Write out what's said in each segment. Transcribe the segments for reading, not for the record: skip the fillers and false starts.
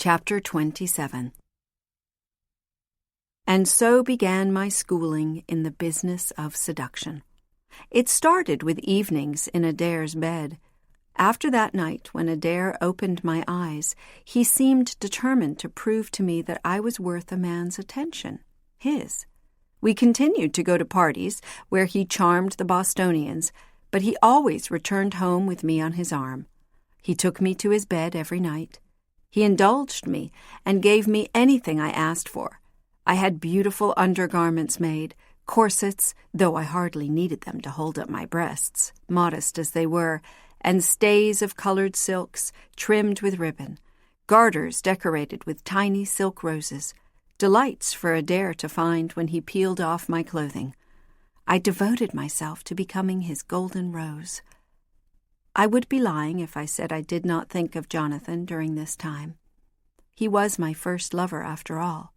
Chapter 27. And so began my schooling in the business of seduction. It started with evenings in Adair's bed. After that night, when Adair opened my eyes, he seemed determined to prove to me that I was worth a man's attention, his. We continued to go to parties where he charmed the Bostonians, but he always returned home with me on his arm. He took me to his bed every night. He indulged me and gave me anything I asked for. I had beautiful undergarments made, corsets, though I hardly needed them to hold up my breasts, modest as they were, and stays of colored silks trimmed with ribbon, garters decorated with tiny silk roses, delights for Adair to find when he peeled off my clothing. I devoted myself to becoming his golden rose. I would be lying if I said I did not think of Jonathan during this time. He was my first lover, after all.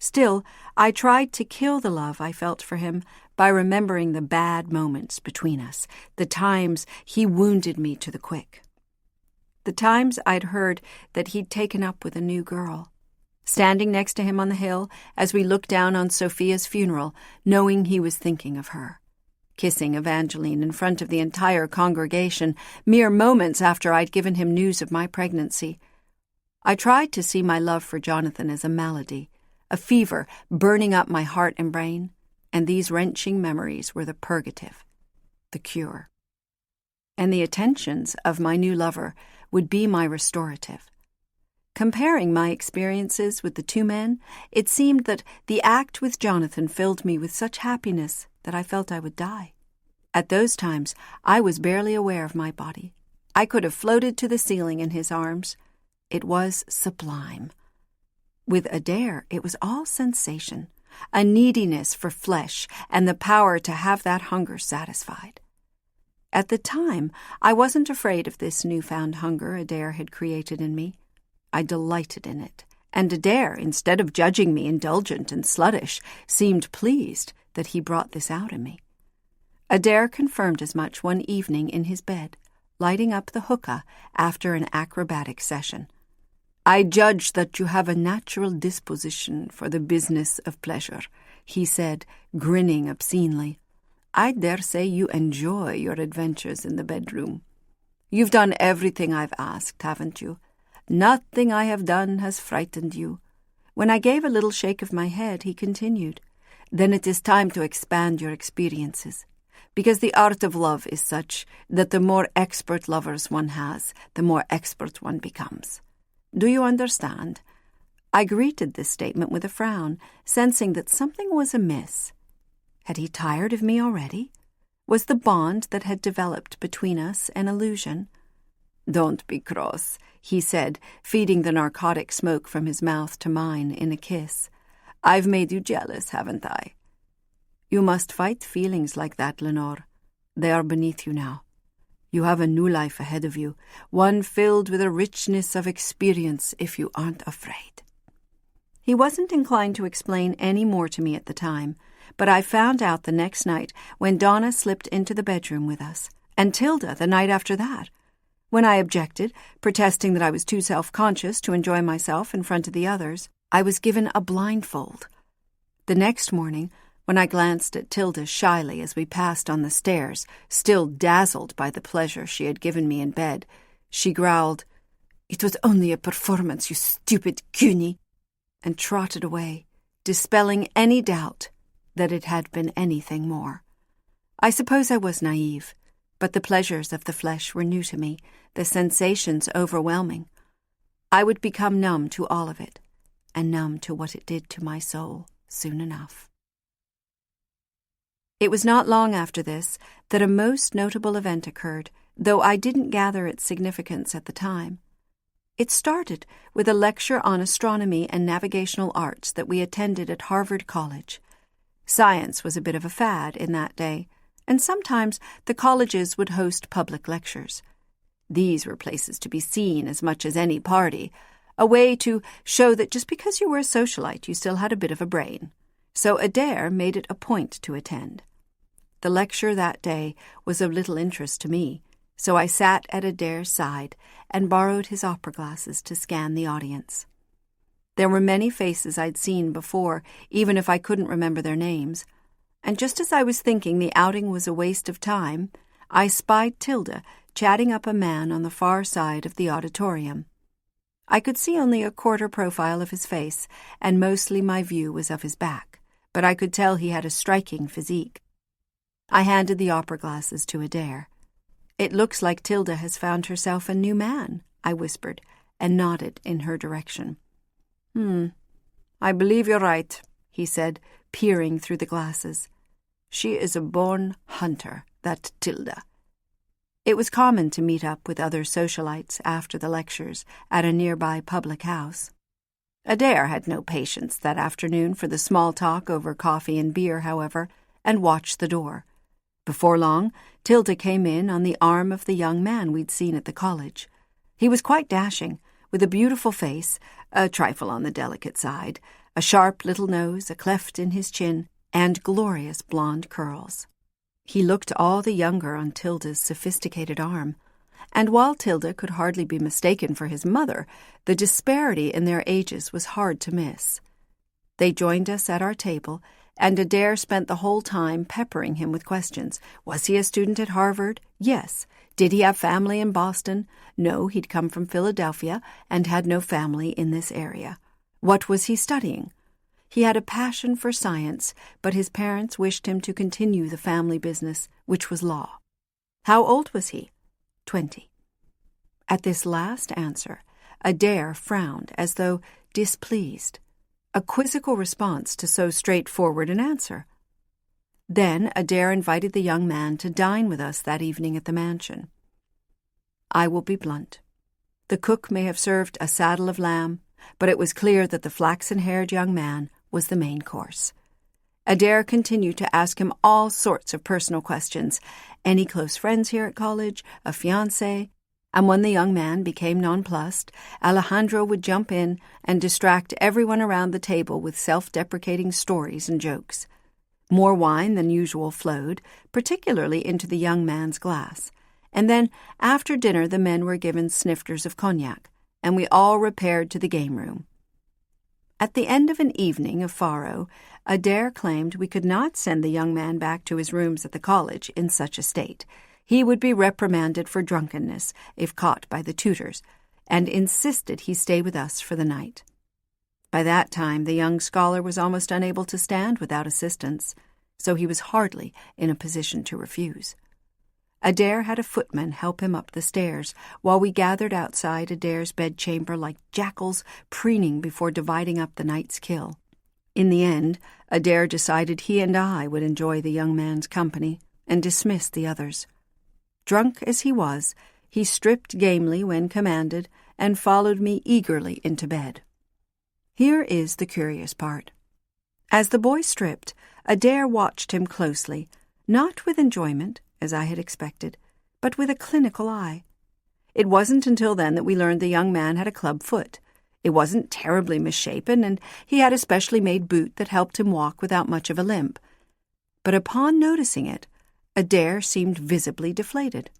Still, I tried to kill the love I felt for him by remembering the bad moments between us, the times he wounded me to the quick. The times I'd heard that he'd taken up with a new girl. Standing next to him on the hill as we looked down on Sophia's funeral, knowing he was thinking of her. Kissing Evangeline in front of the entire congregation, mere moments after I'd given him news of my pregnancy. I tried to see my love for Jonathan as a malady, a fever burning up my heart and brain, and these wrenching memories were the purgative, the cure. And the attentions of my new lover would be my restorative. Comparing my experiences with the two men, it seemed that the act with Jonathan filled me with such happiness that I felt I would die. At those times, I was barely aware of my body. I could have floated to the ceiling in his arms. It was sublime. With Adair, it was all sensation, a neediness for flesh and the power to have that hunger satisfied. At the time, I wasn't afraid of this newfound hunger Adair had created in me. I delighted in it, and Adair, instead of judging me indulgent and sluttish, seemed pleased that he brought this out in me. Adair confirmed as much one evening in his bed, lighting up the hookah after an acrobatic session. "I judge that you have a natural disposition for the business of pleasure," he said, grinning obscenely. "I dare say you enjoy your adventures in the bedroom. You've done everything I've asked, haven't you? Nothing I have done has frightened you." When I gave a little shake of my head, he continued, "Then it is time to expand your experiences, because the art of love is such that the more expert lovers one has, the more expert one becomes. Do you understand?" I greeted this statement with a frown, sensing that something was amiss. Had he tired of me already? Was the bond that had developed between us an illusion? "Don't be cross," he said, feeding the narcotic smoke from his mouth to mine in a kiss. "I've made you jealous, haven't I?" "You must fight feelings like that, Lanore. They are beneath you now. You have a new life ahead of you, one filled with a richness of experience if you aren't afraid." He wasn't inclined to explain any more to me at the time, but I found out the next night when Donna slipped into the bedroom with us, and Tilda the night after that. When I objected, protesting that I was too self-conscious to enjoy myself in front of the others, I was given a blindfold. The next morning, when I glanced at Tilda shyly as we passed on the stairs, still dazzled by the pleasure she had given me in bed, she growled, "It was only a performance, you stupid cuny," and trotted away, dispelling any doubt that it had been anything more. I suppose I was naive, but the pleasures of the flesh were new to me, the sensations overwhelming. I would become numb to all of it, and numb to what it did to my soul soon enough. It was not long after this that a most notable event occurred, though I didn't gather its significance at the time. It started with a lecture on astronomy and navigational arts that we attended at Harvard College. Science was a bit of a fad in that day, and sometimes the colleges would host public lectures. These were places to be seen as much as any party, a way to show that just because you were a socialite you still had a bit of a brain. So Adair made it a point to attend. The lecture that day was of little interest to me, so I sat at Adair's side and borrowed his opera glasses to scan the audience. There were many faces I'd seen before, even if I couldn't remember their names. And just as I was thinking the outing was a waste of time, I spied Tilda chatting up a man on the far side of the auditorium. I could see only a quarter profile of his face, and mostly my view was of his back, but I could tell he had a striking physique. I handed the opera glasses to Adair. "It looks like Tilda has found herself a new man," I whispered, and nodded in her direction. I believe you're right," he said, peering through the glasses. "She is a born hunter, that Tilda." It was common to meet up with other socialites after the lectures at a nearby public house. Adair had no patience that afternoon for the small talk over coffee and beer, however, and watched the door. Before long, Tilda came in on the arm of the young man we'd seen at the college. He was quite dashing, with a beautiful face, a trifle on the delicate side, a sharp little nose, a cleft in his chin, and glorious blonde curls. He looked all the younger on Tilda's sophisticated arm, and while Tilda could hardly be mistaken for his mother, the disparity in their ages was hard to miss. They joined us at our table, and Adair spent the whole time peppering him with questions. Was he a student at Harvard? Yes. Did he have family in Boston? No, he'd come from Philadelphia and had no family in this area. What was he studying? He had a passion for science, but his parents wished him to continue the family business, which was law. How old was he? 20. At this last answer, Adair frowned as though displeased. A quizzical response to so straightforward an answer. Then Adair invited the young man to dine with us that evening at the mansion. I will be blunt. The cook may have served a saddle of lamb, but it was clear that the flaxen-haired young man was the main course. Adair continued to ask him all sorts of personal questions. Any close friends here at college? A fiancé? And when the young man became nonplussed, Alejandro would jump in and distract everyone around the table with self-deprecating stories and jokes. More wine than usual flowed, particularly into the young man's glass. And then, after dinner, the men were given snifters of cognac, and we all repaired to the game room. At the end of an evening of faro, Adair claimed we could not send the young man back to his rooms at the college in such a state. He would be reprimanded for drunkenness if caught by the tutors, and insisted he stay with us for the night. By that time, the young scholar was almost unable to stand without assistance, so he was hardly in a position to refuse. Adair had a footman help him up the stairs, while we gathered outside Adair's bedchamber like jackals preening before dividing up the night's kill. In the end, Adair decided he and I would enjoy the young man's company and dismiss the others. Drunk as he was, he stripped gamely when commanded and followed me eagerly into bed. Here is the curious part. As the boy stripped, Adair watched him closely, not with enjoyment, as I had expected, but with a clinical eye. It wasn't until then that we learned the young man had a club foot. It wasn't terribly misshapen, and he had a specially made boot that helped him walk without much of a limp. But upon noticing it, Adair seemed visibly deflated.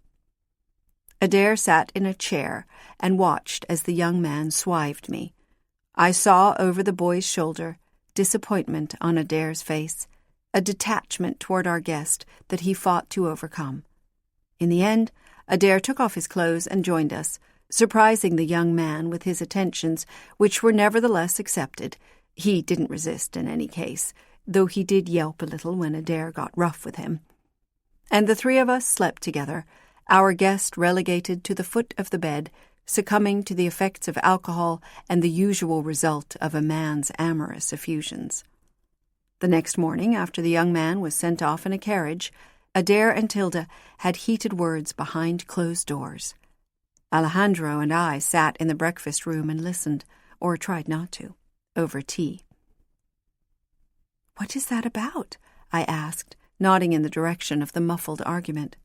Adair sat in a chair and watched as the young man swived me. I saw over the boy's shoulder disappointment on Adair's face, a detachment toward our guest that he fought to overcome. In the end, Adair took off his clothes and joined us, surprising the young man with his attentions, which were nevertheless accepted. He didn't resist in any case, though he did yelp a little when Adair got rough with him. And the three of us slept together, our guest relegated to the foot of the bed, succumbing to the effects of alcohol and the usual result of a man's amorous effusions. The next morning, after the young man was sent off in a carriage, Adair and Tilda had heated words behind closed doors. Alejandro and I sat in the breakfast room and listened, or tried not to, over tea. "What is that about?" I asked, nodding in the direction of the muffled argument.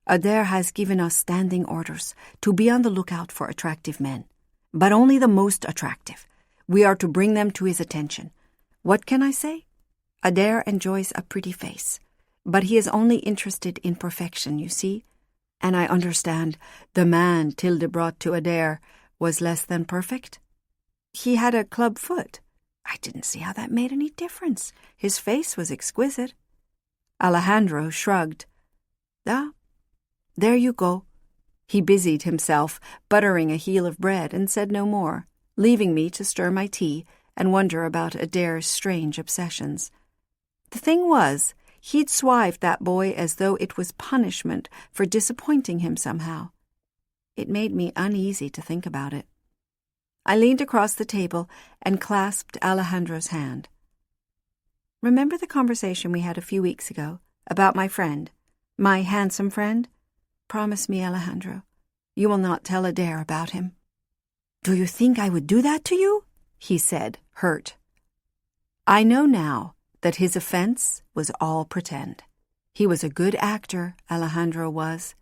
"Adair has given us standing orders to be on the lookout for attractive men, but only the most attractive. We are to bring them to his attention. What can I say? Adair enjoys a pretty face, but he is only interested in perfection, you see, and I understand the man Tilda brought to Adair was less than perfect." He had a club foot. I didn't see how that made any difference. His face was exquisite. Alejandro shrugged. Ah, there you go. He busied himself, buttering a heel of bread, and said no more, leaving me to stir my tea and wonder about Adair's strange obsessions. The thing was, he'd swived that boy as though it was punishment for disappointing him somehow. It made me uneasy to think about it. I leaned across the table and clasped Alejandro's hand. Remember the conversation we had a few weeks ago about my friend, my handsome friend? Promise me, Alejandro, you will not tell Adair about him. Do you think I would do that to you? He said, hurt. I know now that his offense was all pretend. He was a good actor, Alejandro was.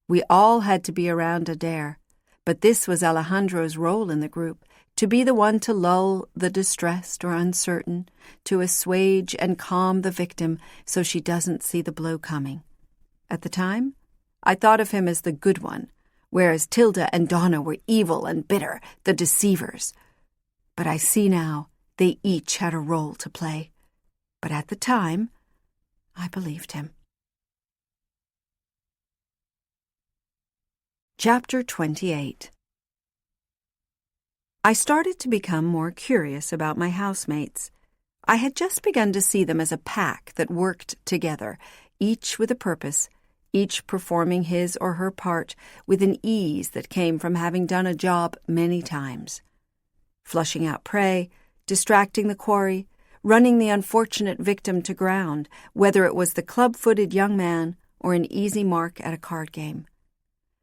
We all had to be around Adair, but this was Alejandro's role in the group, to be the one to lull the distressed or uncertain, to assuage and calm the victim so she doesn't see the blow coming. At the time, I thought of him as the good one, whereas Tilda and Donna were evil and bitter, the deceivers. But I see now they each had a role to play. But at the time, I believed him. Chapter 28. I started to become more curious about my housemates. I had just begun to see them as a pack that worked together, each with a purpose, each performing his or her part with an ease that came from having done a job many times. Flushing out prey, distracting the quarry, running the unfortunate victim to ground, whether it was the club-footed young man or an easy mark at a card game.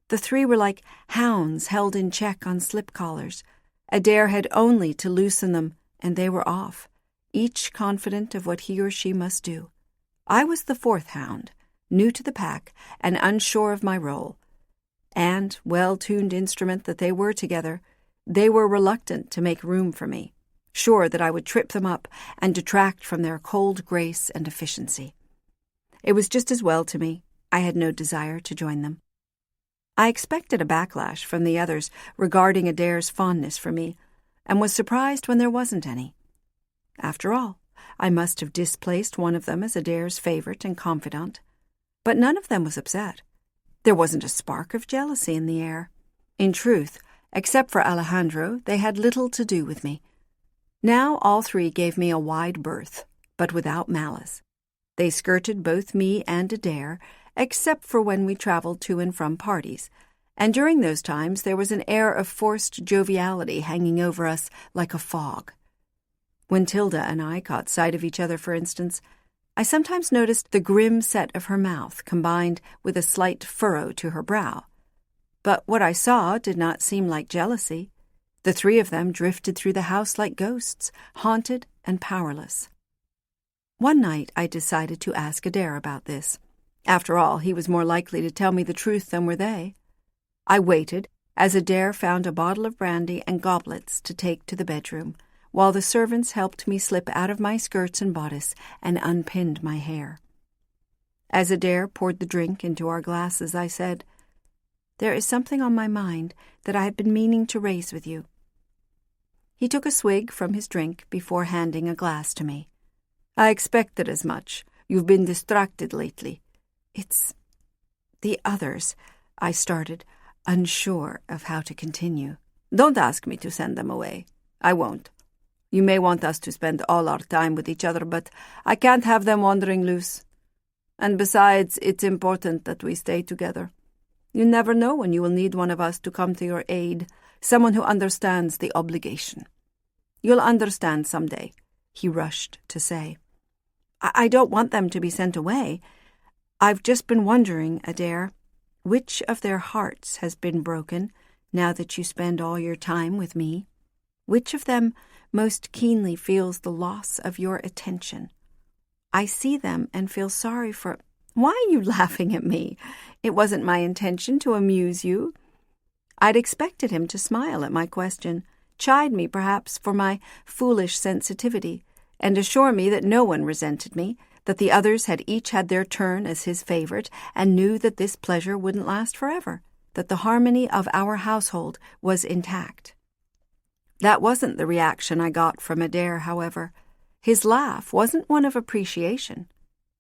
The three were like hounds held in check on slip collars. Adair had only to loosen them, and they were off, each confident of what he or she must do. I was the fourth hound, new to the pack and unsure of my role. And, well-tuned instrument that they were together, they were reluctant to make room for me, sure that I would trip them up and detract from their cold grace and efficiency. It was just as well to me. I had no desire to join them. I expected a backlash from the others regarding Adair's fondness for me, and was surprised when there wasn't any. After all, I must have displaced one of them as Adair's favorite and confidant. But none of them was upset. There wasn't a spark of jealousy in the air. In truth, except for Alejandro, they had little to do with me. Now all three gave me a wide berth, but without malice. They skirted both me and Adair, except for when we traveled to and from parties, and during those times there was an air of forced joviality hanging over us like a fog. When Tilda and I caught sight of each other, for instance, I sometimes noticed the grim set of her mouth combined with a slight furrow to her brow. But what I saw did not seem like jealousy. The three of them drifted through the house like ghosts, haunted and powerless. One night I decided to ask Adair about this. After all, he was more likely to tell me the truth than were they. I waited as Adair found a bottle of brandy and goblets to take to the bedroom, while the servants helped me slip out of my skirts and bodice and unpinned my hair. As Adair poured the drink into our glasses, I said, "There is something on my mind that I have been meaning to raise with you." He took a swig from his drink before handing a glass to me. "I expected as much. You've been distracted lately." "It's the others," I started, unsure of how to continue. "Don't ask me to send them away. I won't. You may want us to spend all our time with each other, but I can't have them wandering loose. And besides, it's important that we stay together. You never know when you will need one of us to come to your aid, someone who understands the obligation. You'll understand someday," he rushed to say. I don't want them to be sent away. I've just been wondering, Adair, which of their hearts has been broken now that you spend all your time with me? Which of them most keenly feels the loss of your attention? I see them and feel sorry for... Why are you laughing at me? It wasn't my intention to amuse you." I'd expected him to smile at my question, chide me perhaps for my foolish sensitivity, and assure me that no one resented me, that the others had each had their turn as his favorite, and knew that this pleasure wouldn't last forever, that the harmony of our household was intact. That wasn't the reaction I got from Adair, however. His laugh wasn't one of appreciation.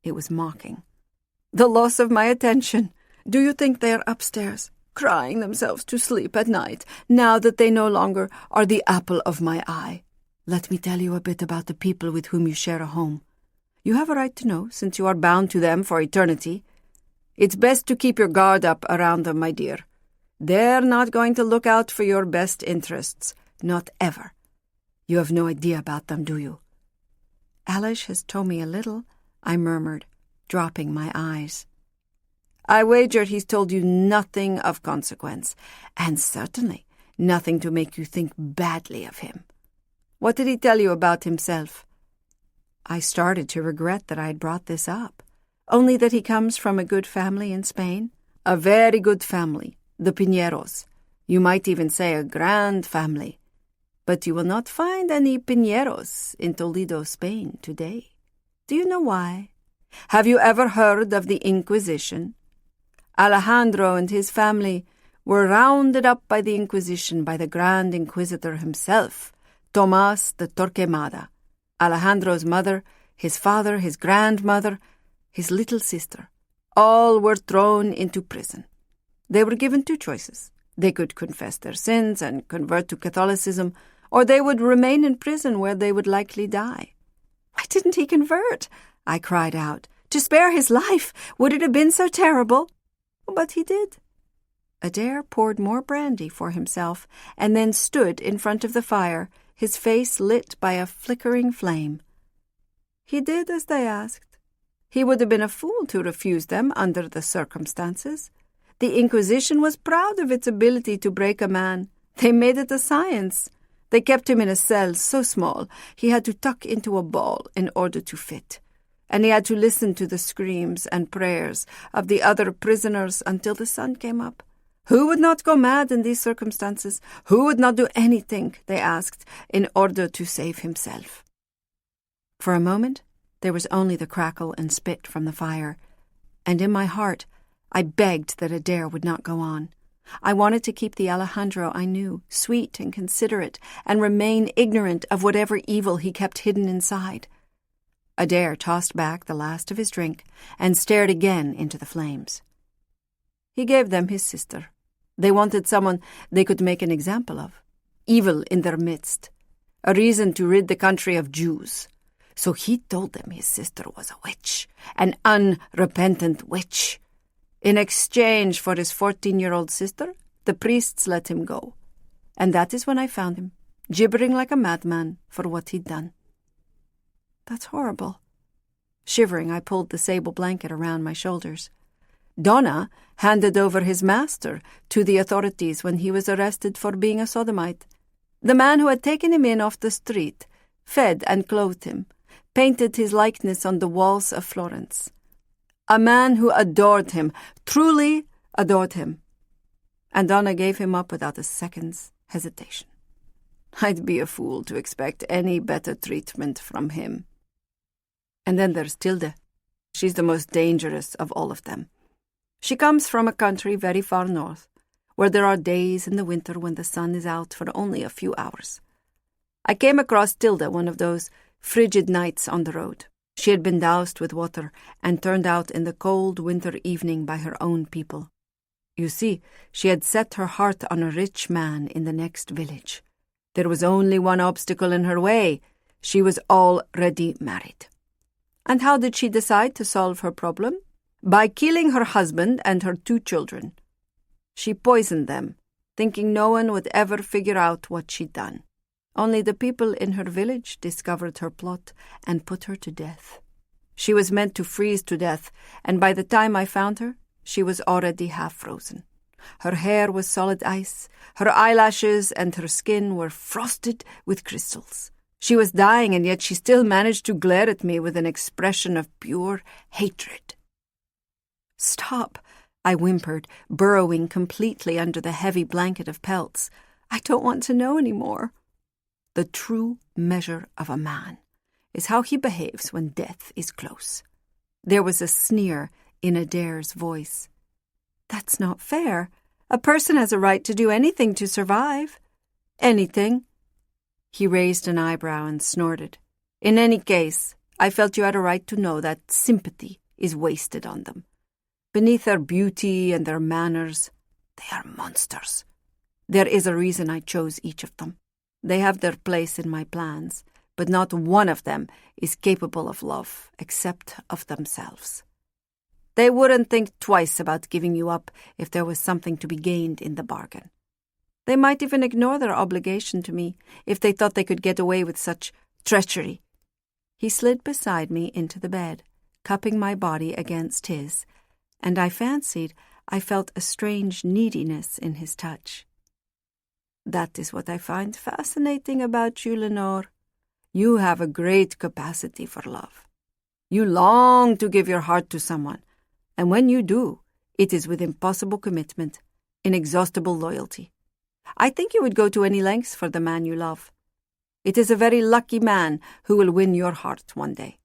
It was mocking. "The loss of my attention. Do you think they are upstairs, crying themselves to sleep at night, now that they no longer are the apple of my eye? Let me tell you a bit about the people with whom you share a home. You have a right to know, since you are bound to them for eternity. It's best to keep your guard up around them, my dear. They're not going to look out for your best interests, not ever. You have no idea about them, do you?" "Alish has told me a little," I murmured, dropping my eyes. "I wager he's told you nothing of consequence, and certainly nothing to make you think badly of him. What did he tell you about himself?" I started to regret that I had brought this up, only that he comes from a good family in Spain. "A very good family, the Piñeros. You might even say a grand family. But you will not find any Piñeros in Toledo, Spain, today. Do you know why? Have you ever heard of the Inquisition? Alejandro and his family were rounded up by the Inquisition by the Grand Inquisitor himself, Tomás de Torquemada. Alejandro's mother, his father, his grandmother, his little sister, all were thrown into prison. They were given two choices. They could confess their sins and convert to Catholicism, or they would remain in prison where they would likely die." "Why didn't he convert?" I cried out. "To spare his life, would it have been so terrible?" "But he did." Adair poured more brandy for himself and then stood in front of the fire, his face lit by a flickering flame. "He did as they asked. He would have been a fool to refuse them under the circumstances. The Inquisition was proud of its ability to break a man. They made it a science. They kept him in a cell so small he had to tuck into a ball in order to fit, and he had to listen to the screams and prayers of the other prisoners until the sun came up. Who would not go mad in these circumstances? Who would not do anything, they asked, in order to save himself?" For a moment, there was only the crackle and spit from the fire, and in my heart, I begged that Adair would not go on. I wanted to keep the Alejandro I knew, sweet and considerate, and remain ignorant of whatever evil he kept hidden inside. Adair tossed back the last of his drink and stared again into the flames. "He gave them his sister. They wanted someone they could make an example of, evil in their midst, a reason to rid the country of Jews. So he told them his sister was a witch, an unrepentant witch. In exchange for his 14-year-old sister, the priests let him go. And that is when I found him, gibbering like a madman for what he'd done." "That's horrible." Shivering, I pulled the sable blanket around my shoulders. "Donna handed over his master to the authorities when he was arrested for being a sodomite. The man who had taken him in off the street, fed and clothed him, painted his likeness on the walls of Florence. A man who adored him, truly adored him. And Donna gave him up without a second's hesitation. I'd be a fool to expect any better treatment from him. And then there's Tilde. She's the most dangerous of all of them. She comes from a country very far north, where there are days in the winter when the sun is out for only a few hours. I came across Tilde one of those frigid nights on the road. She had been doused with water and turned out in the cold winter evening by her own people. You see, she had set her heart on a rich man in the next village. There was only one obstacle in her way. She was already married. And how did she decide to solve her problem? By killing her husband and her 2 children. She poisoned them, thinking no one would ever figure out what she'd done. Only the people in her village discovered her plot and put her to death. She was meant to freeze to death, and by the time I found her, she was already half frozen. Her hair was solid ice, her eyelashes and her skin were frosted with crystals. She was dying, and yet she still managed to glare at me with an expression of pure hatred. "Stop," I whimpered, burrowing completely under the heavy blanket of pelts. "I don't want to know any more." The true measure of a man is how he behaves when death is close. There was a sneer in Adair's voice. "That's not fair. A person has a right to do anything to survive." "Anything? He raised an eyebrow and snorted. In any case, I felt you had a right to know that sympathy is wasted on them. Beneath their beauty and their manners, they are monsters. There is a reason I chose each of them. They have their place in my plans, but not one of them is capable of love except of themselves. They wouldn't think twice about giving you up if there was something to be gained in the bargain. They might even ignore their obligation to me if they thought they could get away with such treachery. He slid beside me into the bed, cupping my body against his, and I fancied I felt a strange neediness in his touch. That is what I find fascinating about you, Lanore. You have a great capacity for love. You long to give your heart to someone, and when you do, it is with impossible commitment, inexhaustible loyalty. I think you would go to any lengths for the man you love. It is a very lucky man who will win your heart one day.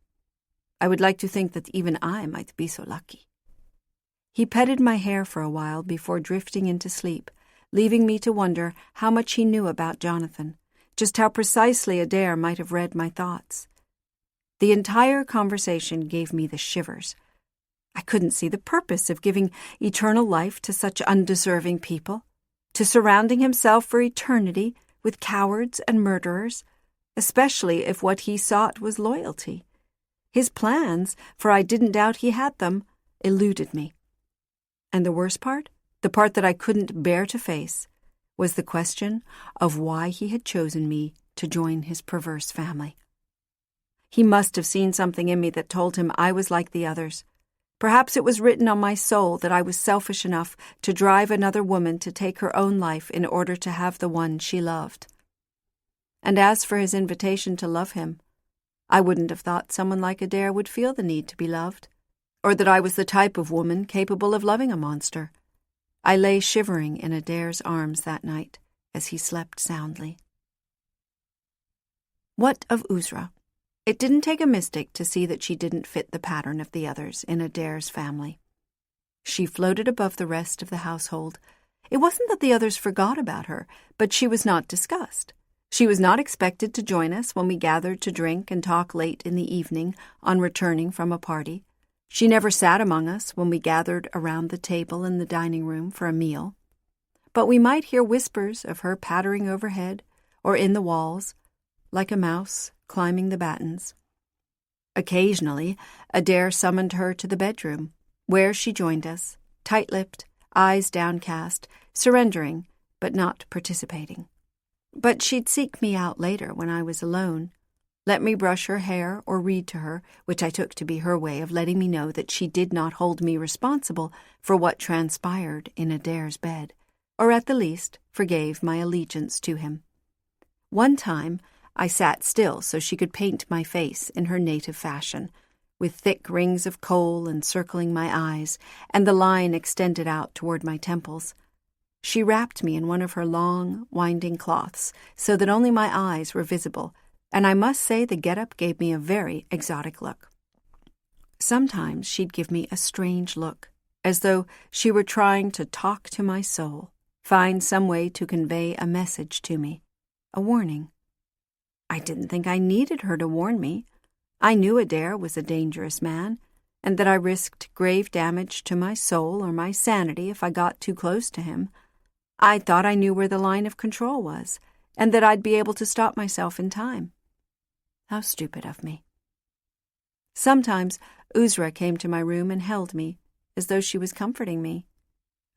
I would like to think that even I might be so lucky. He petted my hair for a while before drifting into sleep, leaving me to wonder how much he knew about Jonathan, just how precisely Adair might have read my thoughts. The entire conversation gave me the shivers. I couldn't see the purpose of giving eternal life to such undeserving people, to surrounding himself for eternity with cowards and murderers, especially if what he sought was loyalty. His plans, for I didn't doubt he had them, eluded me. And the worst part, the part that I couldn't bear to face, was the question of why he had chosen me to join his perverse family. He must have seen something in me that told him I was like the others. Perhaps it was written on my soul that I was selfish enough to drive another woman to take her own life in order to have the one she loved. And as for his invitation to love him, I wouldn't have thought someone like Adair would feel the need to be loved, or that I was the type of woman capable of loving a monster. I lay shivering in Adair's arms that night as he slept soundly. What of Uzra? It didn't take a mystic to see that she didn't fit the pattern of the others in Adair's family. She floated above the rest of the household. It wasn't that the others forgot about her, but she was not discussed. She was not expected to join us when we gathered to drink and talk late in the evening on returning from a party. She never sat among us when we gathered around the table in the dining room for a meal. But we might hear whispers of her pattering overhead or in the walls, like a mouse climbing the battens. Occasionally, Adair summoned her to the bedroom, where she joined us, tight-lipped, eyes downcast, surrendering, but not participating. But she'd seek me out later when I was alone, let me brush her hair or read to her, which I took to be her way of letting me know that she did not hold me responsible for what transpired in Adair's bed, or at the least forgave my allegiance to him. One time, I sat still so she could paint my face in her native fashion, with thick rings of kohl encircling my eyes and the line extended out toward my temples. She wrapped me in one of her long, winding cloths so that only my eyes were visible, and I must say the get-up gave me a very exotic look. Sometimes she'd give me a strange look, as though she were trying to talk to my soul, find some way to convey a message to me, a warning. I didn't think I needed her to warn me. I knew Adair was a dangerous man, and that I risked grave damage to my soul or my sanity if I got too close to him. I thought I knew where the line of control was, and that I'd be able to stop myself in time. How stupid of me. Sometimes Uzra came to my room and held me, as though she was comforting me.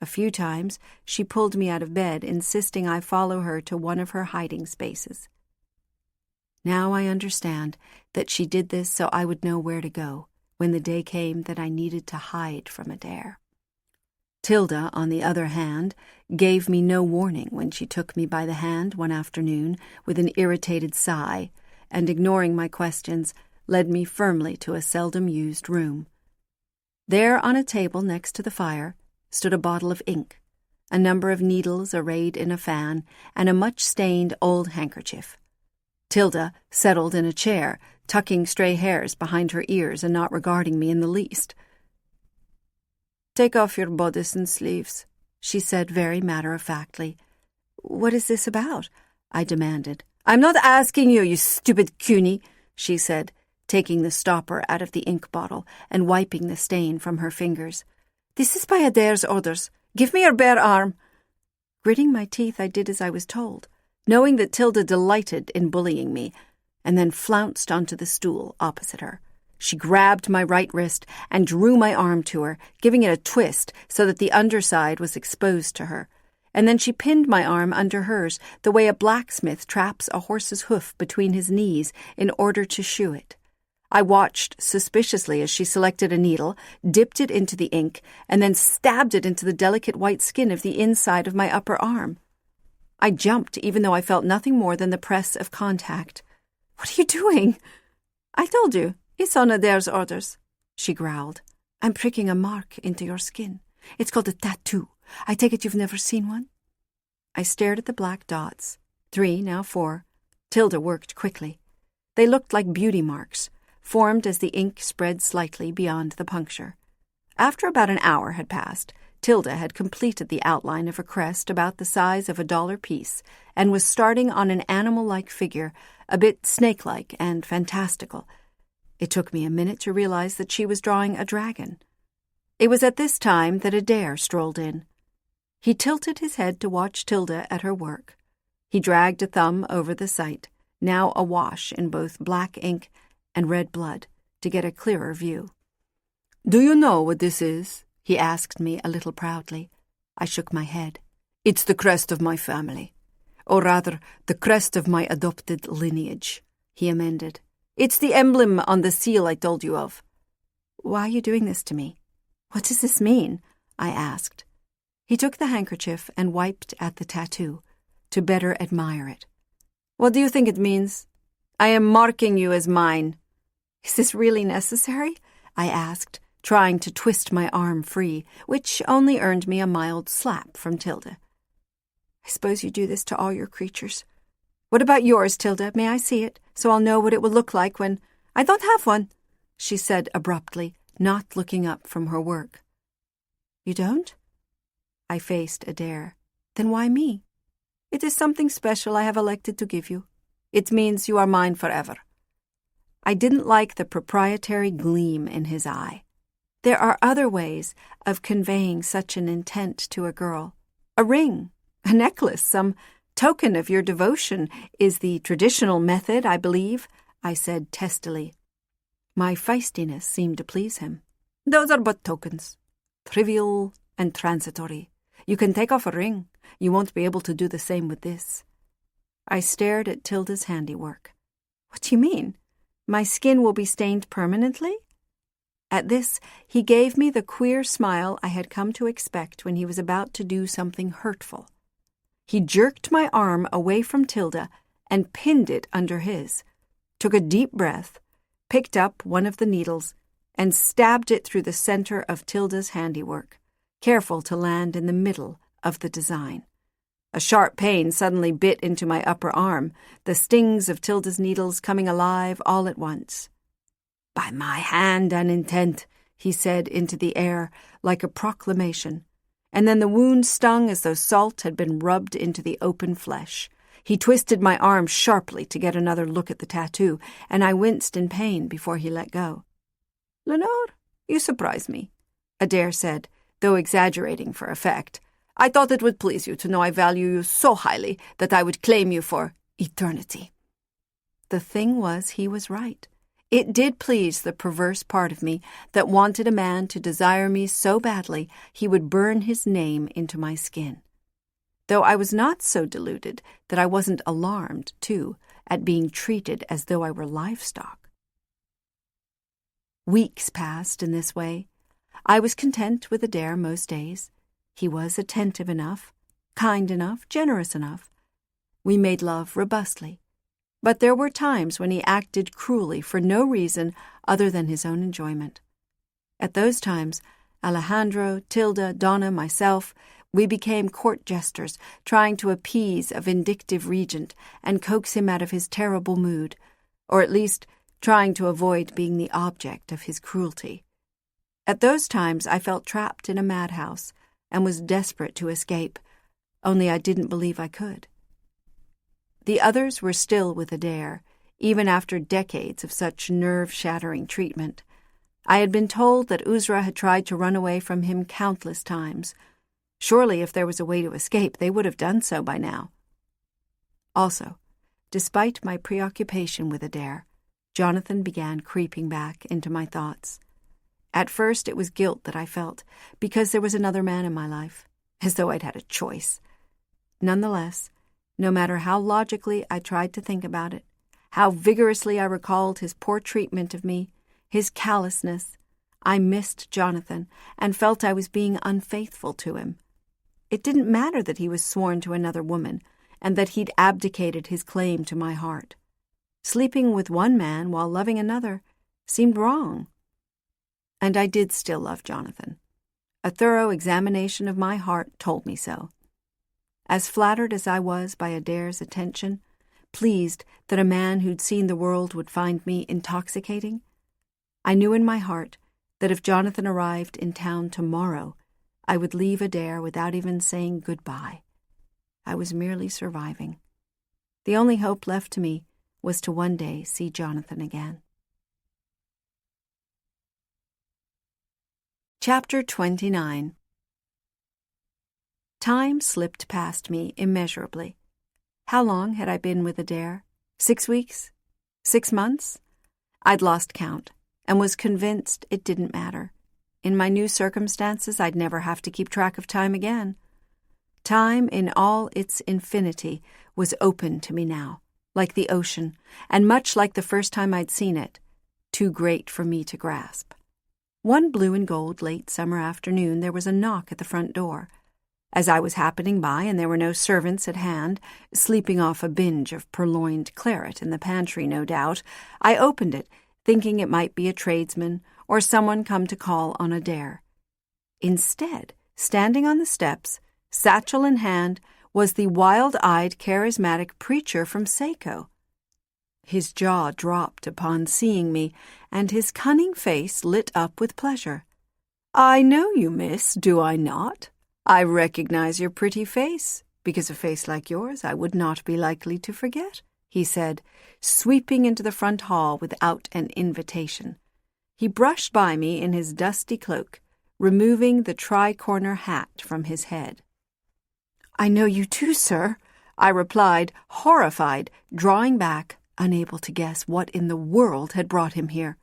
A few times she pulled me out of bed, insisting I follow her to one of her hiding spaces. Now I understand that she did this so I would know where to go when the day came that I needed to hide from Adair. Tilda, on the other hand, gave me no warning when she took me by the hand one afternoon with an irritated sigh, and ignoring my questions, led me firmly to a seldom-used room. There, on a table next to the fire, stood a bottle of ink, a number of needles arrayed in a fan, and a much-stained old handkerchief. Tilda settled in a chair, tucking stray hairs behind her ears and not regarding me in the least. "Take off your bodice and sleeves," she said very matter-of-factly. "What is this about?" I demanded, I'm not asking you, you stupid cuny, she said, taking the stopper out of the ink bottle and wiping the stain from her fingers. This is by Adair's orders. Give me your bare arm. Gritting my teeth, I did as I was told, knowing that Tilda delighted in bullying me, and then flounced onto the stool opposite her. She grabbed my right wrist and drew my arm to her, giving it a twist so that the underside was exposed to her. And then she pinned my arm under hers the way a blacksmith traps a horse's hoof between his knees in order to shoe it. I watched suspiciously as she selected a needle, dipped it into the ink, and then stabbed it into the delicate white skin of the inside of my upper arm. I jumped, even though I felt nothing more than the press of contact. What are you doing? I told you, it's on Adair's orders, she growled. I'm pricking a mark into your skin. It's called a tattoo. I take it you've never seen one? I stared at the black dots. 3, now 4. Tilda worked quickly. They looked like beauty marks, formed as the ink spread slightly beyond the puncture. After about an hour had passed, Tilda had completed the outline of a crest about the size of a $1 piece and was starting on an animal-like figure, a bit snake-like and fantastical. It took me a minute to realize that she was drawing a dragon. It was at this time that Adair strolled in. He tilted his head to watch Tilda at her work. He dragged a thumb over the sight, now awash in both black ink and red blood, to get a clearer view. "Do you know what this is?" he asked me a little proudly. I shook my head. "It's the crest of my family. Or rather, the crest of my adopted lineage," he amended. "It's the emblem on the seal I told you of." "Why are you doing this to me? What does this mean?" I asked. He took the handkerchief and wiped at the tattoo, to better admire it. "What do you think it means? I am marking you as mine." "Is this really necessary?" I asked, trying to twist my arm free, which only earned me a mild slap from Tilda. "I suppose you do this to all your creatures. What about yours, Tilda? May I see it, so I'll know what it will look like when—" "I don't have one," she said abruptly, not looking up from her work. "You don't?" I faced Adair. "Then why me?" "It is something special I have elected to give you. It means you are mine forever." I didn't like the proprietary gleam in his eye. There are other ways of conveying such an intent to a girl. A ring, a necklace, some token of your devotion is the traditional method, I believe, I said testily. My feistiness seemed to please him. "Those are but tokens, trivial and transitory. You can take off a ring. You won't be able to do the same with this." I stared at Tilda's handiwork. "What do you mean? My skin will be stained permanently?" At this, he gave me the queer smile I had come to expect when he was about to do something hurtful. He jerked my arm away from Tilda and pinned it under his, took a deep breath, picked up one of the needles, and stabbed it through the center of Tilda's handiwork, careful to land in the middle of the design. A sharp pain suddenly bit into my upper arm, the stings of Tilda's needles coming alive all at once. "By my hand and intent," he said into the air like a proclamation, and then the wound stung as though salt had been rubbed into the open flesh. He twisted my arm sharply to get another look at the tattoo, and I winced in pain before he let go. "Lanore, you surprise me," Adair said, though exaggerating for effect. "I thought it would please you to know I value you so highly that I would claim you for eternity." The thing was, he was right. It did please the perverse part of me that wanted a man to desire me so badly he would burn his name into my skin. Though I was not so deluded that I wasn't alarmed, too, at being treated as though I were livestock. Weeks passed in this way. I was content with Adair most days. He was attentive enough, kind enough, generous enough. We made love robustly. But there were times when he acted cruelly for no reason other than his own enjoyment. At those times, Alejandro, Tilda, Donna, myself, we became court jesters, trying to appease a vindictive regent and coax him out of his terrible mood, or at least trying to avoid being the object of his cruelty. At those times I felt trapped in a madhouse and was desperate to escape, only I didn't believe I could. The others were still with Adair, even after decades of such nerve-shattering treatment. I had been told that Uzra had tried to run away from him countless times. Surely, if there was a way to escape, they would have done so by now. Also, despite my preoccupation with Adair, Jonathan began creeping back into my thoughts. At first, it was guilt that I felt, because there was another man in my life, as though I'd had a choice. Nonetheless, no matter how logically I tried to think about it, how vigorously I recalled his poor treatment of me, his callousness, I missed Jonathan and felt I was being unfaithful to him. It didn't matter that he was sworn to another woman and that he'd abdicated his claim to my heart. Sleeping with one man while loving another seemed wrong. And I did still love Jonathan. A thorough examination of my heart told me so. As flattered as I was by Adair's attention, pleased that a man who'd seen the world would find me intoxicating, I knew in my heart that if Jonathan arrived in town tomorrow, I would leave Adair without even saying goodbye. I was merely surviving. The only hope left to me was to one day see Jonathan again. Chapter 29. Time slipped past me immeasurably. How long had I been with Adair? 6 weeks? 6 months? I'd lost count, and was convinced it didn't matter. In my new circumstances, I'd never have to keep track of time again. Time in all its infinity was open to me now, like the ocean, and much like the first time I'd seen it, too great for me to grasp. One blue and gold late summer afternoon, there was a knock at the front door. As I was happening by and there were no servants at hand, sleeping off a binge of purloined claret in the pantry, no doubt, I opened it, thinking it might be a tradesman or someone come to call on Adair. Instead, standing on the steps, satchel in hand, was the wild-eyed, charismatic preacher from Seiko. His jaw dropped upon seeing me, and his cunning face lit up with pleasure. "I know you, miss, do I not? I recognize your pretty face, because a face like yours I would not be likely to forget," he said, sweeping into the front hall without an invitation. He brushed by me in his dusty cloak, removing the tri-corner hat from his head. "I know you too, sir," I replied, horrified, drawing back, unable to guess what in the world had brought him here.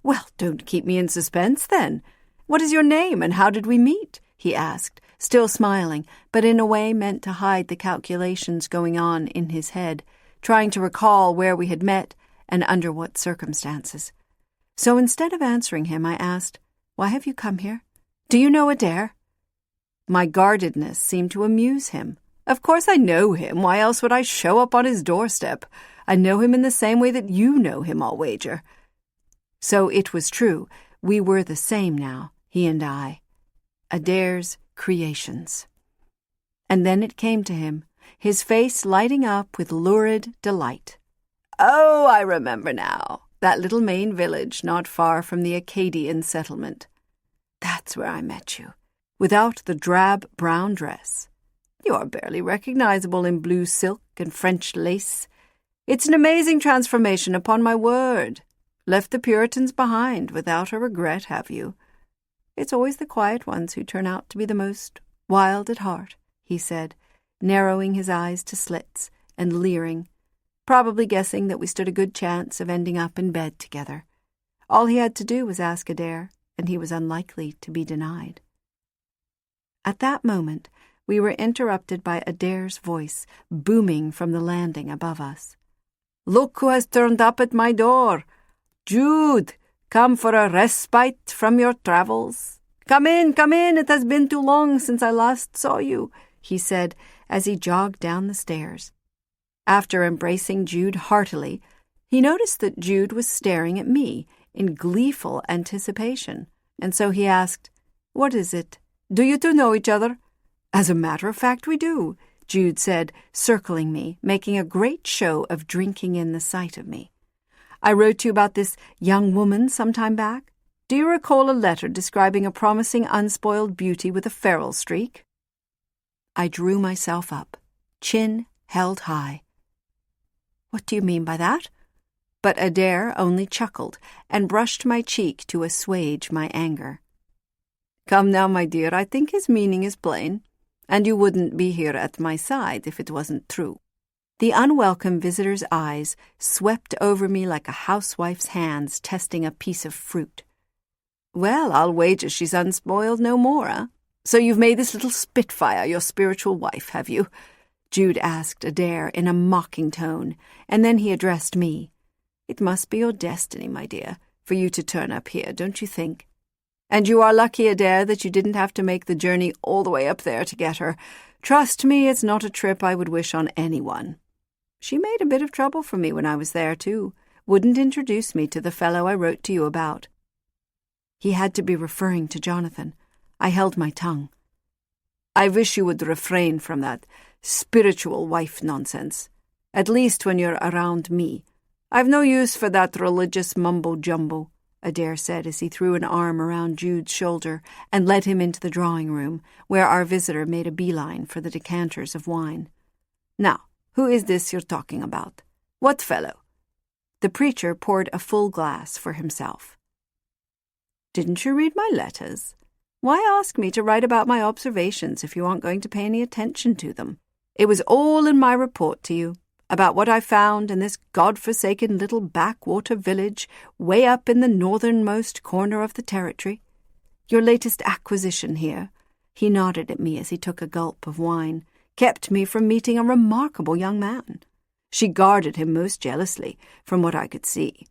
"Well, don't keep me in suspense, then. What is your name, and how did we meet?" he asked, still smiling, but in a way meant to hide the calculations going on in his head, trying to recall where we had met and under what circumstances. So instead of answering him, I asked, "Why have you come here? Do you know Adair?" My guardedness seemed to amuse him. "Of course I know him. Why else would I show up on his doorstep? I know him in the same way that you know him, I'll wager." So it was true. We were the same now, he and I. Adair's creations. And then it came to him, his face lighting up with lurid delight. "Oh, I remember now. That little Maine village not far from the Acadian settlement. That's where I met you, without the drab brown dress. You are barely recognizable in blue silk and French lace. It's an amazing transformation, upon my word. Left the Puritans behind without a regret, have you? It's always the quiet ones who turn out to be the most wild at heart," he said, narrowing his eyes to slits and leering, probably guessing that we stood a good chance of ending up in bed together. All he had to do was ask Adair, and he was unlikely to be denied. At that moment, we were interrupted by Adair's voice, booming from the landing above us. "Look who has turned up at my door! Jude, come for a respite from your travels. Come in, it has been too long since I last saw you," he said as he jogged down the stairs. After embracing Jude heartily, he noticed that Jude was staring at me in gleeful anticipation, and so he asked, "What is it? Do you two know each other?" "As a matter of fact, we do," Jude said, circling me, making a great show of drinking in the sight of me. "I wrote you about this young woman some time back. Do you recall a letter describing a promising unspoiled beauty with a feral streak?" I drew myself up, chin held high. What do you mean by that? But Adair only chuckled and brushed my cheek to assuage my anger. Come now, my dear, I think his meaning is plain, and you wouldn't be here at my side if it wasn't true. The unwelcome visitor's eyes swept over me like a housewife's hands testing a piece of fruit. Well, I'll wager she's unspoiled no more, eh? So you've made this little spitfire your spiritual wife, have you? Jude asked Adair in a mocking tone, and then he addressed me. It must be your destiny, my dear, for you to turn up here, don't you think? And you are lucky, Adair, that you didn't have to make the journey all the way up there to get her. Trust me, it's not a trip I would wish on anyone. She made a bit of trouble for me when I was there, too. Wouldn't introduce me to the fellow I wrote to you about. He had to be referring to Jonathan. I held my tongue. I wish you would refrain from that spiritual wife nonsense, at least when you're around me. I've no use for that religious mumbo-jumbo, Adair said as he threw an arm around Jude's shoulder and led him into the drawing room, where our visitor made a beeline for the decanters of wine. Now, who is this you're talking about? What fellow? The preacher poured a full glass for himself. Didn't you read my letters? Why ask me to write about my observations if you aren't going to pay any attention to them? It was all in my report to you, about what I found in this God-forsaken little backwater village way up in the northernmost corner of the territory. Your latest acquisition here, he nodded at me as he took a gulp of wine, kept me from meeting a remarkable young man. She guarded him most jealously, from what I could see.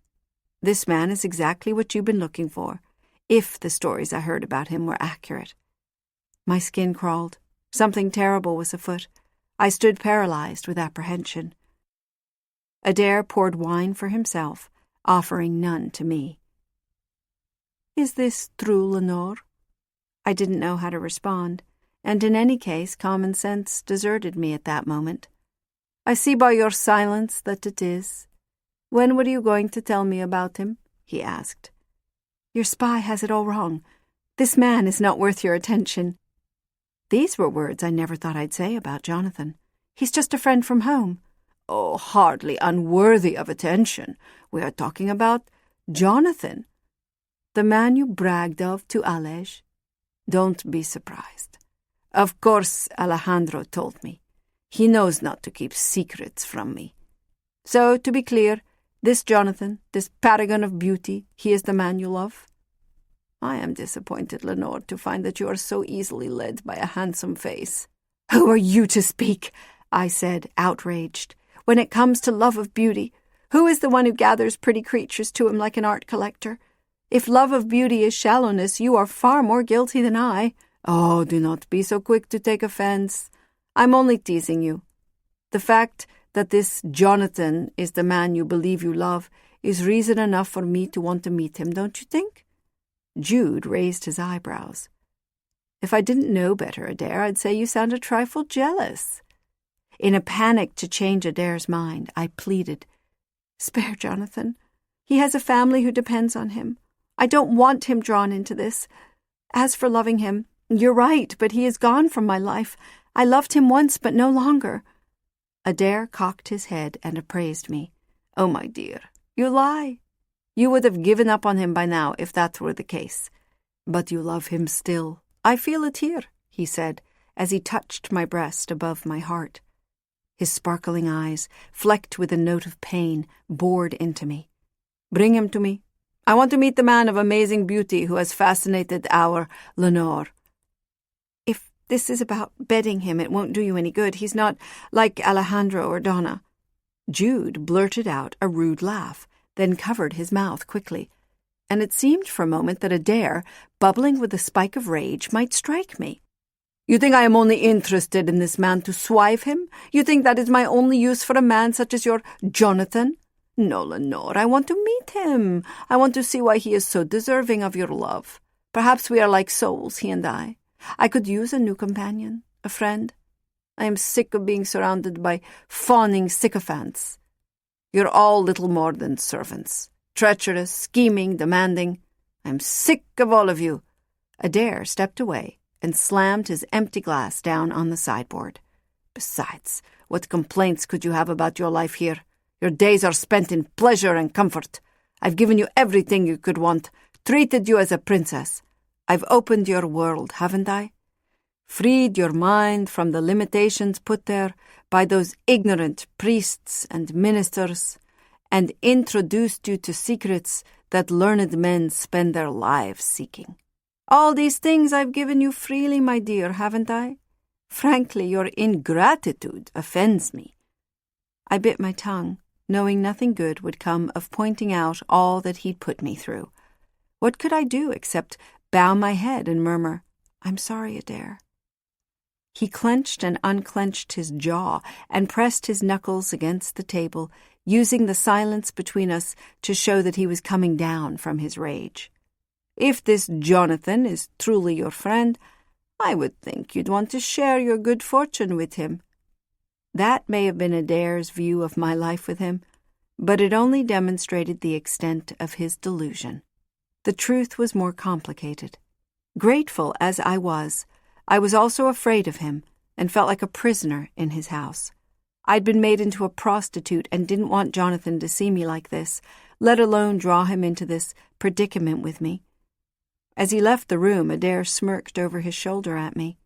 This man is exactly what you've been looking for, if the stories I heard about him were accurate. My skin crawled. Something terrible was afoot. I stood paralyzed with apprehension. Adair poured wine for himself, offering none to me. Is this true, Lanore? I didn't know how to respond, and in any case common sense deserted me at that moment. I see by your silence that it is. When were you going to tell me about him? He asked. Your spy has it all wrong. This man is not worth your attention. These were words I never thought I'd say about Jonathan. He's just a friend from home. Oh, hardly unworthy of attention. We are talking about Jonathan, the man you bragged of to Alej. Don't be surprised. Of course, Alejandro told me. He knows not to keep secrets from me. So, to be clear, this Jonathan, this paragon of beauty, he is the man you love? I am disappointed, Lanore, to find that you are so easily led by a handsome face. Who are you to speak? I said, outraged. When it comes to love of beauty, who is the one who gathers pretty creatures to him like an art collector? If love of beauty is shallowness, you are far more guilty than I. Oh, do not be so quick to take offense. I'm only teasing you. The fact that this Jonathan is the man you believe you love is reason enough for me to want to meet him, don't you think? Jude raised his eyebrows. If I didn't know better, Adair, I'd say you sound a trifle jealous. In a panic to change Adair's mind, I pleaded, Spare Jonathan. He has a family who depends on him. I don't want him drawn into this. As for loving him, you're right, but he is gone from my life. I loved him once, but no longer. Adair cocked his head and appraised me. Oh, my dear, you lie. You would have given up on him by now if that were the case. But you love him still. I feel it here, he said, as he touched my breast above my heart. His sparkling eyes, flecked with a note of pain, bored into me. Bring him to me. I want to meet the man of amazing beauty who has fascinated our Lanore. If this is about bedding him, it won't do you any good. He's not like Alejandro or Donna. Jude blurted out a rude laugh, then covered his mouth quickly, and it seemed for a moment that Adair, bubbling with a spike of rage, might strike me. You think I am only interested in this man to swive him? You think that is my only use for a man such as your Jonathan? No, Lanore, I want to meet him. I want to see why he is so deserving of your love. Perhaps we are like souls, he and I. I could use a new companion, a friend. I am sick of being surrounded by fawning sycophants. You're all little more than servants. Treacherous, scheming, demanding. I'm sick of all of you. Adair stepped away and slammed his empty glass down on the sideboard. Besides, what complaints could you have about your life here? Your days are spent in pleasure and comfort. I've given you everything you could want, treated you as a princess. I've opened your world, haven't I? Freed your mind from the limitations put there by those ignorant priests and ministers, and introduced you to secrets that learned men spend their lives seeking. All these things I've given you freely, my dear, haven't I? Frankly, your ingratitude offends me. I bit my tongue, knowing nothing good would come of pointing out all that he'd put me through. What could I do except bow my head and murmur, "I'm sorry, Adair." He clenched and unclenched his jaw and pressed his knuckles against the table, using the silence between us to show that he was coming down from his rage. "If this Jonathan is truly your friend, I would think you'd want to share your good fortune with him." That may have been Adair's view of my life with him, but it only demonstrated the extent of his delusion. The truth was more complicated. Grateful as I was also afraid of him and felt like a prisoner in his house. I'd been made into a prostitute and didn't want Jonathan to see me like this, let alone draw him into this predicament with me. As he left the room, Adair smirked over his shoulder at me.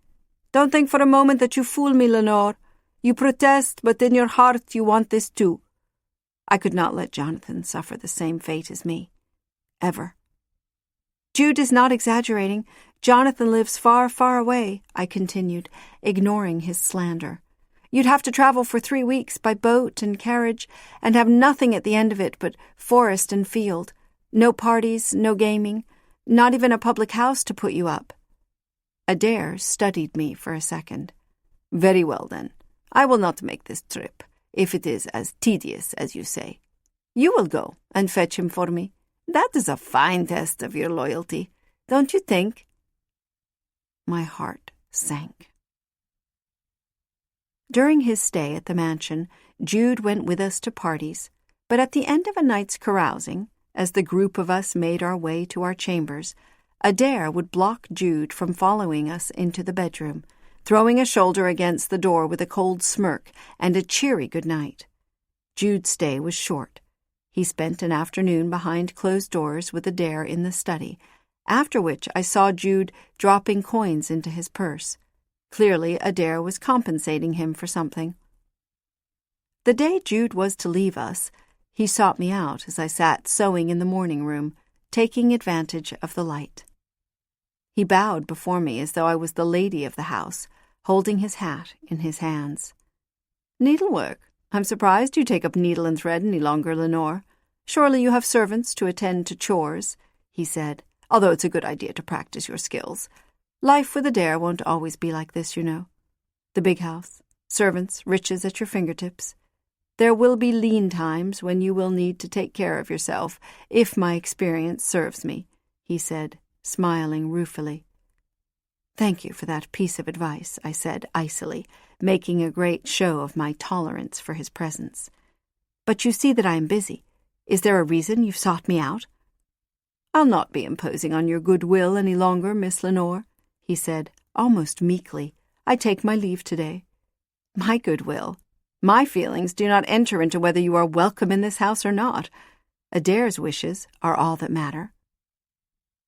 "Don't think for a moment that you fool me, Lanore. You protest, but in your heart you want this too." I could not let Jonathan suffer the same fate as me. Ever. "Jude is not exaggerating. Jonathan lives far, far away," I continued, ignoring his slander. "You'd have to travel for 3 weeks by boat and carriage and have nothing at the end of it but forest and field. No parties, no gaming, not even a public house to put you up." Adair studied me for a second. "Very well, then. I will not make this trip, if it is as tedious as you say. You will go and fetch him for me. That is a fine test of your loyalty, don't you think?" My heart sank. During his stay at the mansion, Jude went with us to parties, but at the end of a night's carousing, as the group of us made our way to our chambers, Adair would block Jude from following us into the bedroom, throwing a shoulder against the door with a cold smirk and a cheery good night. Jude's stay was short. He spent an afternoon behind closed doors with Adair in the study, after which I saw Jude dropping coins into his purse. Clearly, Adair was compensating him for something. The day Jude was to leave us, he sought me out as I sat sewing in the morning room, taking advantage of the light. He bowed before me as though I was the lady of the house, holding his hat in his hands. "Needlework. I'm surprised you take up needle and thread any longer, Lanore. Surely you have servants to attend to chores," he said, "although it's a good idea to practice your skills. Life with Adair won't always be like this, you know. The big house, servants, riches at your fingertips. There will be lean times when you will need to take care of yourself, if my experience serves me," he said, smiling ruefully. "Thank you for that piece of advice," I said icily, making a great show of my tolerance for his presence. "But you see that I am busy. Is there a reason you've sought me out?" "I'll not be imposing on your goodwill any longer, Miss Lanore," he said, almost meekly. "I take my leave today." "My goodwill? My feelings do not enter into whether you are welcome in this house or not. Adair's wishes are all that matter."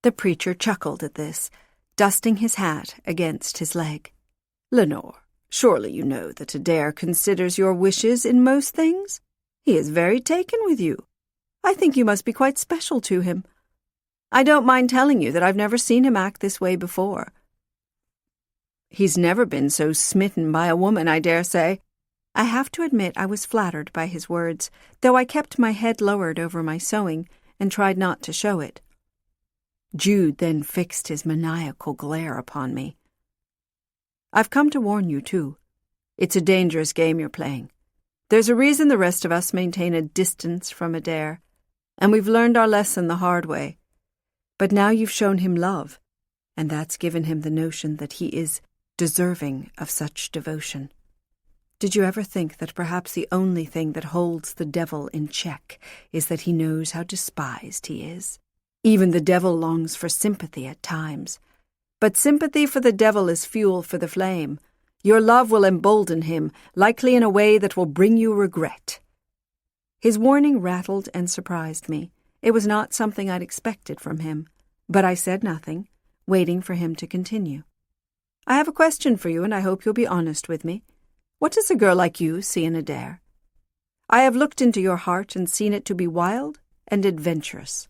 The preacher chuckled at this, dusting his hat against his leg. "Lanore, surely you know that Adair considers your wishes in most things? He is very taken with you. I think you must be quite special to him. I don't mind telling you that I've never seen him act this way before." "He's never been so smitten by a woman, I dare say." I have to admit I was flattered by his words, though I kept my head lowered over my sewing and tried not to show it. Jude then fixed his maniacal glare upon me. "I've come to warn you, too. It's a dangerous game you're playing. There's a reason the rest of us maintain a distance from Adair, and we've learned our lesson the hard way. But now you've shown him love, and that's given him the notion that he is deserving of such devotion. Did you ever think that perhaps the only thing that holds the devil in check is that he knows how despised he is? Even the devil longs for sympathy at times. But sympathy for the devil is fuel for the flame. Your love will embolden him, likely in a way that will bring you regret." His warning rattled and surprised me. It was not something I'd expected from him, but I said nothing, waiting for him to continue. I have a question for you, and I hope you'll be honest with me. What does a girl like you see in Adair? I have looked into your heart and seen it to be wild and adventurous.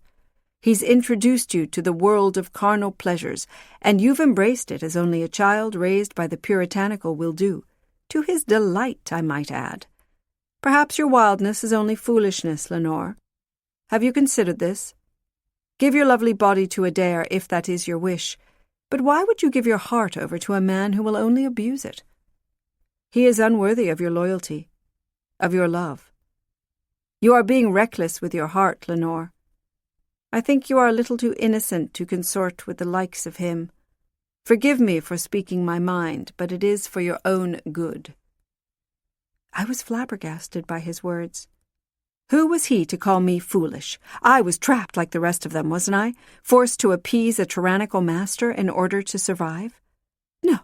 He's introduced you to the world of carnal pleasures, and you've embraced it as only a child raised by the puritanical will do, to his delight, I might add. Perhaps your wildness is only foolishness, Lanore. Have you considered this? Give your lovely body to Adair if that is your wish, but why would you give your heart over to a man who will only abuse it? He is unworthy of your loyalty, of your love. You are being reckless with your heart, Lanore. I think you are a little too innocent to consort with the likes of him. Forgive me for speaking my mind, but it is for your own good. I was flabbergasted by his words. Who was he to call me foolish? I was trapped like the rest of them, wasn't I? Forced to appease a tyrannical master in order to survive? No.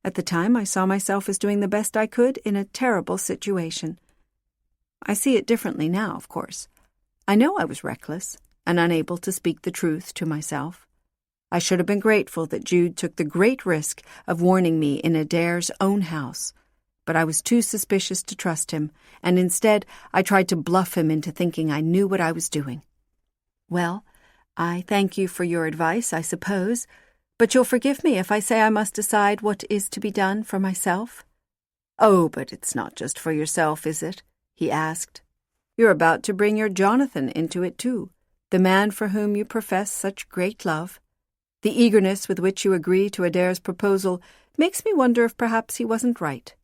At the time, I saw myself as doing the best I could in a terrible situation. I see it differently now, of course. I know I was reckless and unable to speak the truth to myself. I should have been grateful that Jude took the great risk of warning me in Adair's own house, but I was too suspicious to trust him, and instead I tried to bluff him into thinking I knew what I was doing. Well, I thank you for your advice, I suppose, but you'll forgive me if I say I must decide what is to be done for myself? Oh, but it's not just for yourself, is it? He asked. You're about to bring your Jonathan into it, too, the man for whom you profess such great love. The eagerness with which you agree to Adair's proposal makes me wonder if perhaps he wasn't right.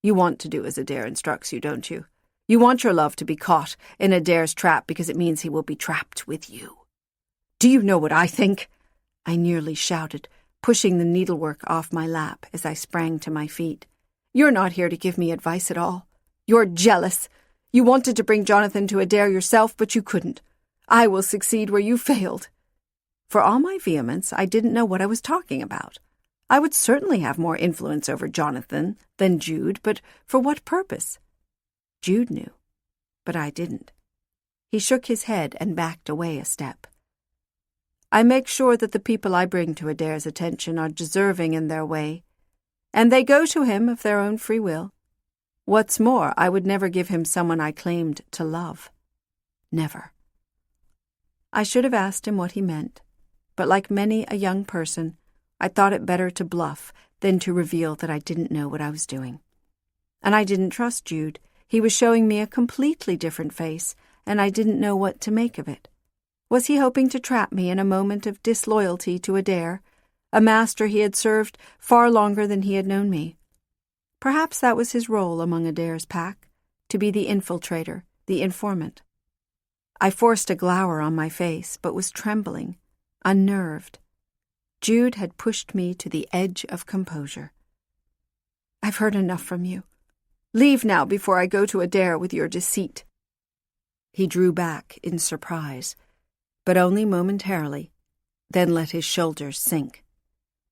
You want to do as Adair instructs you, don't you? You want your love to be caught in Adair's trap because it means he will be trapped with you. Do you know what I think? I nearly shouted, pushing the needlework off my lap as I sprang to my feet. You're not here to give me advice at all. You're jealous. You wanted to bring Jonathan to Adair yourself, but you couldn't. I will succeed where you failed. For all my vehemence, I didn't know what I was talking about. I would certainly have more influence over Jonathan than Jude, but for what purpose? Jude knew, but I didn't. He shook his head and backed away a step. I make sure that the people I bring to Adair's attention are deserving in their way, and they go to him of their own free will. What's more, I would never give him someone I claimed to love. Never. I should have asked him what he meant, but like many a young person, I thought it better to bluff than to reveal that I didn't know what I was doing. And I didn't trust Jude. He was showing me a completely different face, and I didn't know what to make of it. Was he hoping to trap me in a moment of disloyalty to Adair, a master he had served far longer than he had known me? Perhaps that was his role among Adair's pack, to be the infiltrator, the informant. I forced a glower on my face, but was trembling, unnerved. Jude had pushed me to the edge of composure. I've heard enough from you. Leave now before I go to Adair with your deceit. He drew back in surprise, but only momentarily, then let his shoulders sink.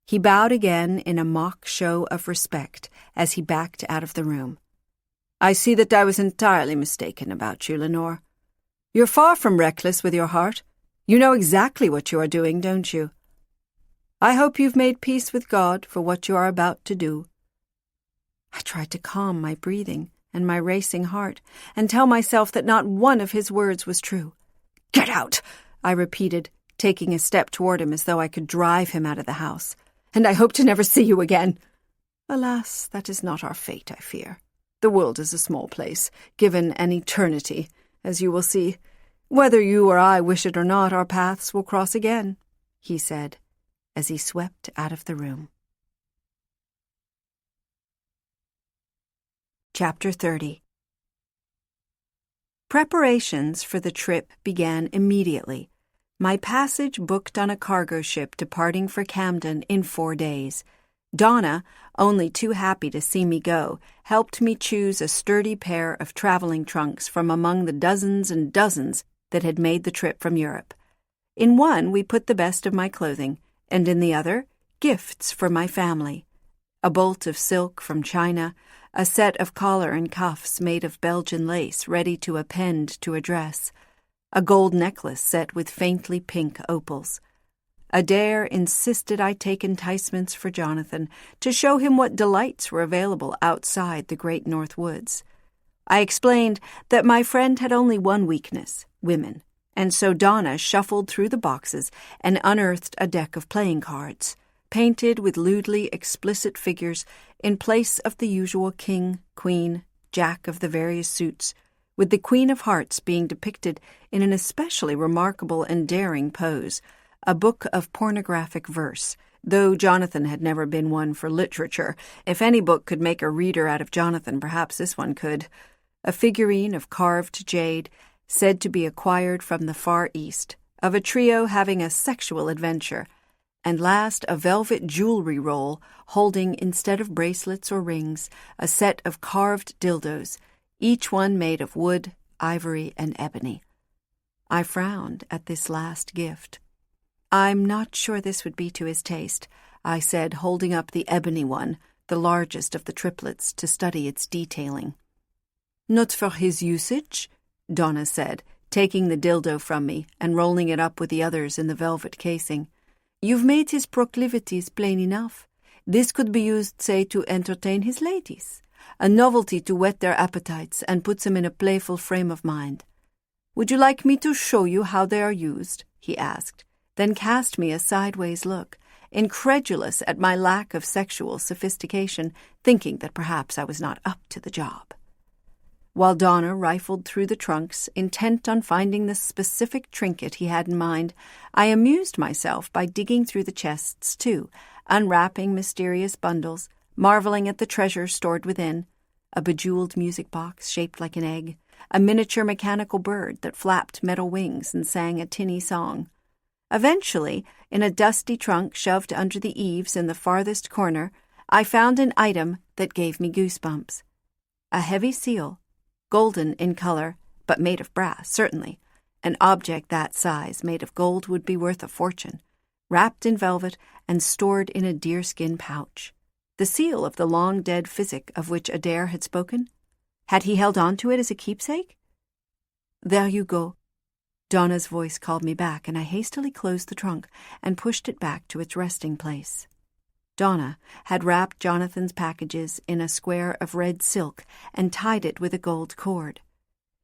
He bowed again in a mock show of respect as he backed out of the room. I see that I was entirely mistaken about you, Lanore. You're far from reckless with your heart. You know exactly what you are doing, don't you? I hope you've made peace with God for what you are about to do. I tried to calm my breathing and my racing heart and tell myself that not one of his words was true. Get out, I repeated, taking a step toward him as though I could drive him out of the house. And I hope to never see you again. Alas, that is not our fate, I fear. The world is a small place, given an eternity, as you will see. Whether you or I wish it or not, our paths will cross again, he said, as he swept out of the room. Chapter 30. Preparations for the trip began immediately. My passage booked on a cargo ship departing for Camden in 4 days. Donna, only too happy to see me go, helped me choose a sturdy pair of traveling trunks from among the dozens and dozens that had made the trip from Europe. In one we put the best of my clothing, and in the other, gifts for my family. A bolt of silk from China, a set of collar and cuffs made of Belgian lace ready to append to a dress, a gold necklace set with faintly pink opals. Adair insisted I take enticements for Jonathan to show him what delights were available outside the great North Woods. I explained that my friend had only one weakness, women, and so Donna shuffled through the boxes and unearthed a deck of playing cards, painted with lewdly explicit figures in place of the usual king, queen, jack of the various suits, with the Queen of Hearts being depicted in an especially remarkable and daring pose, a book of pornographic verse, though Jonathan had never been one for literature. If any book could make a reader out of Jonathan, perhaps this one could. A figurine of carved jade, said to be acquired from the Far East, of a trio having a sexual adventure, and last a velvet jewelry roll holding, instead of bracelets or rings, a set of carved dildos, each one made of wood, ivory, and ebony. I frowned at this last gift. "I'm not sure this would be to his taste," I said, holding up the ebony one, the largest of the triplets, to study its detailing. "Not for his usage?" Donna said, taking the dildo from me and rolling it up with the others in the velvet casing. "You've made his proclivities plain enough. This could be used, say, to entertain his ladies, a novelty to whet their appetites and puts them in a playful frame of mind. Would you like me to show you how they are used?" he asked, then cast me a sideways look, incredulous at my lack of sexual sophistication, thinking that perhaps I was not up to the job. While Donna rifled through the trunks, intent on finding the specific trinket he had in mind, I amused myself by digging through the chests, too, unwrapping mysterious bundles, marveling at the treasure stored within, a bejeweled music box shaped like an egg, a miniature mechanical bird that flapped metal wings and sang a tinny song. Eventually, in a dusty trunk shoved under the eaves in the farthest corner, I found an item that gave me goosebumps. A heavy seal, golden in color, but made of brass, certainly. An object that size, made of gold, would be worth a fortune, wrapped in velvet and stored in a deerskin pouch. The seal of the long-dead physic of which Adair had spoken? Had he held on to it as a keepsake? "There you go." Donna's voice called me back, and I hastily closed the trunk and pushed it back to its resting place. Donna had wrapped Jonathan's packages in a square of red silk and tied it with a gold cord.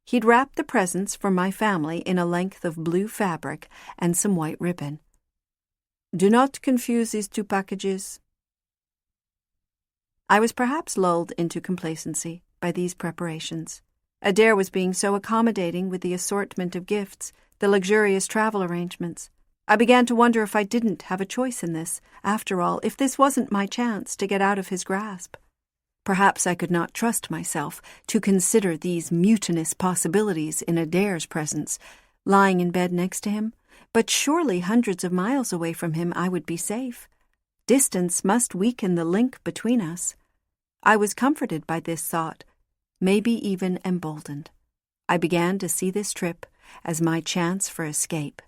He'd wrapped the presents for my family in a length of blue fabric and some white ribbon. "Do not confuse these two packages." I was perhaps lulled into complacency by these preparations. Adair was being so accommodating with the assortment of gifts, the luxurious travel arrangements. I began to wonder if I didn't have a choice in this, after all, if this wasn't my chance to get out of his grasp. Perhaps I could not trust myself to consider these mutinous possibilities in Adair's presence, lying in bed next to him, but surely hundreds of miles away from him I would be safe. Distance must weaken the link between us. I was comforted by this thought, maybe even emboldened. I began to see this trip as my chance for escape.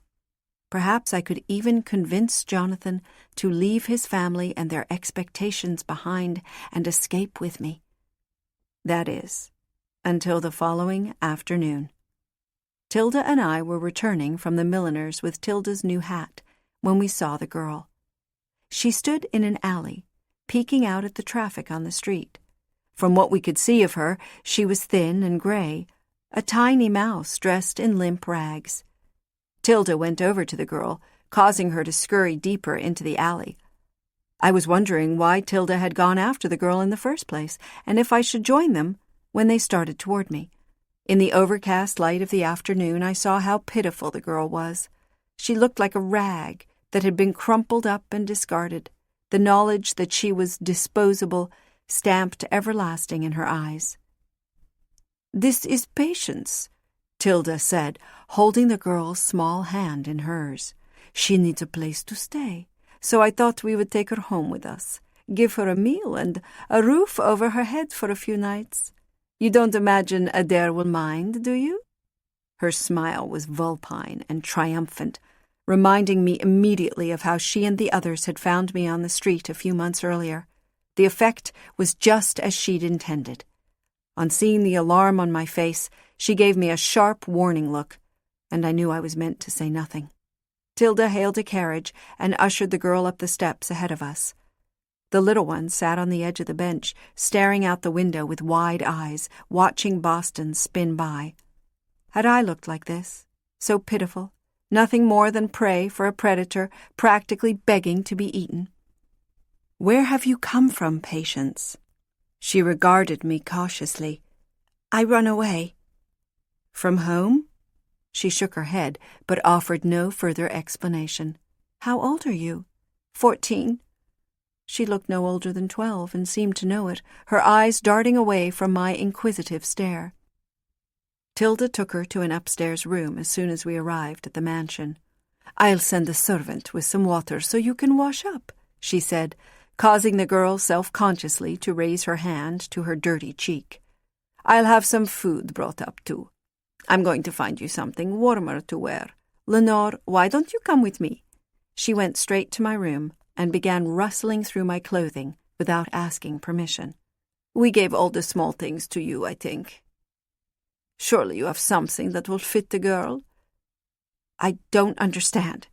Perhaps I could even convince Jonathan to leave his family and their expectations behind and escape with me. That is, until the following afternoon. Tilda and I were returning from the milliner's with Tilda's new hat when we saw the girl. She stood in an alley, peeking out at the traffic on the street. From what we could see of her, she was thin and gray, a tiny mouse dressed in limp rags. Tilda went over to the girl, causing her to scurry deeper into the alley. I was wondering why Tilda had gone after the girl in the first place, and if I should join them when they started toward me. In the overcast light of the afternoon, I saw how pitiful the girl was. She looked like a rag that had been crumpled up and discarded, the knowledge that she was disposable stamped everlasting in her eyes. "This is Patience," Tilda said, holding the girl's small hand in hers. "She needs a place to stay, so I thought we would take her home with us, give her a meal and a roof over her head for a few nights. You don't imagine Adair will mind, do you?" Her smile was vulpine and triumphant, reminding me immediately of how she and the others had found me on the street a few months earlier. The effect was just as she'd intended. On seeing the alarm on my face, she gave me a sharp warning look, and I knew I was meant to say nothing. Tilda hailed a carriage and ushered the girl up the steps ahead of us. The little one sat on the edge of the bench, staring out the window with wide eyes, watching Boston spin by. Had I looked like this, so pitiful, nothing more than prey for a predator practically begging to be eaten? "Where have you come from, Patience?" She regarded me cautiously. "I run away." "From home?" She shook her head, but offered no further explanation. "How old are you?" 14. She looked no older than 12 and seemed to know it, her eyes darting away from my inquisitive stare. Tilda took her to an upstairs room as soon as we arrived at the mansion. "I'll send the servant with some water so you can wash up," she said, causing the girl self-consciously to raise her hand to her dirty cheek. "I'll have some food brought up, too. I'm going to find you something warmer to wear. Lanore, why don't you come with me?" She went straight to my room and began rustling through my clothing without asking permission. "We gave all the small things to you, I think. Surely you have something that will fit the girl." "I don't understand."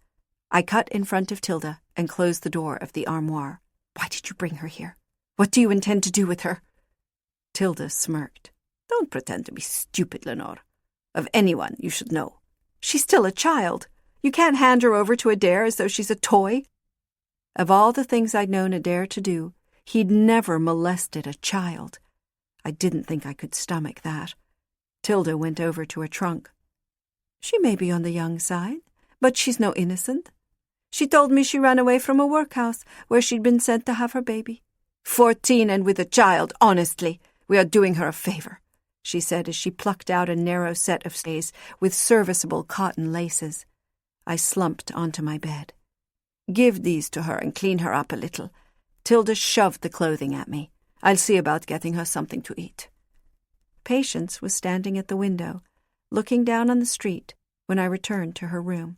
I cut in front of Tilda and closed the door of the armoire. "Why did you bring her here? What do you intend to do with her?" Tilda smirked. "Don't pretend to be stupid, Lanore. Of anyone you should know. She's still a child. You can't hand her over to Adair as though she's a toy." Of all the things I'd known Adair to do, he'd never molested a child. I didn't think I could stomach that. Tilda went over to her trunk. "She may be on the young side, but she's no innocent. She told me she ran away from a workhouse where she'd been sent to have her baby. 14 and with a child, honestly. We are doing her a favor," she said as she plucked out a narrow set of stays with serviceable cotton laces. I slumped onto my bed. "Give these to her and clean her up a little." Tilda shoved the clothing at me. "I'll see about getting her something to eat." Patience was standing at the window, looking down on the street when I returned to her room.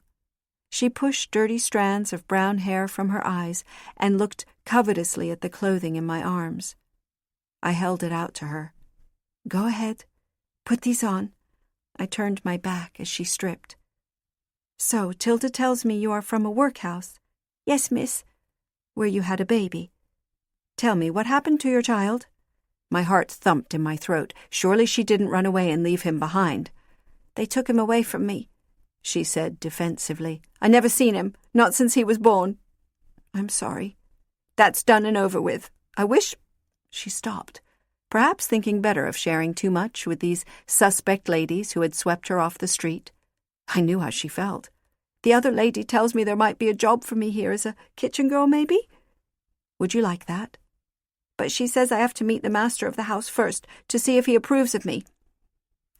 She pushed dirty strands of brown hair from her eyes and looked covetously at the clothing in my arms. I held it out to her. "Go ahead. Put these on." I turned my back as she stripped. "So, Tilda tells me you are from a workhouse." "Yes, miss." "Where you had a baby. Tell me, what happened to your child?" My heart thumped in my throat. Surely she didn't run away and leave him behind. "They took him away from me," she said defensively. "I never seen him, not since he was born." "I'm sorry." "That's done and over with. I wish—" She stopped, perhaps thinking better of sharing too much with these suspect ladies who had swept her off the street. I knew how she felt. "The other lady tells me there might be a job for me here as a kitchen girl, maybe." "Would you like that?" "But she says I have to meet the master of the house first to see if he approves of me."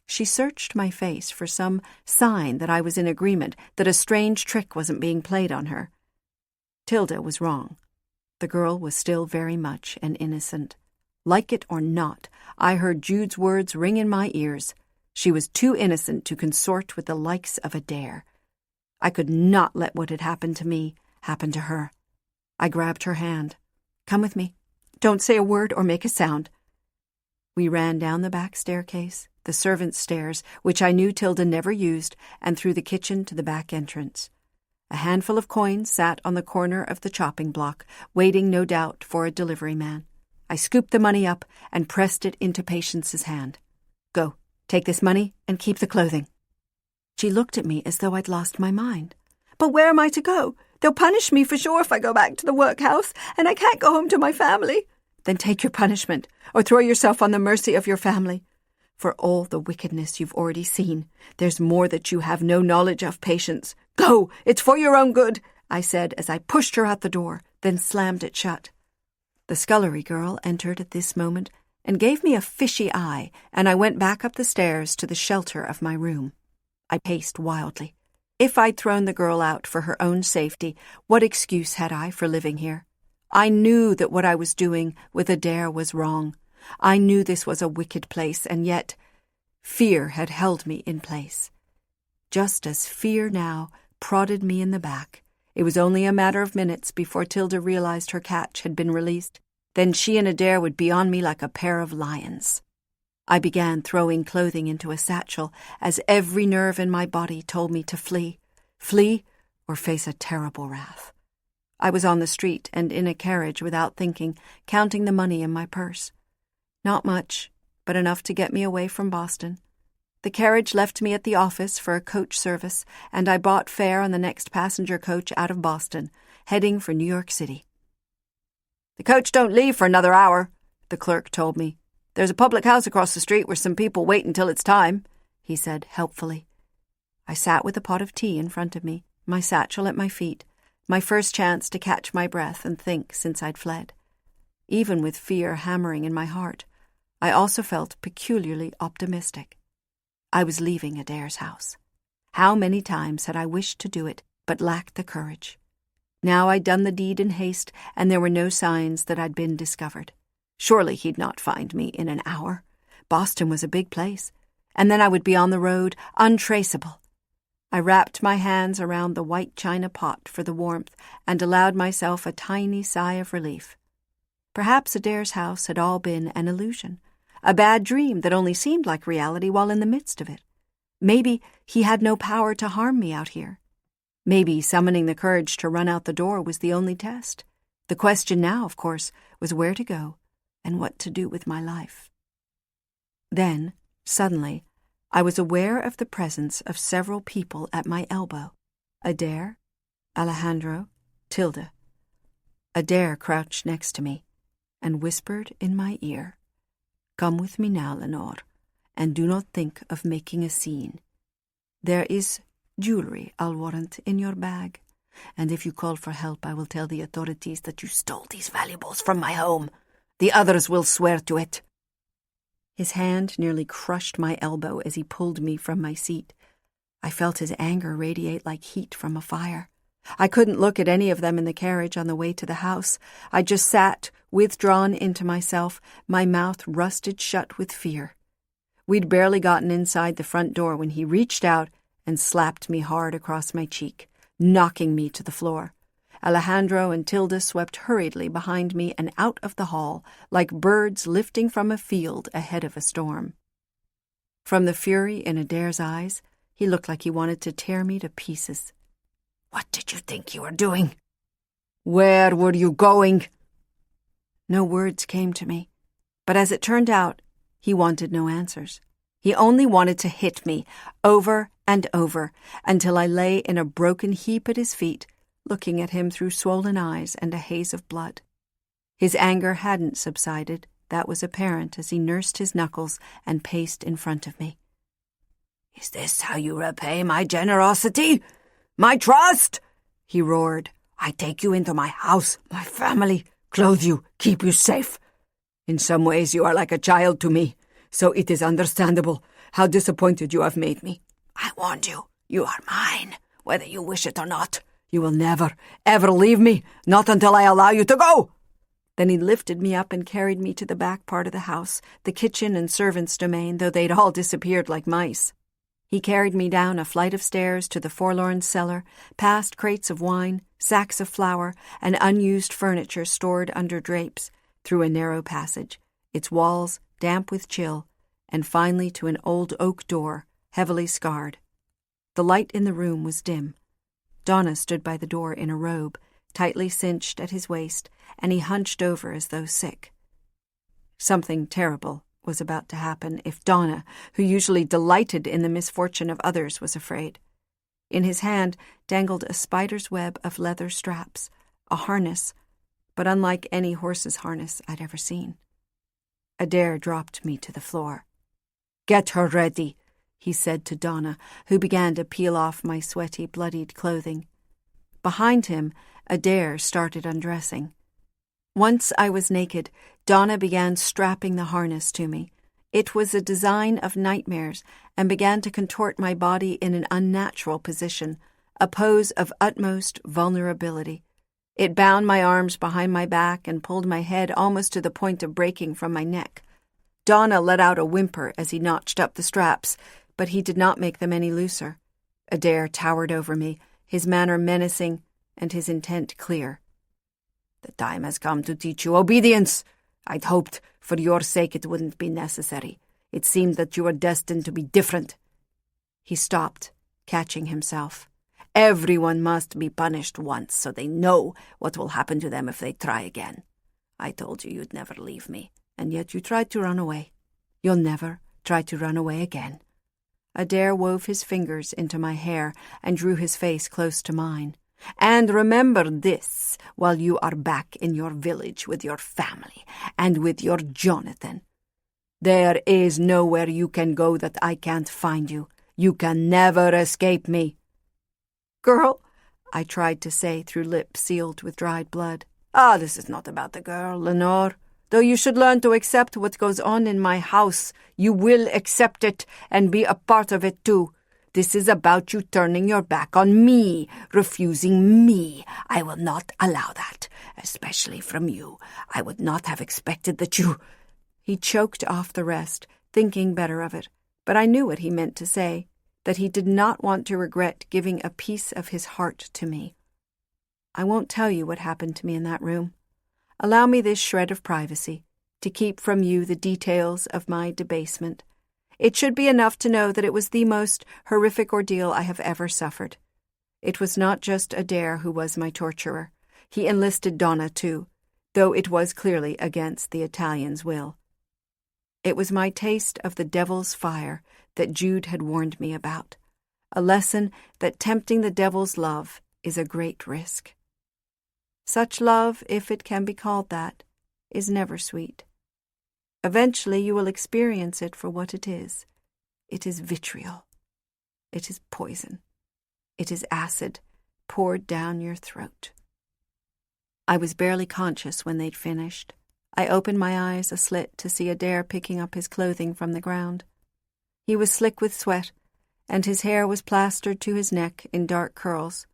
She searched my face for some sign that I was in agreement, that a strange trick wasn't being played on her. Tilda was wrong. The girl was still very much an innocent. Like it or not, I heard Jude's words ring in my ears. She was too innocent to consort with the likes of Adair. I could not let what had happened to me happen to her. I grabbed her hand. "Come with me. Don't say a word or make a sound." We ran down the back staircase, the servants' stairs, which I knew Tilda never used, and through the kitchen to the back entrance. A handful of coins sat on the corner of the chopping block, waiting, no doubt, for a delivery man. I scooped the money up and pressed it into Patience's hand. "Go, take this money and keep the clothing." She looked at me as though I'd lost my mind. "But where am I to go? They'll punish me for sure if I go back to the workhouse, and I can't go home to my family." "Then take your punishment, or throw yourself on the mercy of your family. For all the wickedness you've already seen, there's more that you have no knowledge of, Patience. Go, it's for your own good," I said as I pushed her out the door, then slammed it shut. The scullery girl entered at this moment and gave me a fishy eye, and I went back up the stairs to the shelter of my room. I paced wildly. If I'd thrown the girl out for her own safety, what excuse had I for living here? I knew that what I was doing with Adair was wrong. I knew this was a wicked place, and yet fear had held me in place. Just as fear now prodded me in the back, it was only a matter of minutes before Tilda realized her catch had been released. Then she and Adair would be on me like a pair of lions. I began throwing clothing into a satchel as every nerve in my body told me to flee. Flee or face a terrible wrath. I was on the street and in a carriage without thinking, counting the money in my purse. Not much, but enough to get me away from Boston. The carriage left me at the office for a coach service, and I bought fare on the next passenger coach out of Boston, heading for New York City. "The coach don't leave for another hour," the clerk told me. "There's a public house across the street where some people wait until it's time," he said helpfully. I sat with a pot of tea in front of me, my satchel at my feet, my first chance to catch my breath and think since I'd fled. Even with fear hammering in my heart, I also felt peculiarly optimistic. I was leaving Adair's house. How many times had I wished to do it, but lacked the courage? Now I'd done the deed in haste, and there were no signs that I'd been discovered. Surely he'd not find me in an hour. Boston was a big place, and then I would be on the road, untraceable. I wrapped my hands around the white china pot for the warmth and allowed myself a tiny sigh of relief. Perhaps Adair's house had all been an illusion, a bad dream that only seemed like reality while in the midst of it. Maybe he had no power to harm me out here. Maybe summoning the courage to run out the door was the only test. The question now, of course, was where to go and what to do with my life. Then, suddenly, I was aware of the presence of several people at my elbow. Adair, Alejandro, Tilda. Adair crouched next to me and whispered in my ear, "Come with me now, Lanore, and do not think of making a scene. There is jewelry, I'll warrant, in your bag, and if you call for help, I will tell the authorities that you stole these valuables from my home. The others will swear to it." His hand nearly crushed my elbow as he pulled me from my seat. I felt his anger radiate like heat from a fire. I couldn't look at any of them in the carriage on the way to the house. I just sat, withdrawn into myself, my mouth rusted shut with fear. We'd barely gotten inside the front door when he reached out and slapped me hard across my cheek, knocking me to the floor. Alejandro and Tilda swept hurriedly behind me and out of the hall, like birds lifting from a field ahead of a storm. From the fury in Adair's eyes, he looked like he wanted to tear me to pieces. "What did you think you were doing? Where were you going?" No words came to me, but as it turned out, he wanted no answers. He only wanted to hit me, over and over, until I lay in a broken heap at his feet, looking at him through swollen eyes and a haze of blood. His anger hadn't subsided, that was apparent as he nursed his knuckles and paced in front of me. "Is this how you repay my generosity? My trust?" he roared. "I take you into my house, my family, clothe you, keep you safe. In some ways you are like a child to me, so it is understandable how disappointed you have made me. I warned you, you are mine, whether you wish it or not. You will never, ever leave me, not until I allow you to go." Then he lifted me up and carried me to the back part of the house, the kitchen and servants' domain, though they'd all disappeared like mice. He carried me down a flight of stairs to the forlorn cellar, past crates of wine, sacks of flour, and unused furniture stored under drapes, through a narrow passage, its walls damp with chill, and finally to an old oak door, heavily scarred. The light in the room was dim. Donna stood by the door in a robe, tightly cinched at his waist, and he hunched over as though sick. Something terrible was about to happen if Donna, who usually delighted in the misfortune of others, was afraid. In his hand dangled a spider's web of leather straps, a harness, but unlike any horse's harness I'd ever seen. Adair dropped me to the floor. "Get her ready," he said to Donna, who began to peel off my sweaty, bloodied clothing. Behind him, Adair started undressing. Once I was naked, Donna began strapping the harness to me. It was a design of nightmares and began to contort my body in an unnatural position, a pose of utmost vulnerability. It bound my arms behind my back and pulled my head almost to the point of breaking from my neck. Donna let out a whimper as he notched up the straps, but he did not make them any looser. Adair towered over me, his manner menacing and his intent clear. The time has come to teach you obedience. I'd hoped for your sake it wouldn't be necessary. It seemed that you were destined to be different." He stopped, catching himself. "Everyone must be punished once so they know what will happen to them if they try again. I told you you'd never leave me, and yet you tried to run away. You'll never try to run away again." Adair wove his fingers into my hair and drew his face close to mine. "And remember this while you are back in your village with your family and with your Jonathan. There is nowhere you can go that I can't find you. You can never escape me." "Girl," I tried to say through lips sealed with dried blood. This is not about the girl, Lanore. Though you should learn to accept what goes on in my house, you will accept it and be a part of it too. This is about you turning your back on me, refusing me. I will not allow that, especially from you. I would not have expected that you—" He choked off the rest, thinking better of it, but I knew what he meant to say, that he did not want to regret giving a piece of his heart to me. I won't tell you what happened to me in that room. Allow me this shred of privacy, to keep from you the details of my debasement. It should be enough to know that it was the most horrific ordeal I have ever suffered. It was not just Adair who was my torturer. He enlisted Donna too, though it was clearly against the Italian's will. It was my taste of the devil's fire that Jude had warned me about, a lesson that tempting the devil's love is a great risk. Such love, if it can be called that, is never sweet. Eventually you will experience it for what it is. It is vitriol. It is poison. It is acid poured down your throat. I was barely conscious when they'd finished. I opened my eyes a slit to see Adair picking up his clothing from the ground. He was slick with sweat, and his hair was plastered to his neck in dark curls.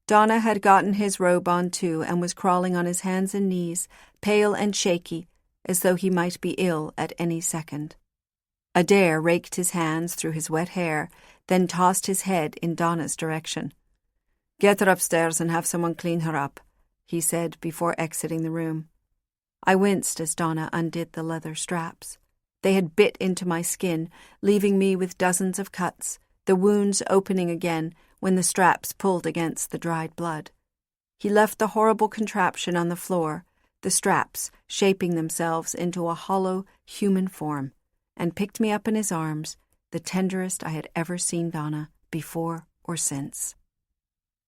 Donna had gotten his robe on too and was crawling on his hands and knees, pale and shaky, as though he might be ill at any second. Adair raked his hands through his wet hair, then tossed his head in Donna's direction. "Get her upstairs and have someone clean her up," he said before exiting the room. I winced as Donna undid the leather straps. They had bit into my skin, leaving me with dozens of cuts, the wounds opening again when the straps pulled against the dried blood. He left the horrible contraption on the floor, the straps shaping themselves into a hollow human form, and picked me up in his arms, the tenderest I had ever seen Donna, before or since.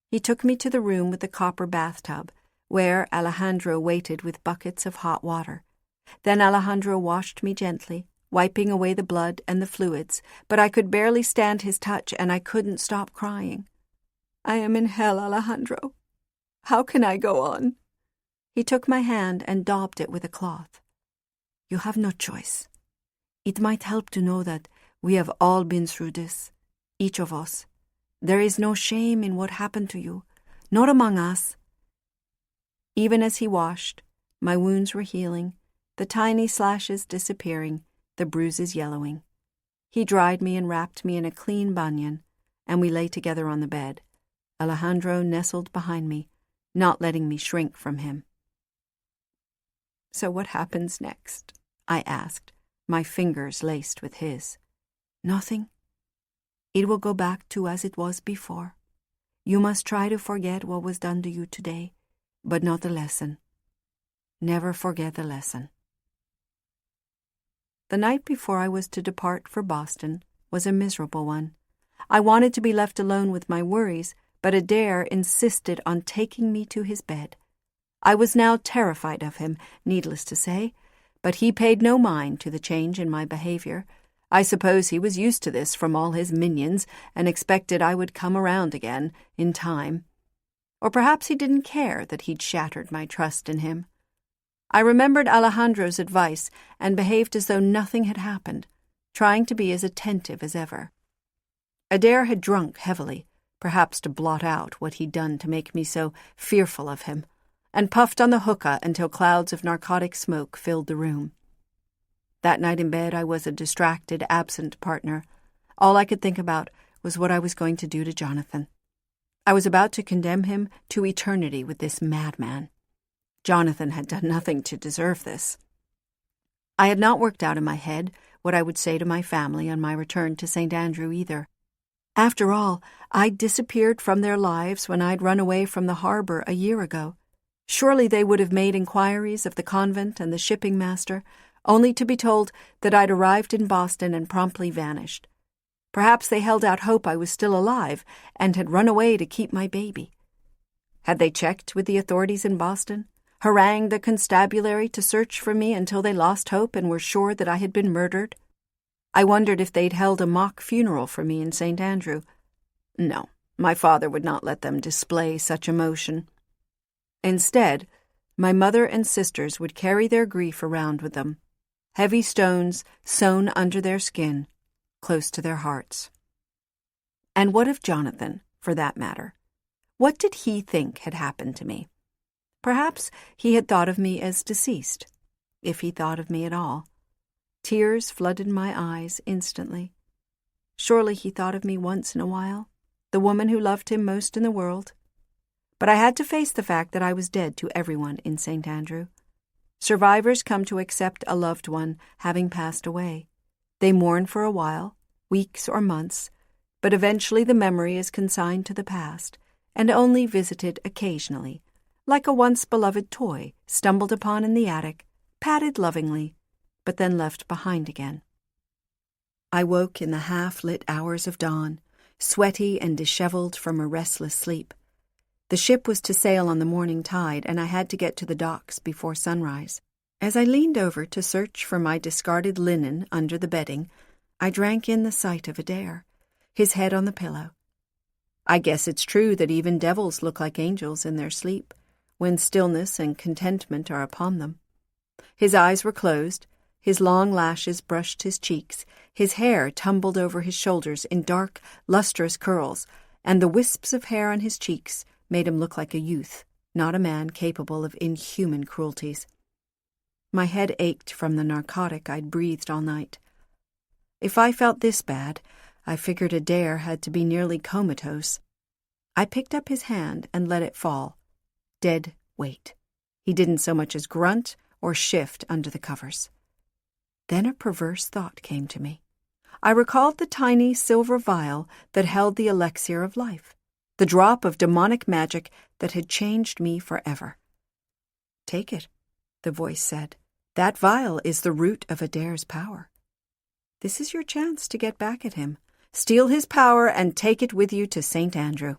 He took me to the room with the copper bathtub, where Alejandro waited with buckets of hot water. Then Alejandro washed me gently, wiping away the blood and the fluids, but I could barely stand his touch and I couldn't stop crying. "I am in hell, Alejandro. How can I go on?" He took my hand and daubed it with a cloth. "You have no choice. It might help to know that we have all been through this, each of us. There is no shame in what happened to you, not among us." Even as he washed, my wounds were healing, the tiny slashes disappearing, the bruises yellowing. He dried me and wrapped me in a clean banyan, and we lay together on the bed, Alejandro nestled behind me, not letting me shrink from him. "So what happens next?" I asked, my fingers laced with his. "Nothing. It will go back to as it was before. You must try to forget what was done to you today, but not the lesson. Never forget the lesson." The night before I was to depart for Boston was a miserable one. I wanted to be left alone with my worries, but Adair insisted on taking me to his bed. I was now terrified of him, needless to say, but he paid no mind to the change in my behavior. I suppose he was used to this from all his minions and expected I would come around again, in time. Or perhaps he didn't care that he'd shattered my trust in him. I remembered Alejandro's advice and behaved as though nothing had happened, trying to be as attentive as ever. Adair had drunk heavily, perhaps to blot out what he'd done to make me so fearful of him, and puffed on the hookah until clouds of narcotic smoke filled the room. That night in bed I was a distracted, absent partner. All I could think about was what I was going to do to Jonathan. I was about to condemn him to eternity with this madman. Jonathan had done nothing to deserve this. I had not worked out in my head what I would say to my family on my return to St. Andrew either. After all, I'd disappeared from their lives when I'd run away from the harbor a year ago. Surely they would have made inquiries of the convent and the shipping master, only to be told that I'd arrived in Boston and promptly vanished. Perhaps they held out hope I was still alive and had run away to keep my baby. Had they checked with the authorities in Boston, harangued the constabulary to search for me until they lost hope and were sure that I had been murdered? I wondered if they'd held a mock funeral for me in St. Andrew. No, my father would not let them display such emotion. Instead, my mother and sisters would carry their grief around with them, heavy stones sewn under their skin, close to their hearts. And what of Jonathan, for that matter? What did he think had happened to me? Perhaps he had thought of me as deceased, if he thought of me at all. Tears flooded my eyes instantly. Surely he thought of me once in a while, the woman who loved him most in the world. But I had to face the fact that I was dead to everyone in St. Andrew. Survivors come to accept a loved one having passed away. They mourn for a while, weeks or months, but eventually the memory is consigned to the past and only visited occasionally, like a once-beloved toy stumbled upon in the attic, patted lovingly, but then left behind again. I woke in the half-lit hours of dawn, sweaty and disheveled from a restless sleep. The ship was to sail on the morning tide, and I had to get to the docks before sunrise. As I leaned over to search for my discarded linen under the bedding, I drank in the sight of Adair, his head on the pillow. I guess it's true that even devils look like angels in their sleep, when stillness and contentment are upon them. His eyes were closed, his long lashes brushed his cheeks, his hair tumbled over his shoulders in dark, lustrous curls, and the wisps of hair on his cheeks made him look like a youth, not a man capable of inhuman cruelties. My head ached from the narcotic I'd breathed all night. If I felt this bad, I figured Adair had to be nearly comatose. I picked up his hand and let it fall. Dead weight. He didn't so much as grunt or shift under the covers. Then a perverse thought came to me. I recalled the tiny silver vial that held the elixir of life, the drop of demonic magic that had changed me forever. "Take it," the voice said. "That vial is the root of Adair's power. This is your chance to get back at him. Steal his power and take it with you to St. Andrew.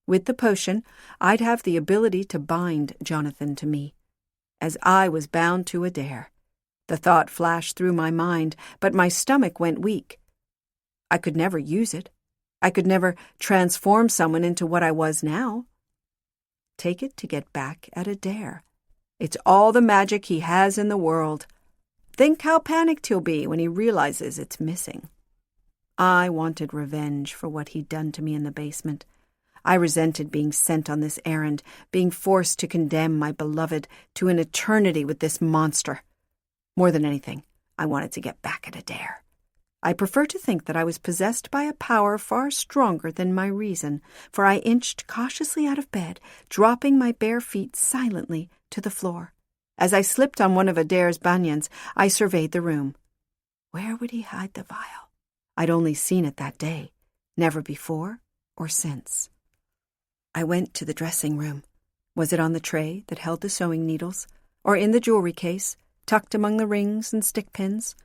With the potion, I'd have the ability to bind Jonathan to me, as I was bound to Adair. The thought flashed through my mind, but my stomach went weak. I could never use it. I could never transform someone into what I was now. Take it to get back at Adair. It's all the magic he has in the world. Think how panicked he'll be when he realizes it's missing. I wanted revenge for what he'd done to me in the basement. I resented being sent on this errand, being forced to condemn my beloved to an eternity with this monster. More than anything, I wanted to get back at Adair. I prefer to think that I was possessed by a power far stronger than my reason, for I inched cautiously out of bed, dropping my bare feet silently to the floor. As I slipped on one of Adair's banyans, I surveyed the room. Where would he hide the vial? I'd only seen it that day, never before or since. I went to the dressing room. Was it on the tray that held the sewing needles, or in the jewelry case, tucked among the rings and stick pins?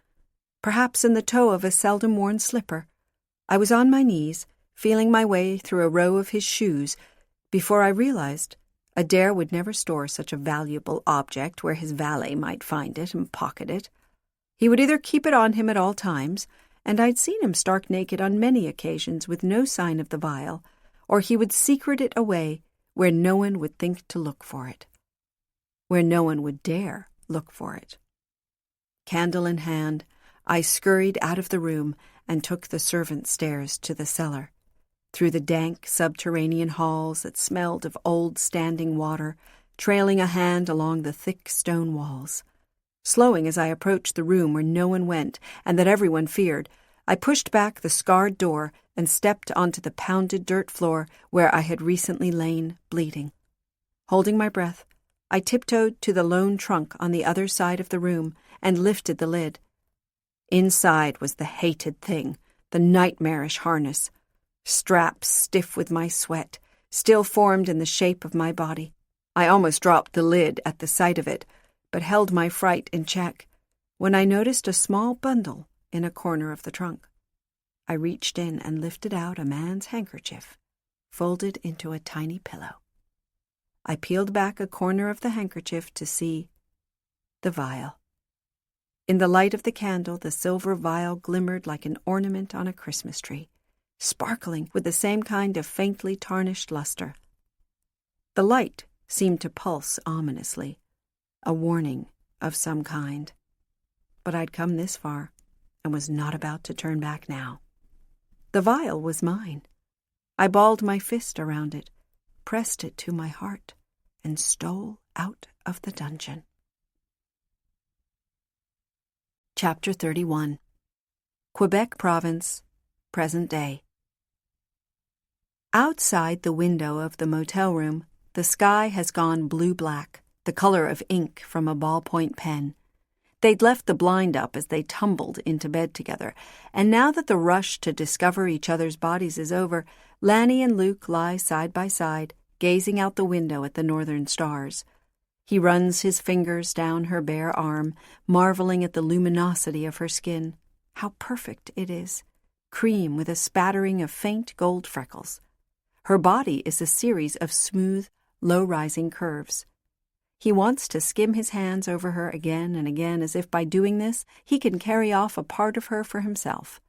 Perhaps in the toe of a seldom-worn slipper. I was on my knees, feeling my way through a row of his shoes, before I realized Adair would never store such a valuable object where his valet might find it and pocket it. He would either keep it on him at all times, and I'd seen him stark naked on many occasions with no sign of the vial, or he would secret it away where no one would think to look for it, where no one would dare look for it. Candle in hand, I scurried out of the room and took the servants' stairs to the cellar. Through the dank subterranean halls that smelled of old standing water, trailing a hand along the thick stone walls. Slowing as I approached the room where no one went and that everyone feared, I pushed back the scarred door and stepped onto the pounded dirt floor where I had recently lain bleeding. Holding my breath, I tiptoed to the lone trunk on the other side of the room and lifted the lid. Inside was the hated thing, the nightmarish harness, straps stiff with my sweat, still formed in the shape of my body. I almost dropped the lid at the sight of it, but held my fright in check when I noticed a small bundle in a corner of the trunk. I reached in and lifted out a man's handkerchief, folded into a tiny pillow. I peeled back a corner of the handkerchief to see the vial. In the light of the candle, the silver vial glimmered like an ornament on a Christmas tree, sparkling with the same kind of faintly tarnished luster. The light seemed to pulse ominously, a warning of some kind. But I'd come this far and was not about to turn back now. The vial was mine. I balled my fist around it, pressed it to my heart, and stole out of the dungeon. Chapter 31. Quebec Province, present day. Outside the window of the motel room, the sky has gone blue-black, the color of ink from a ballpoint pen. They'd left the blind up as they tumbled into bed together, and now that the rush to discover each other's bodies is over, Lanny and Luke lie side by side, gazing out the window at the northern stars. He runs his fingers down her bare arm, marveling at the luminosity of her skin. How perfect it is, cream with a spattering of faint gold freckles. Her body is a series of smooth, low-rising curves. He wants to skim his hands over her again and again, as if by doing this he can carry off a part of her for himself.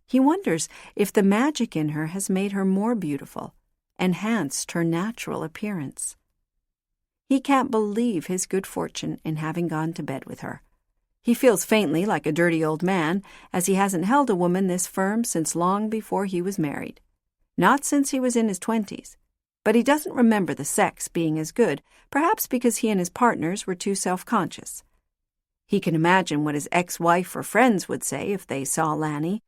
He wonders if the magic in her has made her more beautiful, enhanced her natural appearance. He can't believe his good fortune in having gone to bed with her. He feels faintly like a dirty old man, as he hasn't held a woman this firm since long before he was married. Not since he was in his 20s. But he doesn't remember the sex being as good, perhaps because he and his partners were too self-conscious. He can imagine what his ex-wife or friends would say if they saw Lanny.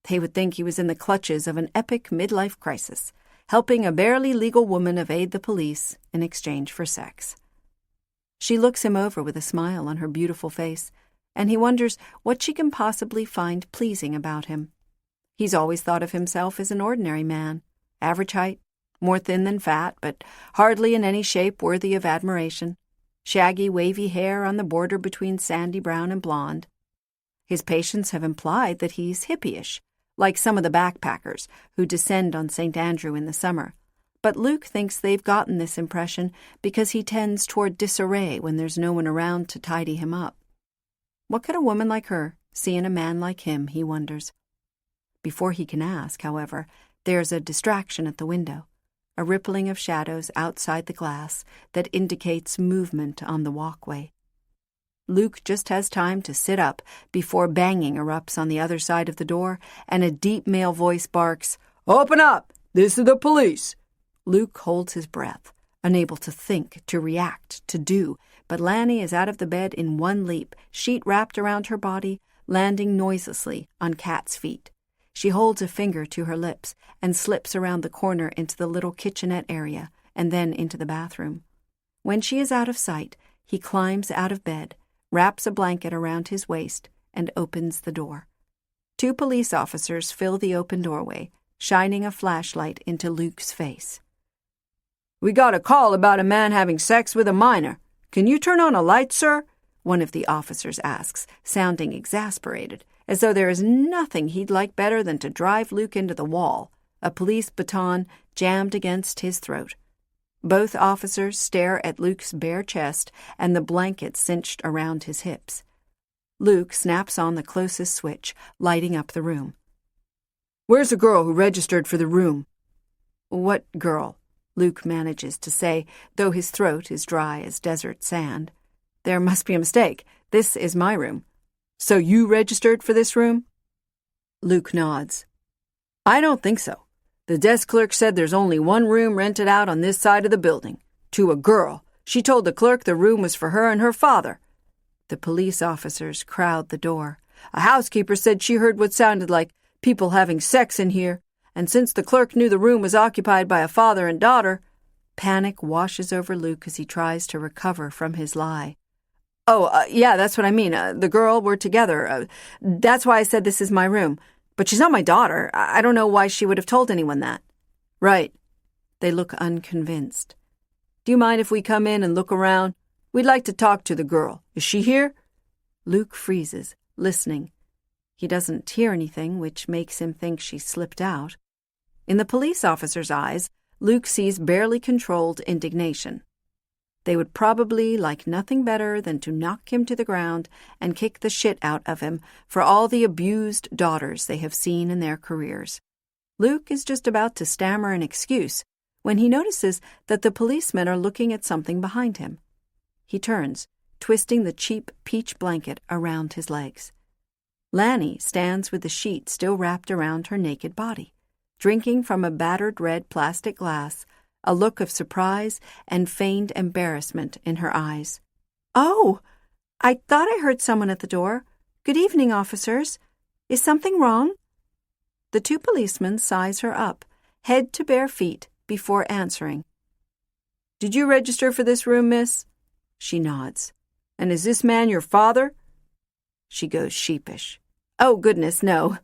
They would think he was in the clutches of an epic midlife crisis, helping a barely legal woman evade the police in exchange for sex. She looks him over with a smile on her beautiful face, and he wonders what she can possibly find pleasing about him. He's always thought of himself as an ordinary man, average height, more thin than fat, but hardly in any shape worthy of admiration, shaggy, wavy hair on the border between sandy brown and blonde. His patients have implied that he's hippie-ish, like some of the backpackers who descend on St. Andrew in the summer. But Luke thinks they've gotten this impression because he tends toward disarray when there's no one around to tidy him up. What could a woman like her see in a man like him, he wonders. Before he can ask, however, there's a distraction at the window, a rippling of shadows outside the glass that indicates movement on the walkway. Luke just has time to sit up before banging erupts on the other side of the door, and a deep male voice barks, "Open up! This is the police!" Luke holds his breath, unable to think, to react, to do, but Lanny is out of the bed in one leap, sheet wrapped around her body, landing noiselessly on Kat's feet. She holds a finger to her lips and slips around the corner into the little kitchenette area and then into the bathroom. When she is out of sight, he climbs out of bed, wraps a blanket around his waist, and opens the door. 2 police officers fill the open doorway, shining a flashlight into Luke's face. "We got a call about a man having sex with a minor. Can you turn on a light, sir?" one of the officers asks, sounding exasperated, as though there is nothing he'd like better than to drive Luke into the wall, a police baton jammed against his throat. Both officers stare at Luke's bare chest and the blanket cinched around his hips. Luke snaps on the closest switch, lighting up the room. "Where's the girl who registered for the room?" "What girl?" Luke manages to say, though his throat is dry as desert sand. "There must be a mistake. This is my room." "So you registered for this room?" Luke nods. "I don't think so. The desk clerk said there's only one room rented out on this side of the building. To a girl. She told the clerk the room was for her and her father." The police officers crowd the door. "A housekeeper said she heard what sounded like people having sex in here, and since the clerk knew the room was occupied by a father and daughter..." Panic washes over Luke as he tries to recover from his lie. Yeah, that's what I mean. The girl, we're together. That's why I said this is my room. But she's not my daughter. I don't know why she would have told anyone that. Right. They look unconvinced. Do you mind if we come in and look around? We'd like to talk to the girl. Is she here? Luke freezes, listening. He doesn't hear anything, which makes him think she slipped out. In the police officer's eyes, Luke sees barely controlled indignation. They would probably like nothing better than to knock him to the ground and kick the shit out of him for all the abused daughters they have seen in their careers. Luke is just about to stammer an excuse when he notices that the policemen are looking at something behind him. He turns, twisting the cheap peach blanket around his legs. Lanny stands with the sheet still wrapped around her naked body, drinking from a battered red plastic glass, a look of surprise and feigned embarrassment in her eyes. "Oh, I thought I heard someone at the door. Good evening, officers. Is something wrong?" The two policemen size her up, head to bare feet, before answering. "Did you register for this room, miss?" She nods. "And is this man your father?" She goes sheepish. "Oh, goodness, no.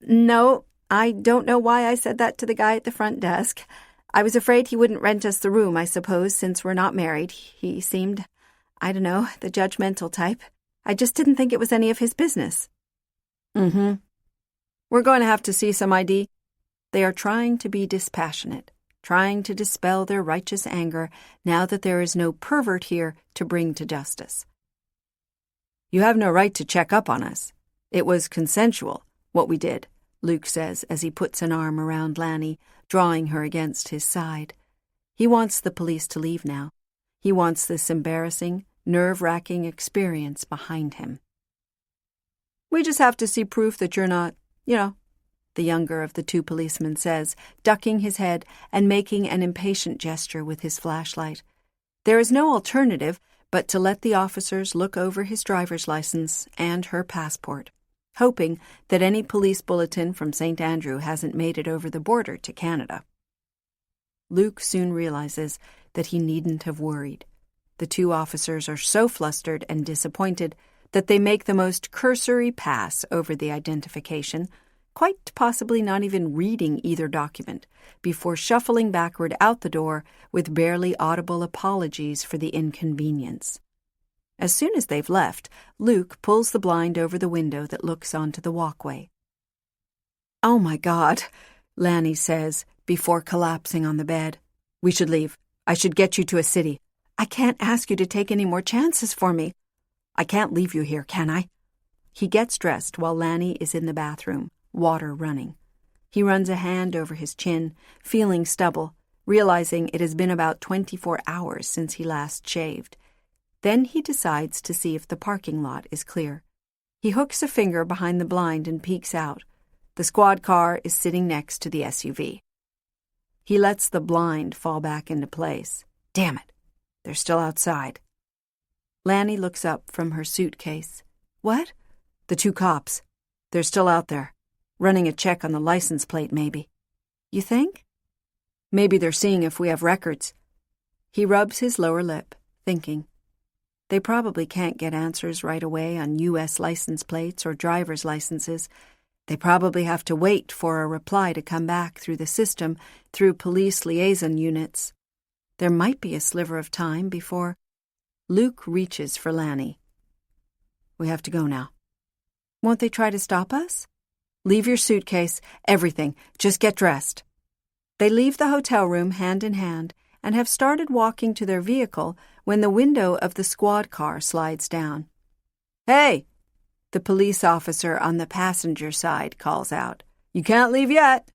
No, I don't know why I said that to the guy at the front desk. I was afraid he wouldn't rent us the room, I suppose, since we're not married. He seemed, I don't know, the judgmental type. I just didn't think it was any of his business." "Mm-hmm. We're going to have to see some ID." They are trying to be dispassionate, trying to dispel their righteous anger now that there is no pervert here to bring to justice. "You have no right to check up on us. It was consensual, what we did," Luke says as he puts an arm around Lanny, drawing her against his side. He wants the police to leave now. He wants this embarrassing, nerve-wracking experience behind him. "We just have to see proof that you're not, the younger of the two policemen says, ducking his head and making an impatient gesture with his flashlight. There is no alternative but to let the officers look over his driver's license and her passport, hoping that any police bulletin from St. Andrew hasn't made it over the border to Canada. Luke soon realizes that he needn't have worried. The two officers are so flustered and disappointed that they make the most cursory pass over the identification, quite possibly not even reading either document, before shuffling backward out the door with barely audible apologies for the inconvenience. As soon as they've left, Luke pulls the blind over the window that looks onto the walkway. "Oh, my God," Lanny says, before collapsing on the bed. "We should leave. I should get you to a city." "I can't ask you to take any more chances for me." "I can't leave you here, can I?" He gets dressed while Lanny is in the bathroom, water running. He runs a hand over his chin, feeling stubble, realizing it has been about 24 hours since he last shaved. Then he decides to see if the parking lot is clear. He hooks a finger behind the blind and peeks out. The squad car is sitting next to the SUV. He lets the blind fall back into place. Damn it, they're still outside. Lanny looks up from her suitcase. "What?" "The two cops. They're still out there. Running a check on the license plate, maybe." "You think?" "Maybe they're seeing if we have records." He rubs his lower lip, thinking. They probably can't get answers right away on U.S. license plates or driver's licenses. They probably have to wait for a reply to come back through the system through police liaison units. There might be a sliver of time before... Luke reaches for Lanny. "We have to go now." "Won't they try to stop us?" "Leave your suitcase, everything. Just get dressed." They leave the hotel room hand in hand and have started walking to their vehicle when the window of the squad car slides down. "Hey!" The police officer on the passenger side calls out. "You can't leave yet."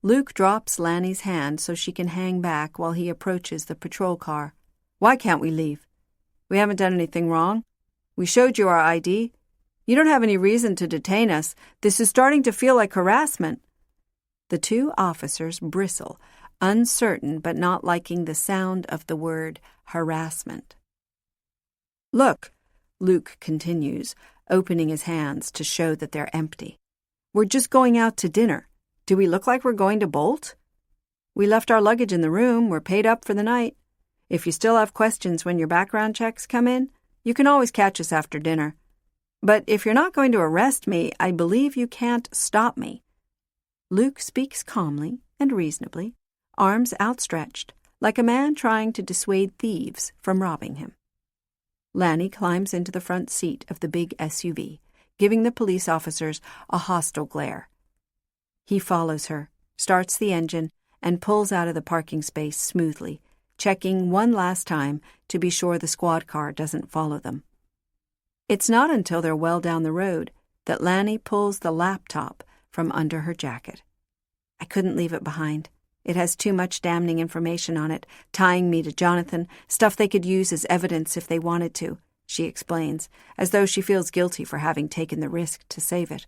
Luke drops Lanny's hand so she can hang back while he approaches the patrol car. "Why can't we leave? We haven't done anything wrong. We showed you our ID. You don't have any reason to detain us. This is starting to feel like harassment." The two officers bristle, uncertain but not liking the sound of the word harassment. "Look," Luke continues, opening his hands to show that they're empty. "We're just going out to dinner. Do we look like we're going to bolt?" We left our luggage in the room. We're paid up for the night. If you still have questions when your background checks come in, you can always catch us after dinner. But if you're not going to arrest me, I believe you can't stop me." Luke speaks calmly and reasonably, arms outstretched, like a man trying to dissuade thieves from robbing him. Lanny climbs into the front seat of the big SUV, giving the police officers a hostile glare. He follows her, starts the engine, and pulls out of the parking space smoothly, checking one last time to be sure the squad car doesn't follow them. It's not until they're well down the road that Lanny pulls the laptop from under her jacket. "I couldn't leave it behind. It has too much damning information on it, tying me to Jonathan, stuff they could use as evidence if they wanted to," she explains, as though she feels guilty for having taken the risk to save it.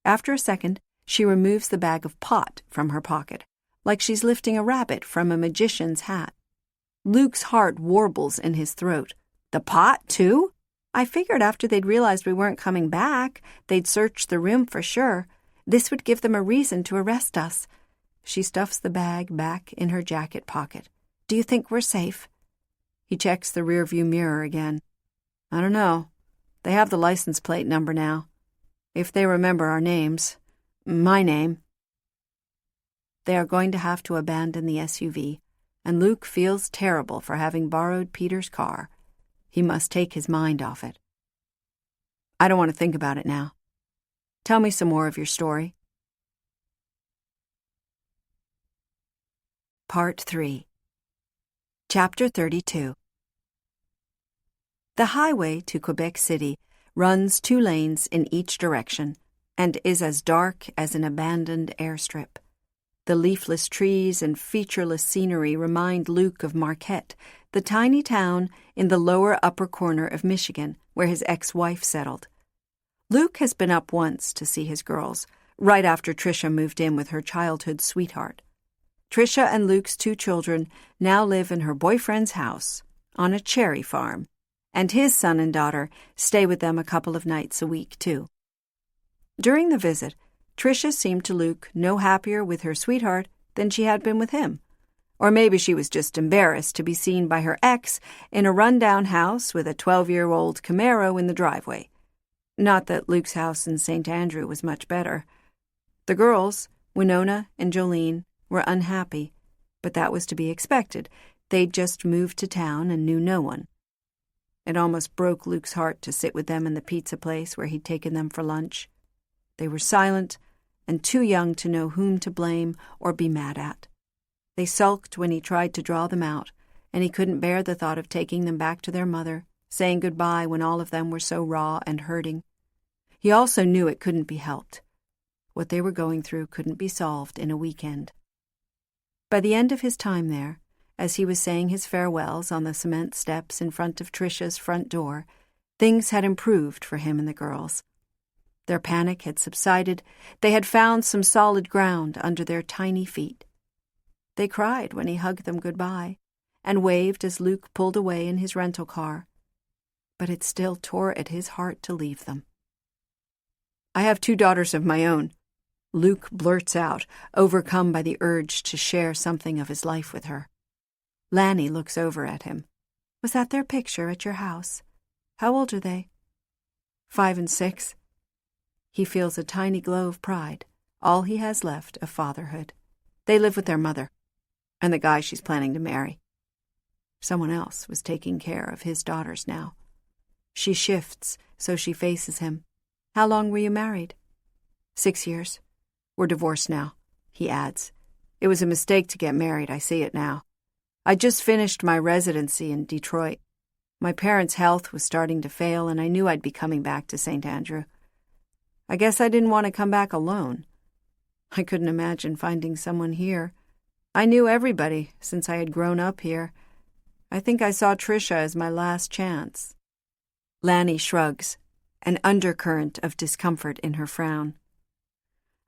After a second, she removes the bag of pot from her pocket, like she's lifting a rabbit from a magician's hat. Luke's heart warbles in his throat. "The pot, too? I figured after they'd realized we weren't coming back, they'd search the room for sure. This would give them a reason to arrest us." She stuffs the bag back in her jacket pocket. "Do you think we're safe?" He checks the rearview mirror again. "I don't know. They have the license plate number now. If they remember our names. My name." They are going to have to abandon the SUV, and Luke feels terrible for having borrowed Peter's car. He must take his mind off it. "I don't want to think about it now. Tell me some more of your story." Part 3. Chapter 32. The highway to Quebec City runs 2 lanes in each direction and is as dark as an abandoned airstrip. The leafless trees and featureless scenery remind Luke of Marquette, the tiny town in the lower upper corner of Michigan where his ex-wife settled. Luke has been up once to see his girls, right after Tricia moved in with her childhood sweetheart. Tricia and Luke's 2 children now live in her boyfriend's house on a cherry farm, and his son and daughter stay with them a couple of nights a week, too. During the visit, Tricia seemed to Luke no happier with her sweetheart than she had been with him. Or maybe she was just embarrassed to be seen by her ex in a run-down house with a 12-year-old Camaro in the driveway. Not that Luke's house in St. Andrew was much better. The girls, Winona and Jolene, were unhappy, but that was to be expected. They'd just moved to town and knew no one. It almost broke Luke's heart to sit with them in the pizza place where he'd taken them for lunch. They were silent and too young to know whom to blame or be mad at. They sulked when he tried to draw them out, and he couldn't bear the thought of taking them back to their mother, saying goodbye when all of them were so raw and hurting. He also knew it couldn't be helped. What they were going through couldn't be solved in a weekend. By the end of his time there, as he was saying his farewells on the cement steps in front of Tricia's front door, things had improved for him and the girls. Their panic had subsided. They had found some solid ground under their tiny feet. They cried when he hugged them goodbye and waved as Luke pulled away in his rental car. But it still tore at his heart to leave them. "I have 2 daughters of my own," Luke blurts out, overcome by the urge to share something of his life with her. Lanny looks over at him. "Was that their picture at your house? How old are they?" 5 and 6. He feels a tiny glow of pride, all he has left of fatherhood. They live with their mother, and the guy she's planning to marry. Someone else was taking care of his daughters now. She shifts so she faces him. "How long were you married?" 6 years. "We're divorced now," he adds. "It was a mistake to get married, I see it now. I just finished my residency in Detroit. My parents' health was starting to fail, and I knew I'd be coming back to St. Andrew. I guess I didn't want to come back alone. I couldn't imagine finding someone here. I knew everybody since I had grown up here. I think I saw Tricia as my last chance." Lanny shrugs, an undercurrent of discomfort in her frown.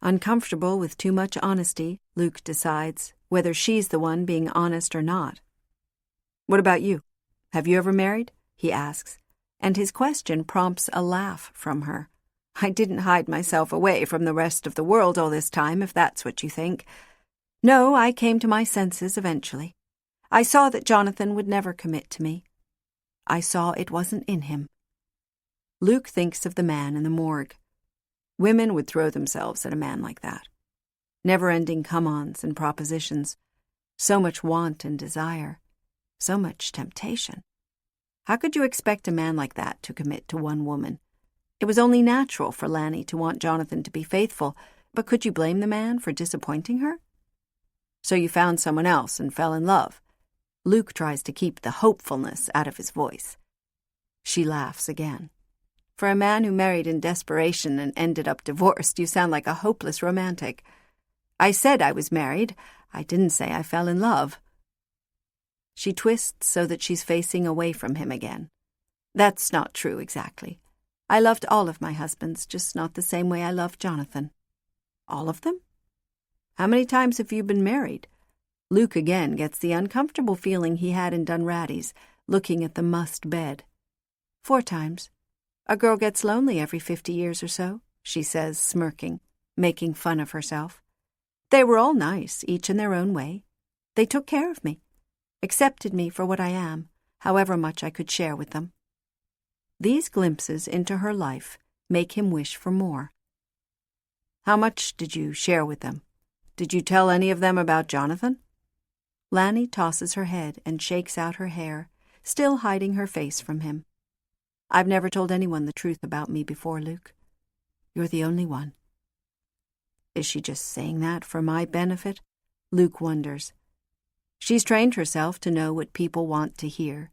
Uncomfortable with too much honesty, Luke decides whether she's the one being honest or not. "What about you? Have you ever married?" he asks, and his question prompts a laugh from her. "I didn't hide myself away from the rest of the world all this time, if that's what you think. No, I came to my senses eventually. I saw that Jonathan would never commit to me. I saw it wasn't in him. Luke thinks of the man in the morgue. Women would throw themselves at a man like that. Never-ending come-ons and propositions. So much want and desire. So much temptation. How could you expect a man like that to commit to one woman? It was only natural for Lanny to want Jonathan to be faithful, but could you blame the man for disappointing her? So you found someone else and fell in love. Luke tries to keep the hopefulness out of his voice. She laughs again. For a man who married in desperation and ended up divorced, you sound like a hopeless romantic. I said I was married. I didn't say I fell in love. She twists so that she's facing away from him again. That's not true exactly. I loved all of my husbands, just not the same way I loved Jonathan. All of them? How many times have you been married? Luke again gets the uncomfortable feeling he had in Dunratty's, looking at the mussed bed. 4 times. A girl gets lonely every 50 years or so, she says, smirking, making fun of herself. They were all nice, each in their own way. They took care of me, accepted me for what I am, however much I could share with them. These glimpses into her life make him wish for more. How much did you share with them? Did you tell any of them about Jonathan? Lanny tosses her head and shakes out her hair, still hiding her face from him. I've never told anyone the truth about me before, Luke. You're the only one. Is she just saying that for my benefit? Luke wonders. She's trained herself to know what people want to hear.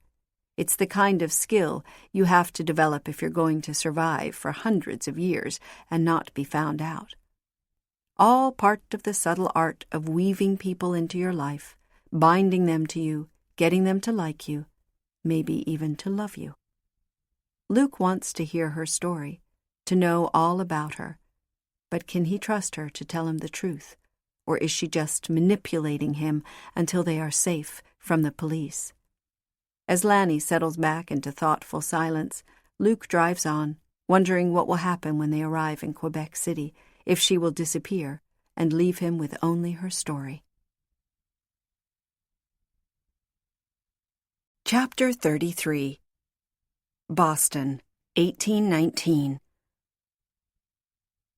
It's the kind of skill you have to develop if you're going to survive for hundreds of years and not be found out. All part of the subtle art of weaving people into your life, binding them to you, getting them to like you, maybe even to love you. Luke wants to hear her story, to know all about her. But can he trust her to tell him the truth? Or is she just manipulating him until they are safe from the police? As Lanny settles back into thoughtful silence, Luke drives on, wondering what will happen when they arrive in Quebec City, if she will disappear and leave him with only her story. Chapter 33. Boston, 1819.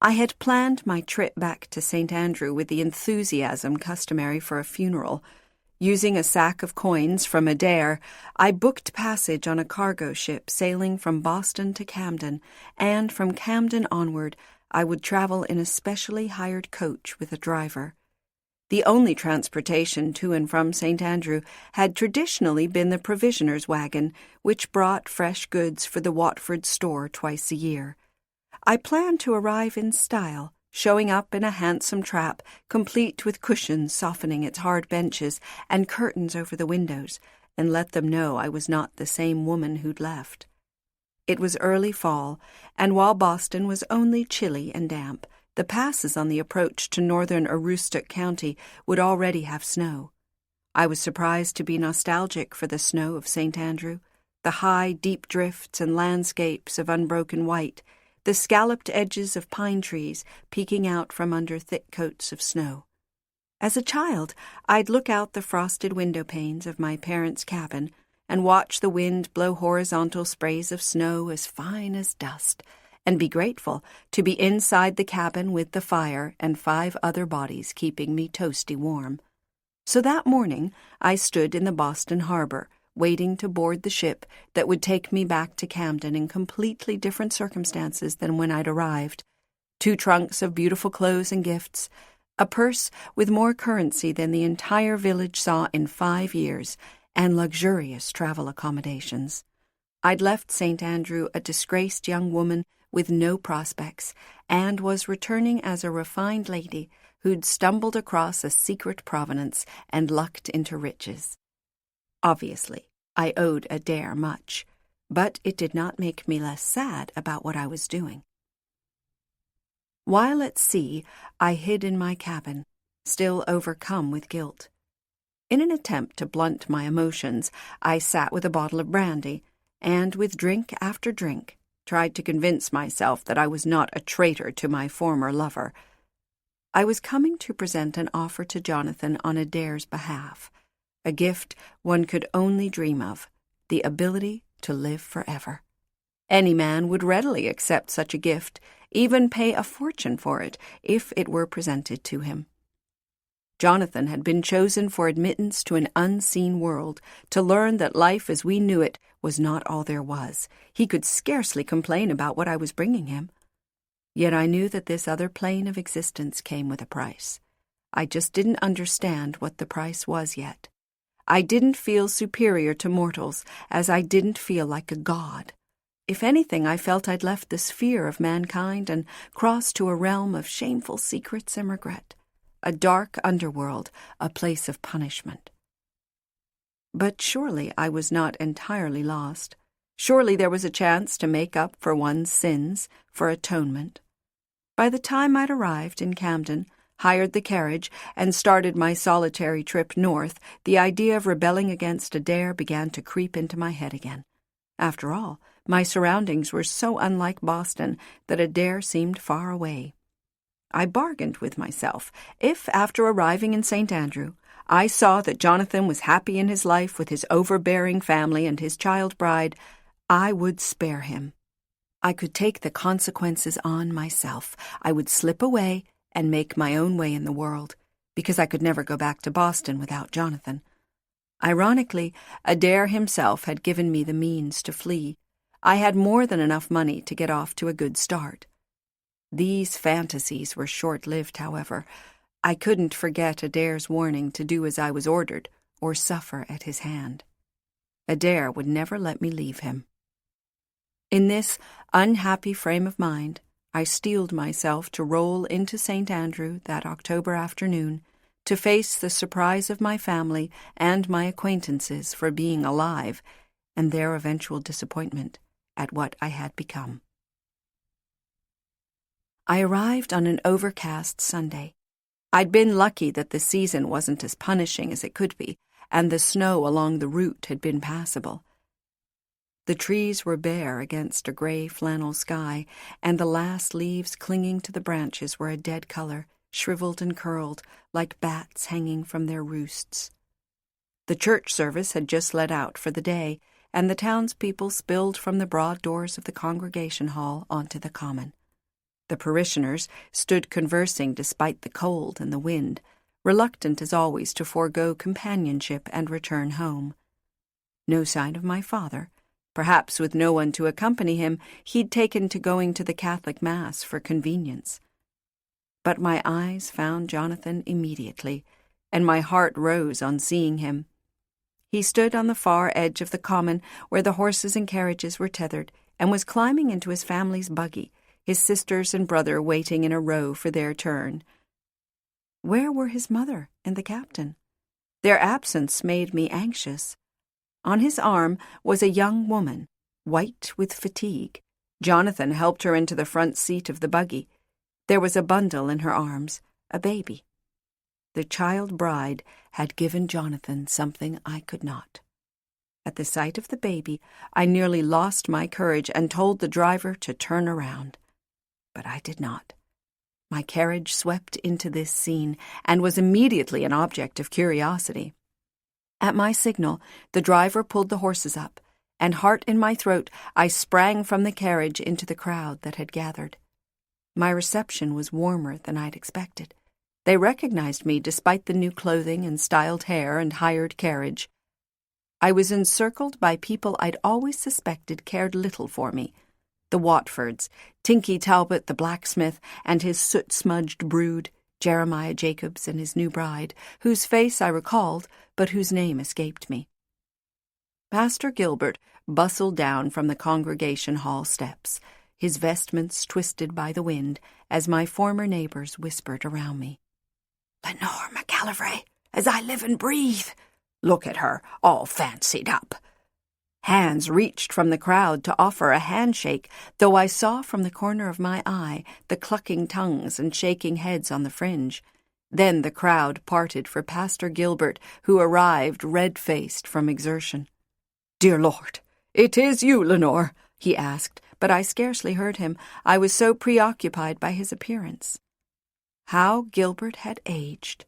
I had planned my trip back to St. Andrew with the enthusiasm customary for a funeral. Using a sack of coins from Adair, I booked passage on a cargo ship sailing from Boston to Camden, and from Camden onward I would travel in a specially hired coach with a driver. The only transportation to and from St. Andrew had traditionally been the provisioner's wagon, which brought fresh goods for the Watford store twice a year. I planned to arrive in style, showing up in a handsome trap, complete with cushions softening its hard benches and curtains over the windows, and let them know I was not the same woman who'd left. It was early fall, and while Boston was only chilly and damp, the passes on the approach to northern Aroostook County would already have snow. I was surprised to be nostalgic for the snow of St. Andrew, the high, deep drifts and landscapes of unbroken white, the scalloped edges of pine trees peeking out from under thick coats of snow. As a child, I'd look out the frosted window panes of my parents' cabin and watch the wind blow horizontal sprays of snow as fine as dust, and be grateful to be inside the cabin with the fire and 5 other bodies keeping me toasty warm. So that morning, I stood in the Boston harbor, waiting to board the ship that would take me back to Camden in completely different circumstances than when I'd arrived. 2 trunks of beautiful clothes and gifts, a purse with more currency than the entire village saw in 5 years, and luxurious travel accommodations. I'd left St. Andrew a disgraced young woman with no prospects, and was returning as a refined lady who'd stumbled across a secret provenance and lucked into riches. Obviously, I owed Adair much, but it did not make me less sad about what I was doing. While at sea, I hid in my cabin, still overcome with guilt. In an attempt to blunt my emotions, I sat with a bottle of brandy, and with drink after drink, tried to convince myself that I was not a traitor to my former lover. I was coming to present an offer to Jonathan on Adair's behalf, a gift one could only dream of, the ability to live forever. Any man would readily accept such a gift, even pay a fortune for it, if it were presented to him. Jonathan had been chosen for admittance to an unseen world, to learn that life as we knew it was not all there was. He could scarcely complain about what I was bringing him. Yet I knew that this other plane of existence came with a price. I just didn't understand what the price was yet. I didn't feel superior to mortals, as I didn't feel like a god. If anything, I felt I'd left the sphere of mankind and crossed to a realm of shameful secrets and regret, a dark underworld, a place of punishment. But surely I was not entirely lost. Surely there was a chance to make up for one's sins, for atonement. By the time I'd arrived in Camden, hired the carriage, and started my solitary trip north, the idea of rebelling against Adair began to creep into my head again. After all, my surroundings were so unlike Boston that Adair seemed far away. I bargained with myself. If, after arriving in St. Andrew, I saw that Jonathan was happy in his life with his overbearing family and his child bride, I would spare him. I could take the consequences on myself. I would slip away and make my own way in the world, because I could never go back to Boston without Jonathan. Ironically, Adair himself had given me the means to flee. I had more than enough money to get off to a good start. These fantasies were short-lived, however. I couldn't forget Adair's warning to do as I was ordered, or suffer at his hand. Adair would never let me leave him. In this unhappy frame of mind, I steeled myself to roll into St. Andrew that October afternoon, to face the surprise of my family and my acquaintances for being alive, and their eventual disappointment at what I had become. I arrived on an overcast Sunday. I'd been lucky that the season wasn't as punishing as it could be, and the snow along the route had been passable. The trees were bare against a gray flannel sky, and the last leaves clinging to the branches were a dead color, shriveled and curled, like bats hanging from their roosts. The church service had just let out for the day, and the townspeople spilled from the broad doors of the congregation hall onto the common. The parishioners stood conversing despite the cold and the wind, reluctant as always to forego companionship and return home. No sign of my father. Perhaps with no one to accompany him, he'd taken to going to the Catholic Mass for convenience. But my eyes found Jonathan immediately, and my heart rose on seeing him. He stood on the far edge of the common where the horses and carriages were tethered, and was climbing into his family's buggy, his sisters and brother waiting in a row for their turn. Where were his mother and the captain? Their absence made me anxious. On his arm was a young woman, white with fatigue. Jonathan helped her into the front seat of the buggy. There was a bundle in her arms, a baby. The child bride had given Jonathan something I could not. At the sight of the baby, I nearly lost my courage and told the driver to turn around. But I did not. My carriage swept into this scene and was immediately an object of curiosity. At my signal, the driver pulled the horses up, and heart in my throat, I sprang from the carriage into the crowd that had gathered. My reception was warmer than I'd expected. They recognized me despite the new clothing and styled hair and hired carriage. I was encircled by people I'd always suspected cared little for me. The Watfords, Tinky Talbot the blacksmith and his soot-smudged brood, Jeremiah Jacobs and his new bride, whose face I recalled, but whose name escaped me. Pastor Gilbert bustled down from the congregation hall steps, his vestments twisted by the wind, as my former neighbors whispered around me. "Lanore McIlvrae, as I live and breathe! Look at her, all fancied up!" Hands reached from the crowd to offer a handshake, though I saw from the corner of my eye the clucking tongues and shaking heads on the fringe. Then the crowd parted for Pastor Gilbert, who arrived red-faced from exertion. "Dear Lord, it is you, Lanore?" he asked, but I scarcely heard him. I was so preoccupied by his appearance. How Gilbert had aged.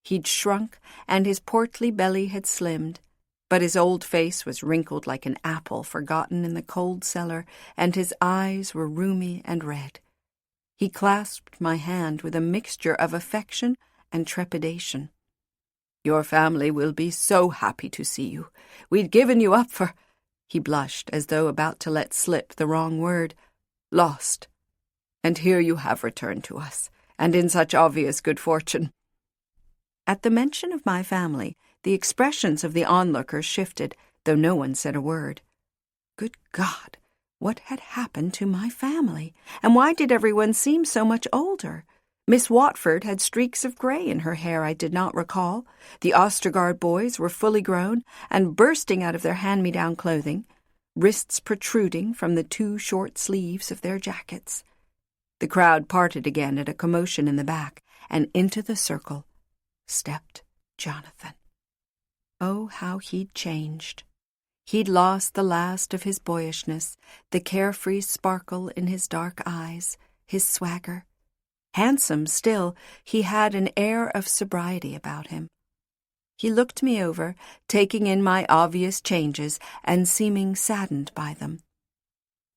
He'd shrunk, and his portly belly had slimmed, but his old face was wrinkled like an apple forgotten in the cold cellar, and his eyes were rheumy and red. He clasped my hand with a mixture of affection and trepidation. "Your family will be so happy to see you. We'd given you up for—" He blushed, as though about to let slip the wrong word. "Lost. And here you have returned to us, and in such obvious good fortune." At the mention of my family, the expressions of the onlookers shifted, though no one said a word. Good God, what had happened to my family? And why did everyone seem so much older? Miss Watford had streaks of gray in her hair I did not recall. The Ostergaard boys were fully grown and bursting out of their hand-me-down clothing, wrists protruding from the 2 short sleeves of their jackets. The crowd parted again at a commotion in the back, and into the circle stepped Jonathan. Oh, how he'd changed. He'd lost the last of his boyishness, the carefree sparkle in his dark eyes, his swagger. Handsome still, he had an air of sobriety about him. He looked me over, taking in my obvious changes and seeming saddened by them.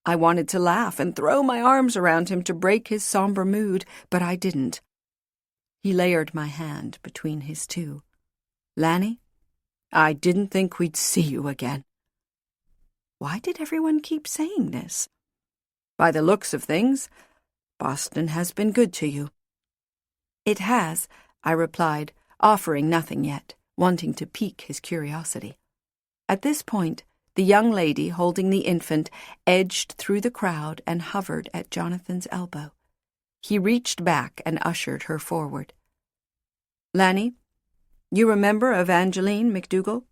I wanted to laugh and throw my arms around him to break his somber mood, but I didn't. He layered my hand between his two. "Lanny, I didn't think we'd see you again." Why did everyone keep saying this? "By the looks of things, Boston has been good to you." "It has," I replied, offering nothing yet, wanting to pique his curiosity. At this point, the young lady holding the infant edged through the crowd and hovered at Jonathan's elbow. He reached back and ushered her forward. "Lanny, you remember Evangeline McDougall?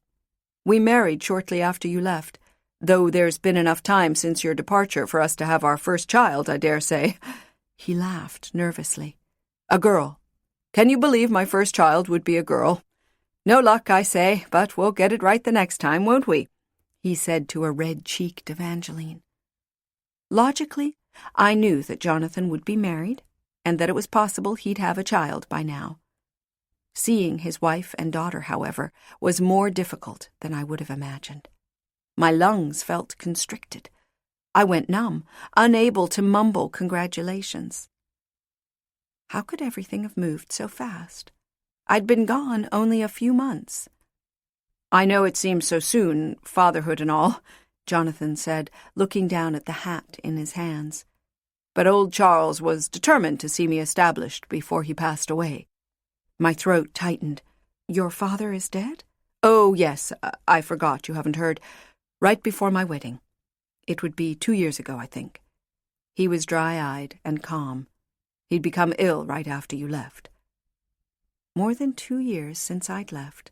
We married shortly after you left, though there's been enough time since your departure for us to have our first child, I dare say." He laughed nervously. "A girl. Can you believe my first child would be a girl? No luck, I say, but we'll get it right the next time, won't we?" he said to a red-cheeked Evangeline. Logically, I knew that Jonathan would be married, and that it was possible he'd have a child by now. Seeing his wife and daughter, however, was more difficult than I would have imagined. My lungs felt constricted. I went numb, unable to mumble congratulations. How could everything have moved so fast? I'd been gone only a few months. "I know it seems so soon, fatherhood and all," Jonathan said, looking down at the hat in his hands. "But old Charles was determined to see me established before he passed away." My throat tightened. "Your father is dead?" "Oh, yes, I forgot, you haven't heard. Right before my wedding. It would be 2 years ago, I think. He was dry-eyed and calm. He'd become ill right after you left." More than 2 years since I'd left.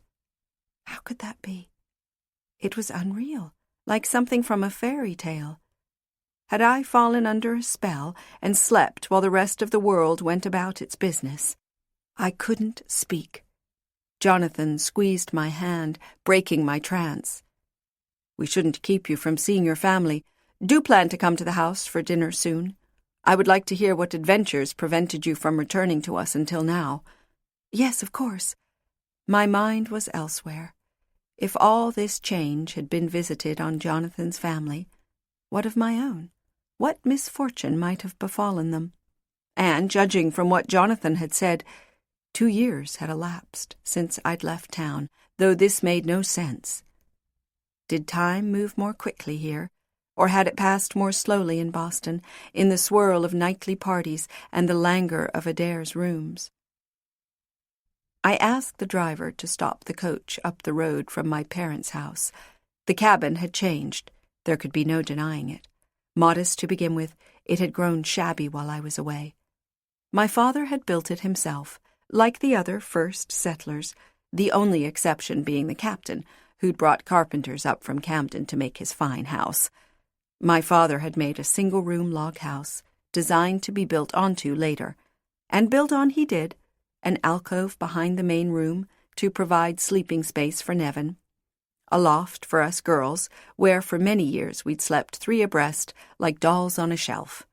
How could that be? It was unreal, like something from a fairy tale. Had I fallen under a spell and slept while the rest of the world went about its business? I couldn't speak. Jonathan squeezed my hand, breaking my trance. "We shouldn't keep you from seeing your family. Do plan to come to the house for dinner soon. I would like to hear what adventures prevented you from returning to us until now." "Yes, of course." My mind was elsewhere. If all this change had been visited on Jonathan's family, what of my own? What misfortune might have befallen them? And, judging from what Jonathan had said, 2 years had elapsed since I'd left town, though this made no sense. Did time move more quickly here, or had it passed more slowly in Boston, in the swirl of nightly parties and the languor of Adair's rooms? I asked the driver to stop the coach up the road from my parents' house. The cabin had changed. There could be no denying it. Modest to begin with, it had grown shabby while I was away. My father had built it himself, like the other first settlers, the only exception being the captain, who'd brought carpenters up from Camden to make his fine house. My father had made a single-room log house, designed to be built onto later, and built on he did, an alcove behind the main room to provide sleeping space for Nevin, a loft for us girls, where for many years we'd slept 3 abreast like dolls on a shelf.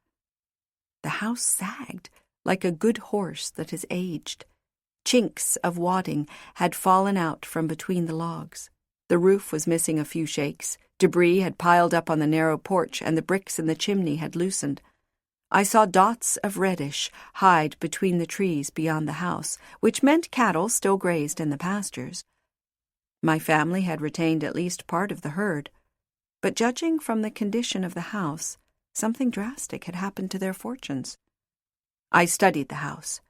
The house sagged, like a good horse that has aged. Chinks of wadding had fallen out from between the logs. The roof was missing a few shakes. Debris had piled up on the narrow porch, and the bricks in the chimney had loosened. I saw dots of reddish hide between the trees beyond the house, which meant cattle still grazed in the pastures. My family had retained at least part of the herd, but judging from the condition of the house, something drastic had happened to their fortunes. I studied the house.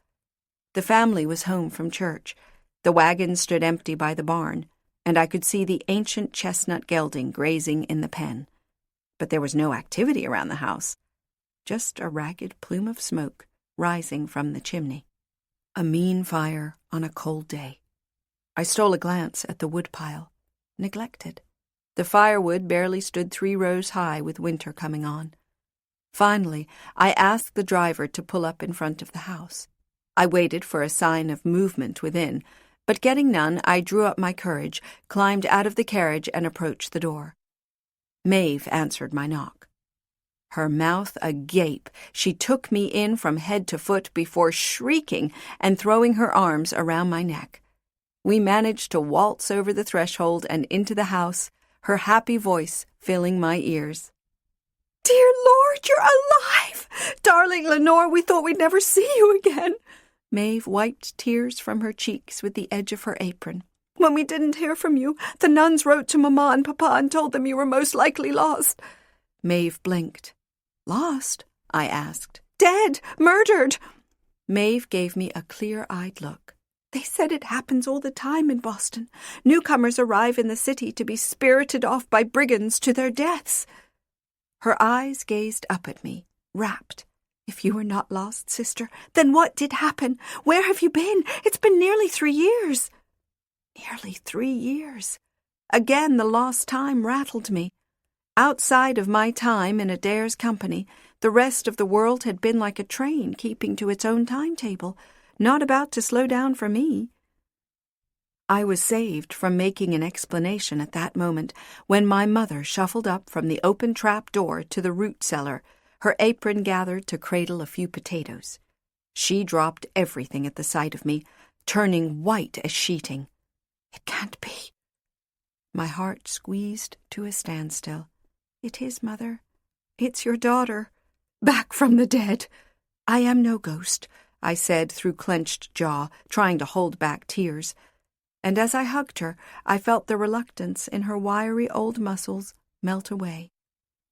The family was home from church. The wagon stood empty by the barn, and I could see the ancient chestnut gelding grazing in the pen. But there was no activity around the house, just a ragged plume of smoke rising from the chimney. A mean fire on a cold day. I stole a glance at the woodpile, neglected. The firewood barely stood 3 rows high with winter coming on. Finally, I asked the driver to pull up in front of the house. I waited for a sign of movement within, but getting none, I drew up my courage, climbed out of the carriage, and approached the door. Maeve answered my knock. Her mouth agape, she took me in from head to foot before shrieking and throwing her arms around my neck. We managed to waltz over the threshold and into the house, her happy voice filling my ears. "Dear Lord, you're alive! Darling Lanore, we thought we'd never see you again." Maeve wiped tears from her cheeks with the edge of her apron. "When we didn't hear from you, the nuns wrote to Mama and Papa and told them you were most likely lost." Maeve blinked. "Lost?" I asked. "Dead! Murdered!" Maeve gave me a clear-eyed look. "They said it happens all the time in Boston. Newcomers arrive in the city to be spirited off by brigands to their deaths." Her eyes gazed up at me, rapt. "If you were not lost, sister, then what did happen? Where have you been? It's been nearly 3 years." Nearly 3 years. Again the lost time rattled me. Outside of my time in Adair's company, the rest of the world had been like a train keeping to its own timetable, not about to slow down for me. I was saved from making an explanation at that moment when my mother shuffled up from the open trap door to the root cellar, her apron gathered to cradle a few potatoes. She dropped everything at the sight of me, turning white as sheeting. "It can't be." My heart squeezed to a standstill. "It is, Mother. It's your daughter, back from the dead." "I am no ghost," I said through clenched jaw, trying to hold back tears. And as I hugged her, I felt the reluctance in her wiry old muscles melt away.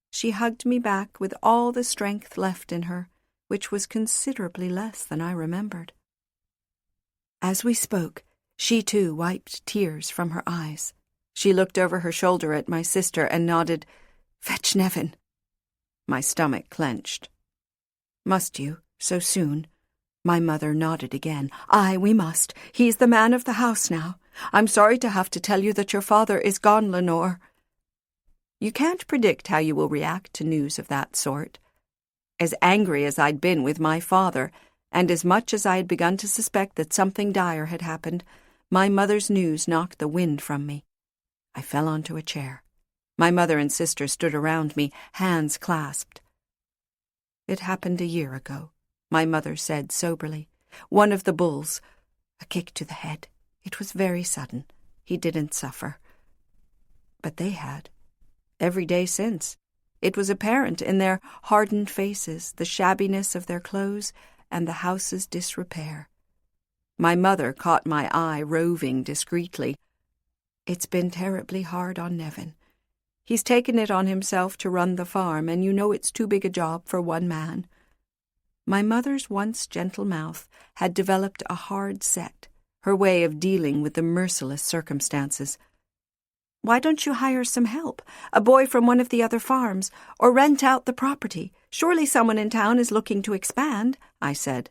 She hugged me back with all the strength left in her, which was considerably less than I remembered. As we spoke, she too wiped tears from her eyes. She looked over her shoulder at my sister and nodded, "Fetch Nevin." My stomach clenched. "Must you, so soon?" My mother nodded again. "Aye, we must. He's the man of the house now. I'm sorry to have to tell you that your father is gone, Lanore." You can't predict how you will react to news of that sort. As angry as I'd been with my father, and as much as I had begun to suspect that something dire had happened, my mother's news knocked the wind from me. I fell onto a chair. My mother and sister stood around me, hands clasped. "It happened a year ago," my mother said soberly. "One of the bulls. A kick to the head. It was very sudden. He didn't suffer. But they had. Every day since. It was apparent in their hardened faces, the shabbiness of their clothes, and the house's disrepair. My mother caught my eye roving discreetly. "It's been terribly hard on Nevin. He's taken it on himself to run the farm, and you know it's too big a job for one man." My mother's once gentle mouth had developed a hard set, her way of dealing with the merciless circumstances. "Why don't you hire some help, a boy from one of the other farms, or rent out the property? Surely someone in town is looking to expand," I said.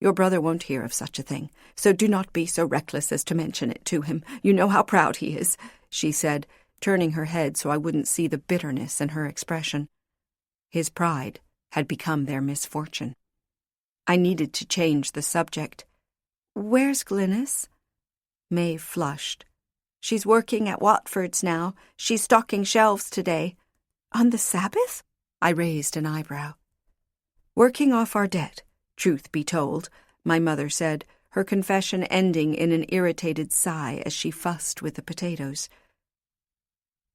"Your brother won't hear of such a thing, so do not be so reckless as to mention it to him. You know how proud he is," she said, turning her head so I wouldn't see the bitterness in her expression. His pride had become their misfortune. I needed to change the subject. "Where's Glynis?" Maeve flushed. "She's working at Watford's now. She's stocking shelves today." "On the Sabbath?" I raised an eyebrow. "Working off our debt, truth be told, my mother said, her confession ending in an irritated sigh as she fussed with the potatoes.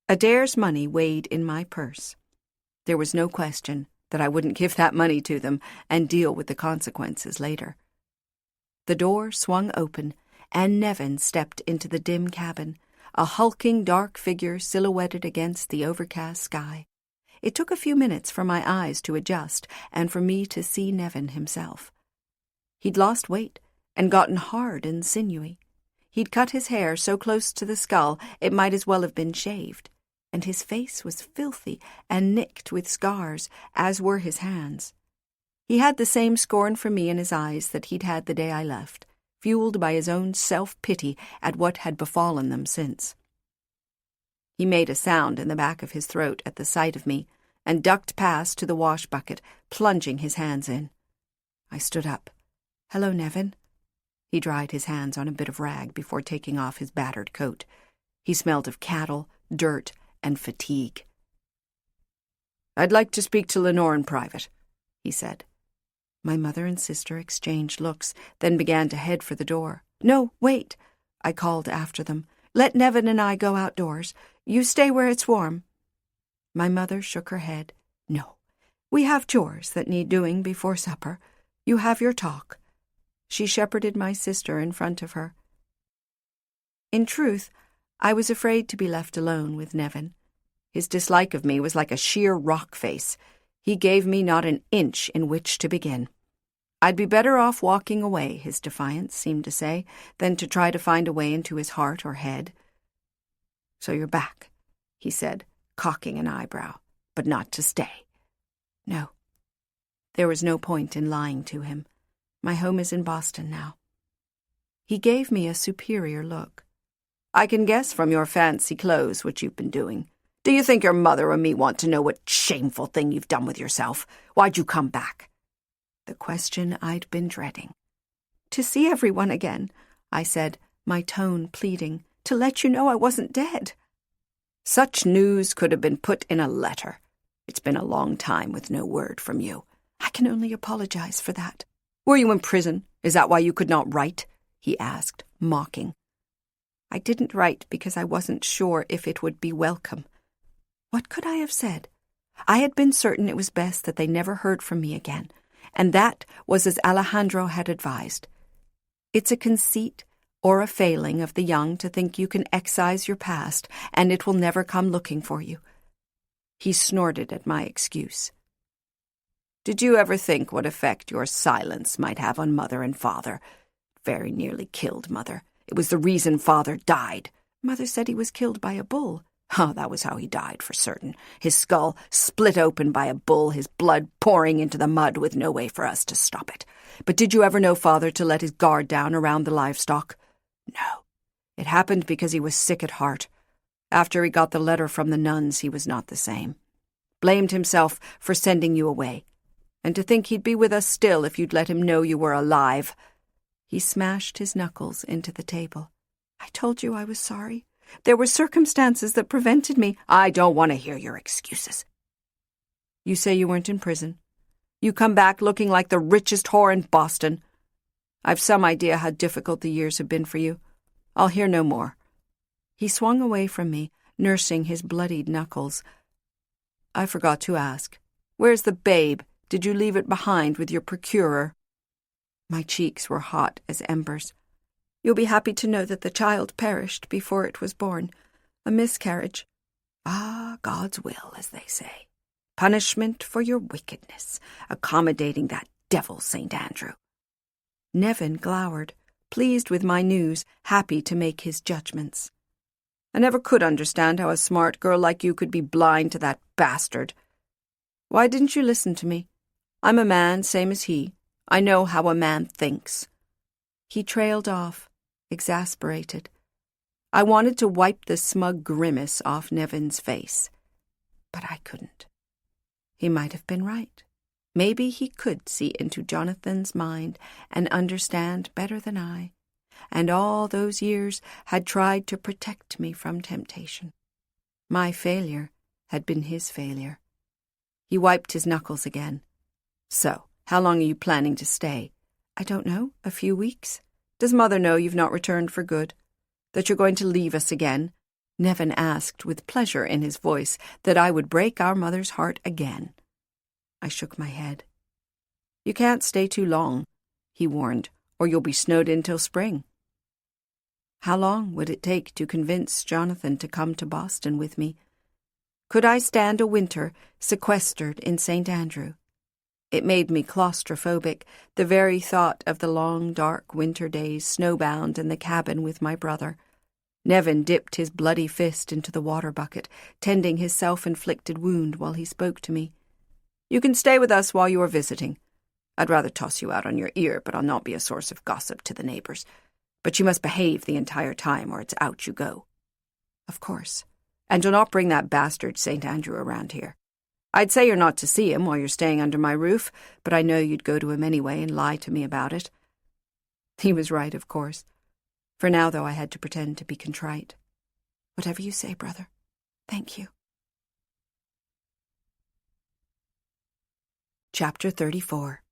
Adair's money weighed in my purse. There was no question that I wouldn't give that money to them and deal with the consequences later. The door swung open, and Nevin stepped into the dim cabin, a hulking dark figure silhouetted against the overcast sky. It took a few minutes for my eyes to adjust and for me to see Nevin himself. He'd lost weight and gotten hard and sinewy. He'd cut his hair so close to the skull it might as well have been shaved, and his face was filthy and nicked with scars, as were his hands. He had the same scorn for me in his eyes that he'd had the day I left, fueled by his own self-pity at what had befallen them since. He made a sound in the back of his throat at the sight of me and ducked past to the wash bucket, plunging his hands in. I stood up. "Hello, Nevin." He dried his hands on a bit of rag before taking off his battered coat. He smelled of cattle, dirt, and fatigue. "I'd like to speak to Lanore in private," he said. My mother and sister exchanged looks, then began to head for the door. "No, wait," I called after them. "Let Nevin and I go outdoors. You stay where it's warm." My mother shook her head. "No, we have chores that need doing before supper. You have your talk." She shepherded my sister in front of her. In truth, I was afraid to be left alone with Nevin. His dislike of me was like a sheer rock face. He gave me not an inch in which to begin. I'd be better off walking away, his defiance seemed to say, than to try to find a way into his heart or head. "So you're back," he said, cocking an eyebrow, "but not to stay." No. There was no point in lying to him. My home is in Boston now. He gave me a superior look. "I can guess from your fancy clothes what you've been doing. Do you think your mother or me want to know what shameful thing you've done with yourself? Why'd you come back?" The question I'd been dreading. "To see everyone again," I said, my tone pleading, "to let you know I wasn't dead." "Such news could have been put in a letter. It's been a long time with no word from you." "I can only apologize for that." "Were you in prison? Is that why you could not write?" he asked, mocking. "I didn't write because I wasn't sure if it would be welcome." What could I have said? I had been certain it was best that they never heard from me again, and that was as Alejandro had advised. It's a conceit or a failing of the young to think you can excise your past and it will never come looking for you. He snorted at my excuse. "Did you ever think what effect your silence might have on Mother and Father? Very nearly killed Mother. It was the reason Father died. Mother said he was killed by a bull." "Oh, that was how he died, for certain. His skull split open by a bull, his blood pouring into the mud with no way for us to stop it. But did you ever know Father to let his guard down around the livestock?" "No. It happened because he was sick at heart. After he got the letter from the nuns, he was not the same. Blamed himself for sending you away. And to think he'd be with us still if you'd let him know you were alive." He smashed his knuckles into the table. "I told you I was sorry. There were circumstances that prevented me." "I don't want to hear your excuses." "You say you weren't in prison. You come back looking like the richest whore in Boston. I've some idea how difficult the years have been for you. I'll hear no more." He swung away from me, nursing his bloodied knuckles. "I forgot to ask. Where's the babe? Did you leave it behind with your procurer?" My cheeks were hot as embers. "You'll be happy to know that the child perished before it was born. A miscarriage." "Ah, God's will, as they say. Punishment for your wickedness, accommodating that devil St. Andrew." Nevin glowered, pleased with my news, happy to make his judgments. "I never could understand how a smart girl like you could be blind to that bastard. Why didn't you listen to me? I'm a man, same as he. I know how a man thinks." He trailed off, exasperated. I wanted to wipe the smug grimace off Nevin's face, but I couldn't. He might have been right. Maybe he could see into Jonathan's mind and understand better than I, and all those years had tried to protect me from temptation. My failure had been his failure. He wiped his knuckles again. "So, How long are you planning to stay? I don't know, a few weeks. Does Mother know you've not returned for good? That you're going to leave us again? Nevin asked with pleasure in his voice that I would break our mother's heart again. I shook my head. You can't stay too long, he warned, or you'll be snowed in till spring. How long would it take to convince Jonathan to come to Boston with me? Could I stand a winter sequestered in St. Andrew? It made me claustrophobic, the very thought of the long, dark winter days snowbound in the cabin with my brother. Nevin dipped his bloody fist into the water bucket, tending his self-inflicted wound while he spoke to me. You can stay with us while you are visiting. I'd rather toss you out on your ear, but I'll not be a source of gossip to the neighbors. But you must behave the entire time, or it's out you go. Of course. And do not bring that bastard St. Andrew around here. I'd say you're not to see him while you're staying under my roof, but I know you'd go to him anyway and lie to me about it. He was right, of course. For now, though, I had to pretend to be contrite. Whatever you say, brother. Thank you. Chapter 34.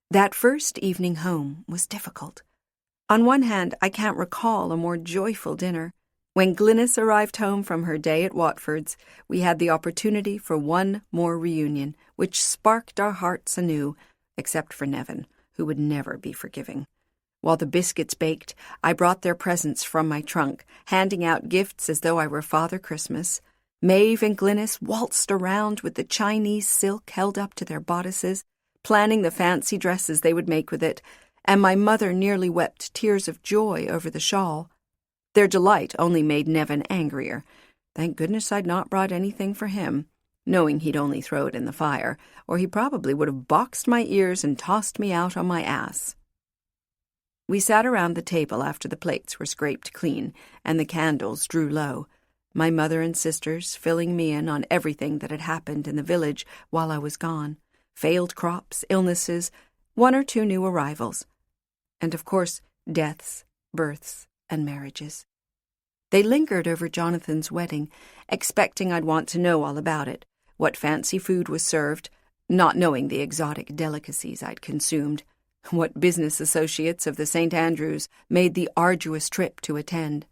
That first evening home was difficult. On one hand, I can't recall a more joyful dinner. When Glynis arrived home from her day at Watford's, we had the opportunity for one more reunion, which sparked our hearts anew, except for Nevin, who would never be forgiving. While the biscuits baked, I brought their presents from my trunk, handing out gifts as though I were Father Christmas. Maeve and Glynis waltzed around with the Chinese silk held up to their bodices, planning the fancy dresses they would make with it, and my mother nearly wept tears of joy over the shawl. Their delight only made Nevin angrier. Thank goodness I'd not brought anything for him, knowing he'd only throw it in the fire, or he probably would have boxed my ears and tossed me out on my ass. We sat around the table after the plates were scraped clean and the candles drew low, my mother and sisters filling me in on everything that had happened in the village while I was gone, failed crops, illnesses, 1 or 2 new arrivals, and of course deaths, births, and marriages. They lingered over Jonathan's wedding, expecting I'd want to know all about it, what fancy food was served, not knowing the exotic delicacies I'd consumed, what business associates of the St. Andrews made the arduous trip to attend.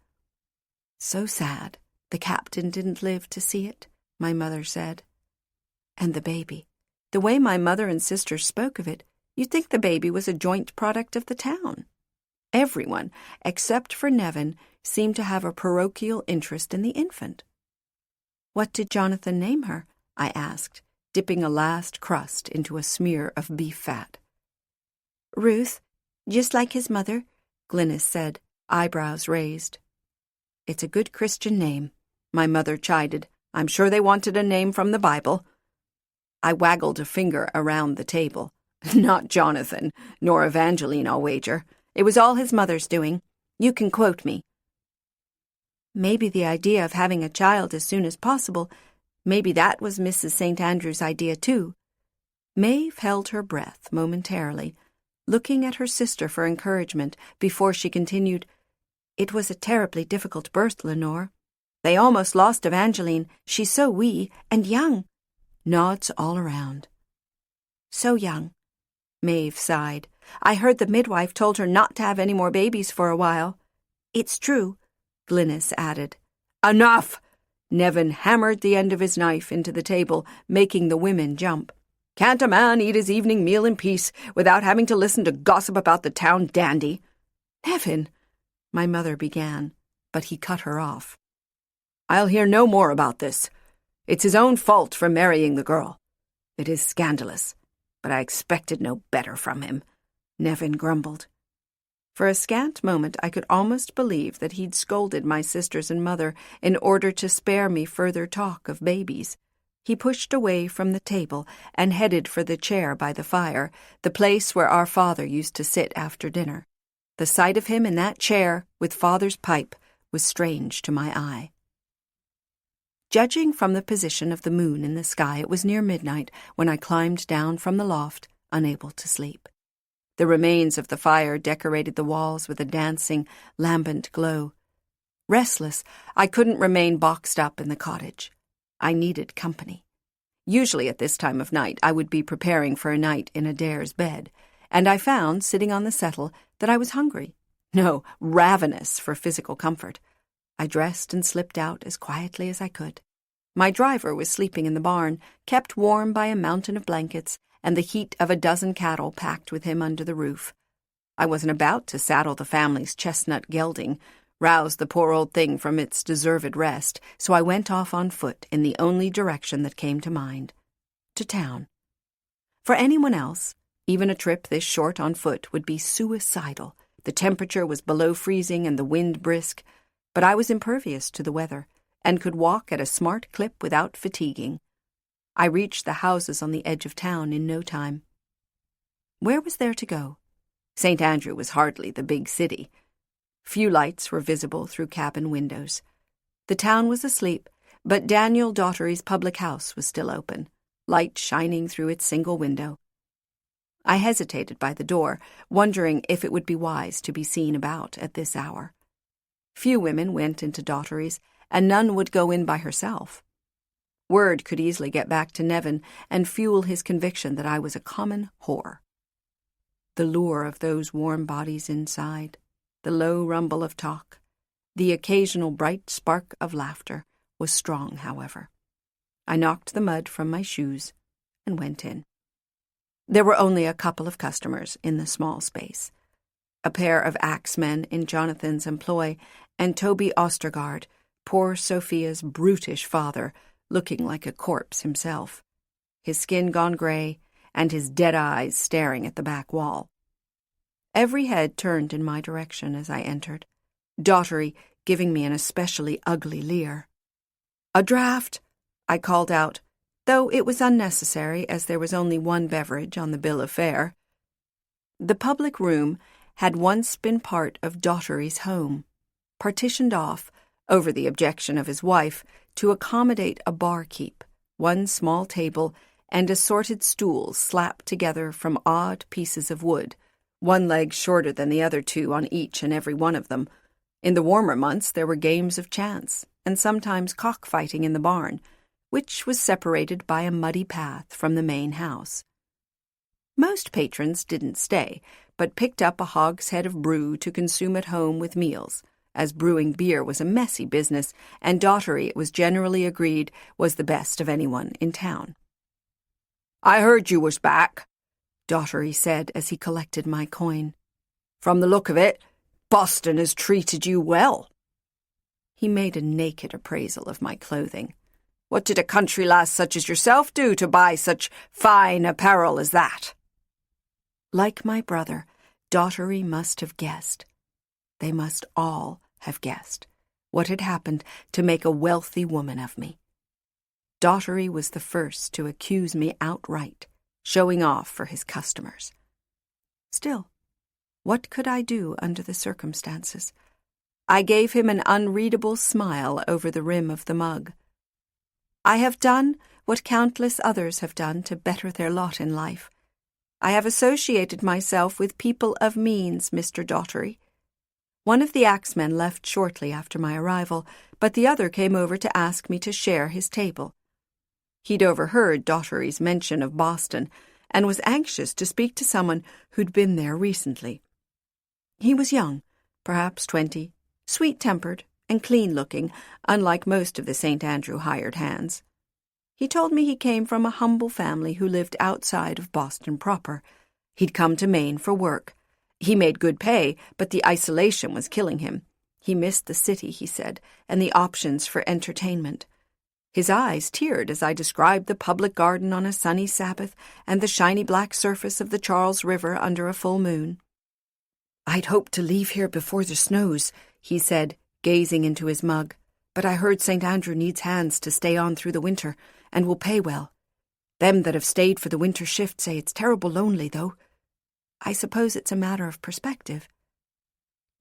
So sad the captain didn't live to see it, my mother said. And the baby. The way my mother and sisters spoke of it, you'd think the baby was a joint product of the town. Everyone, except for Nevin, seemed to have a parochial interest in the infant. What did Jonathan name her? I asked, dipping a last crust into a smear of beef fat. Ruth, just like his mother, Glynis said, eyebrows raised. It's a good Christian name, my mother chided. I'm sure they wanted a name from the Bible. I waggled a finger around the table. Not Jonathan, nor Evangeline, I'll wager. It was all his mother's doing. You can quote me. Maybe the idea of having a child as soon as possible, maybe that was Mrs. St. Andrew's idea too. Maeve held her breath momentarily, looking at her sister for encouragement before she continued, It was a terribly difficult birth, Lenore. They almost lost Evangeline. She's so wee and young. Nods all around. So young. Maeve sighed. I heard the midwife told her not to have any more babies for a while. It's true, Glynis added. Enough! Nevin hammered the end of his knife into the table, making the women jump. Can't a man eat his evening meal in peace without having to listen to gossip about the town dandy? Nevin, my mother began, but he cut her off. I'll hear no more about this. It's his own fault for marrying the girl. It is scandalous, but I expected no better from him, Nevin grumbled. For a scant moment I could almost believe that he'd scolded my sisters and mother in order to spare me further talk of babies. He pushed away from the table and headed for the chair by the fire, the place where our father used to sit after dinner. The sight of him in that chair, with Father's pipe, was strange to my eye. Judging from the position of the moon in the sky, it was near midnight when I climbed down from the loft, unable to sleep. The remains of the fire decorated the walls with a dancing, lambent glow. Restless, I couldn't remain boxed up in the cottage. I needed company. Usually at this time of night I would be preparing for a night in Adair's bed, and I found, sitting on the settle, that I was hungry. No, ravenous for physical comfort. I dressed and slipped out as quietly as I could. My driver was sleeping in the barn, kept warm by a mountain of blankets and the heat of a dozen cattle packed with him under the roof. I wasn't about to saddle the family's chestnut gelding, rouse the poor old thing from its deserved rest, so I went off on foot in the only direction that came to mind, to town. For anyone else, even a trip this short on foot would be suicidal. The temperature was below freezing and the wind brisk, but I was impervious to the weather and could walk at a smart clip without fatiguing. I reached the houses on the edge of town in no time. Where was there to go? St. Andrew was hardly the big city. Few lights were visible through cabin windows. The town was asleep, but Daniel Daughtery's public house was still open, light shining through its single window. I hesitated by the door, wondering if it would be wise to be seen about at this hour. Few women went into Daughtery's, and none would go in by herself. Word could easily get back to Nevin and fuel his conviction that I was a common whore. The lure of those warm bodies inside, the low rumble of talk, the occasional bright spark of laughter was strong, however. I knocked the mud from my shoes and went in. There were only a couple of customers in the small space. A pair of axemen in Jonathan's employ, and Toby Ostergaard, poor Sophia's brutish father, looking like a corpse himself, his skin gone gray, and his dead eyes staring at the back wall. Every head turned in my direction as I entered, Daughtery giving me an especially ugly leer. "A draught," I called out, though it was unnecessary as there was only one beverage on the bill of fare. The public room had once been part of Daughtery's home, partitioned off, over the objection of his wife, to accommodate a barkeep, one small table, and assorted stools slapped together from odd pieces of wood, one leg shorter than the other two on each and every one of them. In the warmer months there were games of chance, and sometimes cockfighting in the barn, which was separated by a muddy path from the main house. Most patrons didn't stay, but picked up a hogshead of brew to consume at home with meals, as brewing beer was a messy business, and Daughtery, it was generally agreed, was the best of anyone in town. "I heard you was back," Daughtery said as he collected my coin. "From the look of it, Boston has treated you well." He made a naked appraisal of my clothing. "What did a country lass such as yourself do to buy such fine apparel as that?" Like my brother, Daughtery must have guessed. They must all have guessed what had happened to make a wealthy woman of me. Daughtery was the first to accuse me outright, showing off for his customers. Still, what could I do under the circumstances? I gave him an unreadable smile over the rim of the mug. "I have done what countless others have done to better their lot in life. I have associated myself with people of means, Mr. Daughtery." One of the axemen left shortly after my arrival, but the other came over to ask me to share his table. He'd overheard Daughtery's mention of Boston, and was anxious to speak to someone who'd been there recently. He was young, perhaps 20, sweet-tempered and clean-looking, unlike most of the St. Andrew hired hands. He told me he came from a humble family who lived outside of Boston proper. He'd come to Maine for work. He made good pay, but the isolation was killing him. He missed the city, he said, and the options for entertainment. His eyes teared as I described the public garden on a sunny Sabbath and the shiny black surface of the Charles River under a full moon. "I'd hoped to leave here before the snows," he said, gazing into his mug, "but I heard St. Andrew needs hands to stay on through the winter, and will pay well. Them that have stayed for the winter shift say it's terrible lonely, though. I suppose it's a matter of perspective."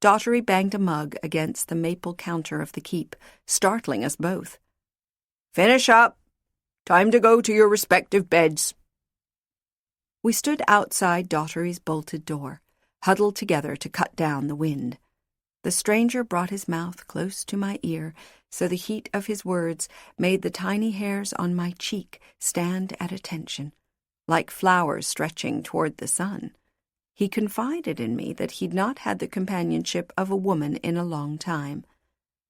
Daughtery banged a mug against the maple counter of the keep, startling us both. "Finish up. Time to go to your respective beds." We stood outside Daughtery's bolted door, huddled together to cut down the wind. The stranger brought his mouth close to my ear, so the heat of his words made the tiny hairs on my cheek stand at attention, like flowers stretching toward the sun. He confided in me that he'd not had the companionship of a woman in a long time.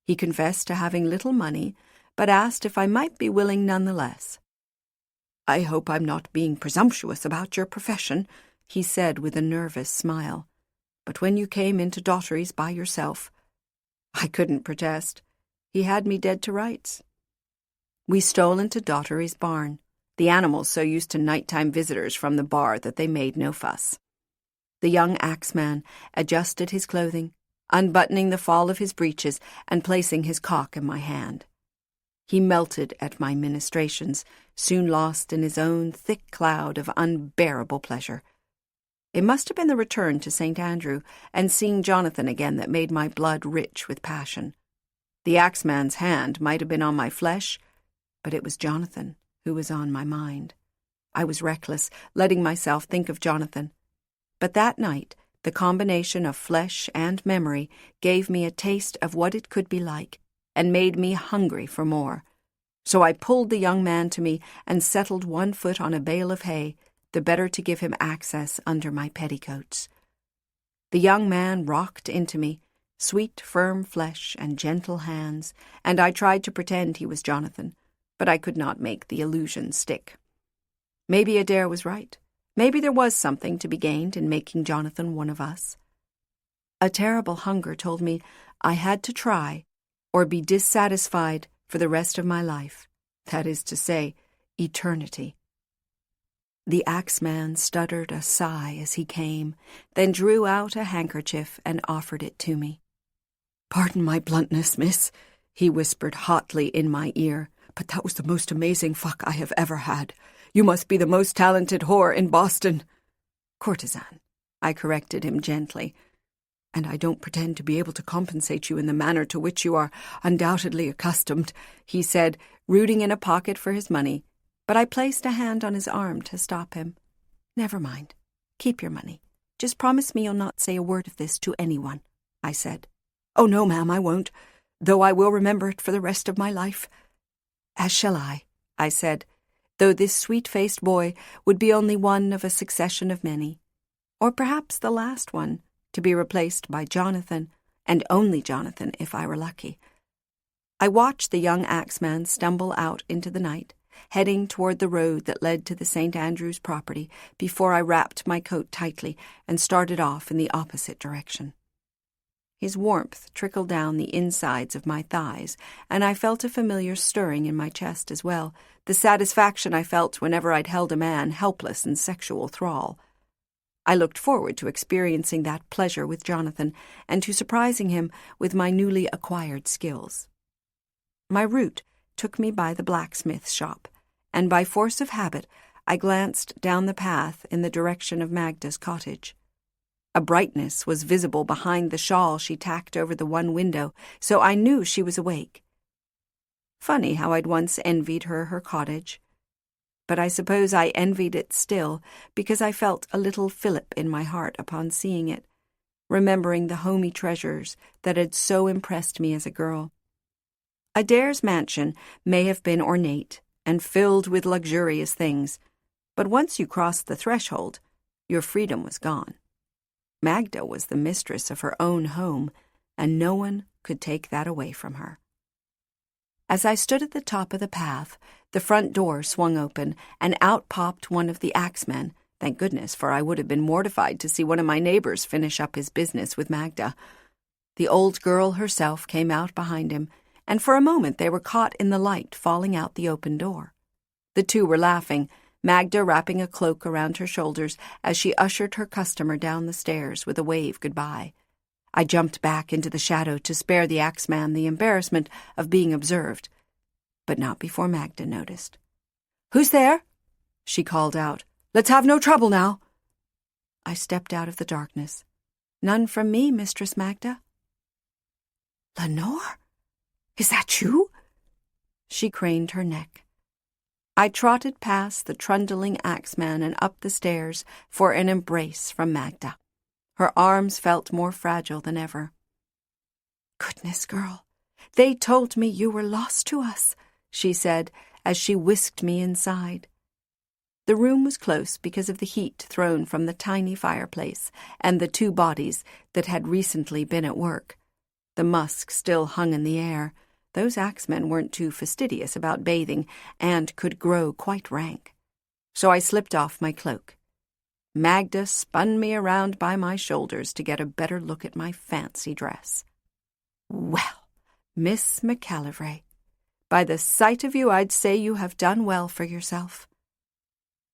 He confessed to having little money, but asked if I might be willing nonetheless. "I hope I'm not being presumptuous about your profession," he said with a nervous smile. "But when you came into Daughtery's by yourself—" I couldn't protest. He had me dead to rights. We stole into Daughtery's barn, the animals so used to nighttime visitors from the bar that they made no fuss. The young axeman adjusted his clothing, unbuttoning the fall of his breeches and placing his cock in my hand. He melted at my ministrations, soon lost in his own thick cloud of unbearable pleasure. It must have been the return to St. Andrew and seeing Jonathan again that made my blood rich with passion. The axeman's hand might have been on my flesh, but it was Jonathan who was on my mind. I was reckless, letting myself think of Jonathan. But that night, the combination of flesh and memory gave me a taste of what it could be like and made me hungry for more. So I pulled the young man to me and settled one foot on a bale of hay, the better to give him access under my petticoats. The young man rocked into me, sweet, firm flesh and gentle hands, and I tried to pretend he was Jonathan, but I could not make the illusion stick. Maybe Adair was right. Maybe there was something to be gained in making Jonathan one of us. A terrible hunger told me I had to try or be dissatisfied for the rest of my life, that is to say, eternity. The axeman stuttered a sigh as he came, then drew out a handkerchief and offered it to me. "Pardon my bluntness, miss," he whispered hotly in my ear, "but that was the most amazing fuck I have ever had. You must be the most talented whore in Boston." "Courtesan," I corrected him gently. "And I don't pretend to be able to compensate you in the manner to which you are undoubtedly accustomed," he said, rooting in a pocket for his money, but I placed a hand on his arm to stop him. "Never mind. Keep your money. Just promise me you'll not say a word of this to anyone," I said. "Oh, no, ma'am, I won't, though I will remember it for the rest of my life." "As shall I said, though this sweet-faced boy would be only one of a succession of many, or perhaps the last one, to be replaced by Jonathan, and only Jonathan if I were lucky. I watched the young axeman stumble out into the night, heading toward the road that led to the St. Andrews property before I wrapped my coat tightly and started off in the opposite direction. His warmth trickled down the insides of my thighs, and I felt a familiar stirring in my chest as well, the satisfaction I felt whenever I'd held a man helpless in sexual thrall. I looked forward to experiencing that pleasure with Jonathan and to surprising him with my newly acquired skills. My route took me by the blacksmith's shop, and by force of habit I glanced down the path in the direction of Magda's cottage. A brightness was visible behind the shawl she tacked over the one window, so I knew she was awake. Funny how I'd once envied her cottage. But I suppose I envied it still, because I felt a little fillip in my heart upon seeing it, remembering the homey treasures that had so impressed me as a girl. Adair's mansion may have been ornate and filled with luxurious things, but once you crossed the threshold, your freedom was gone. Magda was the mistress of her own home, and no one could take that away from her. As I stood at the top of the path, the front door swung open, and out popped one of the axemen. Thank goodness, for I would have been mortified to see one of my neighbors finish up his business with Magda. The old girl herself came out behind him, and for a moment they were caught in the light falling out the open door. The two were laughing, Magda wrapping a cloak around her shoulders as she ushered her customer down the stairs with a wave goodbye. I jumped back into the shadow to spare the axeman the embarrassment of being observed, but not before Magda noticed. "Who's there?" she called out. "Let's have no trouble now." I stepped out of the darkness. "None from me, Mistress Magda." "Lanore? Is that you?" She craned her neck. I trotted past the trundling axeman and up the stairs for an embrace from Magda. Her arms felt more fragile than ever. Goodness, girl, they told me you were lost to us, she said as she whisked me inside. The room was close because of the heat thrown from the tiny fireplace and the two bodies that had recently been at work. The musk still hung in the air. Those axemen weren't too fastidious about bathing and could grow quite rank. So I slipped off my cloak. Magda spun me around by my shoulders to get a better look at my fancy dress. Well, Miss McIlvrae, by the sight of you, I'd say you have done well for yourself.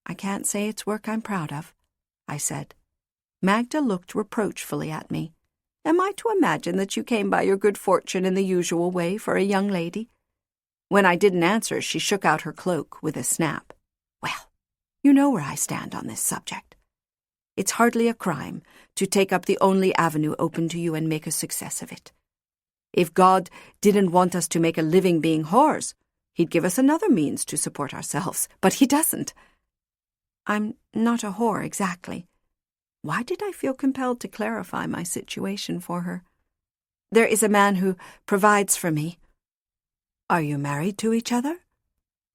I can't say it's work I'm proud of, I said. Magda looked reproachfully at me. Am I to imagine that you came by your good fortune in the usual way for a young lady? When I didn't answer, she shook out her cloak with a snap. Well, you know where I stand on this subject. It's hardly a crime to take up the only avenue open to you and make a success of it. If God didn't want us to make a living being whores, he'd give us another means to support ourselves, but he doesn't. I'm not a whore exactly. Why did I feel compelled to clarify my situation for her? There is a man who provides for me. Are you married to each other?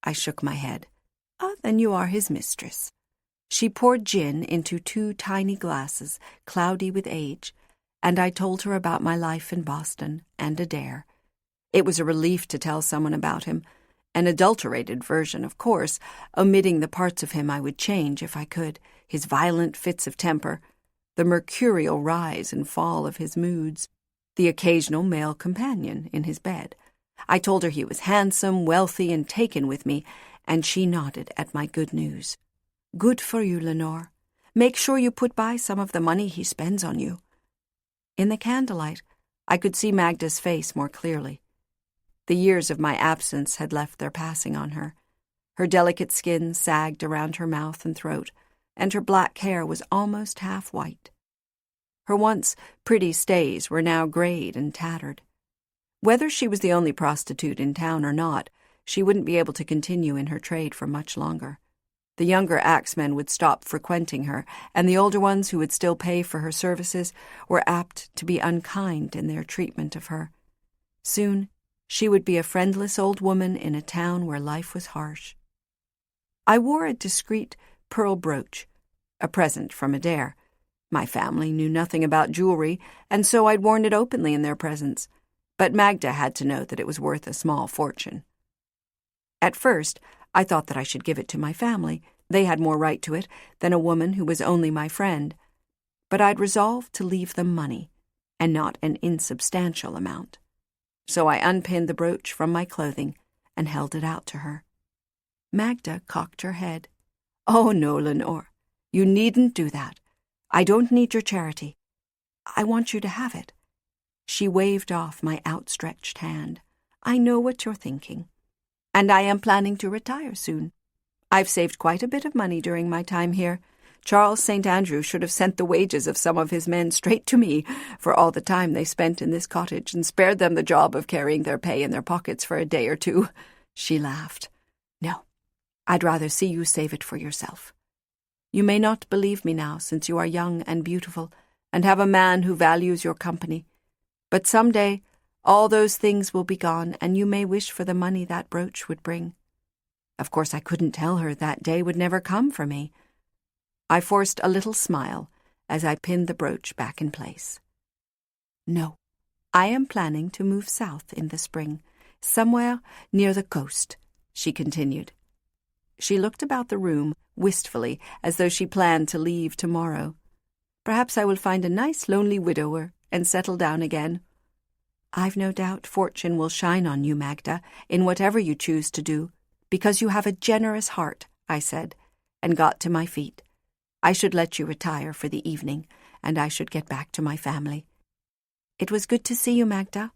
I shook my head. Then you are his mistress. She poured gin into 2 tiny glasses, cloudy with age, and I told her about my life in Boston and Adair. It was a relief to tell someone about him, an adulterated version, of course, omitting the parts of him I would change if I could, his violent fits of temper, the mercurial rise and fall of his moods, the occasional male companion in his bed. I told her he was handsome, wealthy, and taken with me, and she nodded at my good news. Good for you, Lenore. Make sure you put by some of the money he spends on you. In the candlelight, I could see Magda's face more clearly. The years of my absence had left their passing on her. Her delicate skin sagged around her mouth and throat, and her black hair was almost half white. Her once pretty stays were now grayed and tattered. Whether she was the only prostitute in town or not, she wouldn't be able to continue in her trade for much longer. The younger axemen would stop frequenting her, and the older ones who would still pay for her services were apt to be unkind in their treatment of her. Soon, she would be a friendless old woman in a town where life was harsh. I wore a discreet pearl brooch, a present from Adair. My family knew nothing about jewelry, and so I'd worn it openly in their presence, but Magda had to know that it was worth a small fortune. At first, I thought that I should give it to my family. They had more right to it than a woman who was only my friend. But I'd resolved to leave them money, and not an insubstantial amount. So I unpinned the brooch from my clothing and held it out to her. Magda cocked her head. Oh, no, Lenore. You needn't do that. I don't need your charity. I want you to have it. She waved off my outstretched hand. I know what you're thinking. And I am planning to retire soon. I've saved quite a bit of money during my time here. Charles St. Andrew should have sent the wages of some of his men straight to me for all the time they spent in this cottage and spared them the job of carrying their pay in their pockets for a day or two. She laughed. No, I'd rather see you save it for yourself. You may not believe me now, since you are young and beautiful and have a man who values your company. But some day, all those things will be gone, and you may wish for the money that brooch would bring. Of course, I couldn't tell her that day would never come for me. I forced a little smile as I pinned the brooch back in place. No, I am planning to move south in the spring, somewhere near the coast, she continued. She looked about the room wistfully, as though she planned to leave tomorrow. Perhaps I will find a nice lonely widower and settle down again. I've no doubt fortune will shine on you, Magda, in whatever you choose to do, because you have a generous heart, I said, and got to my feet. I should let you retire for the evening, and I should get back to my family. It was good to see you, Magda.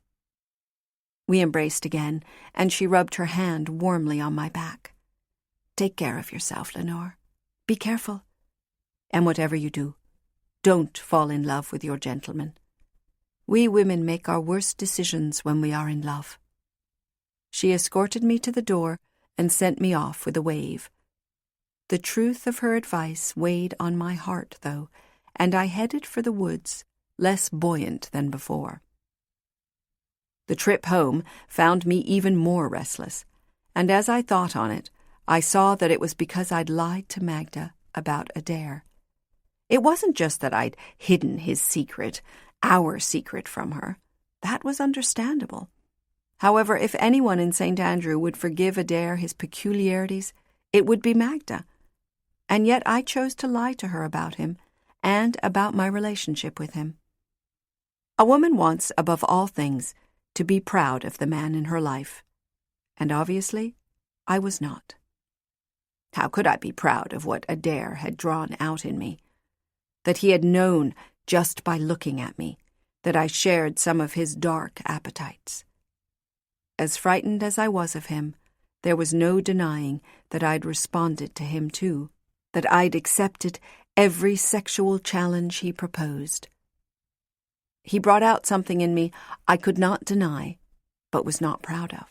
We embraced again, and she rubbed her hand warmly on my back. Take care of yourself, Lenore. Be careful. And whatever you do, don't fall in love with your gentleman. We women make our worst decisions when we are in love. She escorted me to the door and sent me off with a wave. The truth of her advice weighed on my heart, though, and I headed for the woods, less buoyant than before. The trip home found me even more restless, and as I thought on it, I saw that it was because I'd lied to Magda about Adair. It wasn't just that I'd hidden his secret, our secret, from her. That was understandable. However, if anyone in St. Andrew would forgive Adair his peculiarities, it would be Magda. And yet I chose to lie to her about him and about my relationship with him. A woman wants, above all things, to be proud of the man in her life. And obviously, I was not. How could I be proud of what Adair had drawn out in me? That he had known, just by looking at me, that I shared some of his dark appetites. As frightened as I was of him, there was no denying that I'd responded to him too, that I'd accepted every sexual challenge he proposed. He brought out something in me I could not deny, but was not proud of.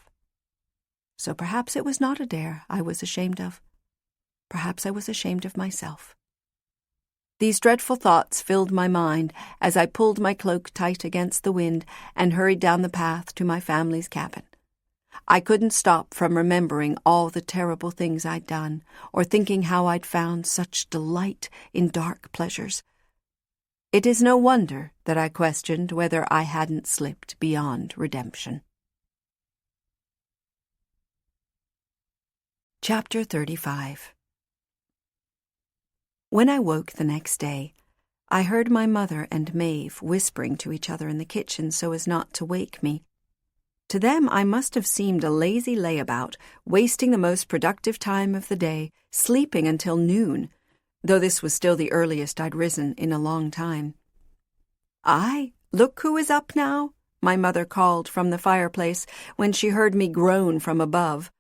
So perhaps it was not Adair I was ashamed of. Perhaps I was ashamed of myself. These dreadful thoughts filled my mind as I pulled my cloak tight against the wind and hurried down the path to my family's cabin. I couldn't stop from remembering all the terrible things I'd done, or thinking how I'd found such delight in dark pleasures. It is no wonder that I questioned whether I hadn't slipped beyond redemption. Chapter 35. When I woke the next day, I heard my mother and Maeve whispering to each other in the kitchen so as not to wake me. To them I must have seemed a lazy layabout, wasting the most productive time of the day, sleeping until noon, though this was still the earliest I'd risen in a long time. "Aye, look who is up now," my mother called from the fireplace when she heard me groan from above.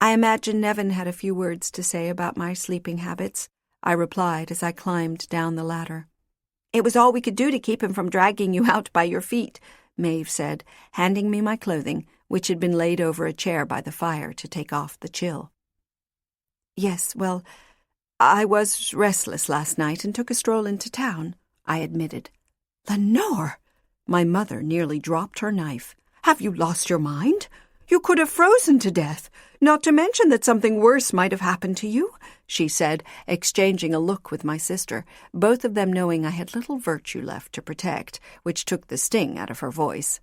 "I imagine Nevin had a few words to say about my sleeping habits," I replied as I climbed down the ladder. "It was all we could do to keep him from dragging you out by your feet," Maeve said, handing me my clothing, which had been laid over a chair by the fire to take off the chill. "Yes, well, I was restless last night and took a stroll into town," I admitted. "Lanore!" My mother nearly dropped her knife. "Have you lost your mind? You could have frozen to death, not to mention that something worse might have happened to you," she said, exchanging a look with my sister, both of them knowing I had little virtue left to protect, which took the sting out of her voice.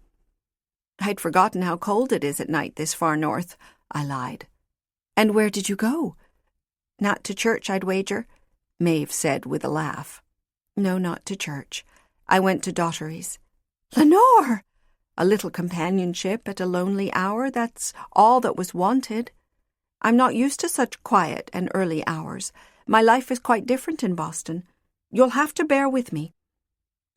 "I'd forgotten how cold it is at night this far north," I lied. "And where did you go?" "Not to church, I'd wager," Maeve said with a laugh. "No, not to church. I went to Dottery's." "Lanore!" "A little companionship at a lonely hour, that's all that was wanted. I'm not used to such quiet and early hours. My life is quite different in Boston. You'll have to bear with me."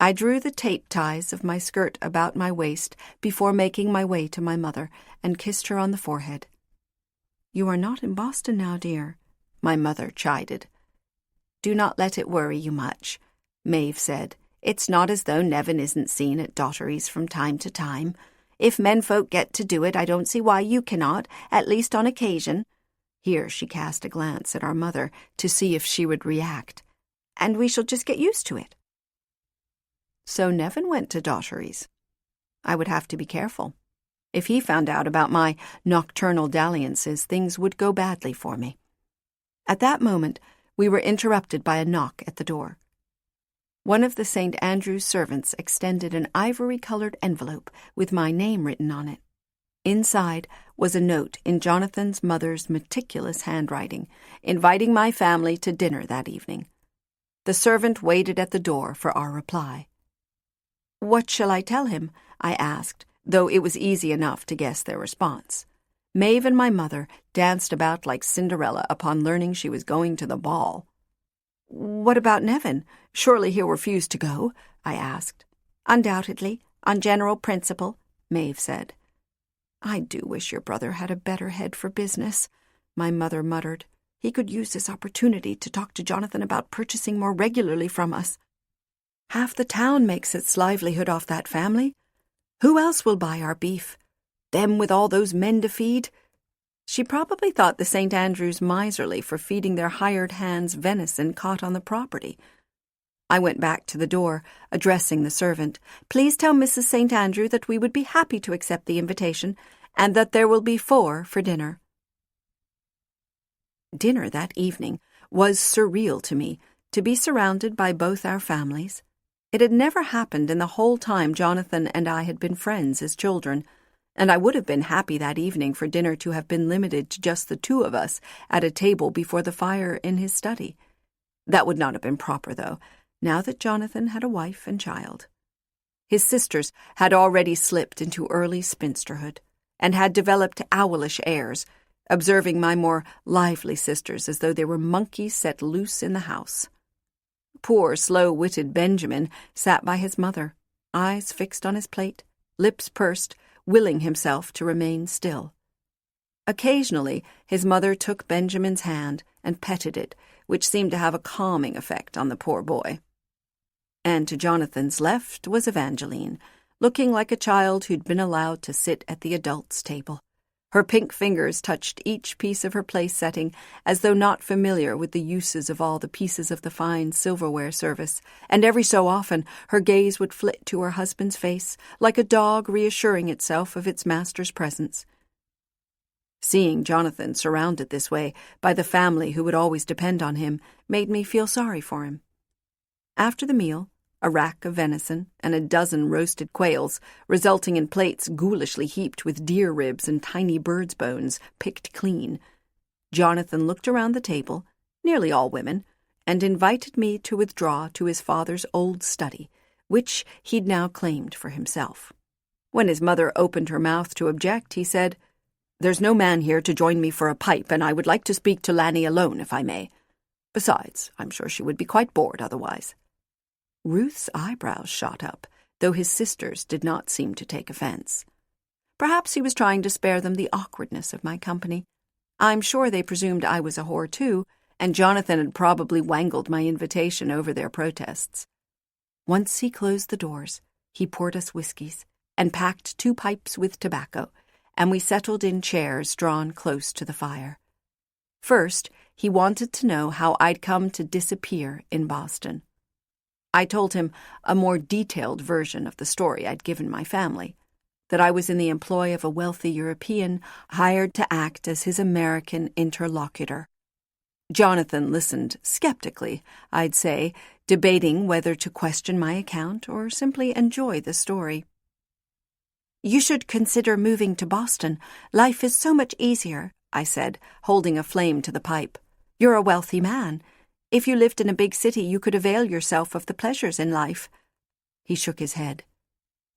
I drew the tape ties of my skirt about my waist before making my way to my mother and kissed her on the forehead. "You are not in Boston now, dear," my mother chided. "Do not let it worry you much," Maeve said. "It's not as though Nevin isn't seen at Dottery's from time to time. If menfolk get to do it, I don't see why you cannot, at least on occasion." Here she cast a glance at our mother to see if she would react. "And we shall just get used to it." So Nevin went to Dottery's. I would have to be careful. If he found out about my nocturnal dalliances, things would go badly for me. At that moment, we were interrupted by a knock at the door. One of the St. Andrew's servants extended an ivory-colored envelope with my name written on it. Inside was a note in Jonathan's mother's meticulous handwriting, inviting my family to dinner that evening. The servant waited at the door for our reply. "What shall I tell him?" I asked, though it was easy enough to guess their response. Maeve and my mother danced about like Cinderella upon learning she was going to the ball. "What about Nevin? Surely he'll refuse to go?" I asked. "Undoubtedly, on general principle," Maeve said. "I do wish your brother had a better head for business," my mother muttered. "He could use this opportunity to talk to Jonathan about purchasing more regularly from us. Half the town makes its livelihood off that family. Who else will buy our beef? Them with all those men to feed?" She probably thought the St. Andrews miserly for feeding their hired hands venison caught on the property. I went back to the door, addressing the servant. "Please tell Mrs. St. Andrew that we would be happy to accept the invitation, and that there will be 4 for dinner." Dinner that evening was surreal to me, to be surrounded by both our families. It had never happened in the whole time Jonathan and I had been friends as children, and I would have been happy that evening for dinner to have been limited to just the 2 of us at a table before the fire in his study. That would not have been proper, though, now that Jonathan had a wife and child. His sisters had already slipped into early spinsterhood, and had developed owlish airs, observing my more lively sisters as though they were monkeys set loose in the house. Poor, slow-witted Benjamin sat by his mother, eyes fixed on his plate, lips pursed, willing himself to remain still. Occasionally, his mother took Benjamin's hand and petted it, which seemed to have a calming effect on the poor boy. And to Jonathan's left was Evangeline, looking like a child who'd been allowed to sit at the adults' table. Her pink fingers touched each piece of her place setting, as though not familiar with the uses of all the pieces of the fine silverware service, and every so often her gaze would flit to her husband's face, like a dog reassuring itself of its master's presence. Seeing Jonathan surrounded this way by the family who would always depend on him made me feel sorry for him. After the meal, a rack of venison and a dozen roasted quails, resulting in plates ghoulishly heaped with deer ribs and tiny birds' bones picked clean, Jonathan looked around the table, nearly all women, and invited me to withdraw to his father's old study, which he'd now claimed for himself. When his mother opened her mouth to object, he said, "There's no man here to join me for a pipe, and I would like to speak to Lanny alone, if I may. Besides, I'm sure she would be quite bored otherwise." Ruth's eyebrows shot up, though his sisters did not seem to take offense. Perhaps he was trying to spare them the awkwardness of my company. I'm sure they presumed I was a whore too, and Jonathan had probably wangled my invitation over their protests. Once he closed the doors, he poured us whiskies and packed 2 pipes with tobacco, and we settled in chairs drawn close to the fire. First, he wanted to know how I'd come to disappear in Boston. I told him a more detailed version of the story I'd given my family, that I was in the employ of a wealthy European hired to act as his American interlocutor. Jonathan listened skeptically, I'd say, debating whether to question my account or simply enjoy the story. "You should consider moving to Boston. Life is so much easier," I said, holding a flame to the pipe. "You're a wealthy man. If you lived in a big city, you could avail yourself of the pleasures in life." He shook his head.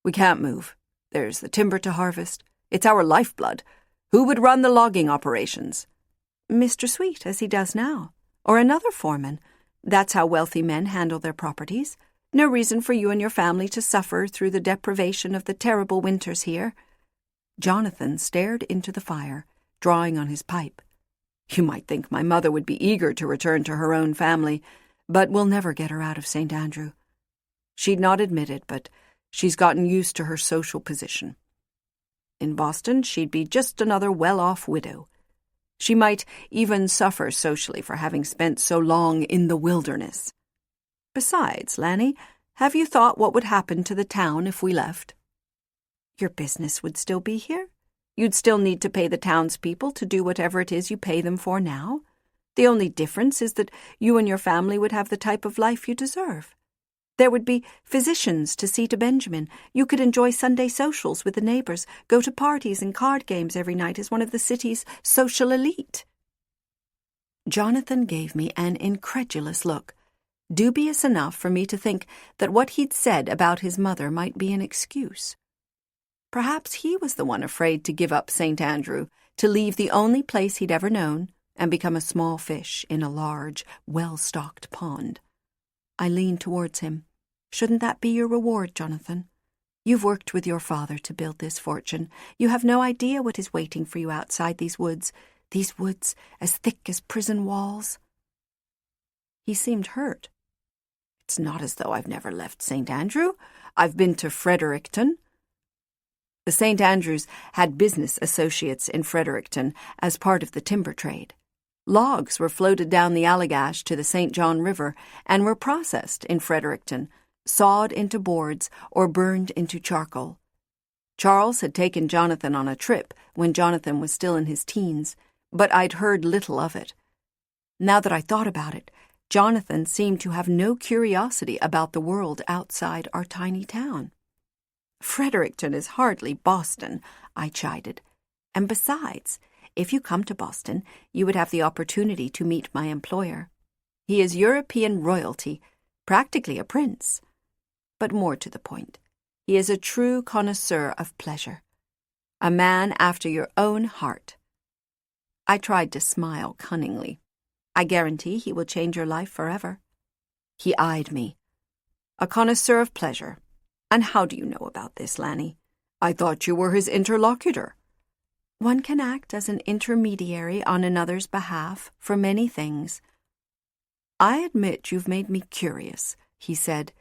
"We can't move. There's the timber to harvest. It's our lifeblood. Who would run the logging operations?" "Mr. Sweet, as he does now. Or another foreman. That's how wealthy men handle their properties. No reason for you and your family to suffer through the deprivation of the terrible winters here." Jonathan stared into the fire, drawing on his pipe. "You might think my mother would be eager to return to her own family, but we'll never get her out of St. Andrew. She'd not admit it, but she's gotten used to her social position. In Boston, she'd be just another well-off widow. She might even suffer socially for having spent so long in the wilderness. Besides, Lanny, have you thought what would happen to the town if we left?" "Your business would still be here. You'd still need to pay the townspeople to do whatever it is you pay them for now. The only difference is that you and your family would have the type of life you deserve. There would be physicians to see to Benjamin. You could enjoy Sunday socials with the neighbors, go to parties and card games every night as one of the city's social elite." Jonathan gave me an incredulous look, dubious enough for me to think that what he'd said about his mother might be an excuse. Perhaps he was the one afraid to give up St. Andrew, to leave the only place he'd ever known, and become a small fish in a large, well-stocked pond. I leaned towards him. "Shouldn't that be your reward, Jonathan? You've worked with your father to build this fortune. You have no idea what is waiting for you outside these woods as thick as prison walls." He seemed hurt. "It's not as though I've never left St. Andrew. I've been to Fredericton." The St. Andrews had business associates in Fredericton as part of the timber trade. Logs were floated down the Allagash to the St. John River and were processed in Fredericton, sawed into boards or burned into charcoal. Charles had taken Jonathan on a trip when Jonathan was still in his teens, but I'd heard little of it. Now that I thought about it, Jonathan seemed to have no curiosity about the world outside our tiny town. Fredericton is hardly Boston, I chided. And besides, if you come to Boston, you would have the opportunity to meet my employer. He is European royalty, practically a prince. But more to the point, he is a true connoisseur of pleasure, a man after your own heart. I tried to smile cunningly. I guarantee he will change your life forever. He eyed me. A connoisseur of pleasure. And how do you know about this, Lanny? I thought you were his interlocutor. One can act as an intermediary on another's behalf for many things. I admit you've made me curious, he said,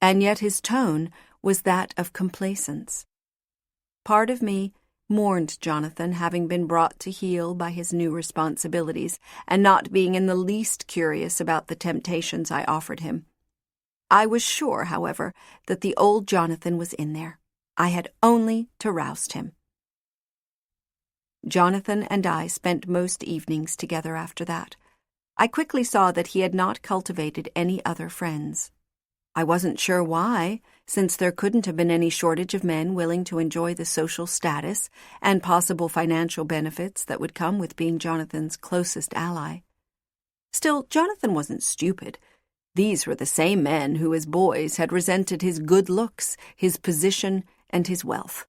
and yet his tone was that of complacence. Part of me mourned Jonathan having been brought to heel by his new responsibilities and not being in the least curious about the temptations I offered him. I was sure, however, that the old Jonathan was in there. I had only to roust him. Jonathan and I spent most evenings together after that. I quickly saw that he had not cultivated any other friends. I wasn't sure why, since there couldn't have been any shortage of men willing to enjoy the social status and possible financial benefits that would come with being Jonathan's closest ally. Still, Jonathan wasn't stupid. These were the same men who, as boys, had resented his good looks, his position, and his wealth.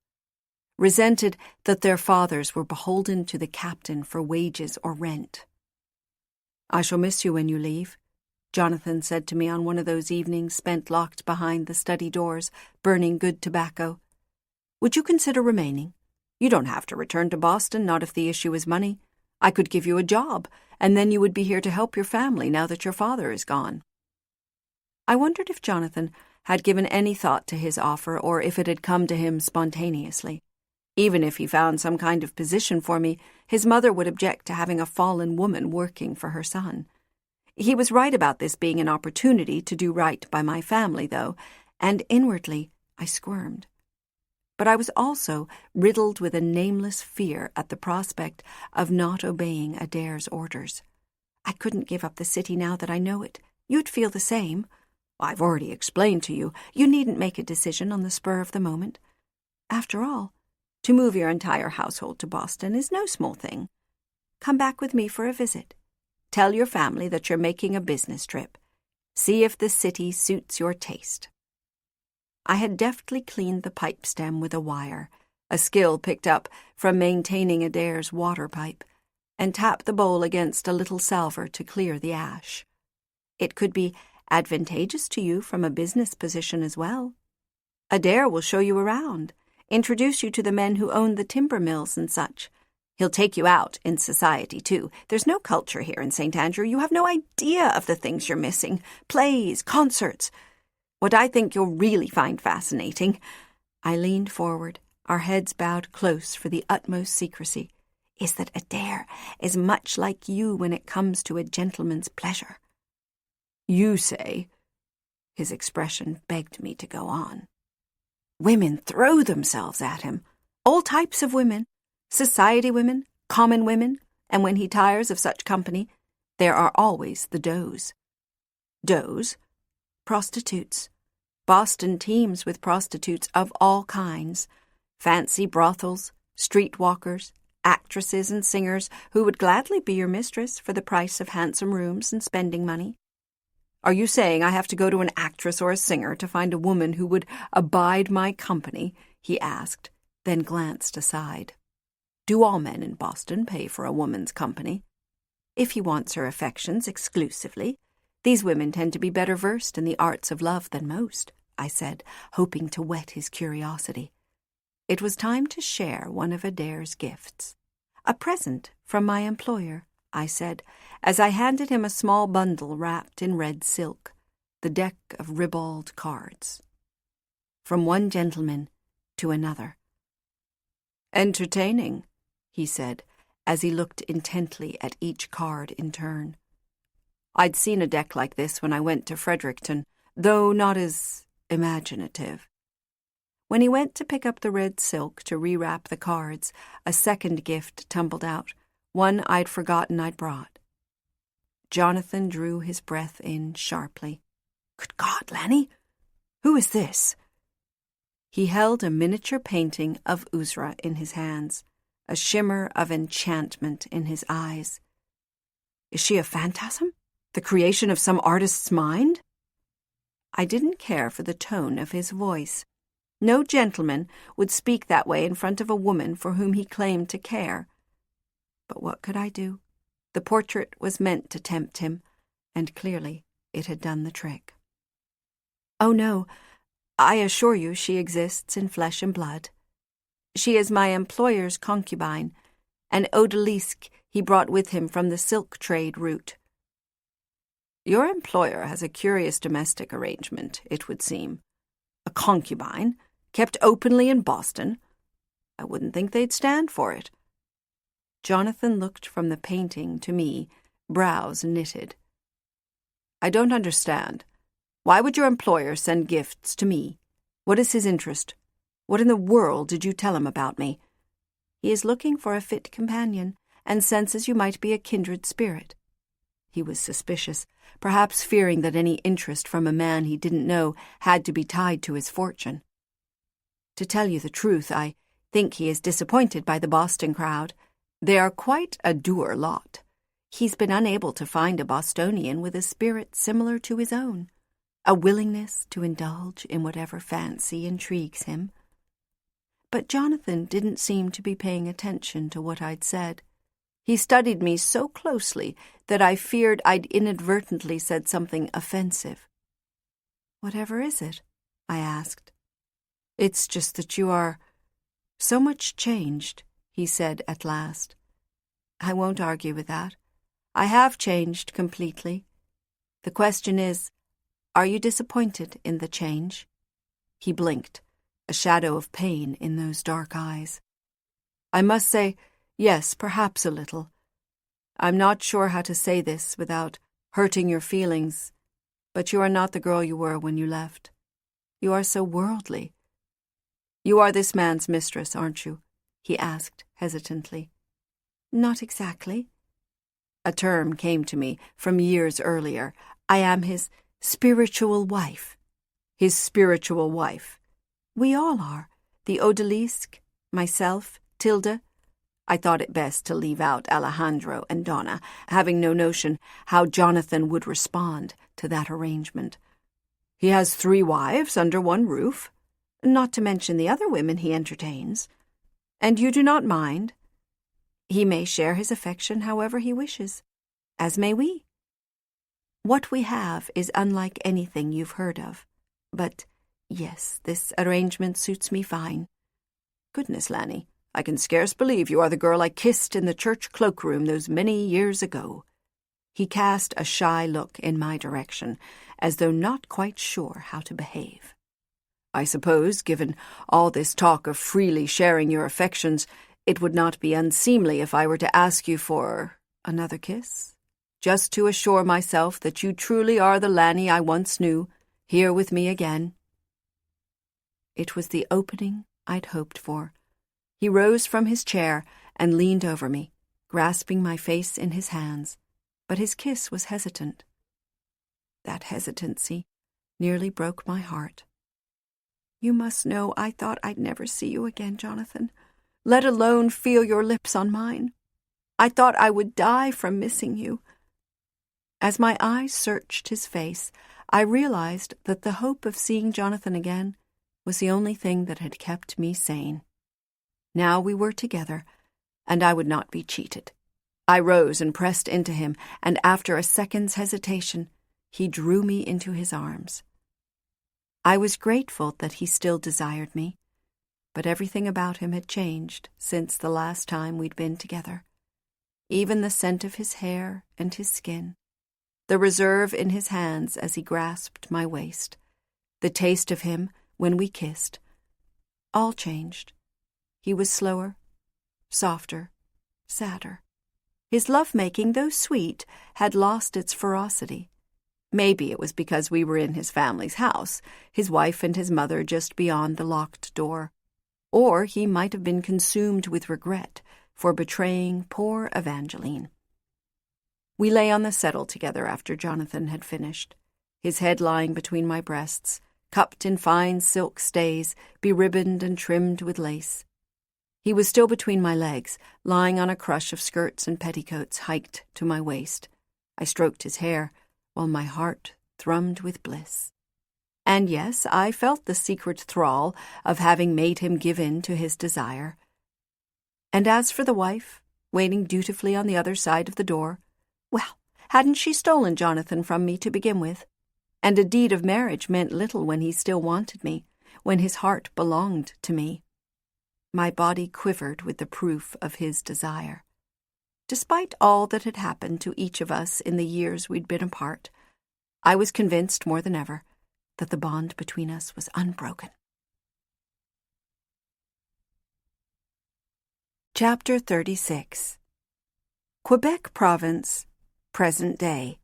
Resented that their fathers were beholden to the captain for wages or rent. I shall miss you when you leave, Jonathan said to me on one of those evenings spent locked behind the study doors, burning good tobacco. Would you consider remaining? You don't have to return to Boston, not if the issue is money. I could give you a job, and then you would be here to help your family now that your father is gone. I wondered if Jonathan had given any thought to his offer or if it had come to him spontaneously. Even if he found some kind of position for me, his mother would object to having a fallen woman working for her son. He was right about this being an opportunity to do right by my family, though, and inwardly I squirmed. But I was also riddled with a nameless fear at the prospect of not obeying Adair's orders. I couldn't give up the city now that I know it. You'd feel the same. I've already explained to you. You needn't make a decision on the spur of the moment. After all, to move your entire household to Boston is no small thing. Come back with me for a visit. Tell your family that you're making a business trip. See if the city suits your taste. I had deftly cleaned the pipe stem with a wire, a skill picked up from maintaining Adair's water pipe, and tapped the bowl against a little salver to clear the ash. It could be advantageous to you from a business position as well. Adair will show you around, introduce you to the men who own the timber mills and such. He'll take you out in society, too. There's no culture here in St. Andrew. You have no idea of the things you're missing. Plays, concerts. What I think you'll really find fascinating. I leaned forward, our heads bowed close for the utmost secrecy, is that Adair is much like you when it comes to a gentleman's pleasure. You say, his expression begged me to go on. Women throw themselves at him. All types of women. Society women, common women, and when he tires of such company, there are always the does. Does? Prostitutes. Boston teems with prostitutes of all kinds. Fancy brothels, streetwalkers, actresses and singers who would gladly be your mistress for the price of handsome rooms and spending money. Are you saying I have to go to an actress or a singer to find a woman who would abide my company? He asked, then glanced aside. Do all men in Boston pay for a woman's company? If he wants her affections exclusively, these women tend to be better versed in the arts of love than most, I said, hoping to whet his curiosity. It was time to share one of Adair's gifts. A present from my employer, I said, as I handed him a small bundle wrapped in red silk, the deck of ribald cards. From one gentleman to another. Entertaining, he said, as he looked intently at each card in turn. I'd seen a deck like this when I went to Fredericton, though not as imaginative. When he went to pick up the red silk to rewrap the cards, a second gift tumbled out, one I'd forgotten I'd brought. Jonathan drew his breath in sharply. "Good God, Lanny! Who is this?" He held a miniature painting of Usra in his hands, a shimmer of enchantment in his eyes. "Is she a phantasm? The creation of some artist's mind?" I didn't care for the tone of his voice. No gentleman would speak that way in front of a woman for whom he claimed to care. But what could I do? The portrait was meant to tempt him, and clearly it had done the trick. "Oh, no, I assure you she exists in flesh and blood. She is my employer's concubine, an odalisque he brought with him from the silk trade route." "Your employer has a curious domestic arrangement, it would seem. A concubine, kept openly in Boston? I wouldn't think they'd stand for it." Jonathan looked from the painting to me, brows knitted. "I don't understand. Why would your employer send gifts to me? What is his interest? What in the world did you tell him about me?" "He is looking for a fit companion, and senses you might be a kindred spirit." He was suspicious, perhaps fearing that any interest from a man he didn't know had to be tied to his fortune. "To tell you the truth, I think he is disappointed by the Boston crowd. They are quite a dour lot. He's been unable to find a Bostonian with a spirit similar to his own, a willingness to indulge in whatever fancy intrigues him." But Jonathan didn't seem to be paying attention to what I'd said. He studied me so closely that I feared I'd inadvertently said something offensive. "Whatever is it?" I asked. "It's just that you are so much changed," he said at last. "I won't argue with that. I have changed completely. The question is, are you disappointed in the change?" He blinked, a shadow of pain in those dark eyes. "I must say, yes, perhaps a little. I'm not sure how to say this without hurting your feelings, but you are not the girl you were when you left. You are so worldly. You are this man's mistress, aren't you?" he asked hesitantly. "Not exactly." A term came to me from years earlier. "I am his spiritual wife." "His spiritual wife." "We all are. The odalisque, myself, Tilda." I thought it best to leave out Alejandro and Donna, having no notion how Jonathan would respond to that arrangement. "He has 3 wives under one roof?" "Not to mention the other women he entertains." "And you do not mind?" "He may share his affection however he wishes, as may we. What we have is unlike anything you've heard of. But, yes, this arrangement suits me fine." "Goodness, Lanny, I can scarce believe you are the girl I kissed in the church cloakroom those many years ago." He cast a shy look in my direction, as though not quite sure how to behave. "I suppose, given all this talk of freely sharing your affections, it would not be unseemly if I were to ask you for another kiss, just to assure myself that you truly are the Lanny I once knew, here with me again." It was the opening I'd hoped for. He rose from his chair and leaned over me, grasping my face in his hands, but his kiss was hesitant. That hesitancy nearly broke my heart. "You must know I thought I'd never see you again, Jonathan, let alone feel your lips on mine. I thought I would die from missing you." As my eyes searched his face, I realized that the hope of seeing Jonathan again was the only thing that had kept me sane. Now we were together, and I would not be cheated. I rose and pressed into him, and after a second's hesitation, he drew me into his arms. I was grateful that he still desired me, but everything about him had changed since the last time we'd been together. Even the scent of his hair and his skin, the reserve in his hands as he grasped my waist, the taste of him when we kissed, all changed. He was slower, softer, sadder. His lovemaking, though sweet, had lost its ferocity. Maybe it was because we were in his family's house, his wife and his mother just beyond the locked door. Or he might have been consumed with regret for betraying poor Evangeline. We lay on the settle together after Jonathan had finished, his head lying between my breasts, cupped in fine silk stays, beribboned and trimmed with lace. He was still between my legs, lying on a crush of skirts and petticoats hiked to my waist. I stroked his hair, while my heart thrummed with bliss. And yes, I felt the secret thrall of having made him give in to his desire. And as for the wife, waiting dutifully on the other side of the door, well, hadn't she stolen Jonathan from me to begin with? And a deed of marriage meant little when he still wanted me, when his heart belonged to me. My body quivered with the proof of his desire. Despite all that had happened to each of us in the years we'd been apart, I was convinced more than ever that the bond between us was unbroken. Chapter 36. Quebec Province, present day.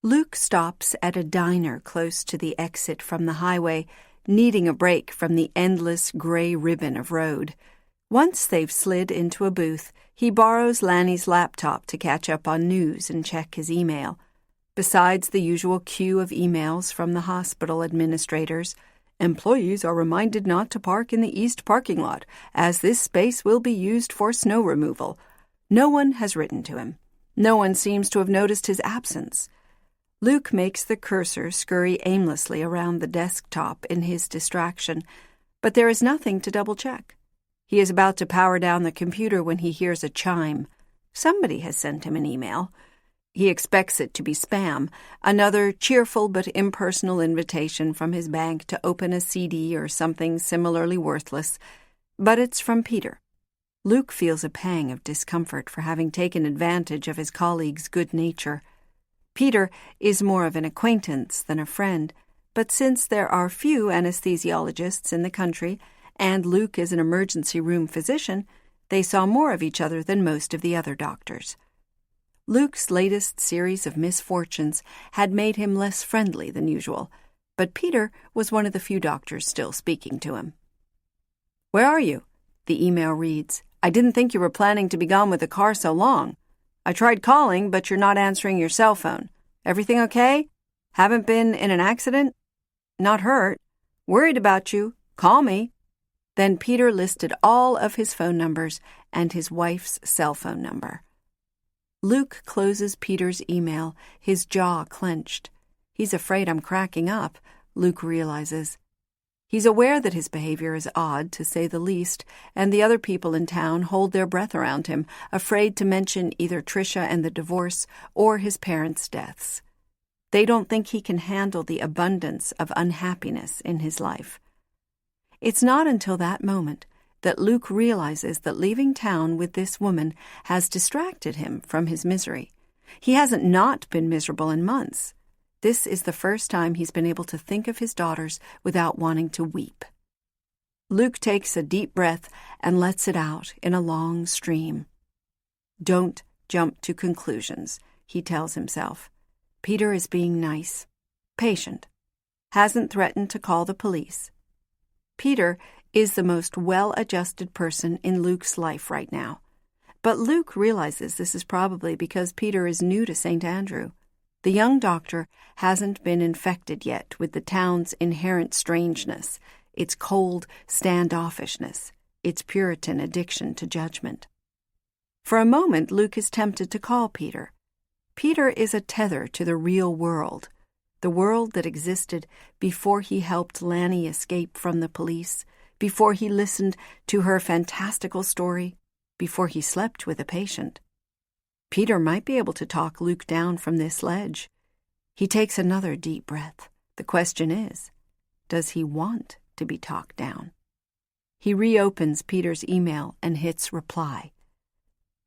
Luke stops at a diner close to the exit from the highway, needing a break from the endless gray ribbon of road. Once they've slid into a booth, he borrows Lanny's laptop to catch up on news and check his email. Besides the usual queue of emails from the hospital administrators, employees are reminded not to park in the east parking lot, as this space will be used for snow removal. No one has written to him. No one seems to have noticed his absence. Luke makes the cursor scurry aimlessly around the desktop in his distraction, but there is nothing to double-check. He is about to power down the computer when he hears a chime. Somebody has sent him an email. He expects it to be spam, another cheerful but impersonal invitation from his bank to open a CD or something similarly worthless, but it's from Peter. Luke feels a pang of discomfort for having taken advantage of his colleague's good nature. Peter is more of an acquaintance than a friend, but since there are few anesthesiologists in the country, and Luke is an emergency room physician, they saw more of each other than most of the other doctors. Luke's latest series of misfortunes had made him less friendly than usual, but Peter was one of the few doctors still speaking to him. "Where are you?" the email reads. "I didn't think you were planning to be gone with the car so long. I tried calling, but you're not answering your cell phone. Everything okay? Haven't been in an accident? Not hurt. Worried about you. Call me." Then Peter listed all of his phone numbers and his wife's cell phone number. Luke closes Peter's email, his jaw clenched. He's afraid I'm cracking up, Luke realizes. He's aware that his behavior is odd, to say the least, and the other people in town hold their breath around him, afraid to mention either Tricia and the divorce or his parents' deaths. They don't think he can handle the abundance of unhappiness in his life. It's not until that moment that Luke realizes that leaving town with this woman has distracted him from his misery. He hasn't not been miserable in months. This is the first time he's been able to think of his daughters without wanting to weep. Luke takes a deep breath and lets it out in a long stream. Don't jump to conclusions, he tells himself. Peter is being nice, patient, hasn't threatened to call the police. Peter is the most well-adjusted person in Luke's life right now. But Luke realizes this is probably because Peter is new to St. Andrew. The young doctor hasn't been infected yet with the town's inherent strangeness, its cold standoffishness, its Puritan addiction to judgment. For a moment, Luke is tempted to call Peter. Peter is a tether to the real world, the world that existed before he helped Lanny escape from the police, before he listened to her fantastical story, before he slept with a patient. Peter might be able to talk Luke down from this ledge. He takes another deep breath. The question is, does he want to be talked down? He reopens Peter's email and hits reply.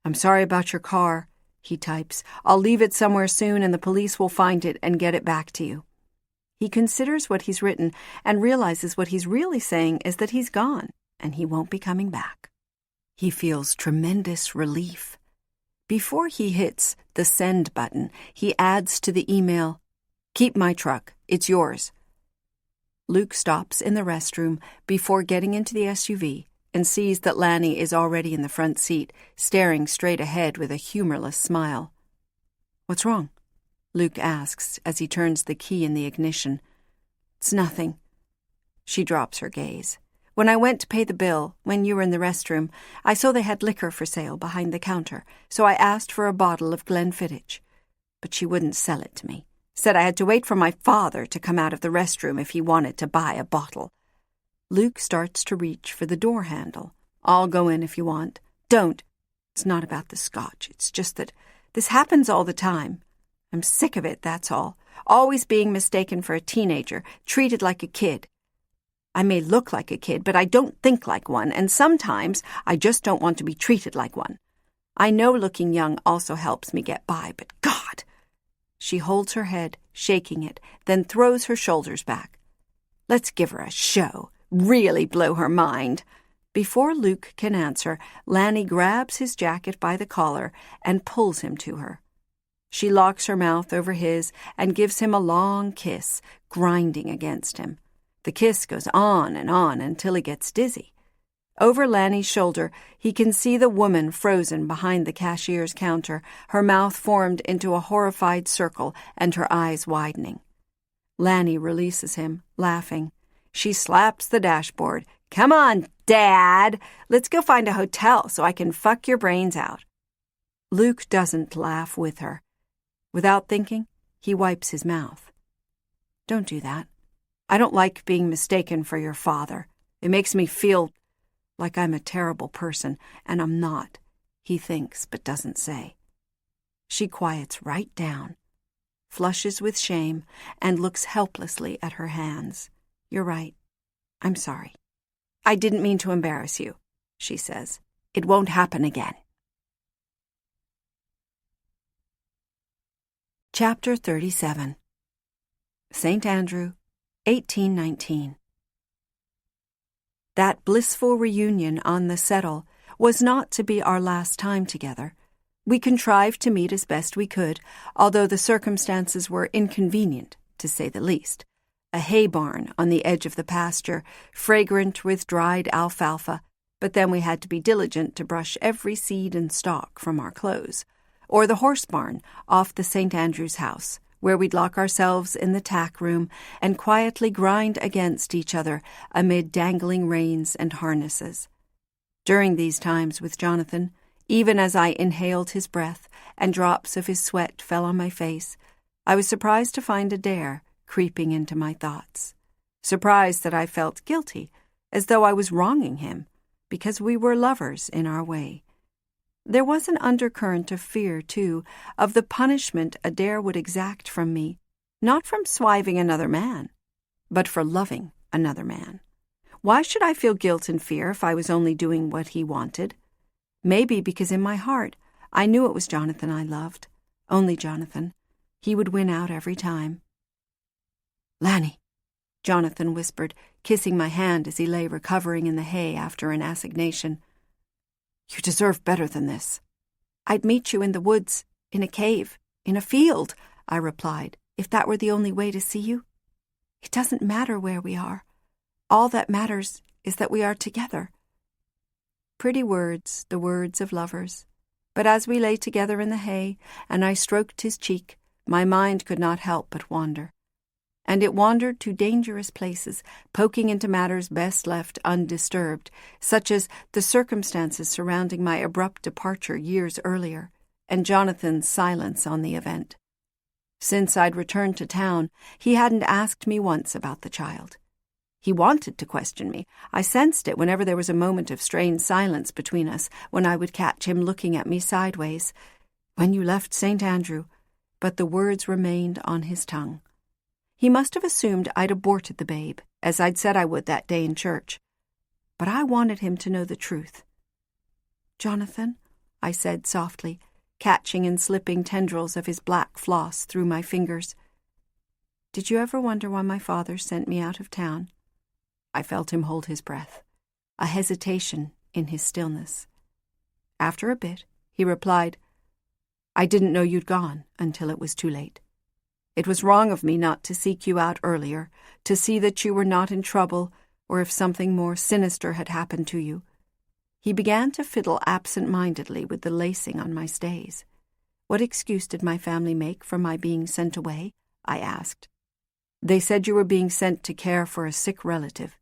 "I'm sorry about your car," he types. "I'll leave it somewhere soon and the police will find it and get it back to you." He considers what he's written and realizes what he's really saying is that he's gone and he won't be coming back. He feels tremendous relief. Before he hits the send button, he adds to the email, "Keep my truck. It's yours." Luke stops in the restroom before getting into the SUV and sees that Lanny is already in the front seat, staring straight ahead with a humorless smile. "What's wrong?" Luke asks as he turns the key in the ignition. "It's nothing." She drops her gaze. "When I went to pay the bill, when you were in the restroom, I saw they had liquor for sale behind the counter, so I asked for a bottle of Glenfiddich. But she wouldn't sell it to me. Said I had to wait for my father to come out of the restroom if he wanted to buy a bottle." Luke starts to reach for the door handle. "I'll go in if you want." "Don't. It's not about the scotch. It's just that this happens all the time. I'm sick of it, that's all. Always being mistaken for a teenager, treated like a kid. I may look like a kid, but I don't think like one, and sometimes I just don't want to be treated like one. I know looking young also helps me get by, but God!" She holds her head, shaking it, then throws her shoulders back. "Let's give her a show. Really blow her mind." Before Luke can answer, Lanny grabs his jacket by the collar and pulls him to her. She locks her mouth over his and gives him a long kiss, grinding against him. The kiss goes on until he gets dizzy. Over Lanny's shoulder, he can see the woman frozen behind the cashier's counter, her mouth formed into a horrified circle and her eyes widening. Lanny releases him, laughing. She slaps the dashboard. "Come on, Dad! Let's go find a hotel so I can fuck your brains out." Luke doesn't laugh with her. Without thinking, he wipes his mouth. "Don't do that. I don't like being mistaken for your father. It makes me feel like I'm a terrible person, and I'm not," he thinks but doesn't say. She quiets right down, flushes with shame, and looks helplessly at her hands. "You're right. I'm sorry. I didn't mean to embarrass you," she says. "It won't happen again." Chapter 37. St. Andrew, 1819. That blissful reunion on the settle was not to be our last time together. We contrived to meet as best we could, although the circumstances were inconvenient, to say the least. A hay barn on the edge of the pasture, fragrant with dried alfalfa, but then we had to be diligent to brush every seed and stalk from our clothes. Or the horse barn off the St. Andrew's house, where we'd lock ourselves in the tack room and quietly grind against each other amid dangling reins and harnesses. During these times with Jonathan, even as I inhaled his breath and drops of his sweat fell on my face, I was surprised to find Adair creeping into my thoughts. Surprised that I felt guilty, as though I was wronging him, because we were lovers in our way. There was an undercurrent of fear, too, of the punishment Adair would exact from me, not from swiving another man, but for loving another man. Why should I feel guilt and fear if I was only doing what he wanted? Maybe because in my heart I knew it was Jonathan I loved, only Jonathan. He would win out every time. "Lanny," Jonathan whispered, kissing my hand as he lay recovering in the hay after an assignation. "You deserve better than this." "I'd meet you in the woods, in a cave, in a field," I replied, "if that were the only way to see you. It doesn't matter where we are. All that matters is that we are together." Pretty words, the words of lovers. But as we lay together in the hay, and I stroked his cheek, my mind could not help but wander. And it wandered to dangerous places, poking into matters best left undisturbed, such as the circumstances surrounding my abrupt departure years earlier, and Jonathan's silence on the event. Since I'd returned to town, he hadn't asked me once about the child. He wanted to question me. I sensed it whenever there was a moment of strained silence between us, when I would catch him looking at me sideways. "When you left St. Andrew," but the words remained on his tongue. He must have assumed I'd aborted the babe, as I'd said I would that day in church. But I wanted him to know the truth. "Jonathan," I said softly, catching and slipping tendrils of his black floss through my fingers. "Did you ever wonder why my father sent me out of town?" I felt him hold his breath, a hesitation in his stillness. After a bit, he replied, "I didn't know you'd gone until it was too late. It was wrong of me not to seek you out earlier, to see that you were not in trouble or if something more sinister had happened to you." He began to fiddle absent-mindedly with the lacing on my stays. "What excuse did my family make for my being sent away?" I asked. "They said you were being sent to care for a sick relative.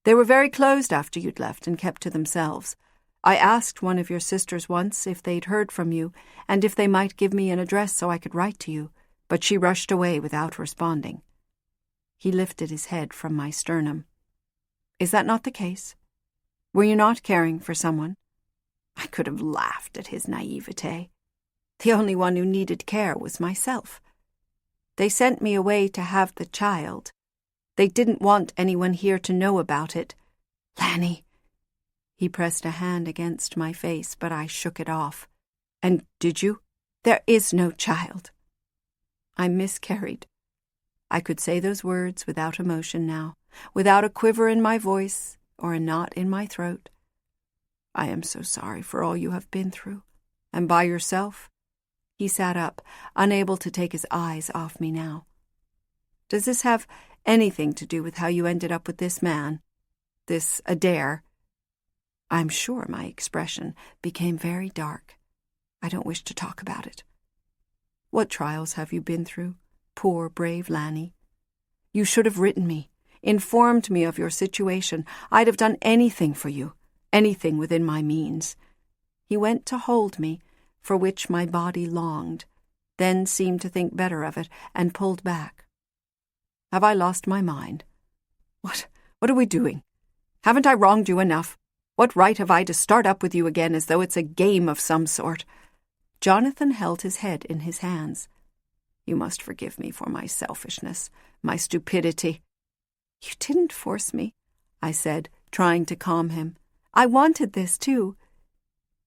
They were very closed after you'd left and kept to themselves. I asked one of your sisters once if they'd heard from you and if they might give me an address so I could write to you, but she rushed away without responding." He lifted his head from my sternum. "Is that not the case? Were you not caring for someone?" I could have laughed at his naivete. The only one who needed care was myself. "They sent me away to have the child. They didn't want anyone here to know about it. Lanny." He pressed a hand against my face, but I shook it off. "And did you?" "There is no child." I miscarried. I could say those words without emotion now, without a quiver in my voice or a knot in my throat. "I am so sorry for all you have been through. And by yourself?" He sat up, unable to take his eyes off me now. "Does this have anything to do with how you ended up with this man? This Adair?" I'm sure my expression became very dark. "I don't wish to talk about it." "What trials have you been through, poor, brave Lanny? You should have written me, informed me of your situation. I'd have done anything for you, anything within my means." He went to hold me, for which my body longed, then seemed to think better of it and pulled back. "Have I lost my mind? What are we doing? Haven't I wronged you enough? What right have I to start up with you again as though it's a game of some sort?" Jonathan held his head in his hands. "You must forgive me for my selfishness, my stupidity." "You didn't force me," I said, trying to calm him. "I wanted this, too."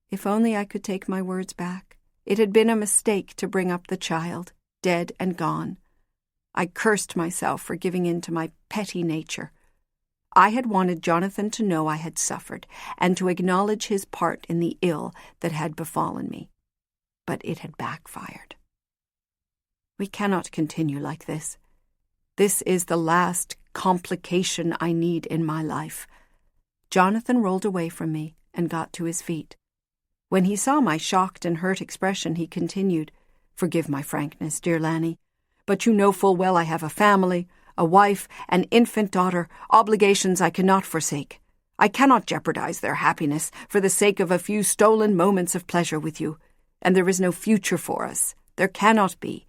If only I could take my words back. It had been a mistake to bring up the child, dead and gone. I cursed myself for giving in to my petty nature. I had wanted Jonathan to know I had suffered and to acknowledge his part in the ill that had befallen me. But it had backfired. We cannot continue like this. This is the last complication I need in my life. Jonathan rolled away from me and got to his feet. When he saw my shocked and hurt expression, he continued, "Forgive my frankness, dear Lanny, but you know full well I have a family, a wife, an infant daughter, obligations I cannot forsake. I cannot jeopardize their happiness for the sake of a few stolen moments of pleasure with you, and there is no future for us. There cannot be.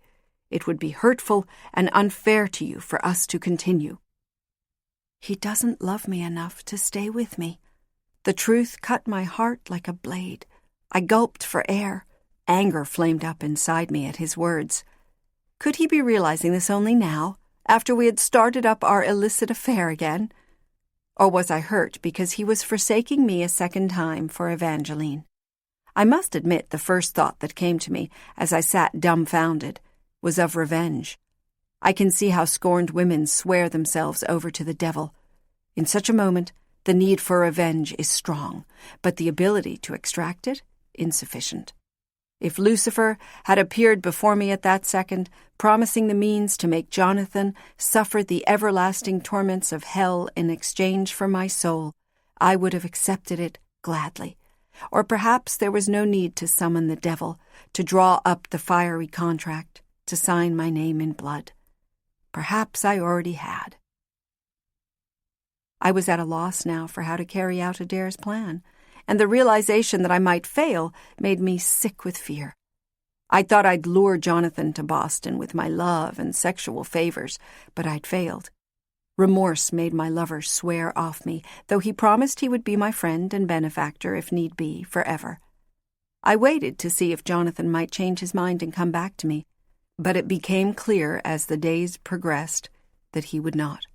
It would be hurtful and unfair to you for us to continue." He doesn't love me enough to stay with me. The truth cut my heart like a blade. I gulped for air. Anger flamed up inside me at his words. Could he be realizing this only now, after we had started up our illicit affair again? Or was I hurt because he was forsaking me a second time for Evangeline? I must admit the first thought that came to me as I sat dumbfounded was of revenge. I can see how scorned women swear themselves over to the devil. In such a moment, the need for revenge is strong, but the ability to extract it, insufficient. If Lucifer had appeared before me at that second, promising the means to make Jonathan suffer the everlasting torments of hell in exchange for my soul, I would have accepted it gladly. Or perhaps there was no need to summon the devil, to draw up the fiery contract, to sign my name in blood. Perhaps I already had. I was at a loss now for how to carry out Adair's plan, and the realization that I might fail made me sick with fear. I thought I'd lure Jonathan to Boston with my love and sexual favors, but I'd failed. Remorse made my lover swear off me, though he promised he would be my friend and benefactor, if need be, forever. I waited to see if Jonathan might change his mind and come back to me, but it became clear as the days progressed that he would not.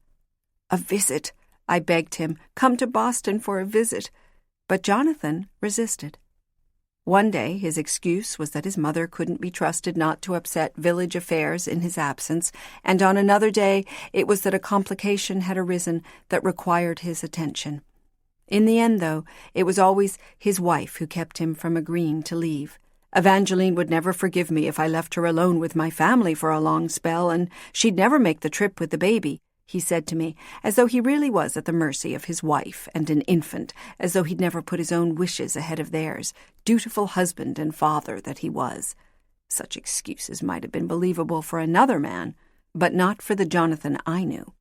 "A visit," I begged him. "Come to Boston for a visit." But Jonathan resisted. One day his excuse was that his mother couldn't be trusted not to upset village affairs in his absence, and on another day it was that a complication had arisen that required his attention. In the end, though, it was always his wife who kept him from agreeing to leave. Evangeline would never forgive me if I left her alone with my family for a long spell, and she'd never make the trip with the baby, he said to me, as though he really was at the mercy of his wife and an infant, as though he'd never put his own wishes ahead of theirs, dutiful husband and father that he was. Such excuses might have been believable for another man, but not for the Jonathan I knew.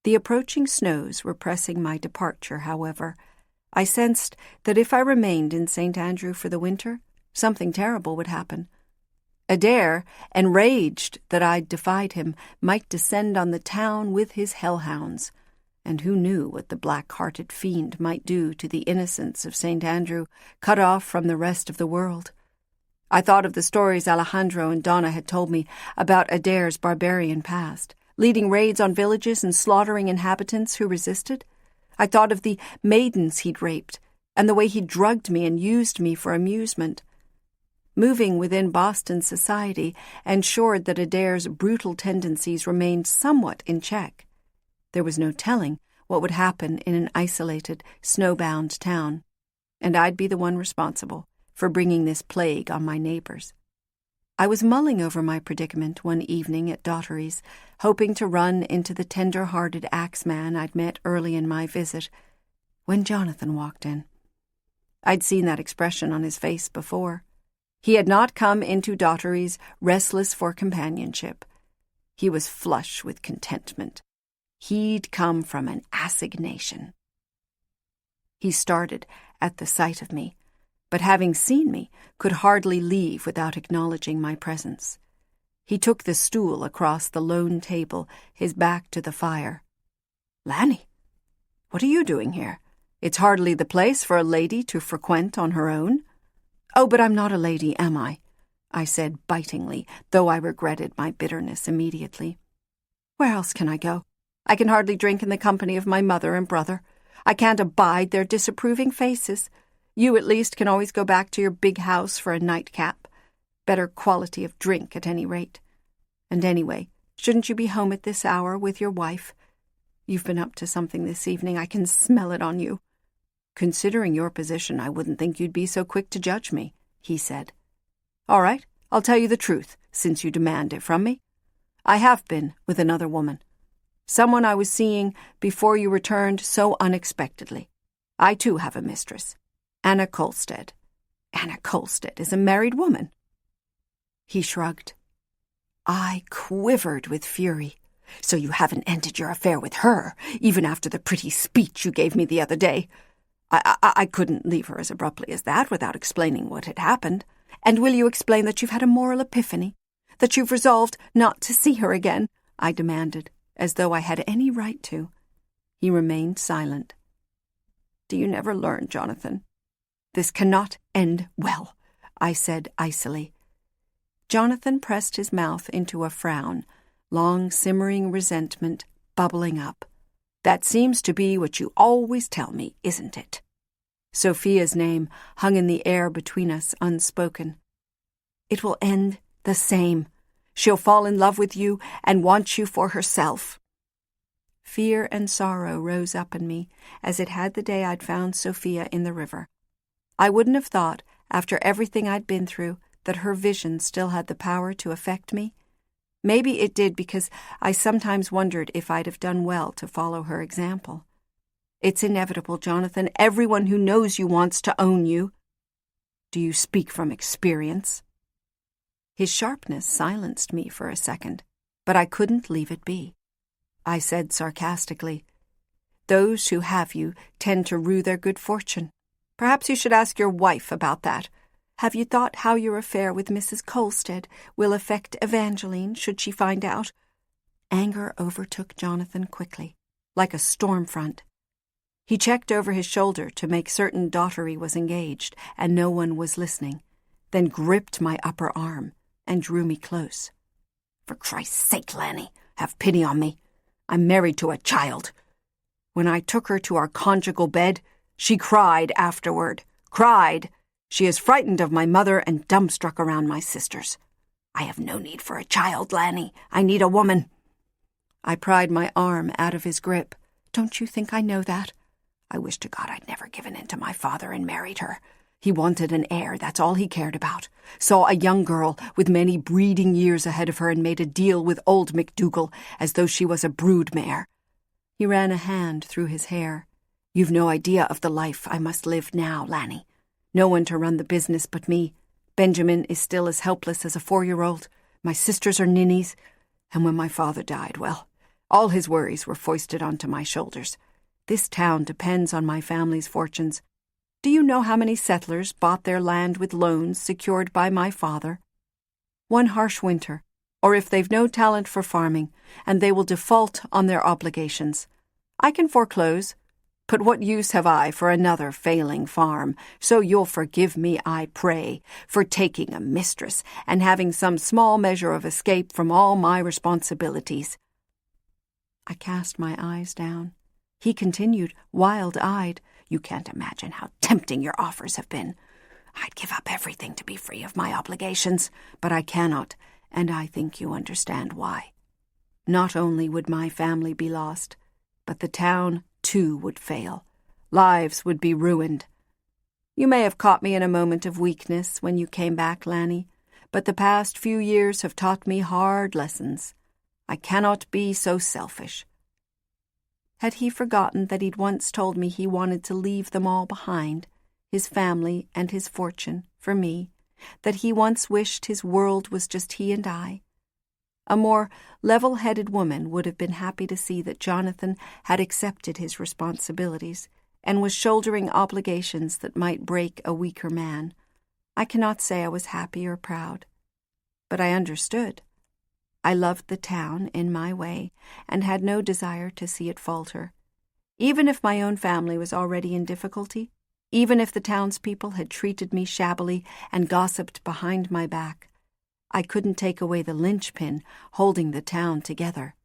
The approaching snows were pressing my departure, however. I sensed that if I remained in St. Andrew for the winter, something terrible would happen. Adair, enraged that I'd defied him, might descend on the town with his hellhounds, and who knew what the black-hearted fiend might do to the innocents of St. Andrew, cut off from the rest of the world. I thought of the stories Alejandro and Donna had told me about Adair's barbarian past, leading raids on villages and slaughtering inhabitants who resisted. I thought of the maidens he'd raped, and the way he drugged me and used me for amusement. Moving within Boston society ensured that Adair's brutal tendencies remained somewhat in check. There was no telling what would happen in an isolated, snowbound town, and I'd be the one responsible for bringing this plague on my neighbors. I was mulling over my predicament one evening at Daughtery's, hoping to run into the tender-hearted axeman I'd met early in my visit, when Jonathan walked in. I'd seen that expression on his face before. He had not come into Daughtery's restless for companionship. He was flush with contentment. He'd come from an assignation. He started at the sight of me, but having seen me, could hardly leave without acknowledging my presence. He took the stool across the lone table, his back to the fire. "Lanny, what are you doing here? It's hardly the place for a lady to frequent on her own." "Oh, but I'm not a lady, am I?" I said bitingly, though I regretted my bitterness immediately. "Where else can I go? I can hardly drink in the company of my mother and brother. I can't abide their disapproving faces. You, at least, can always go back to your big house for a nightcap. Better quality of drink, at any rate. And anyway, shouldn't you be home at this hour with your wife? You've been up to something this evening. I can smell it on you." "Considering your position, I wouldn't think you'd be so quick to judge me," he said. "All right, I'll tell you the truth, since you demand it from me. I have been with another woman. Someone I was seeing before you returned so unexpectedly. I, too, have a mistress. Anna Kolstad." "Anna Kolstad is a married woman." He shrugged. I quivered with fury. "So you haven't ended your affair with her, even after the pretty speech you gave me the other day?" I couldn't leave her as abruptly as that without explaining what had happened. "And will you explain that you've had a moral epiphany? That you've resolved not to see her again?" I demanded, as though I had any right to. He remained silent. "Do you never learn, Jonathan? This cannot end well," I said icily. Jonathan pressed his mouth into a frown, long simmering resentment bubbling up. "That seems to be what you always tell me, isn't it?" Sophia's name hung in the air between us unspoken. "It will end the same. She'll fall in love with you and want you for herself." Fear and sorrow rose up in me, as it had the day I'd found Sophia in the river. I wouldn't have thought, after everything I'd been through, that her vision still had the power to affect me. Maybe it did, because I sometimes wondered if I'd have done well to follow her example. It's inevitable, Jonathan. Everyone who knows you wants to own you. Do you speak from experience? His sharpness silenced me for a second, but I couldn't leave it be. I said sarcastically, "Those who have you tend to rue their good fortune. Perhaps you should ask your wife about that. Have you thought how your affair with Mrs. Kolstad will affect Evangeline should she find out?" Anger overtook Jonathan quickly, like a storm front. He checked over his shoulder to make certain Daughtery was engaged and no one was listening, then gripped my upper arm and drew me close. "For Christ's sake, Lanny, have pity on me. I'm married to a child. When I took her to our conjugal bed, she cried afterward. Cried. She is frightened of my mother and dumbstruck around my sisters. I have no need for a child, Lanny. I need a woman." I pried my arm out of his grip. "Don't you think I know that? I wish to God I'd never given in to my father and married her. He wanted an heir, that's all he cared about. Saw a young girl with many breeding years ahead of her and made a deal with old MacDougall as though she was a brood mare. He ran a hand through his hair. You've no idea of the life I must live now, Lanny. No one to run the business but me. Benjamin is still as helpless as a 4-year-old. My sisters are ninnies. And when my father died, well, all his worries were foisted onto my shoulders. This town depends on my family's fortunes. Do you know how many settlers bought their land with loans secured by my father? One harsh winter, or if they've no talent for farming, and they will default on their obligations. I can foreclose, but what use have I for another failing farm? So you'll forgive me, I pray, for taking a mistress and having some small measure of escape from all my responsibilities. I cast my eyes down. He continued, wild-eyed, You can't imagine how tempting your offers have been. I'd give up everything to be free of my obligations, but I cannot, and I think you understand why. Not only would my family be lost, but the town, too, would fail. Lives would be ruined. You may have caught me in a moment of weakness when you came back, Lanny, but the past few years have taught me hard lessons. I cannot be so selfish. Had he forgotten that he'd once told me he wanted to leave them all behind, his family and his fortune, for me, that he once wished his world was just he and I? A more level-headed woman would have been happy to see that Jonathan had accepted his responsibilities and was shouldering obligations that might break a weaker man. I cannot say I was happy or proud, but I understood. I loved the town in my way and had no desire to see it falter. Even if my own family was already in difficulty, even if the townspeople had treated me shabbily and gossiped behind my back, I couldn't take away the linchpin holding the town together.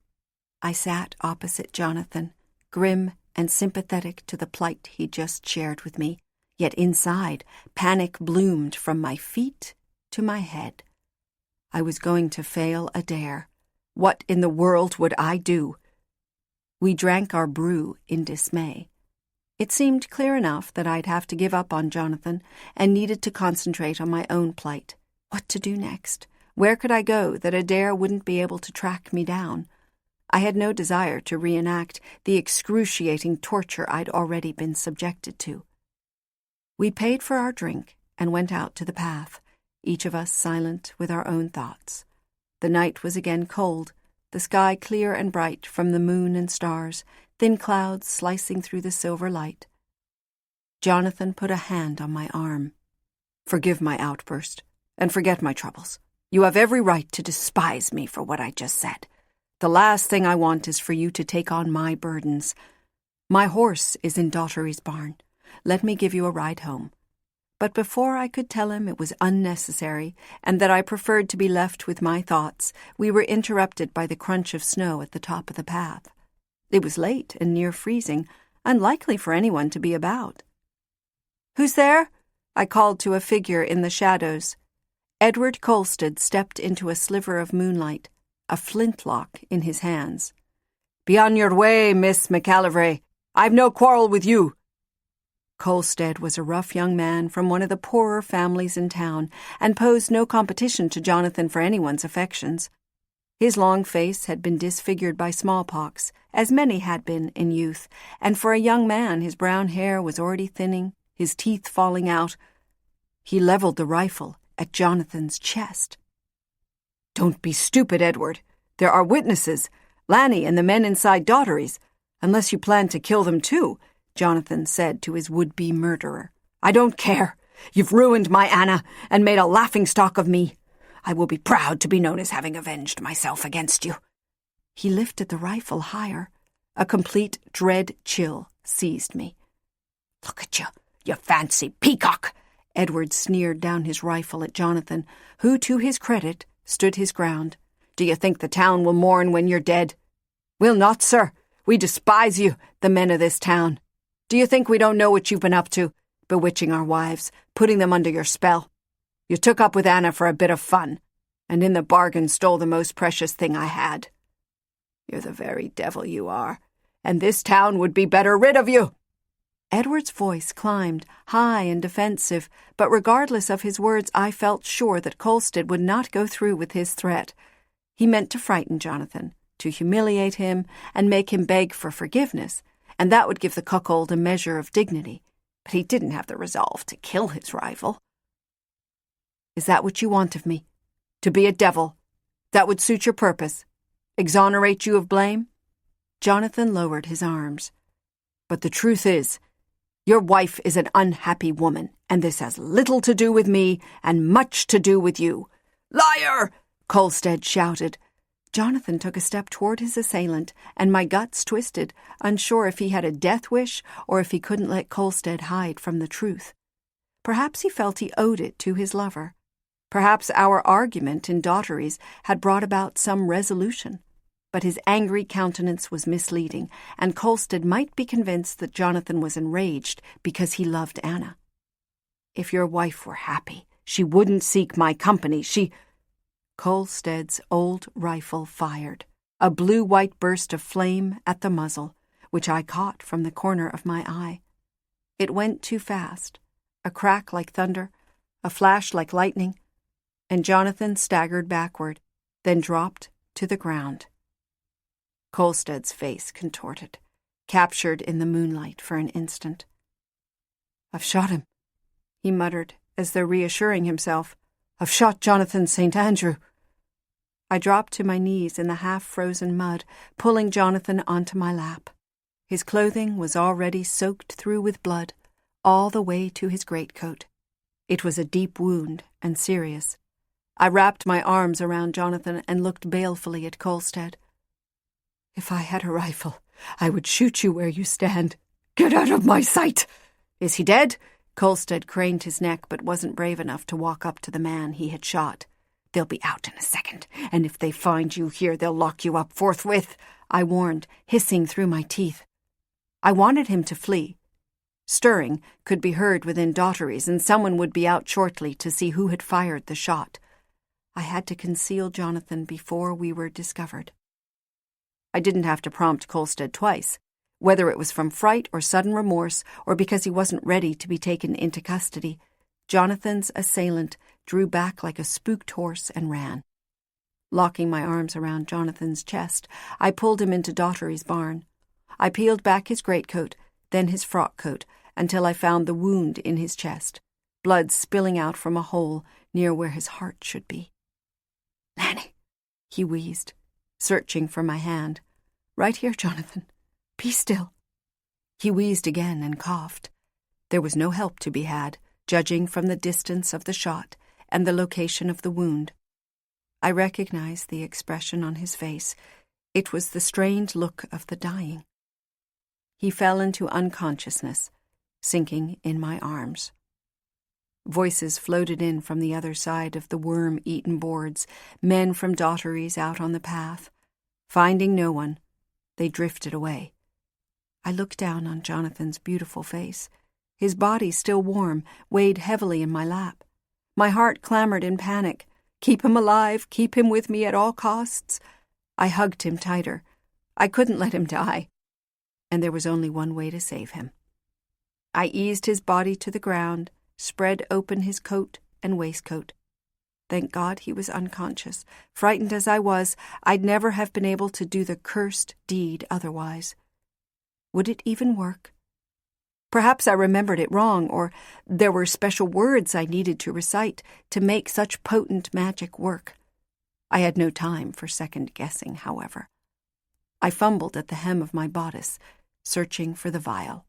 I sat opposite Jonathan, grim and sympathetic to the plight he'd just shared with me, yet inside, panic bloomed from my feet to my head. I was going to fail a dare. What in the world would I do? We drank our brew in dismay. It seemed clear enough that I'd have to give up on Jonathan and needed to concentrate on my own plight. What to do next? Where could I go that a dare wouldn't be able to track me down? I had no desire to reenact the excruciating torture I'd already been subjected to. We paid for our drink and went out to the path, each of us silent with our own thoughts. The night was again cold, the sky clear and bright from the moon and stars, thin clouds slicing through the silver light. Jonathan put a hand on my arm. Forgive my outburst, and forget my troubles. You have every right to despise me for what I just said. The last thing I want is for you to take on my burdens. My horse is in Daughtery's barn. Let me give you a ride home. But before I could tell him it was unnecessary and that I preferred to be left with my thoughts, we were interrupted by the crunch of snow at the top of the path. It was late and near freezing, unlikely for anyone to be about. "Who's there?" I called to a figure in the shadows. Edward Colstead stepped into a sliver of moonlight, a flintlock in his hands. "Be on your way, Miss McIlvrae. I've no quarrel with you." Colstead was a rough young man from one of the poorer families in town and posed no competition to Jonathan for anyone's affections. His long face had been disfigured by smallpox, as many had been in youth, and for a young man his brown hair was already thinning, his teeth falling out. He leveled the rifle at Jonathan's chest. "Don't be stupid, Edward. There are witnesses, Lanny and the men inside Daughtery's, unless you plan to kill them too," Jonathan said to his would-be murderer. "I don't care. You've ruined my Anna and made a laughingstock of me. I will be proud to be known as having avenged myself against you." He lifted the rifle higher. A complete dread chill seized me. "Look at you, you fancy peacock!" Edward sneered down his rifle at Jonathan, who, to his credit, stood his ground. "Do you think the town will mourn when you're dead?" "We'll not, sir. We despise you, the men of this town. Do you think we don't know what you've been up to, bewitching our wives, putting them under your spell? You took up with Anna for a bit of fun, and in the bargain stole the most precious thing I had. You're the very devil, you are, and this town would be better rid of you." Edward's voice climbed, high and defensive, but regardless of his words, I felt sure that Kolstad would not go through with his threat. He meant to frighten Jonathan, to humiliate him, and make him beg for forgiveness, and that would give the cuckold a measure of dignity. But he didn't have the resolve to kill his rival. "Is that what you want of me? To be a devil? That would suit your purpose? Exonerate you of blame?" Jonathan lowered his arms. "But the truth is, your wife is an unhappy woman, and this has little to do with me and much to do with you." "Liar!" Kolstad shouted. Jonathan took a step toward his assailant, and my guts twisted, unsure if he had a death wish or if he couldn't let Kolstad hide from the truth. Perhaps he felt he owed it to his lover. Perhaps our argument in Daughteries had brought about some resolution. But his angry countenance was misleading, and Kolstad might be convinced that Jonathan was enraged because he loved Anna. "If your wife were happy, she wouldn't seek my company. Kolstad's old rifle fired, a blue-white burst of flame at the muzzle, which I caught from the corner of my eye. It went too fast, a crack like thunder, a flash like lightning, and Jonathan staggered backward, then dropped to the ground. Kolstad's face contorted, captured in the moonlight for an instant. "I've shot him," he muttered, as though reassuring himself. "I've shot Jonathan St. Andrew." I dropped to my knees in the half-frozen mud, pulling Jonathan onto my lap. His clothing was already soaked through with blood, all the way to his greatcoat. It was a deep wound and serious. I wrapped my arms around Jonathan and looked balefully at Kolstad. "If I had a rifle, I would shoot you where you stand. Get out of my sight!" "Is he dead?" Kolstad craned his neck but wasn't brave enough to walk up to the man he had shot. "They'll be out in a second, and if they find you here, they'll lock you up forthwith," I warned, hissing through my teeth. I wanted him to flee. Stirring could be heard within Daughteries, and someone would be out shortly to see who had fired the shot. I had to conceal Jonathan before we were discovered. I didn't have to prompt Kolstad twice, whether it was from fright or sudden remorse or because he wasn't ready to be taken into custody. Jonathan's assailant drew back like a spooked horse and ran. Locking my arms around Jonathan's chest, I pulled him into Daughteries' barn. I peeled back his greatcoat, then his frock coat, until I found the wound in his chest, blood spilling out from a hole near where his heart should be. "Lanny," he wheezed, searching for my hand. "Right here, Jonathan. Be still." He wheezed again and coughed. There was no help to be had, judging from the distance of the shot and the location of the wound. I recognized the expression on his face. It was the strained look of the dying. He fell into unconsciousness, sinking in my arms. Voices floated in from the other side of the worm-eaten boards, men from Daughteries out on the path. Finding no one, they drifted away. I looked down on Jonathan's beautiful face. His body, still warm, weighed heavily in my lap. My heart clamored in panic. Keep him alive, keep him with me at all costs. I hugged him tighter. I couldn't let him die. And there was only one way to save him. I eased his body to the ground, spread open his coat and waistcoat. Thank God he was unconscious. Frightened as I was, I'd never have been able to do the cursed deed otherwise. Would it even work? Perhaps I remembered it wrong, or there were special words I needed to recite to make such potent magic work. I had no time for second-guessing, however. I fumbled at the hem of my bodice, searching for the vial.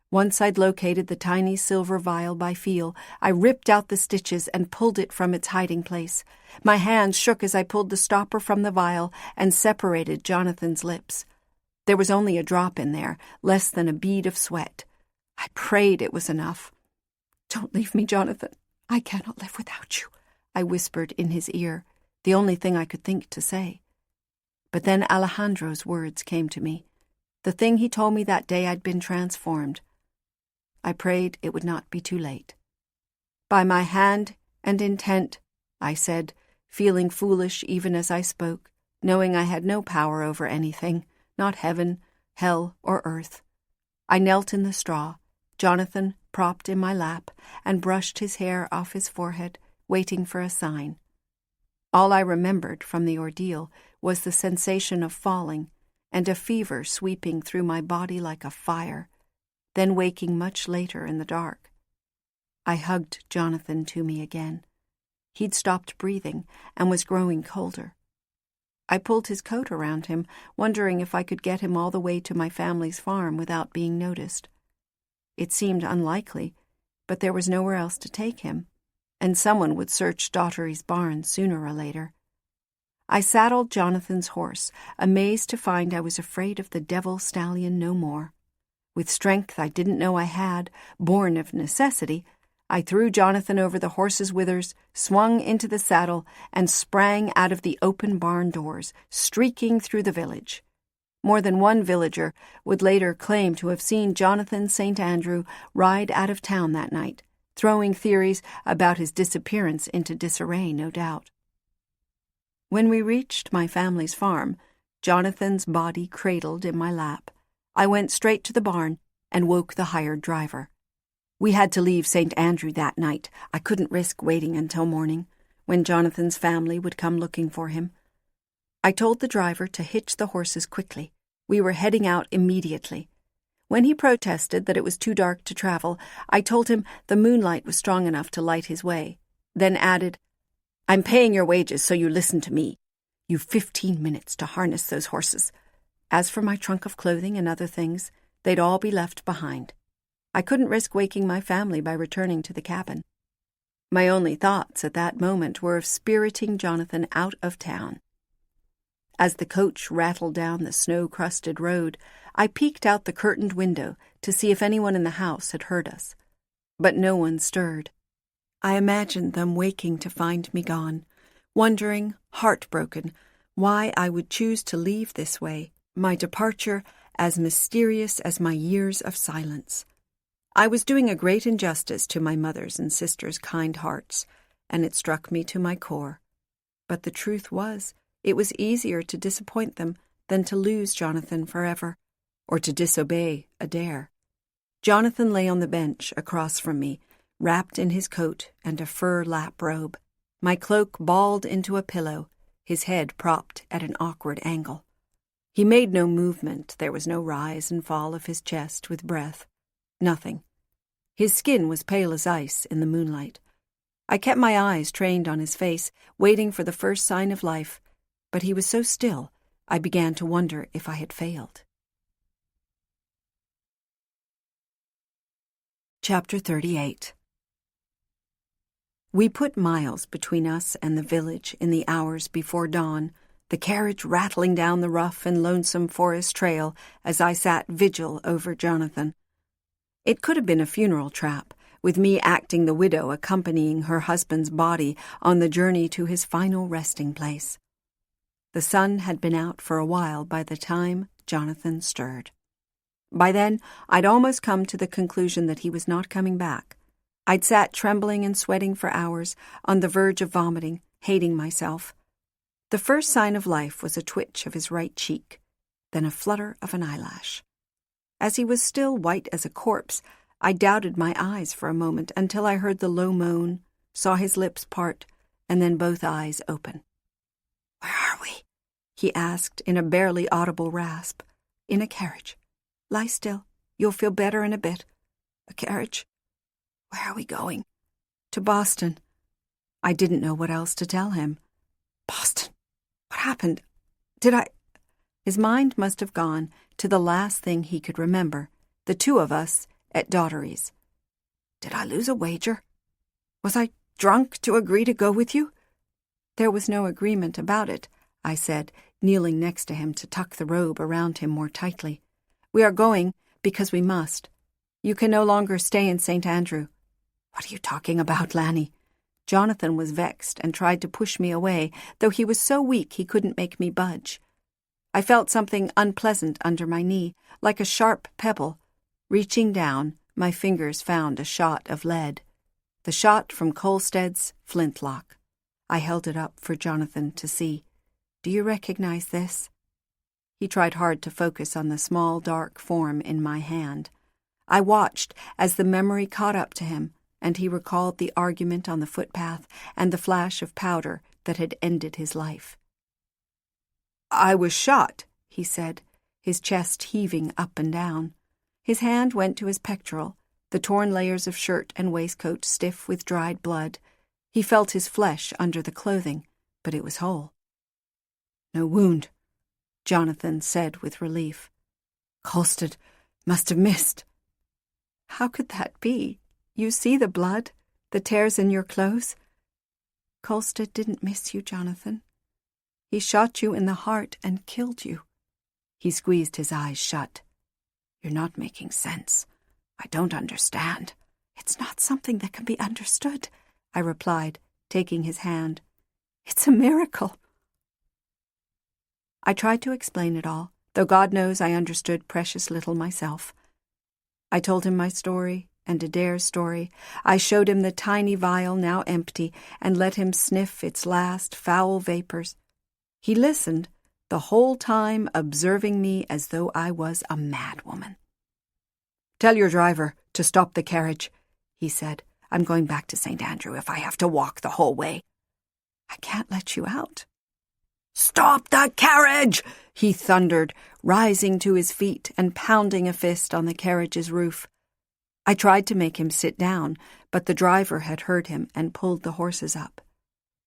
Once I'd located the tiny silver vial by feel, I ripped out the stitches and pulled it from its hiding place. My hands shook as I pulled the stopper from the vial and separated Jonathan's lips. There was only a drop in there, less than a bead of sweat. I prayed it was enough. "Don't leave me, Jonathan. I cannot live without you," I whispered in his ear, the only thing I could think to say. But then Alejandro's words came to me. The thing he told me that day I'd been transformed. I prayed it would not be too late. "By my hand and intent," I said, feeling foolish even as I spoke, knowing I had no power over anything, not heaven, hell, or earth. I knelt in the straw, Jonathan propped in my lap and brushed his hair off his forehead, waiting for a sign. All I remembered from the ordeal was the sensation of falling and a fever sweeping through my body like a fire, then waking much later in the dark. I hugged Jonathan to me again. He'd stopped breathing and was growing colder. I pulled his coat around him, wondering if I could get him all the way to my family's farm without being noticed. It seemed unlikely, but there was nowhere else to take him, and someone would search Daughtery's barn sooner or later. I saddled Jonathan's horse, amazed to find I was afraid of the devil stallion no more. With strength I didn't know I had, born of necessity, I threw Jonathan over the horse's withers, swung into the saddle, and sprang out of the open barn doors, streaking through the village. More than one villager would later claim to have seen Jonathan St. Andrew ride out of town that night, throwing theories about his disappearance into disarray, no doubt. When we reached my family's farm, Jonathan's body cradled in my lap, I went straight to the barn and woke the hired driver. We had to leave St. Andrew that night. I couldn't risk waiting until morning, when Jonathan's family would come looking for him. I told the driver to hitch the horses quickly. We were heading out immediately. When he protested that it was too dark to travel, I told him the moonlight was strong enough to light his way, then added, "I'm paying your wages, so you listen to me. You've 15 minutes to harness those horses. As for my trunk of clothing and other things, they'd all be left behind. I couldn't risk waking my family by returning to the cabin." My only thoughts at that moment were of spiriting Jonathan out of town. As the coach rattled down the snow-crusted road, I peeked out the curtained window to see if anyone in the house had heard us. But no one stirred. I imagined them waking to find me gone, wondering, heartbroken, why I would choose to leave this way, my departure as mysterious as my years of silence. I was doing a great injustice to my mother's and sister's kind hearts, and it struck me to my core. But the truth was, it was easier to disappoint them than to lose Jonathan forever, or to disobey Adair. Jonathan lay on the bench across from me, wrapped in his coat and a fur lap robe, my cloak balled into a pillow, his head propped at an awkward angle. He made no movement. There was no rise and fall of his chest with breath. Nothing. His skin was pale as ice in the moonlight. I kept my eyes trained on his face, waiting for the first sign of life, but he was so still, I began to wonder if I had failed. Chapter 38. We put miles between us and the village in the hours before dawn, the carriage rattling down the rough and lonesome forest trail as I sat vigil over Jonathan. It could have been a funeral trap, with me acting the widow accompanying her husband's body on the journey to his final resting place. The sun had been out for a while by the time Jonathan stirred. By then, I'd almost come to the conclusion that he was not coming back. I'd sat trembling and sweating for hours, on the verge of vomiting, hating myself. The first sign of life was a twitch of his right cheek, then a flutter of an eyelash. As he was still white as a corpse, I doubted my eyes for a moment until I heard the low moan, saw his lips part, and then both eyes open. "Where are we?" he asked in a barely audible rasp. "In a carriage. Lie still. You'll feel better in a bit." "A carriage? Where are we going?" "To Boston." I didn't know what else to tell him. "Boston? What happened? Did I—" His mind must have gone to the last thing he could remember, the two of us at Daughtery's. "Did I lose a wager? Was I drunk to agree to go with you?" "There was no agreement about it," I said, kneeling next to him to tuck the robe around him more tightly. "We are going because we must. You can no longer stay in St. Andrew." "What are you talking about, Lanny?" Jonathan was vexed and tried to push me away, though he was so weak he couldn't make me budge. I felt something unpleasant under my knee, like a sharp pebble. Reaching down, my fingers found a shot of lead. The shot from Colstead's flintlock. I held it up for Jonathan to see. "Do you recognize this?" He tried hard to focus on the small, dark form in my hand. I watched as the memory caught up to him, and he recalled the argument on the footpath and the flash of powder that had ended his life. "I was shot," he said, his chest heaving up and down. His hand went to his pectoral, the torn layers of shirt and waistcoat stiff with dried blood. He felt his flesh under the clothing, but it was whole. "No wound," Jonathan said with relief. "Colstead must have missed." "How could that be? You see the blood, the tears in your clothes." "Colstead didn't miss you, Jonathan. He shot you in the heart and killed you." He squeezed his eyes shut. "You're not making sense. I don't understand." "It's not something that can be understood," I replied, taking his hand. "It's a miracle." I tried to explain it all, though God knows I understood precious little myself. I told him my story and Adair's story. I showed him the tiny vial now empty and let him sniff its last foul vapors. He listened, the whole time observing me as though I was a madwoman. "Tell your driver to stop the carriage," he said. "I'm going back to St. Andrew if I have to walk the whole way." "I can't let you out." "Stop the carriage!" he thundered, rising to his feet and pounding a fist on the carriage's roof. I tried to make him sit down, but the driver had heard him and pulled the horses up.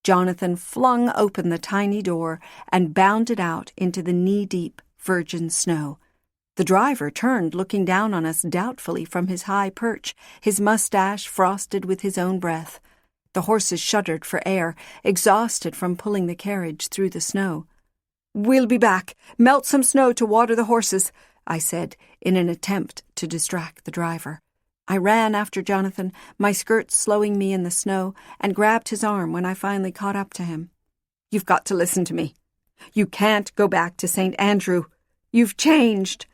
Jonathan flung open the tiny door and bounded out into the knee-deep virgin snow. The driver turned, looking down on us doubtfully from his high perch, his mustache frosted with his own breath. The horses shuddered for air, exhausted from pulling the carriage through the snow. "We'll be back. Melt some snow to water the horses," I said, in an attempt to distract the driver. I ran after Jonathan, my skirts slowing me in the snow, and grabbed his arm when I finally caught up to him. "You've got to listen to me. You can't go back to St. Andrew. You've changed."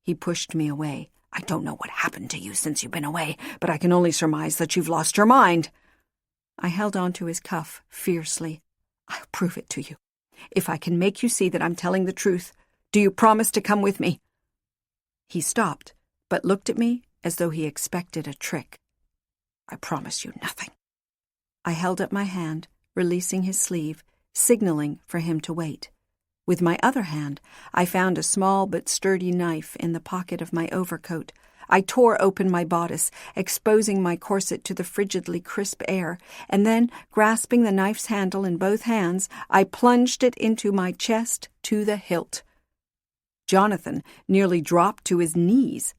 He pushed me away. "I don't know what happened to you since you've been away, but I can only surmise that you've lost your mind." I held on to his cuff fiercely. "I'll prove it to you. If I can make you see that I'm telling the truth, do you promise to come with me?" He stopped, but looked at me as though he expected a trick. "I promise you nothing." I held up my hand, releasing his sleeve, signaling for him to wait. With my other hand, I found a small but sturdy knife in the pocket of my overcoat. I tore open my bodice, exposing my corset to the frigidly crisp air, and then, grasping the knife's handle in both hands, I plunged it into my chest to the hilt. Jonathan nearly dropped to his knees,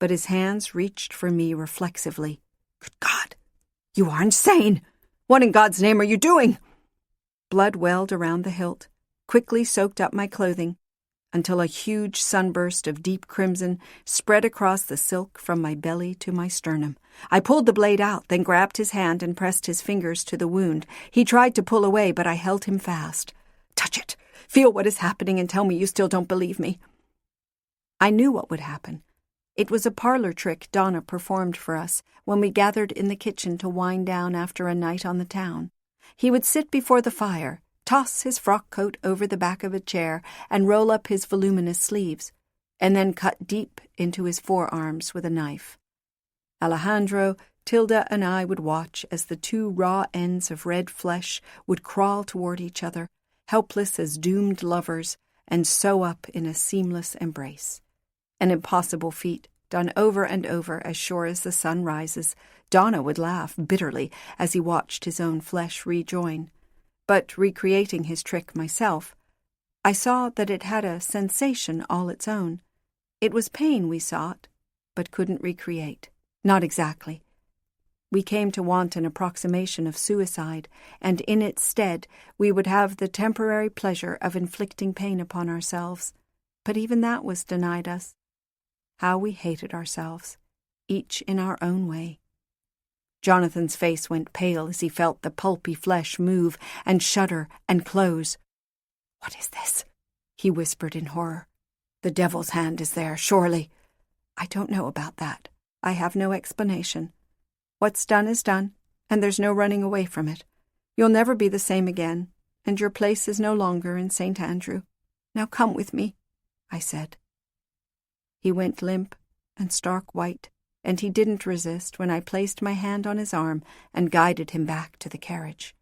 but his hands reached for me reflexively. "Good God! You are insane! What in God's name are you doing?" Blood welled around the hilt, quickly soaked up my clothing, until a huge sunburst of deep crimson spread across the silk from my belly to my sternum. I pulled the blade out, then grabbed his hand and pressed his fingers to the wound. He tried to pull away, but I held him fast. "Touch it! Feel what is happening and tell me you still don't believe me." I knew what would happen. It was a parlor trick Donna performed for us when we gathered in the kitchen to wind down after a night on the town. He would sit before the fire, toss his frock coat over the back of a chair, and roll up his voluminous sleeves, and then cut deep into his forearms with a knife. Alejandro, Tilda, and I would watch as the two raw ends of red flesh would crawl toward each other, helpless as doomed lovers, and sew up in a seamless embrace. An impossible feat, done over and over as sure as the sun rises. Donna would laugh bitterly as he watched his own flesh rejoin. But recreating his trick myself, I saw that it had a sensation all its own. It was pain we sought, but couldn't recreate. Not exactly. We came to want an approximation of suicide, and in its stead we would have the temporary pleasure of inflicting pain upon ourselves. But even that was denied us. How we hated ourselves, each in our own way. Jonathan's face went pale as he felt the pulpy flesh move and shudder and close. "What is this?" he whispered in horror. "The devil's hand is there, surely." "I don't know about that. I have no explanation. What's done is done, and there's no running away from it. You'll never be the same again, and your place is no longer in St. Andrew. Now come with me," I said. He went limp and stark white, and he didn't resist when I placed my hand on his arm and guided him back to the carriage.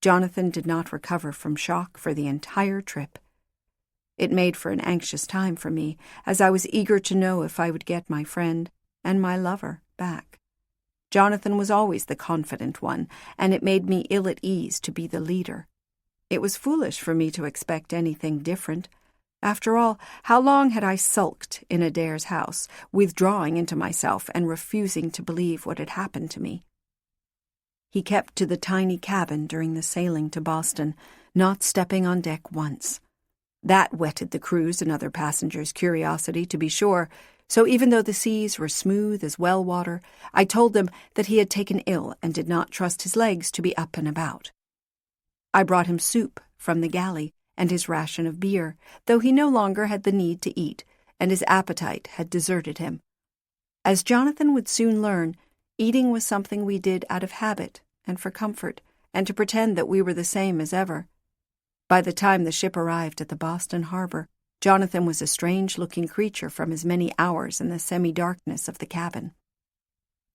Jonathan did not recover from shock for the entire trip. It made for an anxious time for me, as I was eager to know if I would get my friend and my lover back. Jonathan was always the confident one, and it made me ill at ease to be the leader. It was foolish for me to expect anything different. After all, how long had I sulked in Adair's house, withdrawing into myself and refusing to believe what had happened to me? He kept to the tiny cabin during the sailing to Boston, not stepping on deck once. That whetted the crew's and other passengers' curiosity, to be sure, so even though the seas were smooth as well water, I told them that he had taken ill and did not trust his legs to be up and about. I brought him soup from the galley and his ration of beer, though he no longer had the need to eat, and his appetite had deserted him. As Jonathan would soon learn, eating was something we did out of habit and for comfort, and to pretend that we were the same as ever. By the time the ship arrived at the Boston harbor, Jonathan was a strange-looking creature from his many hours in the semi-darkness of the cabin.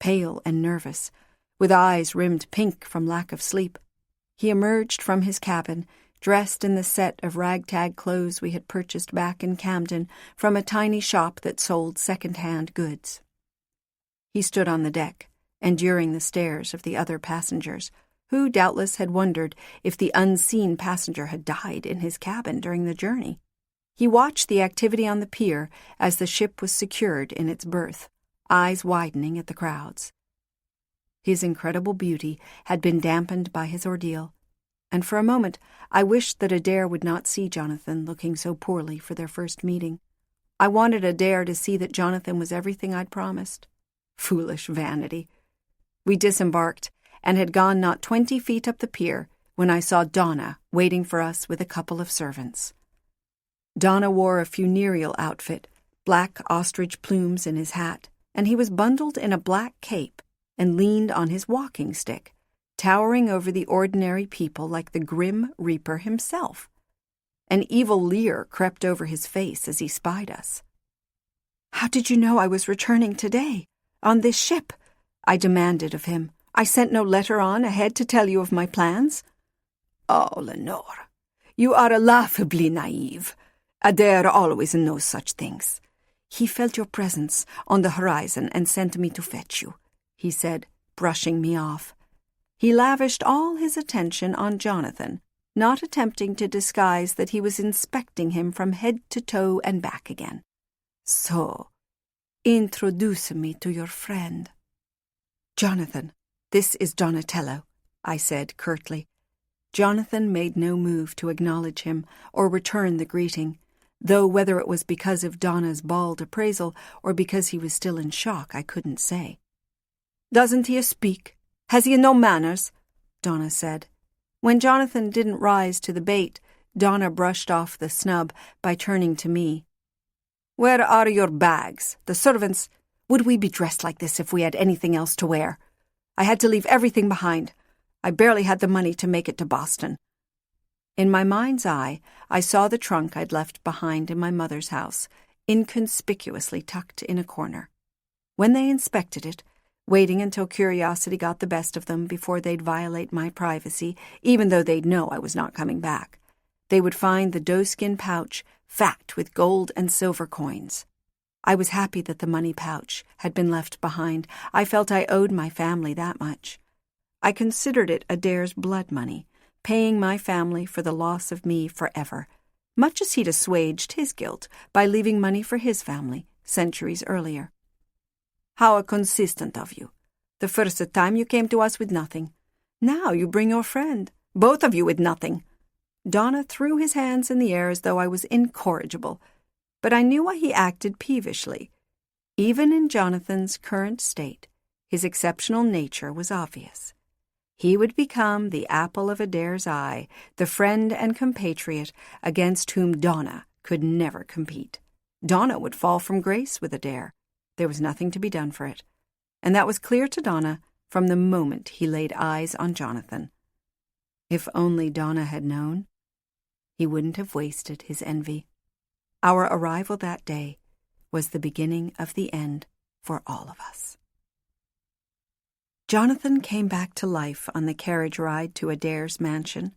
Pale and nervous, with eyes rimmed pink from lack of sleep, he emerged from his cabin, dressed in the set of ragtag clothes we had purchased back in Camden from a tiny shop that sold second-hand goods. He stood on the deck, enduring the stares of the other passengers, who doubtless had wondered if the unseen passenger had died in his cabin during the journey. He watched the activity on the pier as the ship was secured in its berth, eyes widening at the crowds. His incredible beauty had been dampened by his ordeal, and for a moment I wished that Adair would not see Jonathan looking so poorly for their first meeting. I wanted Adair to see that Jonathan was everything I'd promised. Foolish vanity. We disembarked and had gone not 20 feet up the pier when I saw Donna waiting for us with a couple of servants. Donna wore a funereal outfit, black ostrich plumes in his hat, and he was bundled in a black cape and leaned on his walking stick, towering over the ordinary people like the grim Reaper himself. An evil leer crept over his face as he spied us. "How did you know I was returning today, on this ship?" I demanded of him. "I sent no letter on ahead to tell you of my plans." "Oh, Lanore, you are laughably naive. Adair always knows such things. He felt your presence on the horizon and sent me to fetch you," he said, brushing me off. He lavished all his attention on Jonathan, not attempting to disguise that he was inspecting him from head to toe and back again. "So, introduce me to your friend." "Jonathan, this is Donatello," I said curtly. Jonathan made no move to acknowledge him or return the greeting, though whether it was because of Donna's bald appraisal or because he was still in shock I couldn't say. "Doesn't he speak? Has he no manners?" Donna said. When Jonathan didn't rise to the bait, Donna brushed off the snub by turning to me. "Where are your bags? The servants? Would we be dressed like this if we had anything else to wear? I had to leave everything behind. I barely had the money to make it to Boston." In my mind's eye, I saw the trunk I'd left behind in my mother's house, inconspicuously tucked in a corner. When they inspected it, waiting until curiosity got the best of them before they'd violate my privacy, even though they'd know I was not coming back, they would find the doeskin pouch fat with gold and silver coins. I was happy that the money pouch had been left behind. I felt I owed my family that much. I considered it Adair's blood money, paying my family for the loss of me forever, much as he'd assuaged his guilt by leaving money for his family centuries earlier. "How consistent of you. The first time you came to us with nothing. Now you bring your friend, both of you with nothing." Donna threw his hands in the air as though I was incorrigible, but I knew why he acted peevishly. Even in Jonathan's current state, his exceptional nature was obvious. He would become the apple of Adair's eye, the friend and compatriot against whom Donna could never compete. Donna would fall from grace with Adair. There was nothing to be done for it, and that was clear to Donna from the moment he laid eyes on Jonathan. If only Donna had known, he wouldn't have wasted his envy. Our arrival that day was the beginning of the end for all of us. Jonathan came back to life on the carriage ride to Adair's mansion.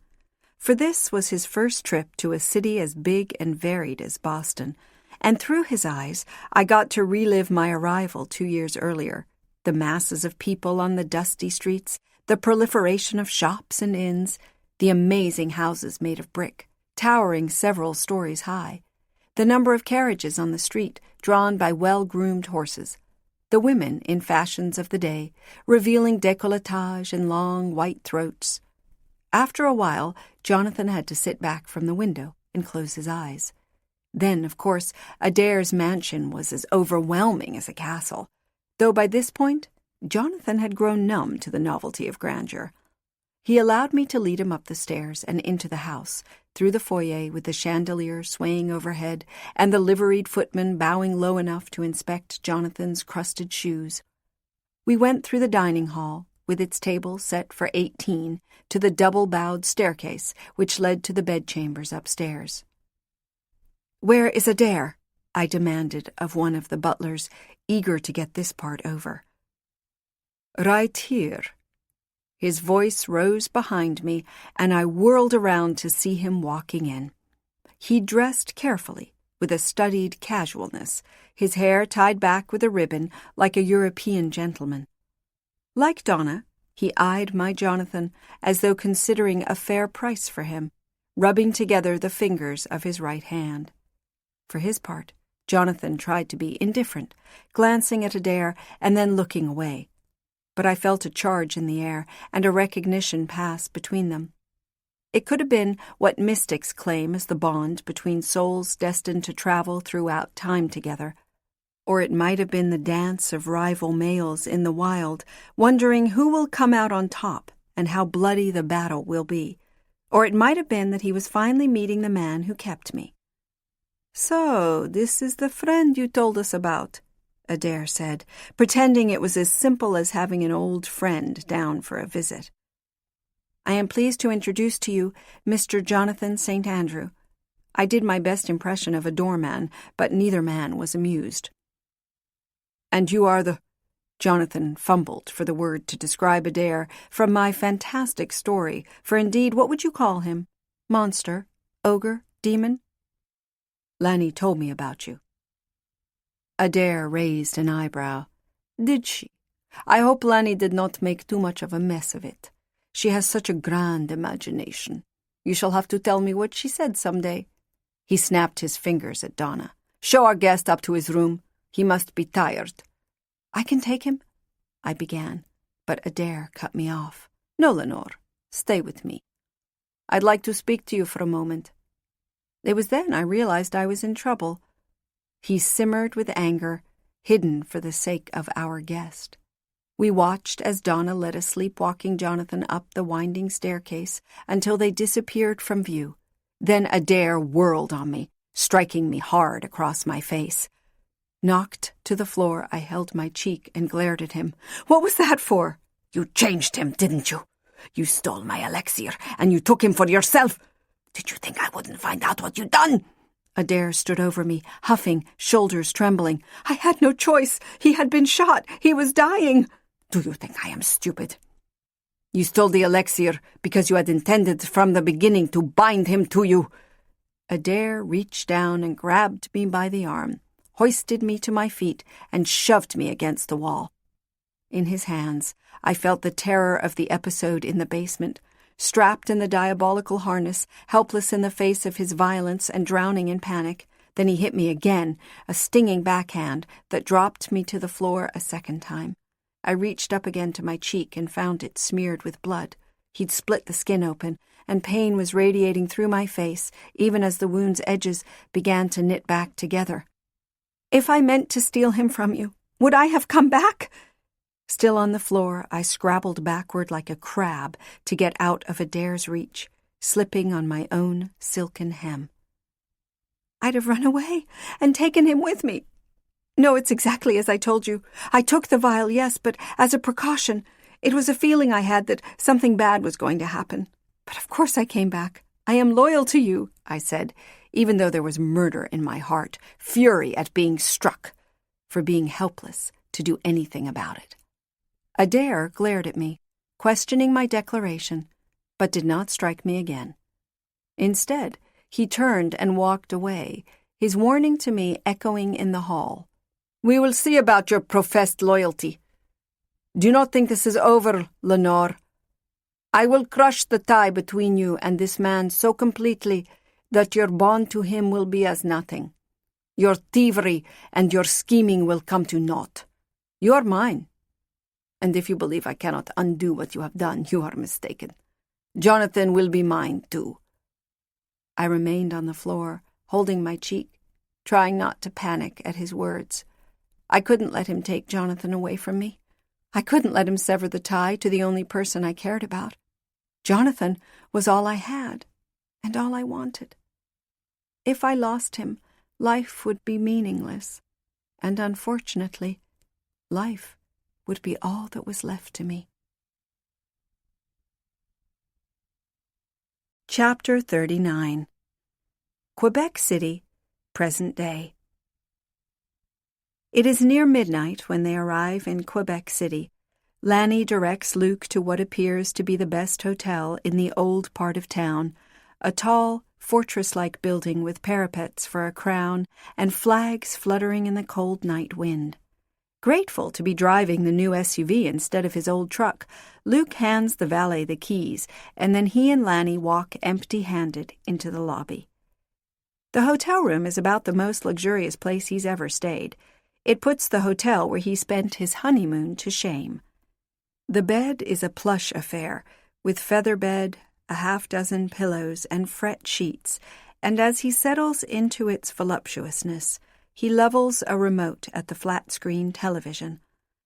For this was his first trip to a city as big and varied as Boston, and through his eyes I got to relive my arrival 2 years earlier, the masses of people on the dusty streets, the proliferation of shops and inns, the amazing houses made of brick, towering several stories high, the number of carriages on the street drawn by well-groomed horses, the women in fashions of the day, revealing décolletage and long white throats. After a while, Jonathan had to sit back from the window and close his eyes. Then, of course, Adair's mansion was as overwhelming as a castle, though by this point, Jonathan had grown numb to the novelty of grandeur. He allowed me to lead him up the stairs and into the house, through the foyer with the chandelier swaying overhead and the liveried footman bowing low enough to inspect Jonathan's crusted shoes. We went through the dining hall, with its table set for 18, to the double-bowed staircase which led to the bedchambers upstairs. "Where is Adair?" I demanded of one of the butlers, eager to get this part over. "Right here." His voice rose behind me, and I whirled around to see him walking in. He dressed carefully, with a studied casualness, his hair tied back with a ribbon like a European gentleman. Like Donna, he eyed my Jonathan as though considering a fair price for him, rubbing together the fingers of his right hand. For his part, Jonathan tried to be indifferent, glancing at Adair and then looking away. But I felt a charge in the air and a recognition pass between them. It could have been what mystics claim as the bond between souls destined to travel throughout time together, or it might have been the dance of rival males in the wild, wondering who will come out on top and how bloody the battle will be, or it might have been that he was finally meeting the man who kept me. "So, this is the friend you told us about," Adair said, pretending it was as simple as having an old friend down for a visit. "I am pleased to introduce to you Mr. Jonathan St. Andrew." I did my best impression of a doorman, but neither man was amused. "And you are the—" Jonathan fumbled for the word to describe Adair from my fantastic story, for indeed, what would you call him? Monster? Ogre? Demon? "Lanny told me about you." Adair raised an eyebrow. "Did she? I hope Lanny did not make too much of a mess of it. She has such a grand imagination. You shall have to tell me what she said some day." He snapped his fingers at Donna. "Show our guest up to his room. He must be tired." "I can take him," I began, but Adair cut me off. "No, Lenore. Stay with me. I'd like to speak to you for a moment." It was then I realized I was in trouble. He simmered with anger, hidden for the sake of our guest. We watched as Donna led a sleepwalking Jonathan up the winding staircase until they disappeared from view. Then Adair whirled on me, striking me hard across my face. Knocked to the floor, I held my cheek and glared at him. "What was that for?" "You changed him, didn't you? You stole my elixir, and you took him for yourself. Did you think I wouldn't find out what you'd done?" Adair stood over me, huffing, shoulders trembling. "I had no choice. He had been shot. He was dying." "Do you think I am stupid? You stole the elixir because you had intended from the beginning to bind him to you." Adair reached down and grabbed me by the arm, hoisted me to my feet, and shoved me against the wall. In his hands, I felt the terror of the episode in the basement, strapped in the diabolical harness, helpless in the face of his violence and drowning in panic. Then he hit me again, a stinging backhand that dropped me to the floor a second time. I reached up again to my cheek and found it smeared with blood. He'd split the skin open, and pain was radiating through my face, even as the wound's edges began to knit back together. "If I meant to steal him from you, would I have come back?" Still on the floor, I scrabbled backward like a crab to get out of Adair's reach, slipping on my own silken hem. "I'd have run away and taken him with me. No, it's exactly as I told you. I took the vial, yes, but as a precaution. It was a feeling I had that something bad was going to happen. But of course I came back. I am loyal to you," I said, even though there was murder in my heart, fury at being struck, for being helpless to do anything about it. Adair glared at me, questioning my declaration, but did not strike me again. Instead, he turned and walked away, his warning to me echoing in the hall. "We will see about your professed loyalty. Do not think this is over, Lanore. I will crush the tie between you and this man so completely that your bond to him will be as nothing. Your thievery and your scheming will come to naught. You are mine. And if you believe I cannot undo what you have done, you are mistaken. Jonathan will be mine, too." I remained on the floor, holding my cheek, trying not to panic at his words. I couldn't let him take Jonathan away from me. I couldn't let him sever the tie to the only person I cared about. Jonathan was all I had, and all I wanted. If I lost him, life would be meaningless, and unfortunately, life would be all that was left to me. Chapter 39. Quebec City, present day. It is near midnight when they arrive in Quebec City. Lanny directs Luke to what appears to be the best hotel in the old part of town, a tall, fortress-like building with parapets for a crown and flags fluttering in the cold night wind. Grateful to be driving the new SUV instead of his old truck, Luke hands the valet the keys, and then he and Lanny walk empty-handed into the lobby. The hotel room is about the most luxurious place he's ever stayed. It puts the hotel where he spent his honeymoon to shame. The bed is a plush affair, with feather bed, a half-dozen pillows, and fret sheets, and as he settles into its voluptuousness, he levels a remote at the flat-screen television.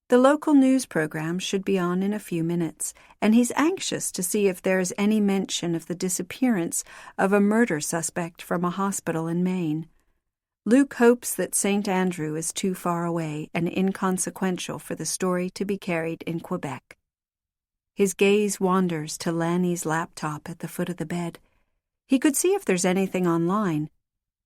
The local news program should be on in a few minutes, and he's anxious to see if there is any mention of the disappearance of a murder suspect from a hospital in Maine. Luke hopes that St. Andrew is too far away and inconsequential for the story to be carried in Quebec. His gaze wanders to Lanny's laptop at the foot of the bed. He could see if there's anything online,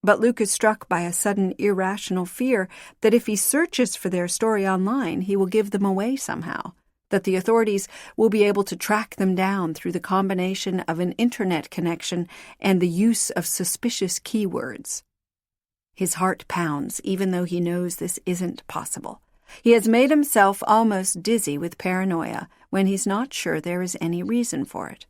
but Luke is struck by a sudden irrational fear that if he searches for their story online, he will give them away somehow, that the authorities will be able to track them down through the combination of an internet connection and the use of suspicious keywords. His heart pounds, even though he knows this isn't possible. He has made himself almost dizzy with paranoia when he's not sure there is any reason for it.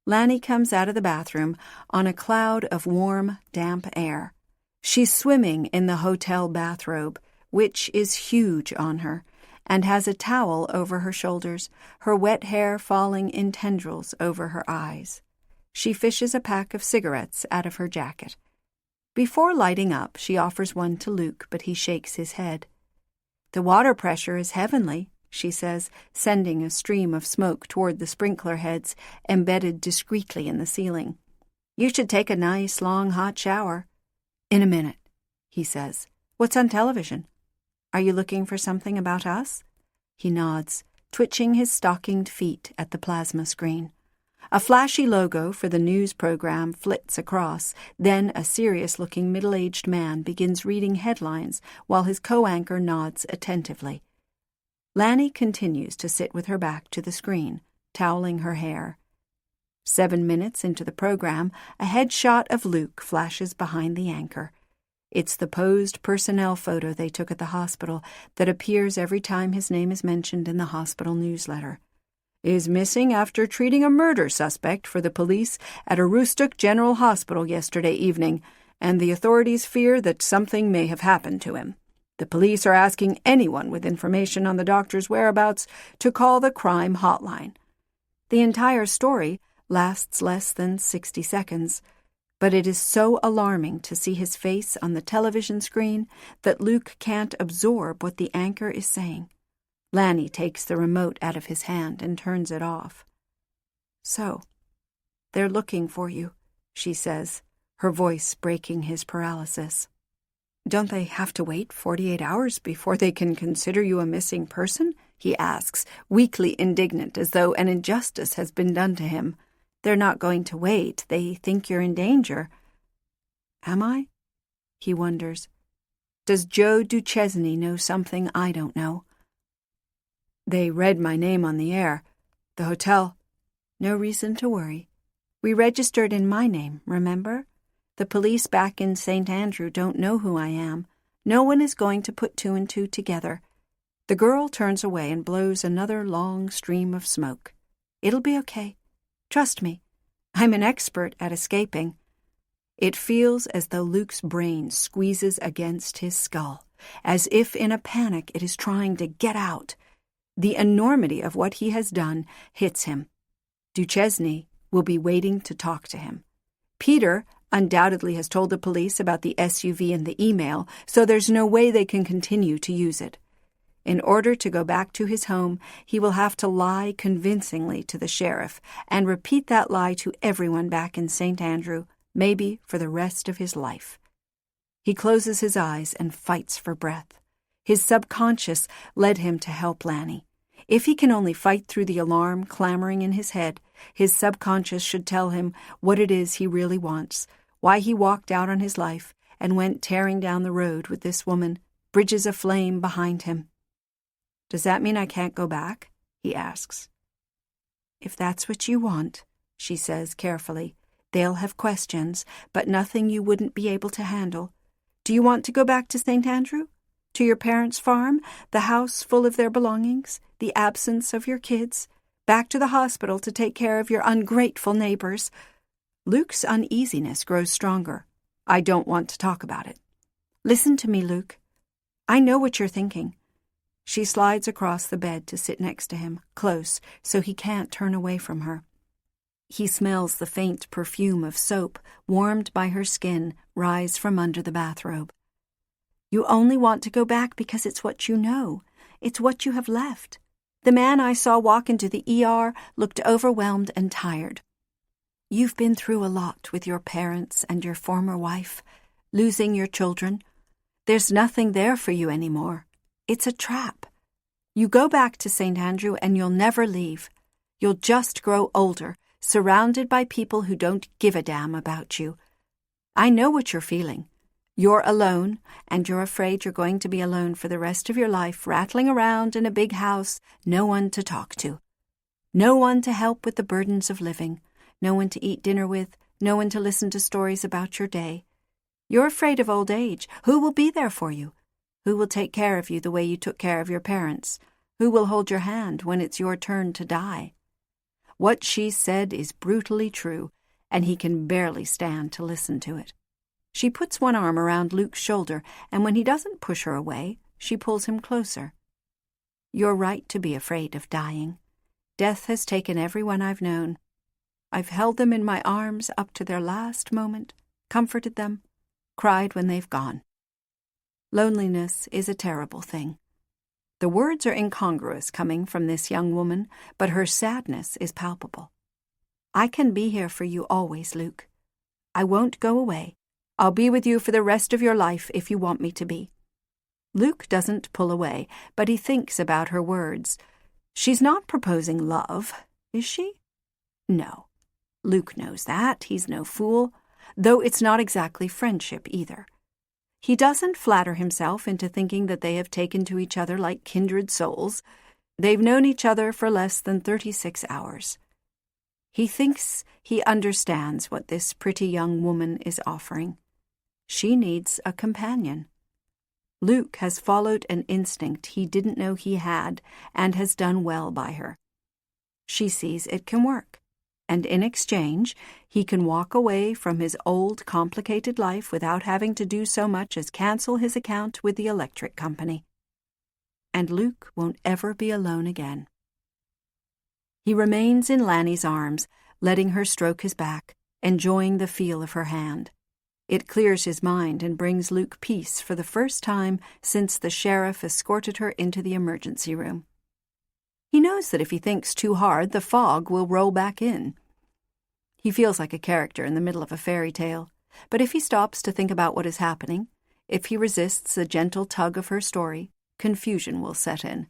Lanny comes out of the bathroom on a cloud of warm, damp air. She's swimming in the hotel bathrobe, which is huge on her, and has a towel over her shoulders, her wet hair falling in tendrils over her eyes. She fishes a pack of cigarettes out of her jacket. Before lighting up, she offers one to Luke, but he shakes his head. "The water pressure is heavenly," she says, sending a stream of smoke toward the sprinkler heads embedded discreetly in the ceiling. "You should take a nice, long, hot shower." "In a minute," he says. "What's on television? Are you looking for something about us?" He nods, twitching his stockinged feet at the plasma screen. A flashy logo for the news program flits across, then a serious-looking middle-aged man begins reading headlines while his co-anchor nods attentively. Lanny continues to sit with her back to the screen, toweling her hair. 7 minutes into the program, a headshot of Luke flashes behind the anchor. It's the posed personnel photo they took at the hospital that appears every time his name is mentioned in the hospital newsletter. "Is missing after treating a murder suspect for the police at Aroostook General Hospital yesterday evening, and the authorities fear that something may have happened to him. The police are asking anyone with information on the doctor's whereabouts to call the crime hotline." The entire story lasts less than 60 seconds, but it is so alarming to see his face on the television screen that Luke can't absorb what the anchor is saying. Lanny takes the remote out of his hand and turns it off. "So, they're looking for you," she says, her voice breaking his paralysis. "Don't they have to wait 48 hours before they can consider you a missing person?" he asks, weakly indignant, as though an injustice has been done to him. "They're not going to wait. They think you're in danger." Am I? He wonders. Does Joe Duchesne know something I don't know? They read my name on the air. The hotel. No reason to worry. We registered in my name, remember? The police back in St. Andrew don't know who I am. No one is going to put two and two together. The girl turns away and blows another long stream of smoke. It'll be okay. Trust me. I'm an expert at escaping. It feels as though Luke's brain squeezes against his skull, as if in a panic it is trying to get out. The enormity of what he has done hits him. Duchesne will be waiting to talk to him. Peter undoubtedly has told the police about the SUV and the email, so there's no way they can continue to use it. In order to go back to his home, he will have to lie convincingly to the sheriff and repeat that lie to everyone back in St. Andrew, maybe for the rest of his life. He closes his eyes and fights for breath. His subconscious led him to help Lanny. If he can only fight through the alarm clamoring in his head, his subconscious should tell him what it is he really wants, why he walked out on his life and went tearing down the road with this woman, bridges aflame behind him. Does that mean I can't go back? He asks. If that's what you want, she says carefully, they'll have questions, but nothing you wouldn't be able to handle. Do you want to go back to St. Andrew? To your parents' farm, the house full of their belongings, the absence of your kids, back to the hospital to take care of your ungrateful neighbors? Luke's uneasiness grows stronger. I don't want to talk about it. Listen to me, Luke. I know what you're thinking. She slides across the bed to sit next to him, close, so he can't turn away from her. He smells the faint perfume of soap, warmed by her skin, rise from under the bathrobe. You only want to go back because it's what you know. It's what you have left. The man I saw walk into the ER looked overwhelmed and tired. You've been through a lot with your parents and your former wife, losing your children. There's nothing there for you anymore. It's a trap. You go back to St. Andrew and you'll never leave. You'll just grow older, surrounded by people who don't give a damn about you. I know what you're feeling. You're alone, and you're afraid you're going to be alone for the rest of your life, rattling around in a big house, no one to talk to. No one to help with the burdens of living, no one to eat dinner with, no one to listen to stories about your day. You're afraid of old age. Who will be there for you? Who will take care of you the way you took care of your parents? Who will hold your hand when it's your turn to die? What she said is brutally true, and he can barely stand to listen to it. She puts one arm around Luke's shoulder, and when he doesn't push her away, she pulls him closer. You're right to be afraid of dying. Death has taken everyone I've known. I've held them in my arms up to their last moment, comforted them, cried when they've gone. Loneliness is a terrible thing. The words are incongruous coming from this young woman, but her sadness is palpable. I can be here for you always, Luke. I won't go away. I'll be with you for the rest of your life if you want me to be. Luke doesn't pull away, but he thinks about her words. She's not proposing love, is she? No. Luke knows that. He's no fool, though it's not exactly friendship either. He doesn't flatter himself into thinking that they have taken to each other like kindred souls. They've known each other for less than 36 hours. He thinks he understands what this pretty young woman is offering. She needs a companion. Luke has followed an instinct he didn't know he had and has done well by her. She sees it can work, and in exchange, he can walk away from his old, complicated life without having to do so much as cancel his account with the electric company. And Luke won't ever be alone again. He remains in Lanny's arms, letting her stroke his back, enjoying the feel of her hand. It clears his mind and brings Luke peace for the first time since the sheriff escorted her into the emergency room. He knows that if he thinks too hard, the fog will roll back in. He feels like a character in the middle of a fairy tale, but if he stops to think about what is happening, if he resists the gentle tug of her story, confusion will set in.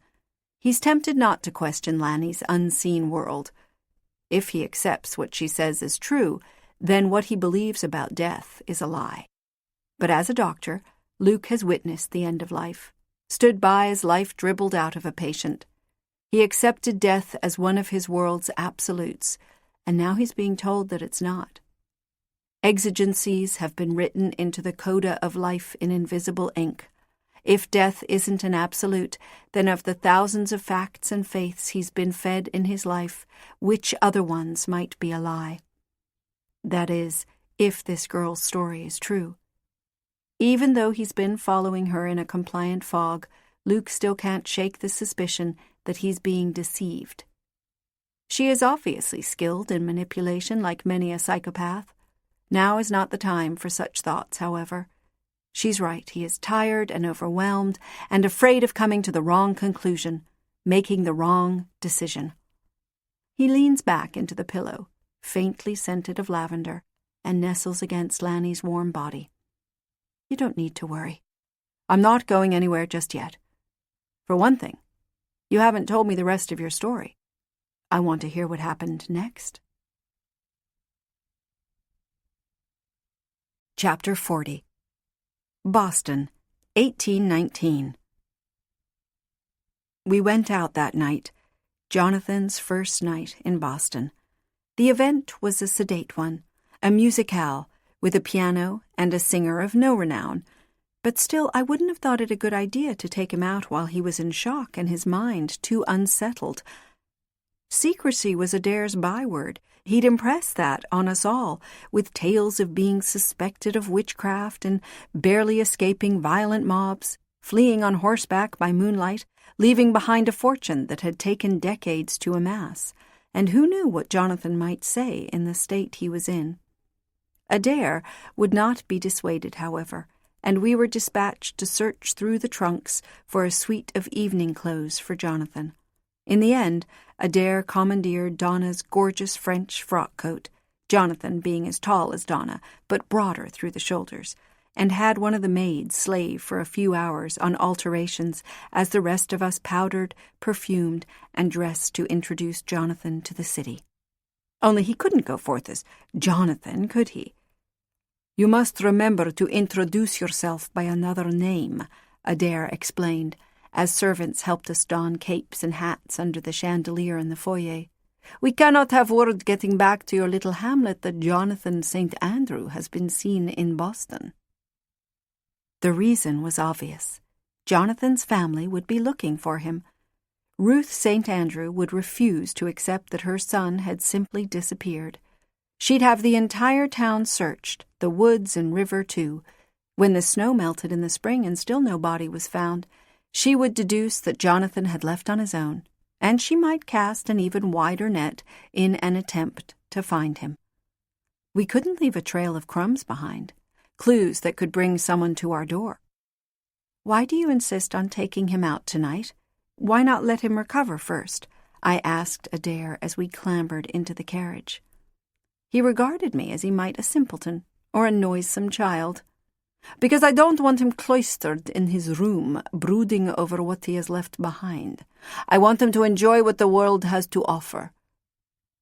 He's tempted not to question Lanny's unseen world. If he accepts what she says is true, then what he believes about death is a lie. But as a doctor, Luke has witnessed the end of life, stood by as life dribbled out of a patient. He accepted death as one of his world's absolutes, and now he's being told that it's not. Exigencies have been written into the coda of life in invisible ink. If death isn't an absolute, then of the thousands of facts and faiths he's been fed in his life, which other ones might be a lie? That is, if this girl's story is true. Even though he's been following her in a compliant fog, Luke still can't shake the suspicion that he's being deceived. She is obviously skilled in manipulation like many a psychopath. Now is not the time for such thoughts, however. She's right, he is tired and overwhelmed and afraid of coming to the wrong conclusion, making the wrong decision. He leans back into the pillow, faintly scented of lavender, and nestles against Lanny's warm body. You don't need to worry. I'm not going anywhere just yet. For one thing, you haven't told me the rest of your story. I want to hear what happened next. Chapter 40. Boston, 1819. We went out that night, Jonathan's first night in Boston. The event was a sedate one, a musicale with a piano and a singer of no renown, but still I wouldn't have thought it a good idea to take him out while he was in shock and his mind too unsettled. Secrecy was Adair's byword. He'd impressed that on us all, with tales of being suspected of witchcraft and barely escaping violent mobs, fleeing on horseback by moonlight, leaving behind a fortune that had taken decades to amass. And who knew what Jonathan might say in the state he was in? Adair would not be dissuaded, however, and we were dispatched to search through the trunks for a suite of evening clothes for Jonathan. In the end, Adair commandeered Donna's gorgeous French frock coat, Jonathan being as tall as Donna, but broader through the shoulders, and had one of the maids slave for a few hours on alterations as the rest of us powdered, perfumed, and dressed to introduce Jonathan to the city. Only he couldn't go forth as Jonathan, could he? You must remember to introduce yourself by another name, Adair explained, as servants helped us don capes and hats under the chandelier in the foyer. We cannot have word getting back to your little hamlet that Jonathan St. Andrew has been seen in Boston. The reason was obvious. Jonathan's family would be looking for him. Ruth St. Andrew would refuse to accept that her son had simply disappeared. She'd have the entire town searched, the woods and river too. When the snow melted in the spring and still no body was found, she would deduce that Jonathan had left on his own, and she might cast an even wider net in an attempt to find him. We couldn't leave a trail of crumbs behind, clues that could bring someone to our door. Why do you insist on taking him out tonight? Why not let him recover first? I asked Adair as we clambered into the carriage. He regarded me as he might a simpleton or a noisome child. Because I don't want him cloistered in his room, brooding over what he has left behind. I want him to enjoy what the world has to offer.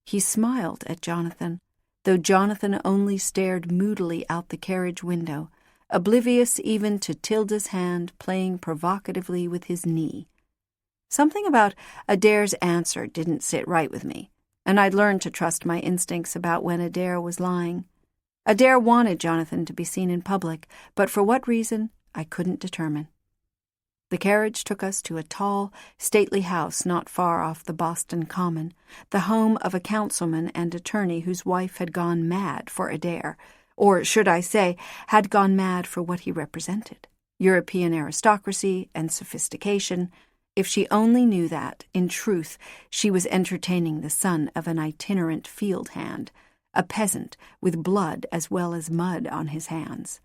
He smiled at Jonathan, though Jonathan only stared moodily out the carriage window, oblivious even to Tilda's hand playing provocatively with his knee. Something about Adair's answer didn't sit right with me, and I'd learned to trust my instincts about when Adair was lying. Adair wanted Jonathan to be seen in public, but for what reason, I couldn't determine. The carriage took us to a tall, stately house not far off the Boston Common, the home of a councilman and attorney whose wife had gone mad for Adair, or should I say, had gone mad for what he represented, European aristocracy and sophistication. If she only knew that, in truth, she was entertaining the son of an itinerant field hand, a peasant with blood as well as mud on his hands.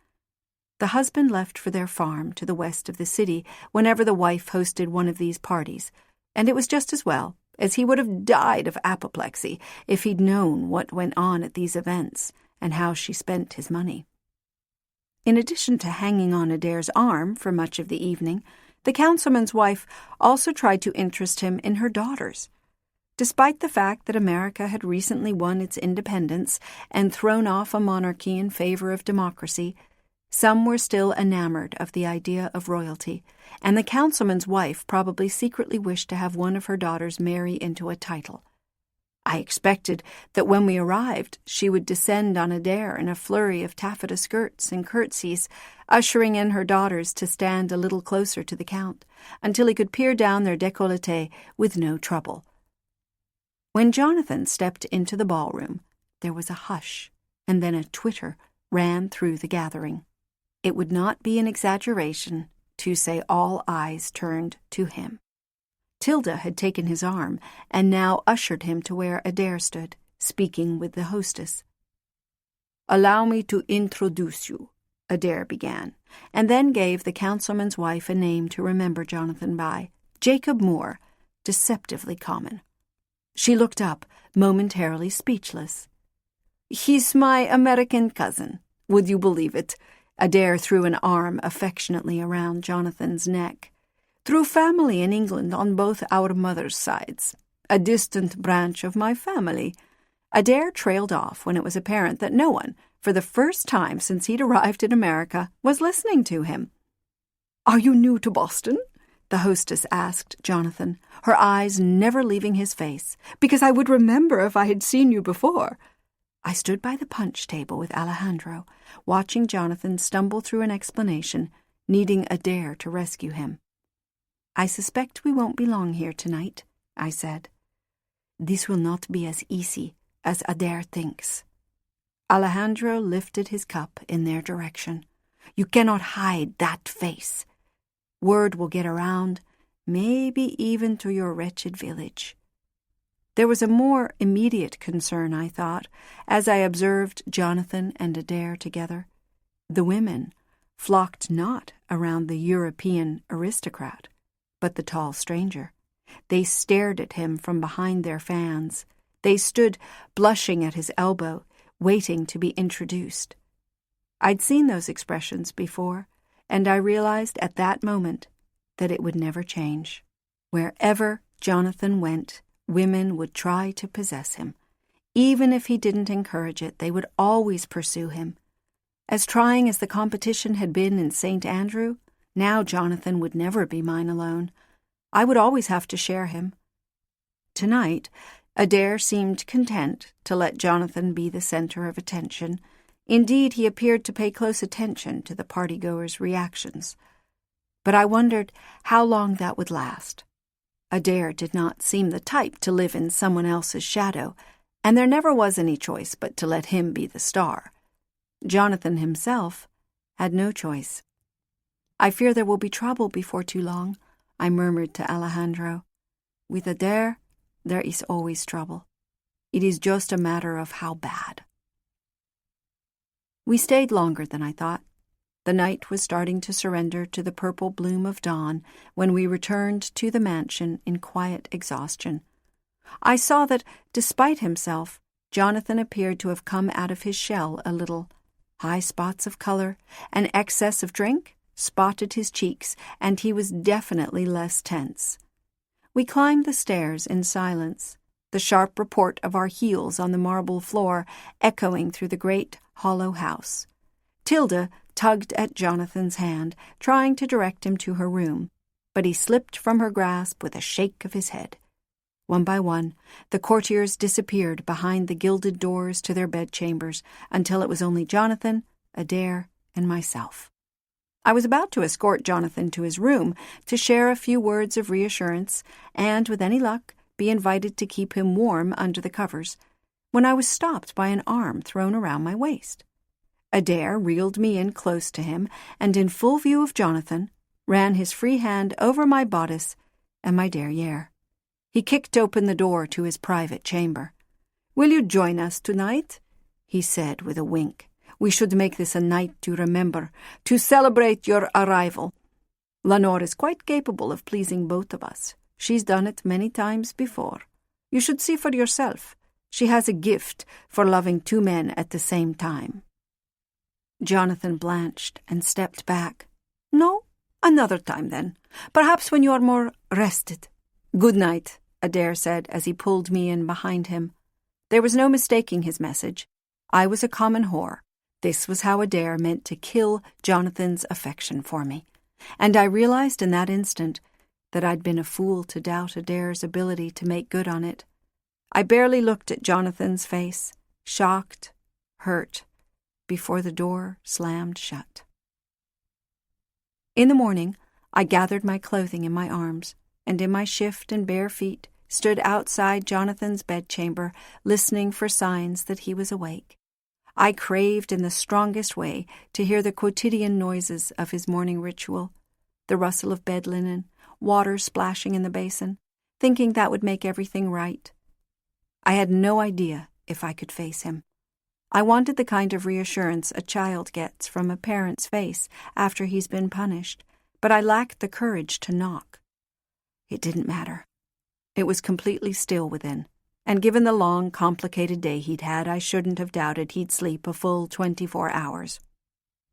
The husband left for their farm to the west of the city whenever the wife hosted one of these parties, and it was just as well, as he would have died of apoplexy if he'd known what went on at these events and how she spent his money. In addition to hanging on Adair's arm for much of the evening, the councilman's wife also tried to interest him in her daughters. Despite the fact that America had recently won its independence and thrown off a monarchy in favor of democracy, Some were still enamored of the idea of royalty, and the councilman's wife probably secretly wished to have one of her daughters marry into a title. I expected that when we arrived, she would descend on Adair in a flurry of taffeta skirts and curtsies, ushering in her daughters to stand a little closer to the Count, until he could peer down their décolleté with no trouble. When Jonathan stepped into the ballroom, there was a hush, and then a twitter ran through the gathering. It would not be an exaggeration to say all eyes turned to him. Tilda had taken his arm and now ushered him to where Adair stood, speaking with the hostess. "Allow me to introduce you," Adair began, and then gave the councilman's wife a name to remember Jonathan by, Jacob Moore, deceptively common. She looked up, momentarily speechless. "He's my American cousin. Would you believe it?" Adair threw an arm affectionately around Jonathan's neck. "Through family in England on both our mothers' sides. A distant branch of my family." Adair trailed off when it was apparent that no one, for the first time since he'd arrived in America, was listening to him. "Are you new to Boston?" the hostess asked Jonathan, her eyes never leaving his face, "because I would remember if I had seen you before." I stood by the punch table with Alejandro, watching Jonathan stumble through an explanation, needing Adair to rescue him. "I suspect we won't be long here tonight," I said. "This will not be as easy as Adair thinks." Alejandro lifted his cup in their direction. "You cannot hide that face. Word will get around, maybe even to your wretched village." There was a more immediate concern, I thought, as I observed Jonathan and Adair together. The women flocked not around the European aristocrat, but the tall stranger. They stared at him from behind their fans. They stood blushing at his elbow, waiting to be introduced. I'd seen those expressions before, and I realized at that moment that it would never change. Wherever Jonathan went, women would try to possess him. Even if he didn't encourage it, they would always pursue him. As trying as the competition had been in St. Andrew, now Jonathan would never be mine alone. I would always have to share him. Tonight, Adair seemed content to let Jonathan be the center of attention. Indeed, he appeared to pay close attention to the partygoers' reactions. But I wondered how long that would last. Adair did not seem the type to live in someone else's shadow, and there never was any choice but to let him be the star. Jonathan himself had no choice. "I fear there will be trouble before too long," I murmured to Alejandro. "With Adair, there is always trouble. It is just a matter of how bad." We stayed longer than I thought. The night was starting to surrender to the purple bloom of dawn when we returned to the mansion in quiet exhaustion. I saw that, despite himself, Jonathan appeared to have come out of his shell a little. High spots of color, an excess of drink, spotted his cheeks, and he was definitely less tense. We climbed the stairs in silence, the sharp report of our heels on the marble floor echoing through the great hollow house. Tilda tugged at Jonathan's hand, trying to direct him to her room, but he slipped from her grasp with a shake of his head. One by one, the courtiers disappeared behind the gilded doors to their bedchambers until it was only Jonathan, Adair, and myself. I was about to escort Jonathan to his room to share a few words of reassurance and, with any luck, be invited to keep him warm under the covers, when I was stopped by an arm thrown around my waist. Adair reeled me in close to him, and in full view of Jonathan, ran his free hand over my bodice and my derriere. He kicked open the door to his private chamber. "Will you join us tonight?" he said with a wink. "We should make this a night to remember, to celebrate your arrival. Lanore is quite capable of pleasing both of us. She's done it many times before. You should see for yourself. She has a gift for loving two men at the same time." Jonathan blanched and stepped back. "No, another time then. Perhaps when you are more rested." "Good night," Adair said as he pulled me in behind him. There was no mistaking his message. I was a common whore. This was how Adair meant to kill Jonathan's affection for me, and I realized in that instant that I'd been a fool to doubt Adair's ability to make good on it. I barely looked at Jonathan's face, shocked, hurt, before the door slammed shut. In the morning, I gathered my clothing in my arms, and in my shift and bare feet stood outside Jonathan's bedchamber, listening for signs that he was awake. I craved in the strongest way to hear the quotidian noises of his morning ritual, the rustle of bed linen, water splashing in the basin, thinking that would make everything right. I had no idea if I could face him. I wanted the kind of reassurance a child gets from a parent's face after he's been punished, but I lacked the courage to knock. It didn't matter. It was completely still within, and given the long, complicated day he'd had, I shouldn't have doubted he'd sleep a full 24 hours.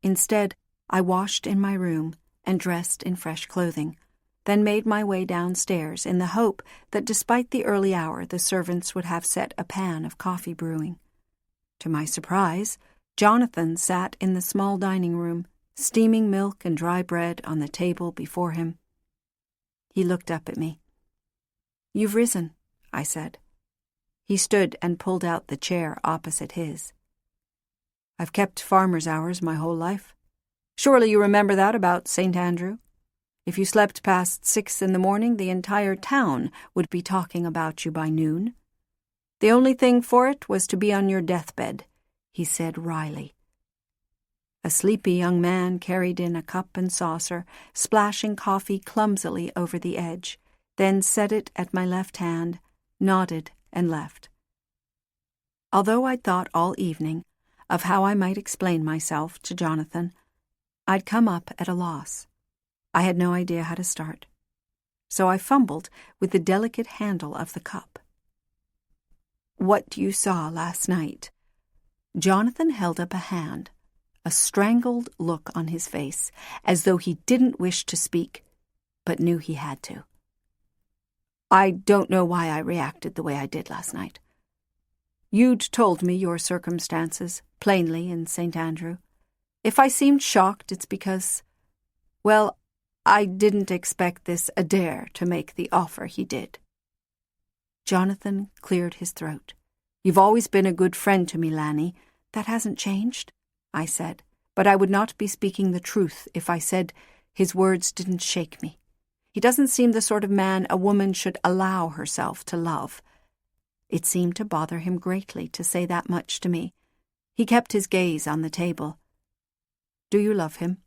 Instead, I washed in my room and dressed in fresh clothing, then made my way downstairs in the hope that despite the early hour the servants would have set a pan of coffee brewing. To my surprise, Jonathan sat in the small dining room, steaming milk and dry bread on the table before him. He looked up at me. "You've risen," I said. He stood and pulled out the chair opposite his. "I've kept farmer's hours my whole life. Surely you remember that about St. Andrew? If you slept past 6 in the morning, the entire town would be talking about you by noon. The only thing for it was to be on your deathbed," he said wryly. A sleepy young man carried in a cup and saucer, splashing coffee clumsily over the edge, then set it at my left hand, nodded, and left. Although I'd thought all evening of how I might explain myself to Jonathan, I'd come up at a loss. I had no idea how to start. So I fumbled with the delicate handle of the cup. "What you saw last night." Jonathan held up a hand, a strangled look on his face, as though he didn't wish to speak, but knew he had to. "I don't know why I reacted the way I did last night. You'd told me your circumstances, plainly, in St. Andrew. If I seemed shocked, it's because, well, I didn't expect this Adair to make the offer he did." Jonathan cleared his throat. "You've always been a good friend to me, Lanny. That hasn't changed," I said, but I would not be speaking the truth if I said his words didn't shake me. He doesn't seem the sort of man a woman should allow herself to love. It seemed to bother him greatly to say that much to me. He kept his gaze on the table. "Do you love him?"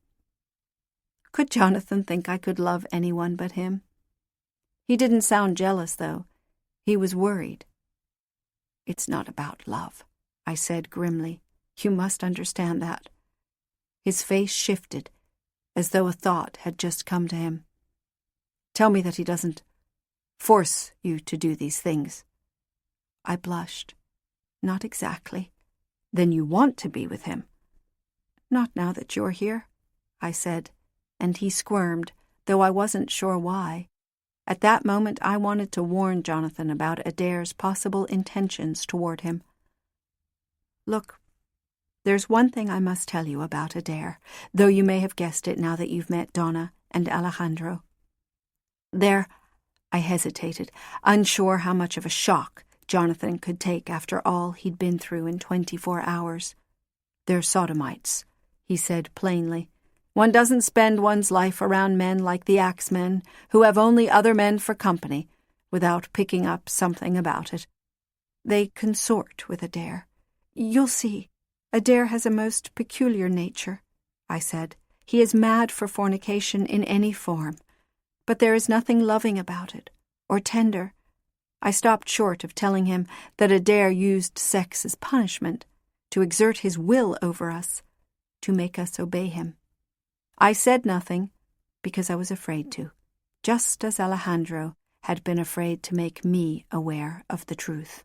Could Jonathan think I could love anyone but him? He didn't sound jealous, though. He was worried. "It's not about love," I said grimly. "You must understand that." His face shifted, as though a thought had just come to him. "Tell me that he doesn't force you to do these things." I blushed. "Not exactly." "Then you want to be with him?" "Not now that you're here," I said, and he squirmed, though I wasn't sure why. At that moment I wanted to warn Jonathan about Adair's possible intentions toward him. "Look, there's one thing I must tell you about Adair, though you may have guessed it now that you've met Donna and Alejandro. I hesitated, unsure how much of a shock Jonathan could take after all he'd been through in 24 hours. "They're sodomites," he said plainly. "One doesn't spend one's life around men like the Axemen, who have only other men for company, without picking up something about it. They consort with Adair. You'll see. Adair has a most peculiar nature," I said. "He is mad for fornication in any form, but there is nothing loving about it, or tender." I stopped short of telling him that Adair used sex as punishment, to exert his will over us, to make us obey him. I said nothing because I was afraid to, just as Alejandro had been afraid to make me aware of the truth.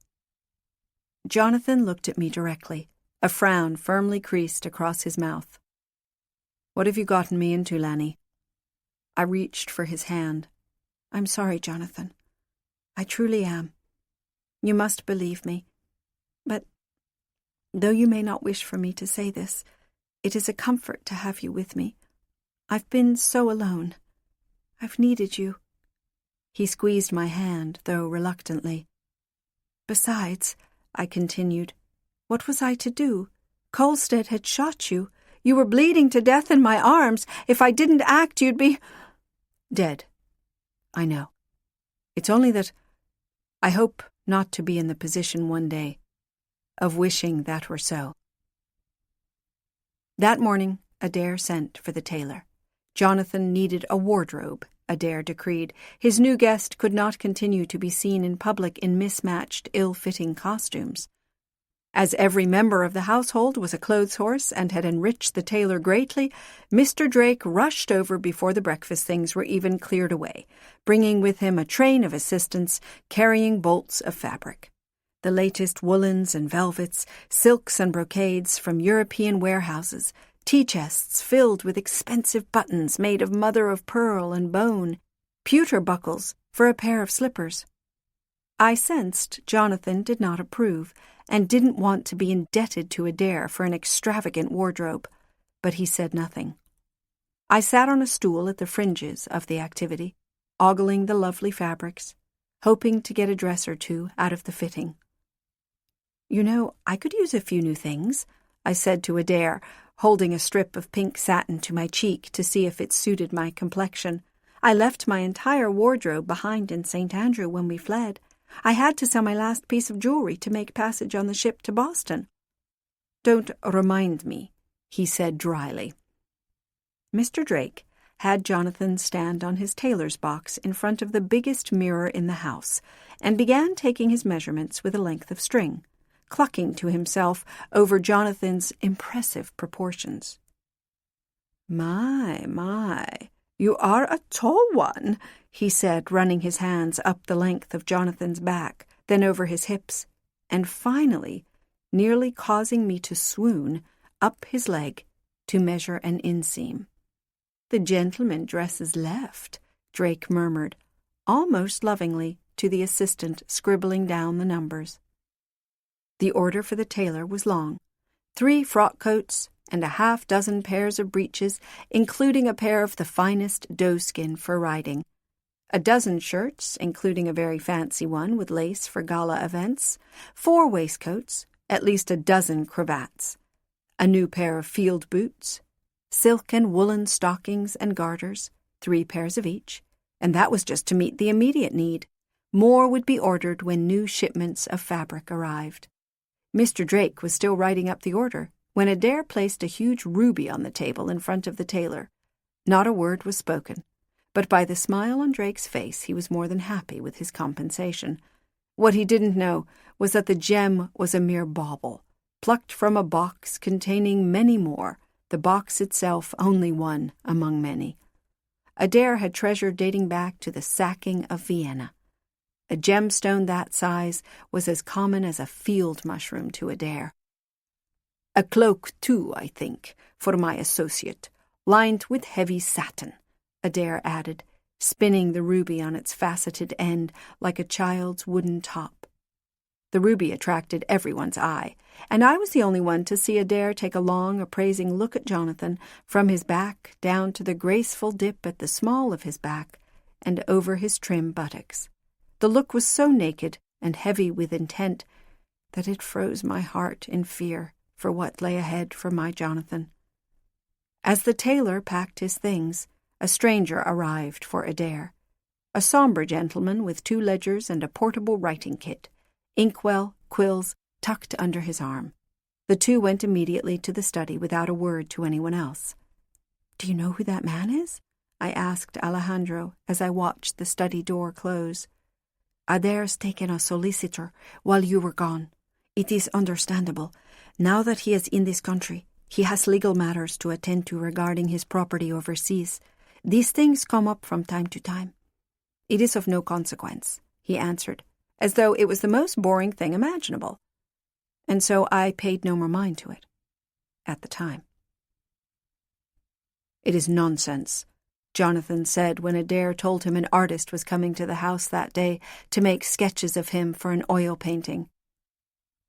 Jonathan looked at me directly, a frown firmly creased across his mouth. "What have you gotten me into, Lanny?" I reached for his hand. "I'm sorry, Jonathan. I truly am. You must believe me. But Though you may not wish for me to say this, it is a comfort to have you with me. I've been so alone. I've needed you." He squeezed my hand, though reluctantly. "Besides," I continued, "what was I to do? Kolstead had shot you. You were bleeding to death in my arms. If I didn't act, you'd be—" "Dead. I know. It's only that I hope not to be in the position one day of wishing that were so." That morning, Adair sent for the tailor. Jonathan needed a wardrobe, Adair decreed. His new guest could not continue to be seen in public in mismatched, ill-fitting costumes. As every member of the household was a clothes horse and had enriched the tailor greatly, Mr. Drake rushed over before the breakfast things were even cleared away, bringing with him a train of assistants carrying bolts of fabric. The latest woolens and velvets, silks and brocades from European warehouses, tea-chests filled with expensive buttons made of mother-of-pearl and bone, pewter buckles for a pair of slippers. I sensed Jonathan did not approve and didn't want to be indebted to Adair for an extravagant wardrobe, but he said nothing. I sat on a stool at the fringes of the activity, ogling the lovely fabrics, hoping to get a dress or two out of the fitting. "You know, I could use a few new things," I said to Adair, holding a strip of pink satin to my cheek to see if it suited my complexion. "I left my entire wardrobe behind in St. Andrew when we fled. I had to sell my last piece of jewelry to make passage on the ship to Boston." "Don't remind me," he said dryly. Mr. Drake had Jonathan stand on his tailor's box in front of the biggest mirror in the house and began taking his measurements with a length of string, clucking to himself over Jonathan's impressive proportions. My, you are a tall one," he said, running his hands up the length of Jonathan's back, then over his hips, and finally, nearly causing me to swoon, up his leg to measure an inseam. "The gentleman dresses left," Drake murmured, almost lovingly, to the assistant scribbling down the numbers. The order for the tailor was long. 3 frock coats and a half-dozen pairs of breeches, including a pair of the finest doeskin for riding, a dozen shirts, including a very fancy one with lace for gala events, 4 waistcoats, at least a dozen cravats, a new pair of field boots, silk and woolen stockings and garters, 3 pairs of each, and that was just to meet the immediate need. More would be ordered when new shipments of fabric arrived. Mr. Drake was still writing up the order when Adair placed a huge ruby on the table in front of the tailor. Not a word was spoken, but by the smile on Drake's face he was more than happy with his compensation. What he didn't know was that the gem was a mere bauble, plucked from a box containing many more, the box itself only one among many. Adair had treasure dating back to the sacking of Vienna. A gemstone that size was as common as a field mushroom to Adair. "A cloak, too, I think, for my associate, lined with heavy satin," Adair added, spinning the ruby on its faceted end like a child's wooden top. The ruby attracted everyone's eye, and I was the only one to see Adair take a long, appraising look at Jonathan from his back down to the graceful dip at the small of his back and over his trim buttocks. The look was so naked and heavy with intent that it froze my heart in fear for what lay ahead for my Jonathan. As the tailor packed his things, a stranger arrived for Adair, a sombre gentleman with 2 ledgers and a portable writing kit, inkwell, quills tucked under his arm. The 2 went immediately to the study without a word to anyone else. "Do you know who that man is?" I asked Alejandro as I watched the study door close. "Adair's taken a solicitor while you were gone. It is understandable. Now that he is in this country, he has legal matters to attend to regarding his property overseas. These things come up from time to time." "It is of no consequence," he answered, as though it was the most boring thing imaginable. And so I paid no more mind to it at the time. "It is nonsense," Jonathan said when Adair told him an artist was coming to the house that day to make sketches of him for an oil painting.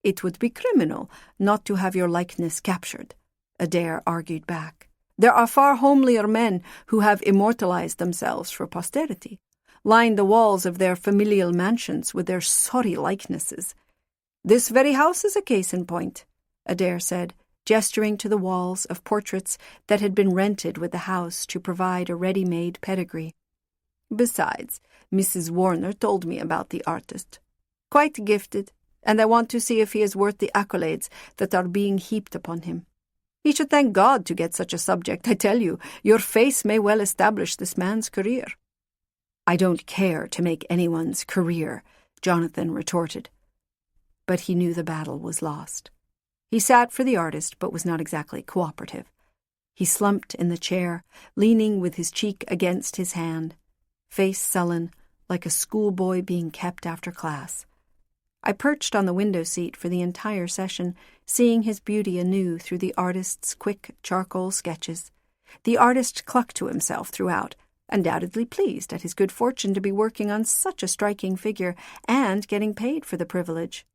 It would be criminal not to have your likeness captured, Adair argued back. There are far homelier men who have immortalized themselves for posterity, lined the walls of their familial mansions with their sorry likenesses. This very house is a case in point, Adair said, gesturing to the walls of portraits that had been rented with the house to provide a ready-made pedigree. Besides, Mrs. Warner told me about the artist. Quite gifted, and I want to see if he is worth the accolades that are being heaped upon him. He should thank God to get such a subject, I tell you. Your face may well establish this man's career. I don't care to make anyone's career, Jonathan retorted. But he knew the battle was lost. He sat for the artist, but was not exactly cooperative. He slumped in the chair, leaning with his cheek against his hand, face sullen, like a schoolboy being kept after class. I perched on the window seat for the entire session, seeing his beauty anew through the artist's quick charcoal sketches. The artist clucked to himself throughout, undoubtedly pleased at his good fortune to be working on such a striking figure and getting paid for the privilege.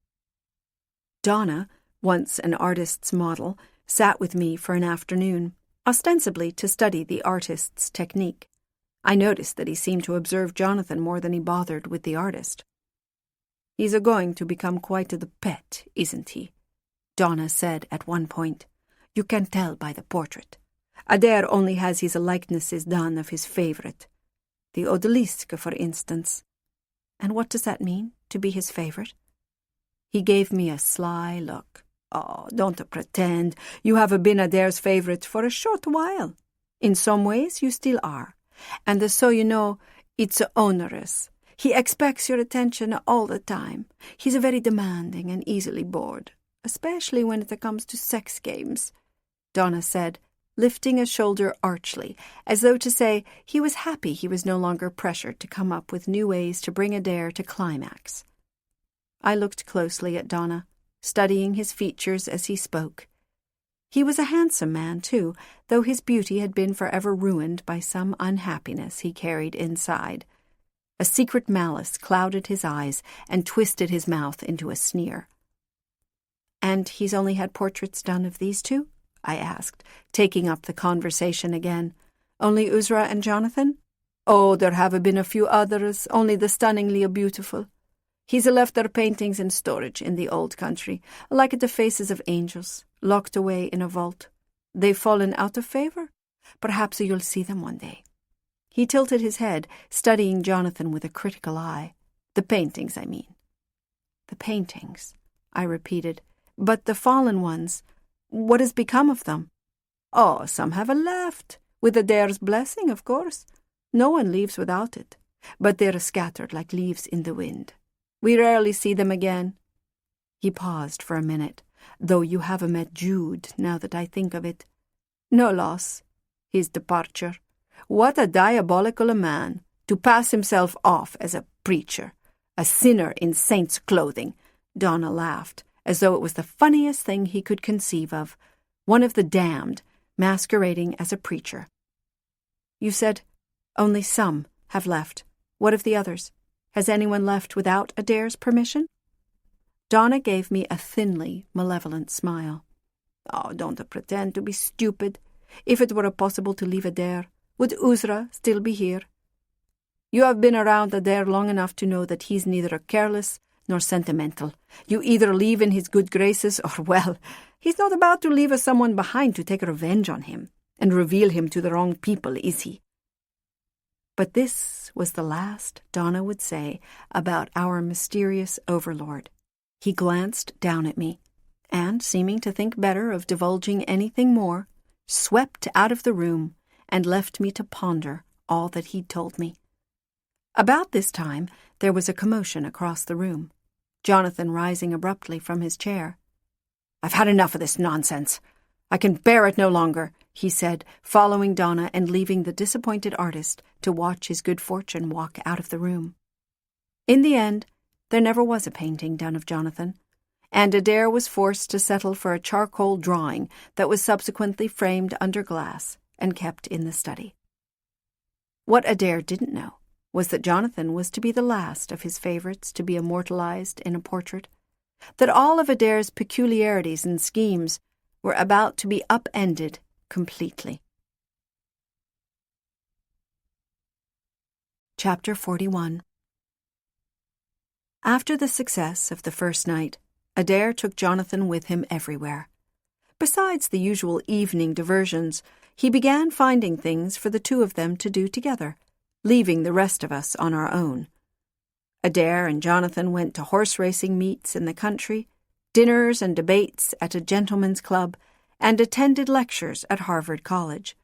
Donna, once an artist's model, sat with me for an afternoon, ostensibly to study the artist's technique. I noticed that he seemed to observe Jonathan more than he bothered with the artist. "He's going to become quite the pet, isn't he?" Donna said at one point. "You can tell by the portrait. Adair only has his likenesses done of his favourite. The odalisque, for instance." "And what does that mean, to be his favourite?" He gave me a sly look. "Oh, don't pretend. You have been Adair's favourite for a short while. In some ways you still are. And so you know, it's onerous. He expects your attention all the time. He's very demanding and easily bored, especially when it comes to sex games," Donna said, lifting a shoulder archly, as though to say he was happy he was no longer pressured to come up with new ways to bring Adair to climax. I looked closely at Donna, studying his features as he spoke. He was a handsome man, too, though his beauty had been forever ruined by some unhappiness he carried inside. A secret malice clouded his eyes and twisted his mouth into a sneer. "And he's only had portraits done of these two?" I asked, taking up the conversation again. "Only Uzra and Jonathan?" "Oh, there have been a few others, only the stunningly beautiful. He's left their paintings in storage in the old country, like the faces of angels, locked away in a vault. They've fallen out of favour. Perhaps you'll see them one day." He tilted his head, studying Jonathan with a critical eye. "The paintings, I mean." "The paintings," I repeated. "But the fallen ones, what has become of them?" "Oh, some have left, with Adair's blessing, of course. No one leaves without it, but they're scattered like leaves in the wind. We rarely see them again." He paused for a minute, "though you have met Jude, now that I think of it. No loss, his departure. What a diabolical man, to pass himself off as a preacher, a sinner in saint's clothing." Donna laughed, as though it was the funniest thing he could conceive of, one of the damned, masquerading as a preacher. "You said only some have left. What of the others? Has anyone left without Adair's permission?" Donna gave me a thinly malevolent smile. "Oh, don't pretend to be stupid. If it were possible to leave Adair, would Uzra still be here? You have been around Adair long enough to know that he's neither careless nor sentimental. You either leave in his good graces or, well, he's not about to leave someone behind to take revenge on him and reveal him to the wrong people, is he?" But this was the last Donna would say about our mysterious overlord. He glanced down at me, and, seeming to think better of divulging anything more, swept out of the room and left me to ponder all that he'd told me. About this time, there was a commotion across the room, Jonathan rising abruptly from his chair. "I've had enough of this nonsense. I can bear it no longer," he said, following Donna and leaving the disappointed artist to watch his good fortune walk out of the room. In the end, there never was a painting done of Jonathan, and Adair was forced to settle for a charcoal drawing that was subsequently framed under glass and kept in the study. What Adair didn't know was that Jonathan was to be the last of his favourites to be immortalized in a portrait. that all of Adair's peculiarities and schemes were about to be upended completely. Chapter 41. After the success of the first night, Adair took Jonathan with him everywhere. Besides the usual evening diversions, he began finding things for the two of them to do together, leaving the rest of us on our own. Adair and Jonathan went to horse racing meets in the country, dinners and debates at a gentleman's club, and attended lectures at Harvard College.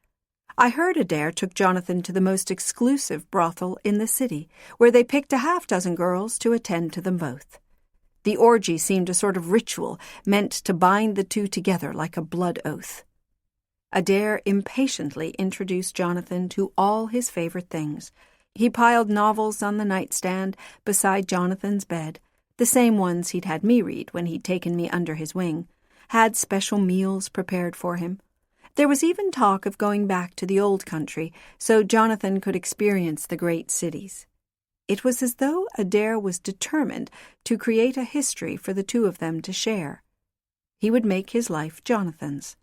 I heard Adair took Jonathan to the most exclusive brothel in the city, where they picked a half-dozen girls to attend to them both. The orgy seemed a sort of ritual meant to bind the two together like a blood oath. Adair impatiently introduced Jonathan to all his favorite things. He piled novels on the nightstand beside Jonathan's bed, the same ones he'd had me read when he'd taken me under his wing, had special meals prepared for him. There was even talk of going back to the old country so Jonathan could experience the great cities. It was as though Adair was determined to create a history for the two of them to share. He would make his life Jonathan's.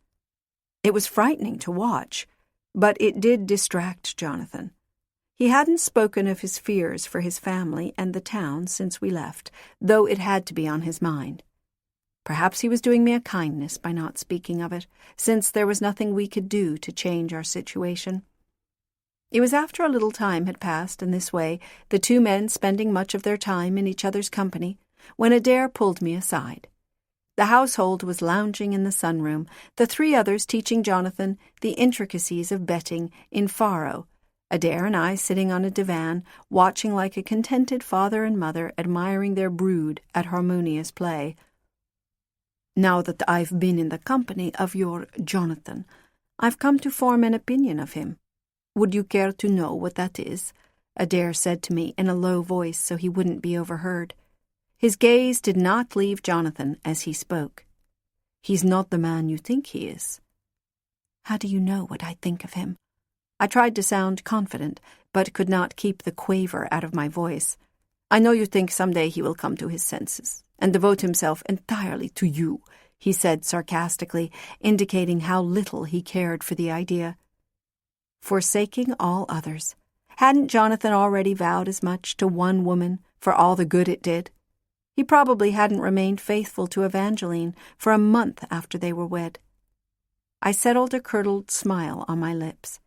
It was frightening to watch, but it did distract Jonathan. He hadn't spoken of his fears for his family and the town since we left, though it had to be on his mind. Perhaps he was doing me a kindness by not speaking of it, since there was nothing we could do to change our situation. It was after a little time had passed in this way, the two men spending much of their time in each other's company, when Adair pulled me aside. The household was lounging in the sunroom, the three others teaching Jonathan the intricacies of betting in faro, Adair and I sitting on a divan, watching like a contented father and mother admiring their brood at harmonious play. "Now that I've been in the company of your Jonathan, I've come to form an opinion of him. Would you care to know what that is?" Adair said to me in a low voice so he wouldn't be overheard. His gaze did not leave Jonathan as he spoke. "He's not the man you think he is." "How do you know what I think of him?" I tried to sound confident, but could not keep the quaver out of my voice. "I know you think someday he will come to his senses and devote himself entirely to you," he said sarcastically, indicating how little he cared for the idea. Forsaking all others. Hadn't Jonathan already vowed as much to one woman for all the good it did? He probably hadn't remained faithful to Evangeline for a month after they were wed. I settled a curdled smile on my lips.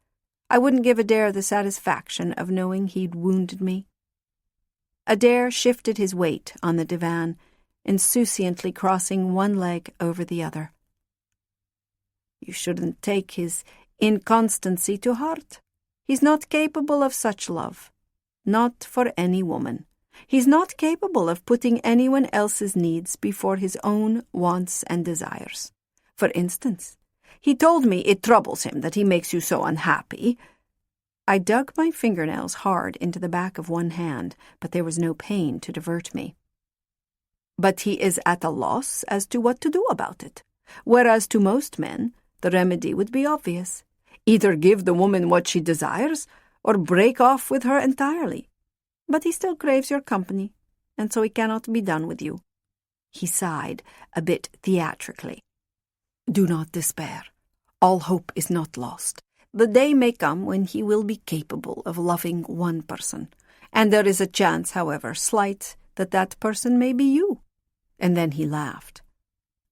I wouldn't give Adair the satisfaction of knowing he'd wounded me. Adair shifted his weight on the divan, insouciantly crossing one leg over the other. "You shouldn't take his inconstancy to heart. He's not capable of such love. Not for any woman. He's not capable of putting anyone else's needs before his own wants and desires. For instance, he told me it troubles him that he makes you so unhappy." I dug my fingernails hard into the back of one hand, but there was no pain to divert me. "But he is at a loss as to what to do about it, whereas to most men the remedy would be obvious. Either give the woman what she desires, or break off with her entirely. But he still craves your company, and so he cannot be done with you." He sighed, a bit theatrically. "Do not despair. All hope is not lost. The day may come when he will be capable of loving one person, and there is a chance, however slight, that that person may be you." And then he laughed.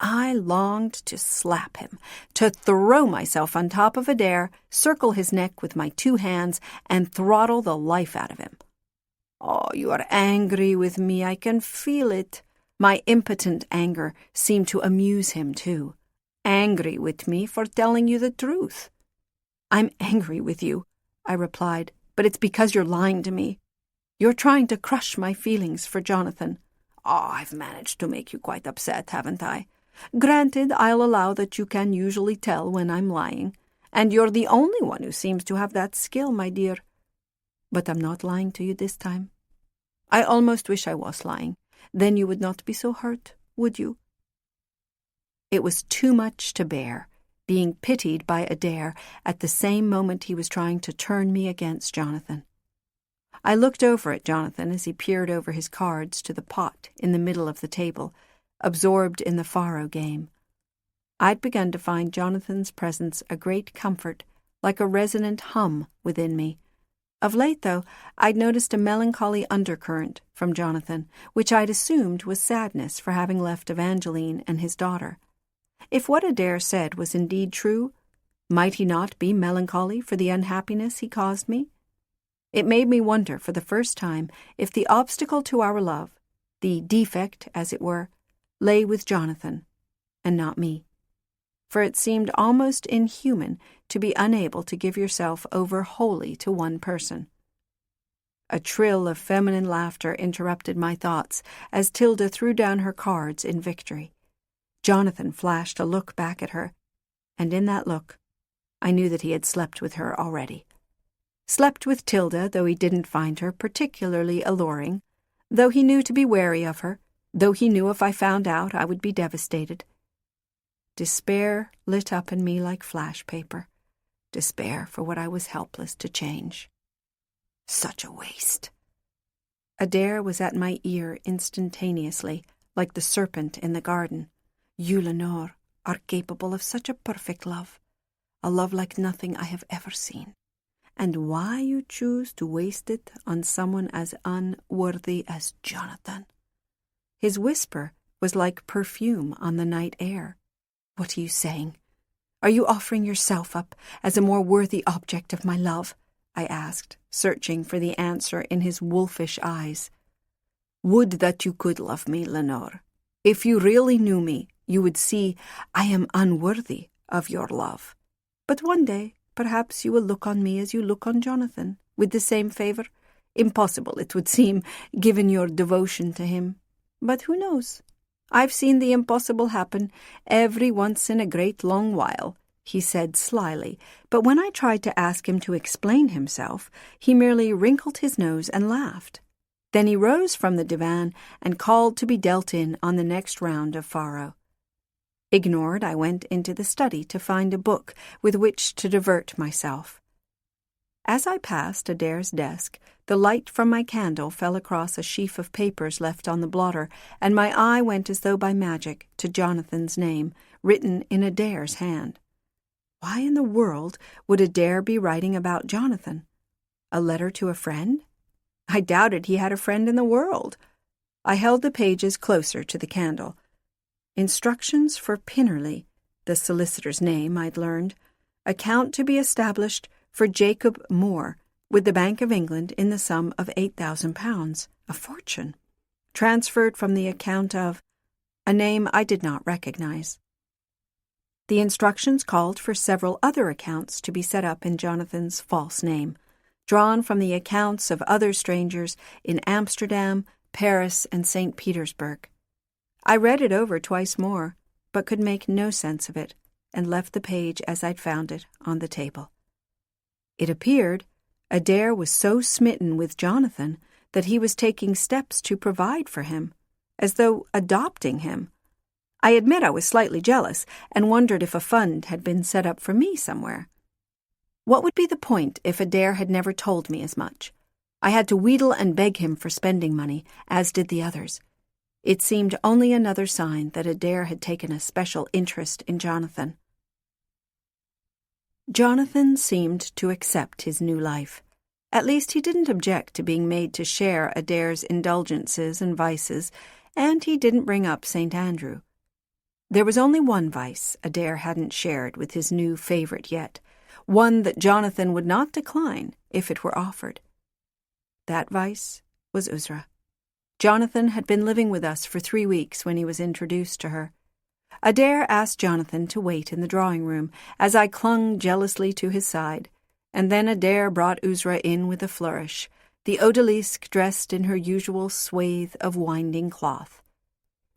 I longed to slap him, to throw myself on top of Adair, circle his neck with my two hands, and throttle the life out of him. "Oh, you are angry with me, I can feel it." My impotent anger seemed to amuse him, too. "Angry with me for telling you the truth." "I'm angry with you," I replied, "but it's because you're lying to me. You're trying to crush my feelings for Jonathan." "Oh, I've managed to make you quite upset, haven't I? Granted, I'll allow that you can usually tell when I'm lying, and you're the only one who seems to have that skill, my dear. But I'm not lying to you this time. I almost wish I was lying. Then you would not be so hurt, would you?" It was too much to bear, being pitied by Adair at the same moment he was trying to turn me against Jonathan. I looked over at Jonathan as he peered over his cards to the pot in the middle of the table, absorbed in the faro game. I'd begun to find Jonathan's presence a great comfort, like a resonant hum within me. Of late, though, I'd noticed a melancholy undercurrent from Jonathan, which I'd assumed was sadness for having left Evangeline and his daughter. If what Adair said was indeed true, might he not be melancholy for the unhappiness he caused me? It made me wonder for the first time if the obstacle to our love, the defect, as it were, lay with Jonathan, and not me. For it seemed almost inhuman to be unable to give yourself over wholly to one person. A trill of feminine laughter interrupted my thoughts as Tilda threw down her cards in victory. Jonathan flashed a look back at her, and in that look, I knew that he had slept with her already. Slept with Tilda, though he didn't find her particularly alluring, though he knew to be wary of her, though he knew if I found out I would be devastated. Despair lit up in me like flash paper. Despair for what I was helpless to change. Such a waste. Adair was at my ear instantaneously, like the serpent in the garden. You, Lanore, are capable of such a perfect love, a love like nothing I have ever seen. And why you choose to waste it on someone as unworthy as Jonathan? His whisper was like perfume on the night air. What are you saying? Are you offering yourself up as a more worthy object of my love? I asked, searching for the answer in his wolfish eyes. Would that you could love me, Lanore. If you really knew me, you would see I am unworthy of your love. But one day, perhaps you will look on me as you look on Jonathan, with the same favor. Impossible, it would seem, given your devotion to him. But who knows? I've seen the impossible happen every once in a great long while, he said slyly, but when I tried to ask him to explain himself, he merely wrinkled his nose and laughed. Then he rose from the divan and called to be dealt in on the next round of faro. Ignored, I went into the study to find a book with which to divert myself. As I passed Adair's desk, the light from my candle fell across a sheaf of papers left on the blotter, and my eye went as though by magic to Jonathan's name, written in Adair's hand. Why in the world would Adair be writing about Jonathan? A letter to a friend? I doubted he had a friend in the world. I held the pages closer to the candle. Instructions for Pinnerly, the solicitor's name I'd learned. Account to be established for Jacob Moore, with the Bank of England in the sum of £8,000, a fortune, transferred from the account of a name I did not recognize. The instructions called for several other accounts to be set up in Jonathan's false name, drawn from the accounts of other strangers in Amsterdam, Paris, and St. Petersburg. I read it over twice more, but could make no sense of it, and left the page as I'd found it on the table. It appeared Adair was so smitten with Jonathan that he was taking steps to provide for him, as though adopting him. I admit I was slightly jealous and wondered if a fund had been set up for me somewhere. What would be the point if Adair had never told me as much? I had to wheedle and beg him for spending money, as did the others. It seemed only another sign that Adair had taken a special interest in Jonathan. Jonathan seemed to accept his new life. At least he didn't object to being made to share Adair's indulgences and vices, and he didn't bring up St. Andrew. There was only one vice Adair hadn't shared with his new favorite yet, one that Jonathan would not decline if it were offered. That vice was Uzra. Jonathan had been living with us for 3 weeks when he was introduced to her. Adair asked Jonathan to wait in the drawing-room as I clung jealously to his side, and then Adair brought Uzra in with a flourish, the odalisque dressed in her usual swathe of winding cloth.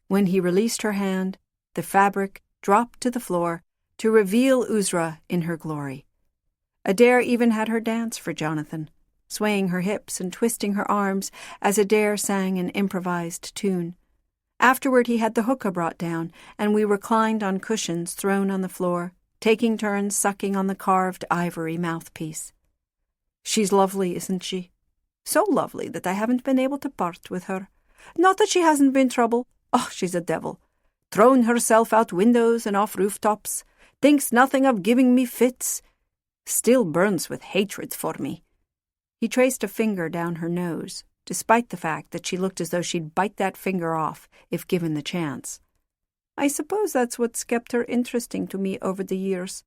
When he released her hand, the fabric dropped to the floor to reveal Uzra in her glory. Adair even had her dance for Jonathan, swaying her hips and twisting her arms as Adair sang an improvised tune. Afterward he had the hookah brought down, and we reclined on cushions thrown on the floor, taking turns sucking on the carved ivory mouthpiece. She's lovely, isn't she? So lovely that I haven't been able to part with her. Not that she hasn't been trouble. Oh, she's a devil. thrown herself out windows and off rooftops, thinks nothing of giving me fits, still burns with hatred for me." He traced a finger down her nose, despite the fact that she looked as though she'd bite that finger off if given the chance. "I suppose that's what's kept her interesting to me over the years.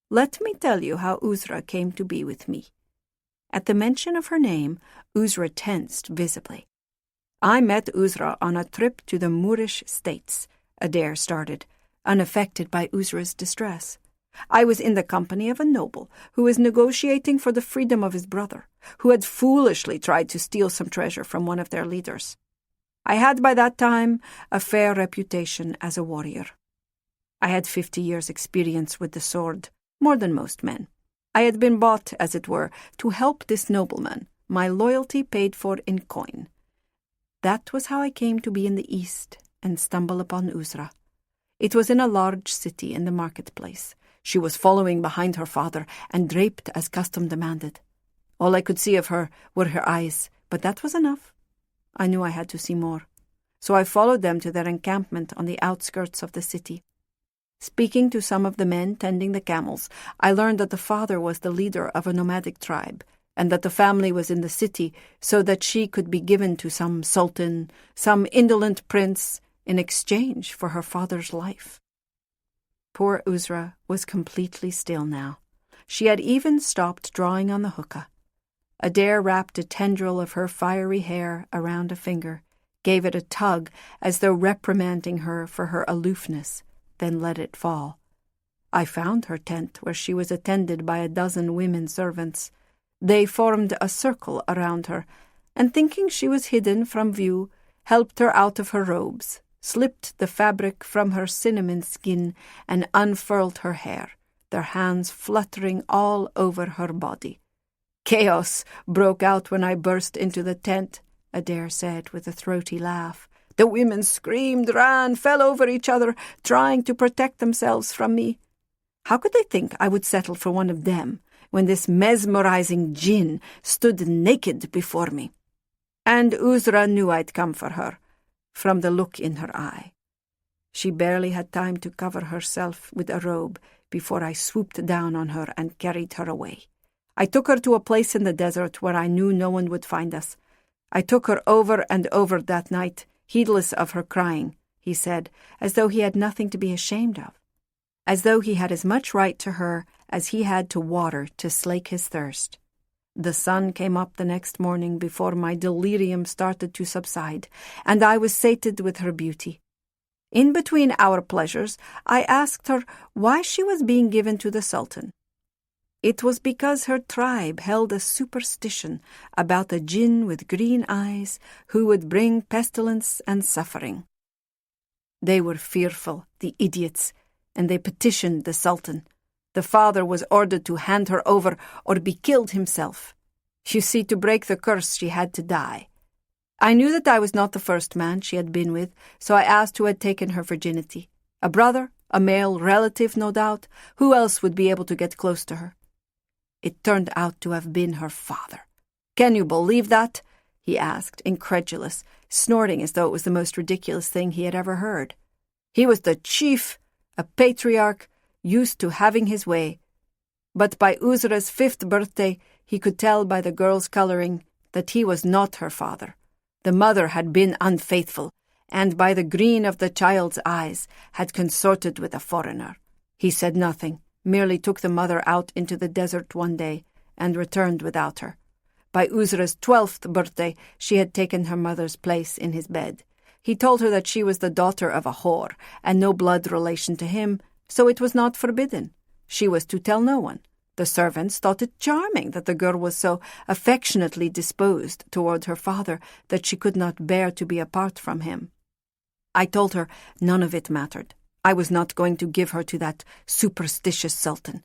Let me tell you how Uzra came to be with me." At the mention of her name, Uzra tensed visibly. "I met Uzra on a trip to the Moorish states," Adair started, unaffected by Uzra's distress. "I was in the company of a noble who was negotiating for the freedom of his brother, who had foolishly tried to steal some treasure from one of their leaders. I had by that time a fair reputation as a warrior. I had 50 years' experience with the sword, more than most men. I had been bought, as it were, to help this nobleman, my loyalty paid for in coin. That was how I came to be in the East and stumble upon Uzra. It was in a large city in the marketplace. She was following behind her father and draped as custom demanded. All I could see of her were her eyes, but that was enough. I knew I had to see more, so I followed them to their encampment on the outskirts of the city. Speaking to some of the men tending the camels, I learned that the father was the leader of a nomadic tribe, and that the family was in the city so that she could be given to some sultan, some indolent prince, in exchange for her father's life. Poor Uzra was completely still now. She had even stopped drawing on the hookah. Adair wrapped a tendril of her fiery hair around a finger, gave it a tug as though reprimanding her for her aloofness, then let it fall. I found her tent where she was attended by a dozen women servants. They formed a circle around her, and thinking she was hidden from view, helped her out of her robes, slipped the fabric from her cinnamon skin, and unfurled her hair, their hands fluttering all over her body. "Chaos broke out when I burst into the tent," Adair said with a throaty laugh. "The women screamed, ran, fell over each other, trying to protect themselves from me. How could they think I would settle for one of them when this mesmerizing djinn stood naked before me? And Uzra knew I'd come for her, from the look in her eye. She barely had time to cover herself with a robe before I swooped down on her and carried her away. I took her to a place in the desert where I knew no one would find us. I took her over and over that night, heedless of her crying," he said, as though he had nothing to be ashamed of, as though he had as much right to her as he had to water to slake his thirst. The sun came up the next morning before my delirium started to subside, and I was sated with her beauty. In between our pleasures, I asked her why she was being given to the Sultan. It was because her tribe held a superstition about a jinn with green eyes who would bring pestilence and suffering. They were fearful, the idiots, and they petitioned the Sultan. The father was ordered to hand her over or be killed himself. You see, to break the curse, she had to die. I knew that I was not the first man she had been with, so I asked who had taken her virginity. A brother, a male relative, no doubt. Who else would be able to get close to her? It turned out to have been her father. Can you believe that? He asked, incredulous, snorting as though it was the most ridiculous thing he had ever heard. He was the chief, a patriarch, used to having his way. But by Uzra's 5th birthday, he could tell by the girl's coloring that he was not her father. The mother had been unfaithful, and by the green of the child's eyes had consorted with a foreigner. He said nothing, merely took the mother out into the desert one day and returned without her. By Uzra's 12th birthday, she had taken her mother's place in his bed. He told her that she was the daughter of a whore and no blood relation to him, so it was not forbidden. She was to tell no one. The servants thought it charming that the girl was so affectionately disposed toward her father that she could not bear to be apart from him. I told her none of it mattered. I was not going to give her to that superstitious sultan,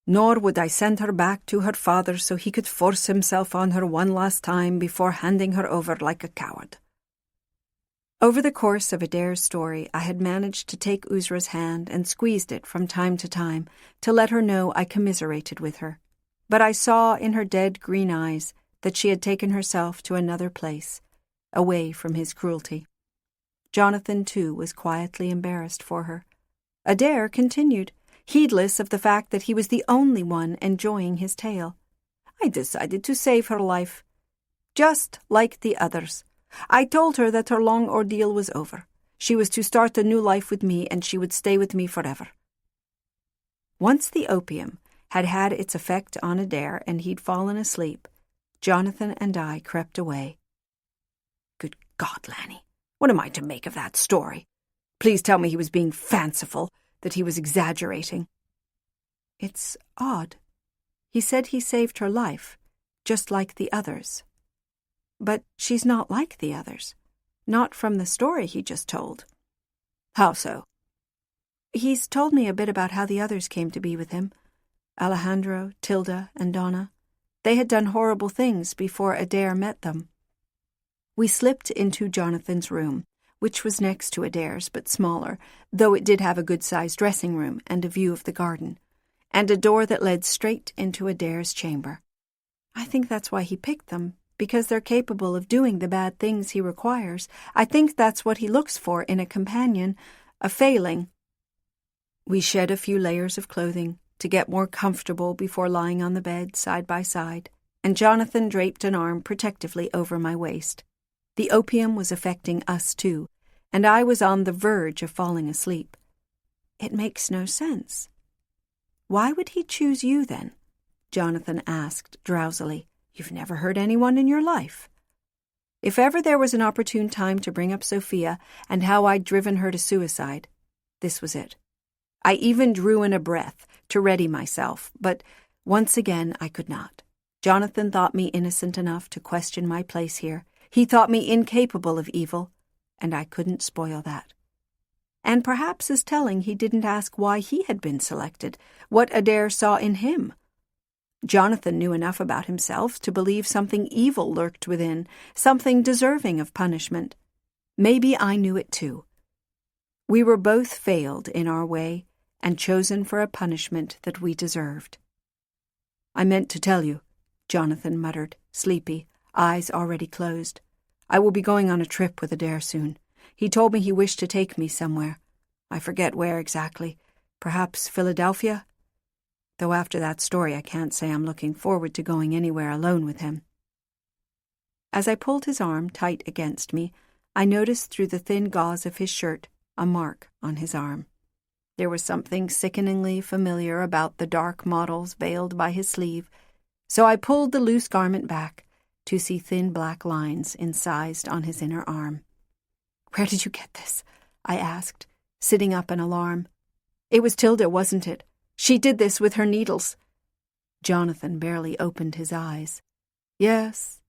nor would I send her back to her father so he could force himself on her one last time before handing her over like a coward. Over the course of Adair's story, I had managed to take Uzra's hand and squeezed it from time to time to let her know I commiserated with her. But I saw in her dead green eyes that she had taken herself to another place, away from his cruelty. Jonathan, too, was quietly embarrassed for her. Adair continued, heedless of the fact that he was the only one enjoying his tale. I decided to save her life, just like the others. I told her that her long ordeal was over. She was to start a new life with me, and she would stay with me forever. Once the opium had had its effect on Adair and he'd fallen asleep, Jonathan and I crept away. Good God, Lanny, what am I to make of that story? Please tell me he was being fanciful, that he was exaggerating. It's odd. He said he saved her life, just like the others. But she's not like the others. Not from the story he just told. How so? He's told me a bit about how the others came to be with him. Alejandro, Tilda, and Donna. They had done horrible things before Adair met them. We slipped into Jonathan's room, which was next to Adair's but smaller, though it did have a good-sized dressing room and a view of the garden, and a door that led straight into Adair's chamber. I think that's why he picked them, because they're capable of doing the bad things he requires. I think that's what he looks for in a companion, a failing. We shed a few layers of clothing to get more comfortable before lying on the bed side by side, and Jonathan draped an arm protectively over my waist. The opium was affecting us too, and I was on the verge of falling asleep. It makes no sense. Why would he choose you then? Jonathan asked drowsily. You've never hurt anyone in your life. If ever there was an opportune time to bring up Sophia and how I'd driven her to suicide, this was it. I even drew in a breath to ready myself, but once again I could not. Jonathan thought me innocent enough to question my place here. He thought me incapable of evil, and I couldn't spoil that. And perhaps as telling he didn't ask why he had been selected, what Adair saw in him. Jonathan knew enough about himself to believe something evil lurked within, something deserving of punishment. Maybe I knew it too. We were both failed in our way and chosen for a punishment that we deserved. I meant to tell you, Jonathan muttered, sleepy, eyes already closed. I will be going on a trip with Adair soon. He told me he wished to take me somewhere. I forget where exactly. Perhaps Philadelphia? Though after that story I can't say I'm looking forward to going anywhere alone with him. As I pulled his arm tight against me, I noticed through the thin gauze of his shirt a mark on his arm. There was something sickeningly familiar about the dark mottles veiled by his sleeve, so I pulled the loose garment back to see thin black lines incised on his inner arm. Where did you get this? I asked, sitting up in alarm. It was Tilda, wasn't it? She did this with her needles. Jonathan barely opened his eyes. Yes,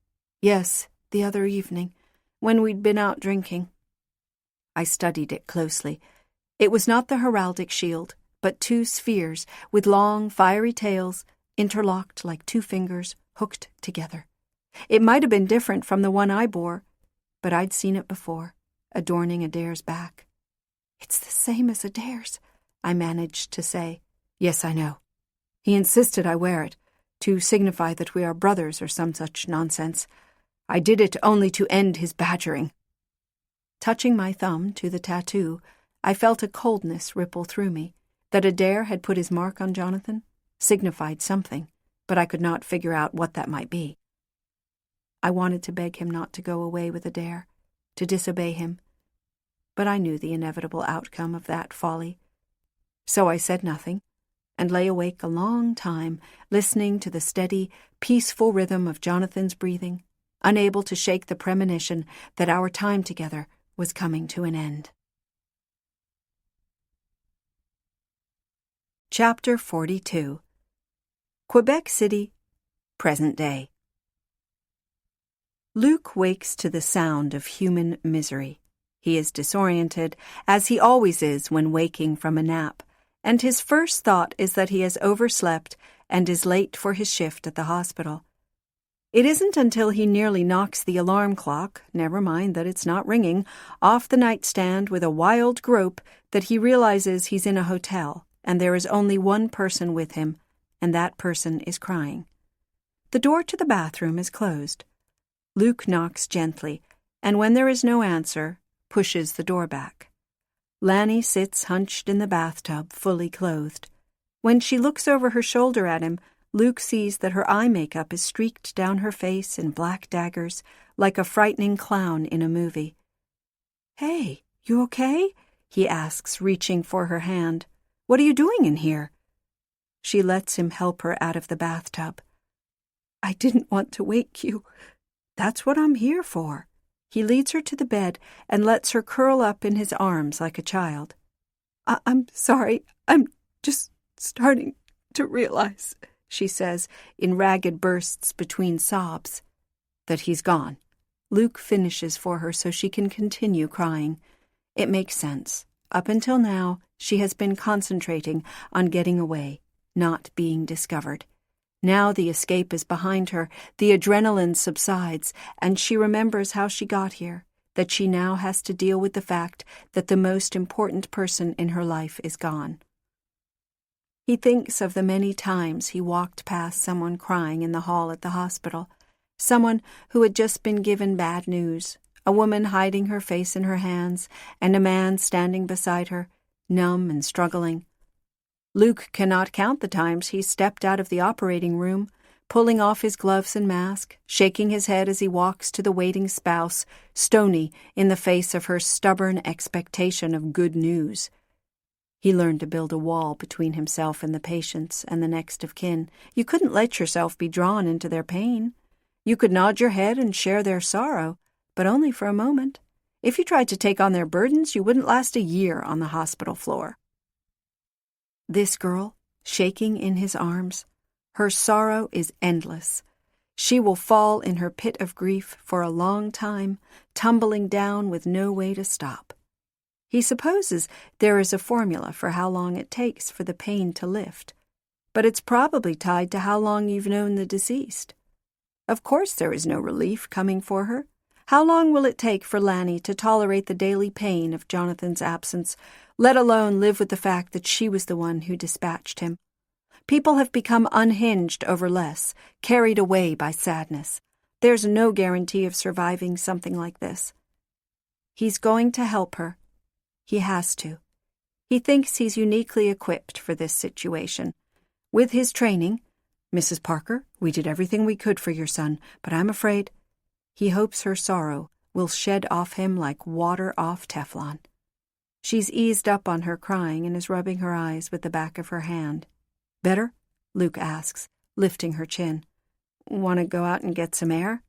the other evening, when we'd been out drinking. I studied it closely. It was not the heraldic shield, but two spheres with long, fiery tails, interlocked like two fingers, hooked together. It might have been different from the one I bore, but I'd seen it before, adorning Adair's back. It's the same as Adair's, I managed to say. Yes, I know. He insisted I wear it, to signify that we are brothers or some such nonsense. I did it only to end his badgering. Touching my thumb to the tattoo, I felt a coldness ripple through me. That Adair had put his mark on Jonathan signified something, but I could not figure out what that might be. I wanted to beg him not to go away with Adair, to disobey him, but I knew the inevitable outcome of that folly. So I said nothing, and lay awake a long time, listening to the steady, peaceful rhythm of Jonathan's breathing, unable to shake the premonition that our time together was coming to an end. Chapter 42. Quebec City, present day. Luke wakes to the sound of human misery. He is disoriented, as he always is when waking from a nap, and his first thought is that he has overslept and is late for his shift at the hospital. It isn't until he nearly knocks the alarm clock, never mind that it's not ringing, off the nightstand with a wild grope that he realizes he's in a hotel and there is only one person with him, and that person is crying. The door to the bathroom is closed. Luke knocks gently, and when there is no answer, pushes the door back. Lanny sits hunched in the bathtub, fully clothed. When she looks over her shoulder at him, Luke sees that her eye makeup is streaked down her face in black daggers, like a frightening clown in a movie. "Hey, you okay?" he asks, reaching for her hand. "What are you doing in here?" She lets him help her out of the bathtub. "I didn't want to wake you. That's what I'm here for." He leads her to the bed and lets her curl up in his arms like a child. I'm sorry. I'm just starting to realize," she says, in ragged bursts between sobs. That he's gone. Luke finishes for her so she can continue crying. It makes sense. Up until now, she has been concentrating on getting away, not being discovered. Now the escape is behind her, the adrenaline subsides, and she remembers how she got here, that she now has to deal with the fact that the most important person in her life is gone. He thinks of the many times he walked past someone crying in the hall at the hospital, someone who had just been given bad news, a woman hiding her face in her hands, and a man standing beside her, numb and struggling. Luke cannot count the times he stepped out of the operating room, pulling off his gloves and mask, shaking his head as he walks to the waiting spouse, stony in the face of her stubborn expectation of good news. He learned to build a wall between himself and the patients and the next of kin. You couldn't let yourself be drawn into their pain. You could nod your head and share their sorrow, but only for a moment. If you tried to take on their burdens, you wouldn't last a year on the hospital floor. This girl, shaking in his arms, her sorrow is endless. She will fall in her pit of grief for a long time, tumbling down with no way to stop. He supposes there is a formula for how long it takes for the pain to lift, but it's probably tied to how long you've known the deceased. Of course there is no relief coming for her. How long will it take for Lanny to tolerate the daily pain of Jonathan's absence, let alone live with the fact that she was the one who dispatched him? People have become unhinged over less, carried away by sadness. There's no guarantee of surviving something like this. He's going to help her. He has to. He thinks he's uniquely equipped for this situation. With his training, "Mrs. Parker, we did everything we could for your son, but I'm afraid—" He hopes her sorrow will shed off him like water off Teflon. She's eased up on her crying and is rubbing her eyes with the back of her hand. "Better?" Luke asks, lifting her chin. "Want to go out and get some air?"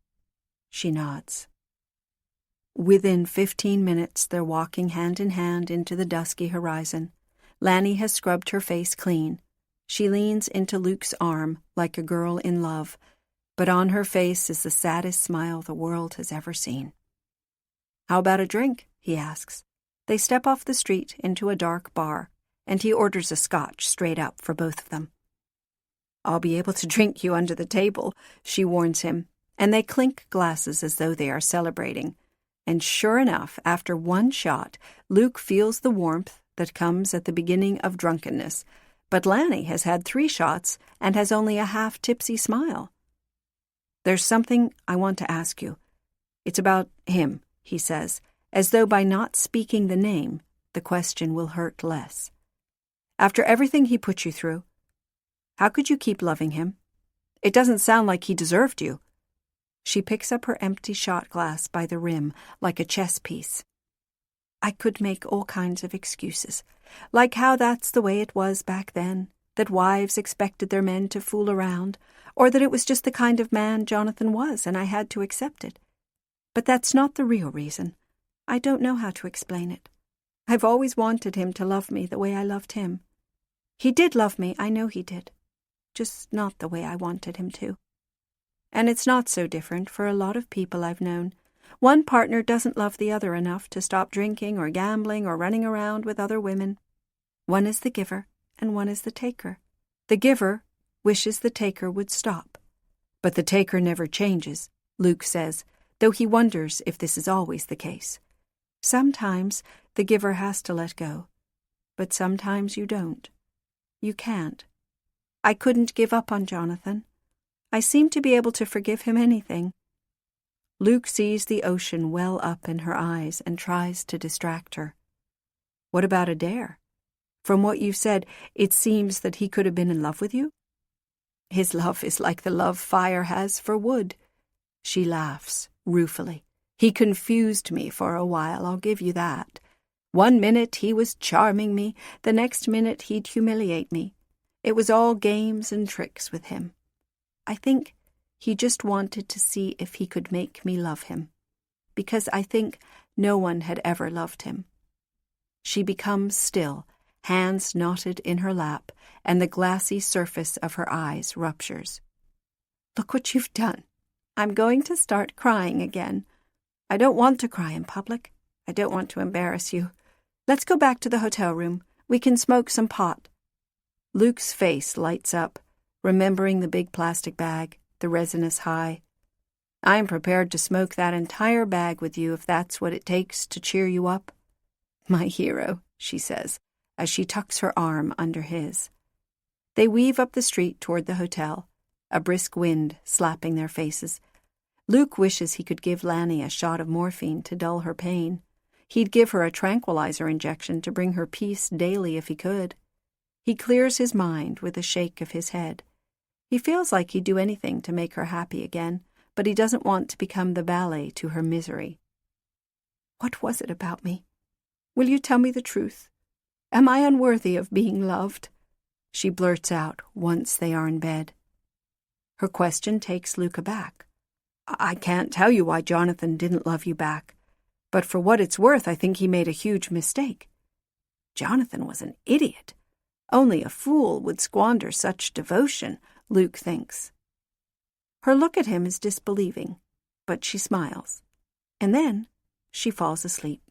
She nods. Within 15 minutes, they're walking hand in hand into the dusky horizon. Lanny has scrubbed her face clean. She leans into Luke's arm like a girl in love, but on her face is the saddest smile the world has ever seen. "How about a drink?" he asks. They step off the street into a dark bar, and he orders a scotch straight up for both of them. "I'll be able to drink you under the table," she warns him, and they clink glasses as though they are celebrating. And sure enough, after one shot, Luke feels the warmth that comes at the beginning of drunkenness, but Lanny has had 3 shots and has only a half-tipsy smile. "There's something I want to ask you. It's about him," he says, as though by not speaking the name, the question will hurt less. "After everything he put you through, how could you keep loving him? It doesn't sound like he deserved you." She picks up her empty shot glass by the rim like a chess piece. "I could make all kinds of excuses, like how that's the way it was back then, that wives expected their men to fool around, or that it was just the kind of man Jonathan was and I had to accept it. But that's not the real reason. I don't know how to explain it. I've always wanted him to love me the way I loved him. He did love me, I know he did, just not the way I wanted him to. And it's not so different for a lot of people I've known. One partner doesn't love the other enough to stop drinking or gambling or running around with other women. One is the giver and one is the taker. The giver wishes the taker would stop. But the taker never changes," Luke says, though he wonders if this is always the case. Sometimes the giver has to let go, but sometimes you don't. You can't. I couldn't give up on Jonathan. I seem to be able to forgive him anything. Luke sees the ocean well up in her eyes and tries to distract her. What about Adair? From what you've said, it seems that he could have been in love with you? His love is like the love fire has for wood. She laughs, ruefully. He confused me for a while, I'll give you that. One minute he was charming me, the next minute he'd humiliate me. It was all games and tricks with him. I think he just wanted to see if he could make me love him, because I think no one had ever loved him. She becomes still, hands knotted in her lap, and the glassy surface of her eyes ruptures. Look what you've done. I'm going to start crying again. I don't want to cry in public. I don't want to embarrass you. Let's go back to the hotel room. We can smoke some pot. Luke's face lights up, remembering the big plastic bag, the resinous high. I'm prepared to smoke that entire bag with you if that's what it takes to cheer you up. My hero, she says, as she tucks her arm under his. They weave up the street toward the hotel, a brisk wind slapping their faces. Luke wishes he could give Lanny a shot of morphine to dull her pain. He'd give her a tranquilizer injection to bring her peace daily if he could. He clears his mind with a shake of his head. He feels like he'd do anything to make her happy again, but he doesn't want to become the ballet to her misery. What was it about me? Will you tell me the truth? Am I unworthy of being loved? She blurts out once they are in bed. Her question takes Luke aback. I can't tell you why Jonathan didn't love you back, but for what it's worth, I think he made a huge mistake. Jonathan was an idiot. Only a fool would squander such devotion, Luke thinks. Her look at him is disbelieving, but she smiles. And then she falls asleep.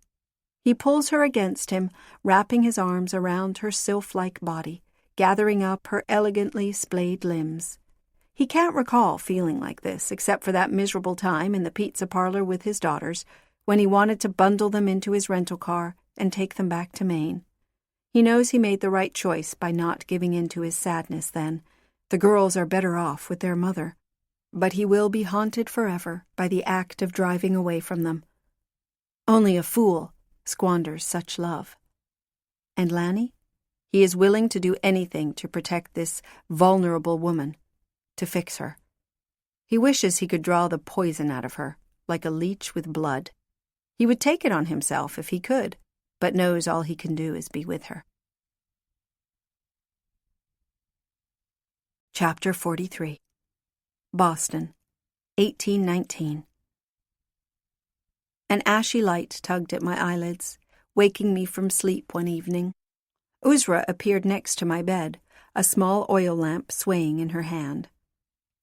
He pulls her against him, wrapping his arms around her sylph-like body, gathering up her elegantly splayed limbs. He can't recall feeling like this, except for that miserable time in the pizza parlor with his daughters, when he wanted to bundle them into his rental car and take them back to Maine. He knows he made the right choice by not giving in to his sadness then. The girls are better off with their mother. But he will be haunted forever by the act of driving away from them. Only a fool squanders such love. And Lanny? He is willing to do anything to protect this vulnerable woman, to fix her. He wishes he could draw the poison out of her, like a leech with blood. He would take it on himself if he could, but knows all he can do is be with her. Chapter 43. Boston, 1819. An ashy light tugged at my eyelids, waking me from sleep one evening. Uzra appeared next to my bed, a small oil lamp swaying in her hand.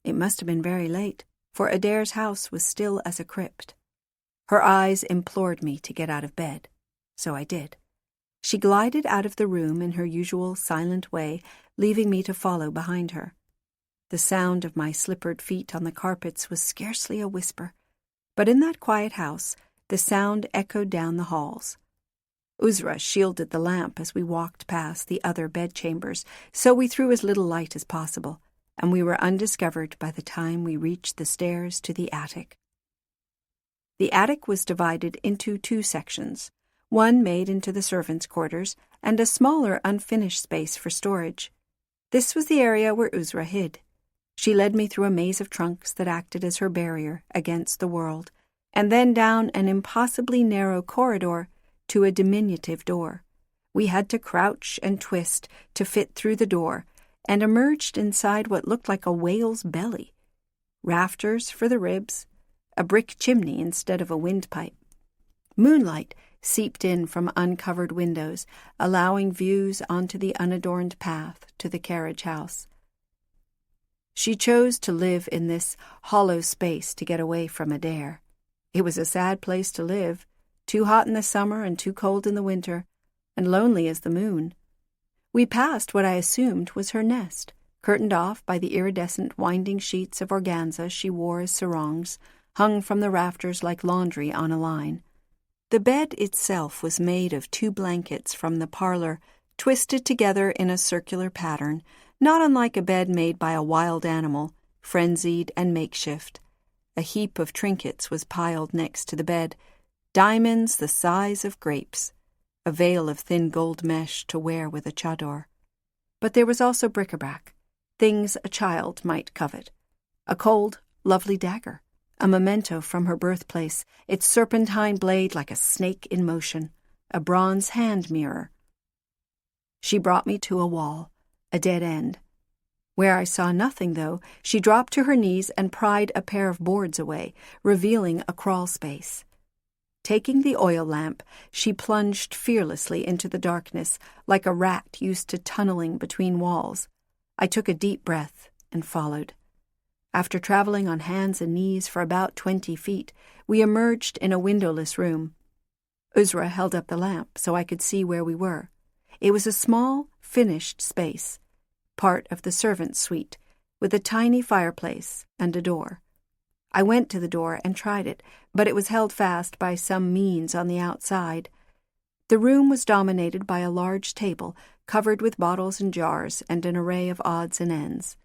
It must have been very late, for Adair's house was still as a crypt. Her eyes implored me to get out of bed, so I did. She glided out of the room in her usual silent way, leaving me to follow behind her. The sound of my slippered feet on the carpets was scarcely a whisper, but in that quiet house, the sound echoed down the halls. Uzra shielded the lamp as we walked past the other bedchambers, so we threw as little light as possible, and we were undiscovered by the time we reached the stairs to the attic. The attic was divided into two sections, one made into the servants' quarters, and a smaller unfinished space for storage. This was the area where Uzra hid. She led me through a maze of trunks that acted as her barrier against the world, and then down an impossibly narrow corridor to a diminutive door. We had to crouch and twist to fit through the door, and emerged inside what looked like a whale's belly. Rafters for the ribs, a brick chimney instead of a windpipe. Moonlight seeped in from uncovered windows, allowing views onto the unadorned path to the carriage house. She chose to live in this hollow space to get away from Adair. It was a sad place to live, too hot in the summer and too cold in the winter, and lonely as the moon. We passed what I assumed was her nest, curtained off by the iridescent winding sheets of organza she wore as sarongs, hung from the rafters like laundry on a line. The bed itself was made of two blankets from the parlor, twisted together in a circular pattern, not unlike a bed made by a wild animal, frenzied and makeshift. A heap of trinkets was piled next to the bed, diamonds the size of grapes, a veil of thin gold mesh to wear with a chador. But there was also bric-a-brac, things a child might covet. A cold, lovely dagger, a memento from her birthplace, its serpentine blade like a snake in motion, a bronze hand mirror. She brought me to a wall, a dead end. Where I saw nothing, though, she dropped to her knees and pried a pair of boards away, revealing a crawl space. Taking the oil lamp, she plunged fearlessly into the darkness, like a rat used to tunneling between walls. I took a deep breath and followed. After traveling on hands and knees for about 20 feet, we emerged in a windowless room. Uzra held up the lamp so I could see where we were. It was a small, finished space, part of the servants' suite, with a tiny fireplace and a door. I went to the door and tried it, but it was held fast by some means on the outside. The room was dominated by a large table covered with bottles and jars and an array of odds and ends.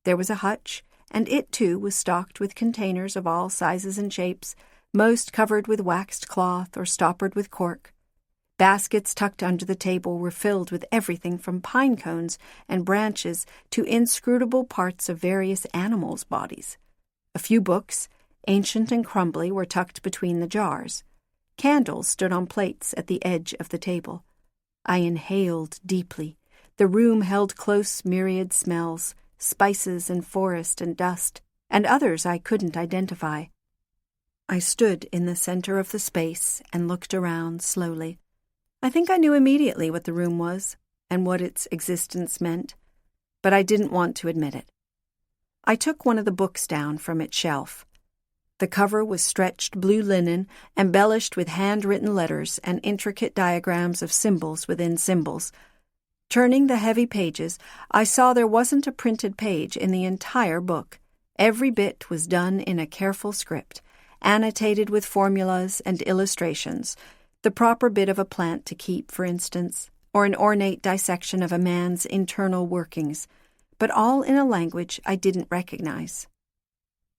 There was a hutch, and it too was stocked with containers of all sizes and shapes, most covered with waxed cloth or stoppered with cork. Baskets tucked under the table were filled with everything from pine cones and branches to inscrutable parts of various animals' bodies. A few books, ancient and crumbly, were tucked between the jars. Candles stood on plates at the edge of the table. I inhaled deeply. The room held close myriad smells, spices and forest and dust, and others I couldn't identify. I stood in the center of the space and looked around slowly. I think I knew immediately what the room was and what its existence meant, but I didn't want to admit it. I took one of the books down from its shelf. The cover was stretched blue linen, embellished with handwritten letters and intricate diagrams of symbols within symbols. Turning the heavy pages, I saw there wasn't a printed page in the entire book. Every bit was done in a careful script, annotated with formulas and illustrations, the proper bit of a plant to keep, for instance, or an ornate dissection of a man's internal workings, but all in a language I didn't recognize.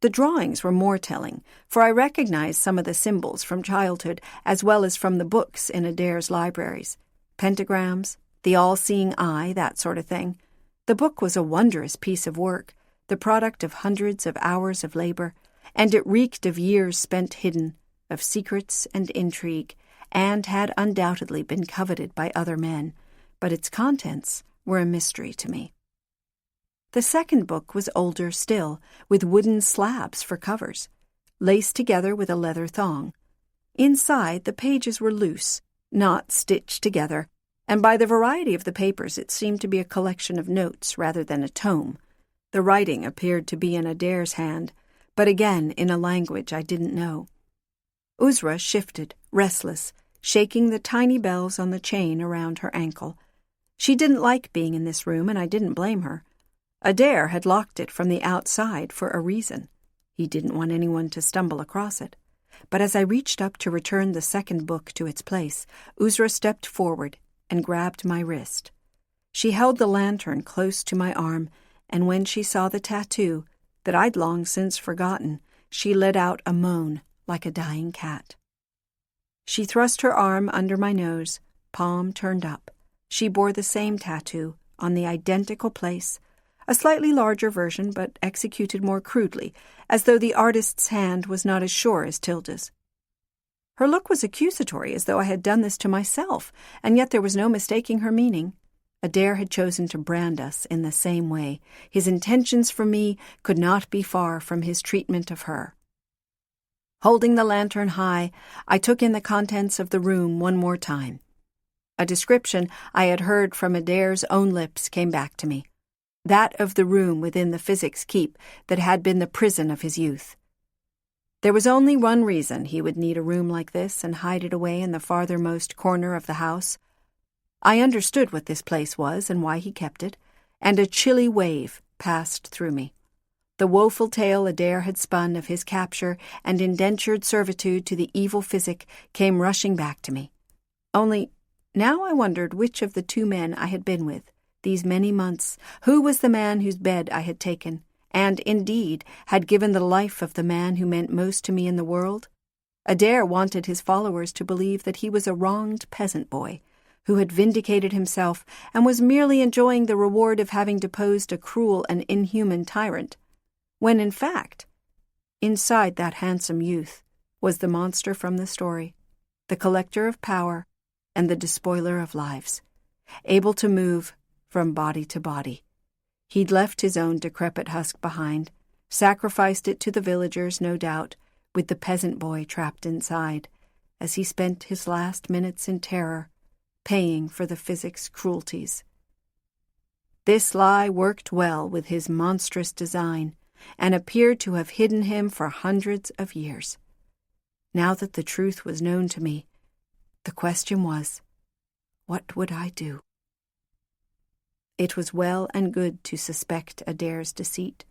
The drawings were more telling, for I recognized some of the symbols from childhood as well as from the books in Adair's libraries. Pentagrams, the all-seeing eye, that sort of thing. The book was a wondrous piece of work, the product of hundreds of hours of labor, and it reeked of years spent hidden, of secrets and intrigue, and had undoubtedly been coveted by other men, but its contents were a mystery to me. The second book was older still, with wooden slabs for covers, laced together with a leather thong. Inside, the pages were loose, not stitched together, and by the variety of the papers it seemed to be a collection of notes rather than a tome. The writing appeared to be in Adair's hand, but again in a language I didn't know. Uzra shifted, restless, shaking the tiny bells on the chain around her ankle. She didn't like being in this room, and I didn't blame her. Adair had locked it from the outside for a reason. He didn't want anyone to stumble across it. But as I reached up to return the second book to its place, Uzra stepped forward and grabbed my wrist. She held the lantern close to my arm, and when she saw the tattoo, that I'd long since forgotten, she let out a moan like a dying cat. She thrust her arm under my nose, palm turned up. She bore the same tattoo on the identical place, a slightly larger version but executed more crudely, as though the artist's hand was not as sure as Tilda's. Her look was accusatory, as though I had done this to myself, and yet there was no mistaking her meaning. Adair had chosen to brand us in the same way. His intentions for me could not be far from his treatment of her. Holding the lantern high, I took in the contents of the room one more time. A description I had heard from Adair's own lips came back to me, that of the room within the physics keep that had been the prison of his youth. There was only one reason he would need a room like this and hide it away in the farthermost corner of the house. I understood what this place was and why he kept it, and a chilly wave passed through me. The woeful tale Adair had spun of his capture and indentured servitude to the evil physic came rushing back to me. Only, now I wondered which of the two men I had been with these many months, who was the man whose bed I had taken, and, indeed, had given the life of the man who meant most to me in the world? Adair wanted his followers to believe that he was a wronged peasant boy, who had vindicated himself and was merely enjoying the reward of having deposed a cruel and inhuman tyrant, when, in fact, inside that handsome youth was the monster from the story, the collector of power and the despoiler of lives, able to move from body to body. He'd left his own decrepit husk behind, sacrificed it to the villagers, no doubt, with the peasant boy trapped inside, as he spent his last minutes in terror, paying for the physic's cruelties. This lie worked well with his monstrous design, and appeared to have hidden him for hundreds of years. Now that the truth was known to me, the question was, what would I do? It was well and good to suspect Adair's deceit,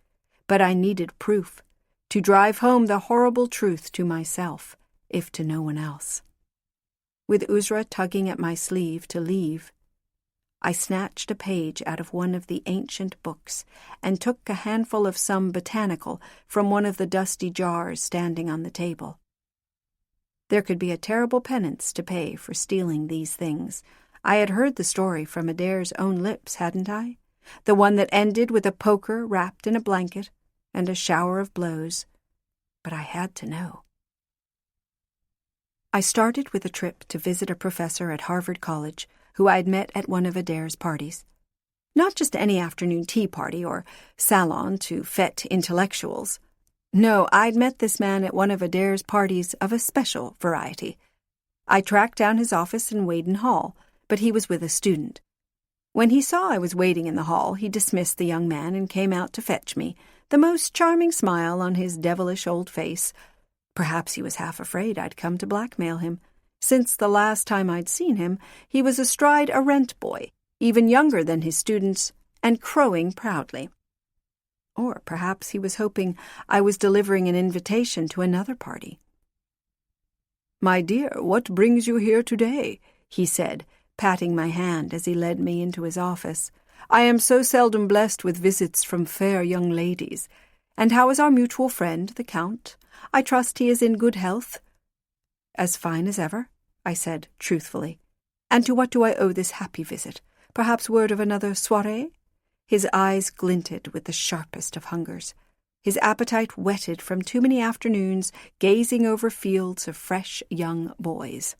but I needed proof, to drive home the horrible truth to myself, if to no one else. With Uzra tugging at my sleeve to leave, I snatched a page out of one of the ancient books and took a handful of some botanical from one of the dusty jars standing on the table. There could be a terrible penance to pay for stealing these things. I had heard the story from Adair's own lips, hadn't I? The one that ended with a poker wrapped in a blanket and a shower of blows. But I had to know. I started with a trip to visit a professor at Harvard College who I had met at one of Adair's parties. Not just any afternoon tea party or salon to fête intellectuals. No, I'd met this man at one of Adair's parties of a special variety. I tracked down his office in Wayden Hall, but he was with a student. When he saw I was waiting in the hall, he dismissed the young man and came out to fetch me, the most charming smile on his devilish old face. Perhaps he was half afraid I'd come to blackmail him. Since the last time I'd seen him, he was astride a rent boy, even younger than his students, and crowing proudly. Or perhaps he was hoping I was delivering an invitation to another party. "My dear, what brings you here today?" he said, patting my hand as he led me into his office. "I am so seldom blessed with visits from fair young ladies. And how is our mutual friend, the Count? I trust he is in good health." "As fine as ever," I said truthfully. "And to what do I owe this happy visit? Perhaps word of another soirée?" His eyes glinted with the sharpest of hungers. His appetite whetted from too many afternoons gazing over fields of fresh young boys.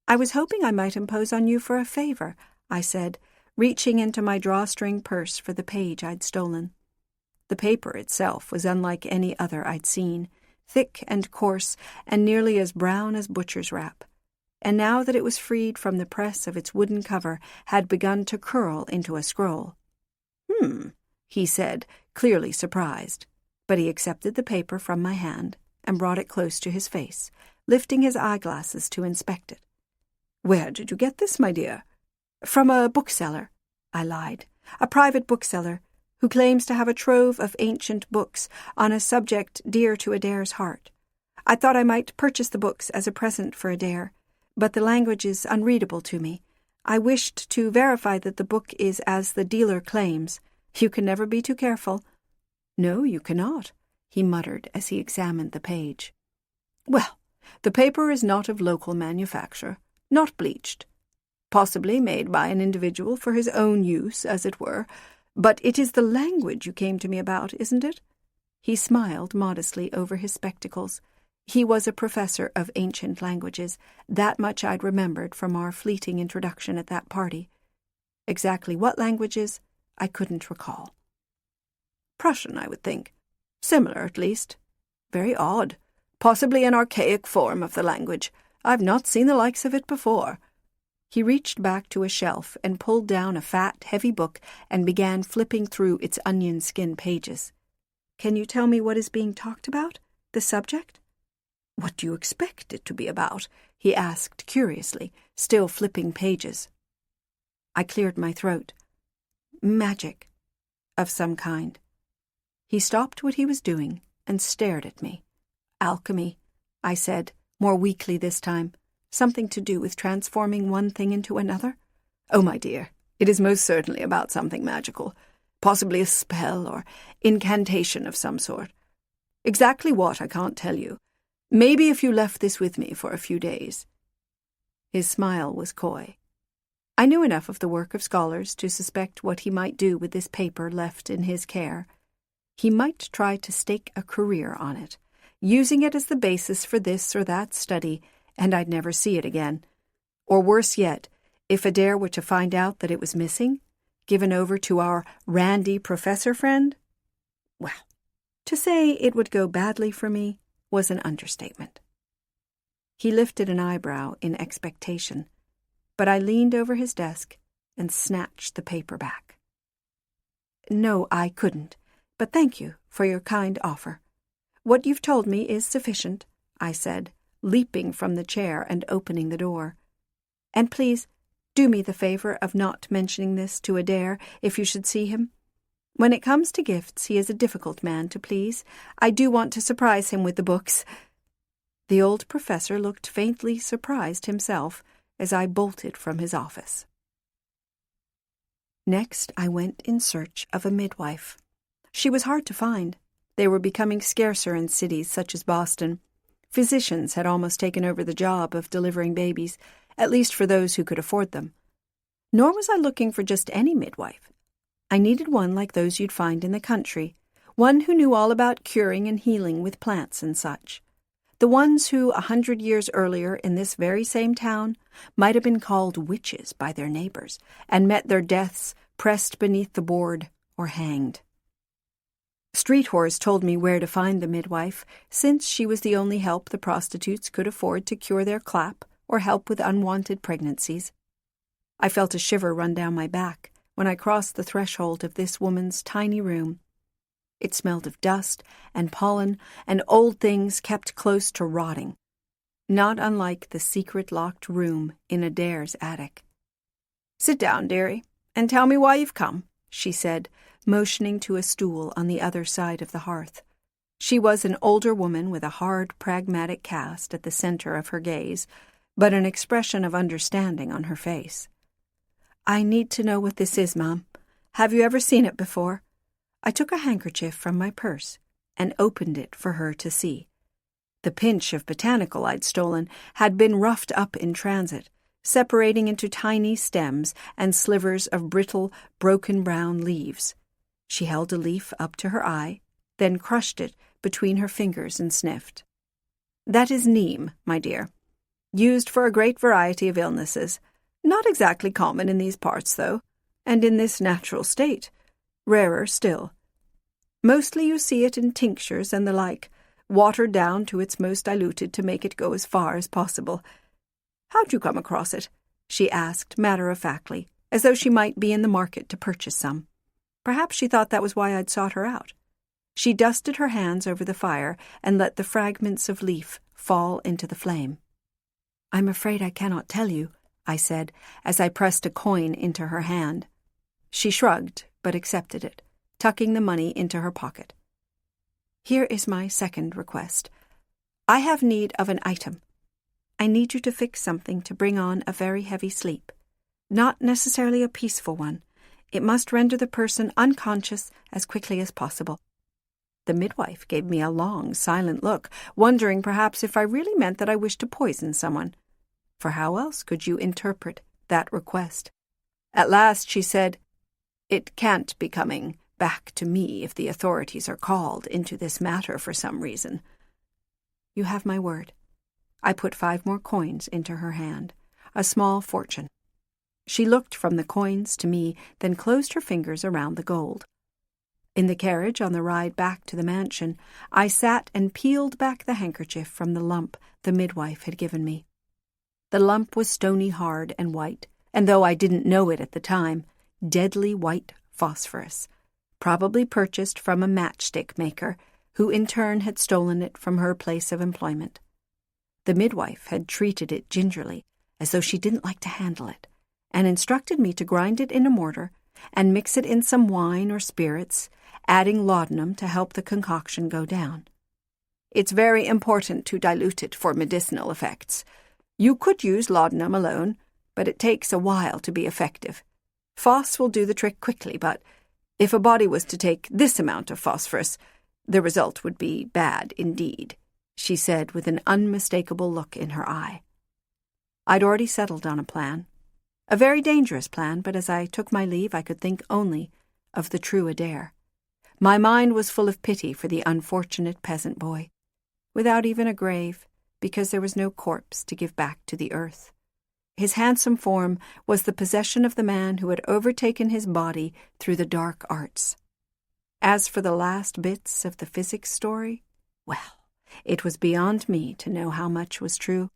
"I was hoping I might impose on you for a favor," I said, reaching into my drawstring purse for the page I'd stolen. The paper itself was unlike any other I'd seen, thick and coarse and nearly as brown as butcher's wrap, and now that it was freed from the press of its wooden cover, had begun to curl into a scroll. He said, clearly surprised, but he accepted the paper from my hand and brought it close to his face, lifting his eyeglasses to inspect it. "Where did you get this, my dear?" "From a bookseller," I lied. "A private bookseller who claims to have a trove of ancient books on a subject dear to Adair's heart. I thought I might purchase the books as a present for Adair, but the language is unreadable to me. I wished to verify that the book is as the dealer claims. You can never be too careful." "No, you cannot," he muttered as he examined the page. "Well, the paper is not of local manufacture, not bleached, possibly made by an individual for his own use, as it were, but it is the language you came to me about, isn't it?" He smiled modestly over his spectacles. He was a professor of ancient languages. That much I'd remembered from our fleeting introduction at that party. Exactly what languages, I couldn't recall. "Prussian, I would think. Similar, at least. Very odd. Possibly an archaic form of the language. I've not seen the likes of it before." He reached back to a shelf and pulled down a fat, heavy book and began flipping through its onion skin pages. "Can you tell me what is being talked about? The subject?" "What do you expect it to be about?" he asked curiously, still flipping pages. I cleared my throat. "Magic. Of some kind." He stopped what he was doing and stared at me. "Alchemy," I said, more weakly this time. "Something to do with transforming one thing into another?" "Oh, my dear, it is most certainly about something magical. Possibly a spell or incantation of some sort. Exactly what, I can't tell you. Maybe if you left this with me for a few days." His smile was coy. I knew enough of the work of scholars to suspect what he might do with this paper left in his care. He might try to stake a career on it, using it as the basis for this or that study, and I'd never see it again. Or worse yet, if Adair were to find out that it was missing, given over to our randy professor friend, well, to say it would go badly for me was an understatement. He lifted an eyebrow in expectation, but I leaned over his desk and snatched the paper back. "No, I couldn't, but thank you for your kind offer. What you've told me is sufficient," I said, leaping from the chair and opening the door. "And please, do me the favor of not mentioning this to Adair if you should see him. When it comes to gifts, he is a difficult man to please. I do want to surprise him with the books." The old professor looked faintly surprised himself as I bolted from his office. Next, I went in search of a midwife. She was hard to find. They were becoming scarcer in cities such as Boston. Physicians had almost taken over the job of delivering babies, at least for those who could afford them. Nor was I looking for just any midwife. I needed one like those you'd find in the country, one who knew all about curing and healing with plants and such. The ones who, 100 years earlier in this very same town, might have been called witches by their neighbors and met their deaths pressed beneath the board or hanged. Street whores told me where to find the midwife, since she was the only help the prostitutes could afford to cure their clap or help with unwanted pregnancies. I felt a shiver run down my back when I crossed the threshold of this woman's tiny room. It smelled of dust and pollen and old things kept close to rotting, not unlike the secret locked room in Adair's attic. "Sit down, dearie, and tell me why you've come," she said, motioning to a stool on the other side of the hearth. She was an older woman with a hard, pragmatic cast at the center of her gaze, but an expression of understanding on her face. "I need to know what this is, Mom. Have you ever seen it before?" I took a handkerchief from my purse and opened it for her to see. The pinch of botanical I'd stolen had been roughed up in transit, separating into tiny stems and slivers of brittle, broken brown leaves. She held a leaf up to her eye, then crushed it between her fingers and sniffed. "That is neem, my dear. Used for a great variety of illnesses. Not exactly common in these parts, though, and in this natural state. Rarer still. Mostly you see it in tinctures and the like, watered down to its most diluted to make it go as far as possible. How'd you come across it?" she asked matter-of-factly, as though she might be in the market to purchase some. Perhaps she thought that was why I'd sought her out. She dusted her hands over the fire and let the fragments of leaf fall into the flame. "I'm afraid I cannot tell you," I said, as I pressed a coin into her hand. She shrugged, but accepted it, tucking the money into her pocket. "Here is my second request. I have need of an item. I need you to fix something to bring on a very heavy sleep. Not necessarily a peaceful one. It must render the person unconscious as quickly as possible." The midwife gave me a long, silent look, wondering perhaps if I really meant that I wished to poison someone. For how else could you interpret that request? At last she said, "It can't be coming back to me if the authorities are called into this matter for some reason." "You have my word." I put 5 more coins into her hand, a small fortune. She looked from the coins to me, then closed her fingers around the gold. In the carriage on the ride back to the mansion, I sat and peeled back the handkerchief from the lump the midwife had given me. The lump was stony hard and white, and though I didn't know it at the time, deadly white phosphorus, probably purchased from a matchstick maker, who in turn had stolen it from her place of employment. The midwife had treated it gingerly, as though she didn't like to handle it, and instructed me to grind it in a mortar and mix it in some wine or spirits, adding laudanum to help the concoction go down. It's very important to dilute it for medicinal effects. You could use laudanum alone, but it takes a while to be effective. Phos will do the trick quickly, but If a body was to take this amount of phosphorus, the result would be bad indeed," she said with an unmistakable look in her eye. I'd already settled on a plan. A very dangerous plan, but as I took my leave I could think only of the true Adair. My mind was full of pity for the unfortunate peasant boy, without even a grave, because there was no corpse to give back to the earth. His handsome form was the possession of the man who had overtaken his body through the dark arts. As for the last bits of the physics story, well, it was beyond me to know how much was true.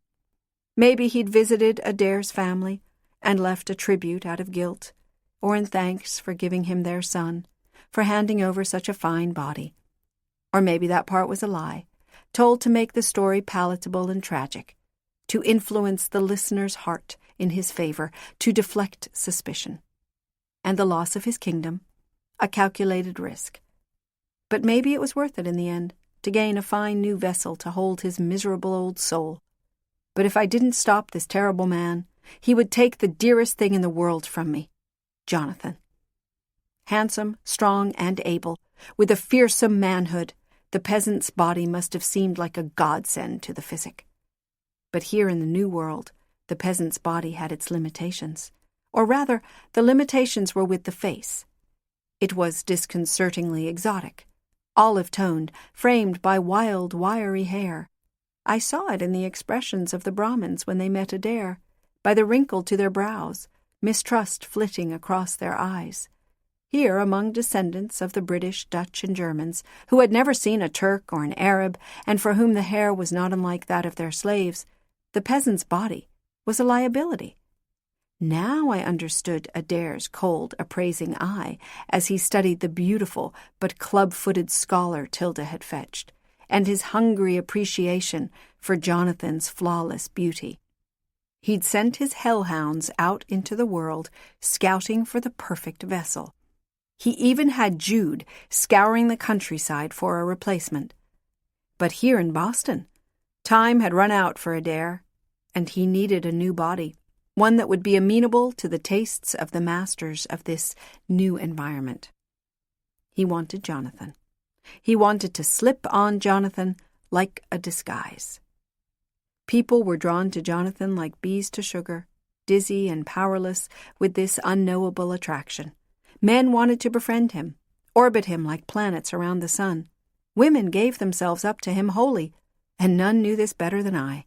Maybe he'd visited Adair's family and left a tribute out of guilt, or in thanks for giving him their son, for handing over such a fine body. Or maybe that part was a lie, told to make the story palatable and tragic, to influence the listener's heart in his favor, to deflect suspicion. And the loss of his kingdom, a calculated risk. But maybe it was worth it in the end, to gain a fine new vessel to hold his miserable old soul. But if I didn't stop this terrible man, he would take the dearest thing in the world from me, Jonathan. Handsome, strong, and able, with a fearsome manhood, the peasant's body must have seemed like a godsend to the physic. But here in the New World, the peasant's body had its limitations. Or rather, the limitations were with the face. It was disconcertingly exotic, olive-toned, framed by wild, wiry hair. I saw it in the expressions of the Brahmins when they met Adair, by the wrinkle to their brows, mistrust flitting across their eyes. Here, among descendants of the British, Dutch, and Germans, who had never seen a Turk or an Arab, and for whom the hair was not unlike that of their slaves, the peasant's body was a liability. Now I understood Adair's cold, appraising eye as he studied the beautiful but club-footed scholar Tilda had fetched, and his hungry appreciation for Jonathan's flawless beauty. He'd sent his hellhounds out into the world, scouting for the perfect vessel. He even had Jude scouring the countryside for a replacement. But here in Boston, time had run out for Adair, and he needed a new body, one that would be amenable to the tastes of the masters of this new environment. He wanted Jonathan. He wanted to slip on Jonathan like a disguise. People were drawn to Jonathan like bees to sugar, dizzy and powerless with this unknowable attraction. Men wanted to befriend him, orbit him like planets around the sun. Women gave themselves up to him wholly, and none knew this better than I.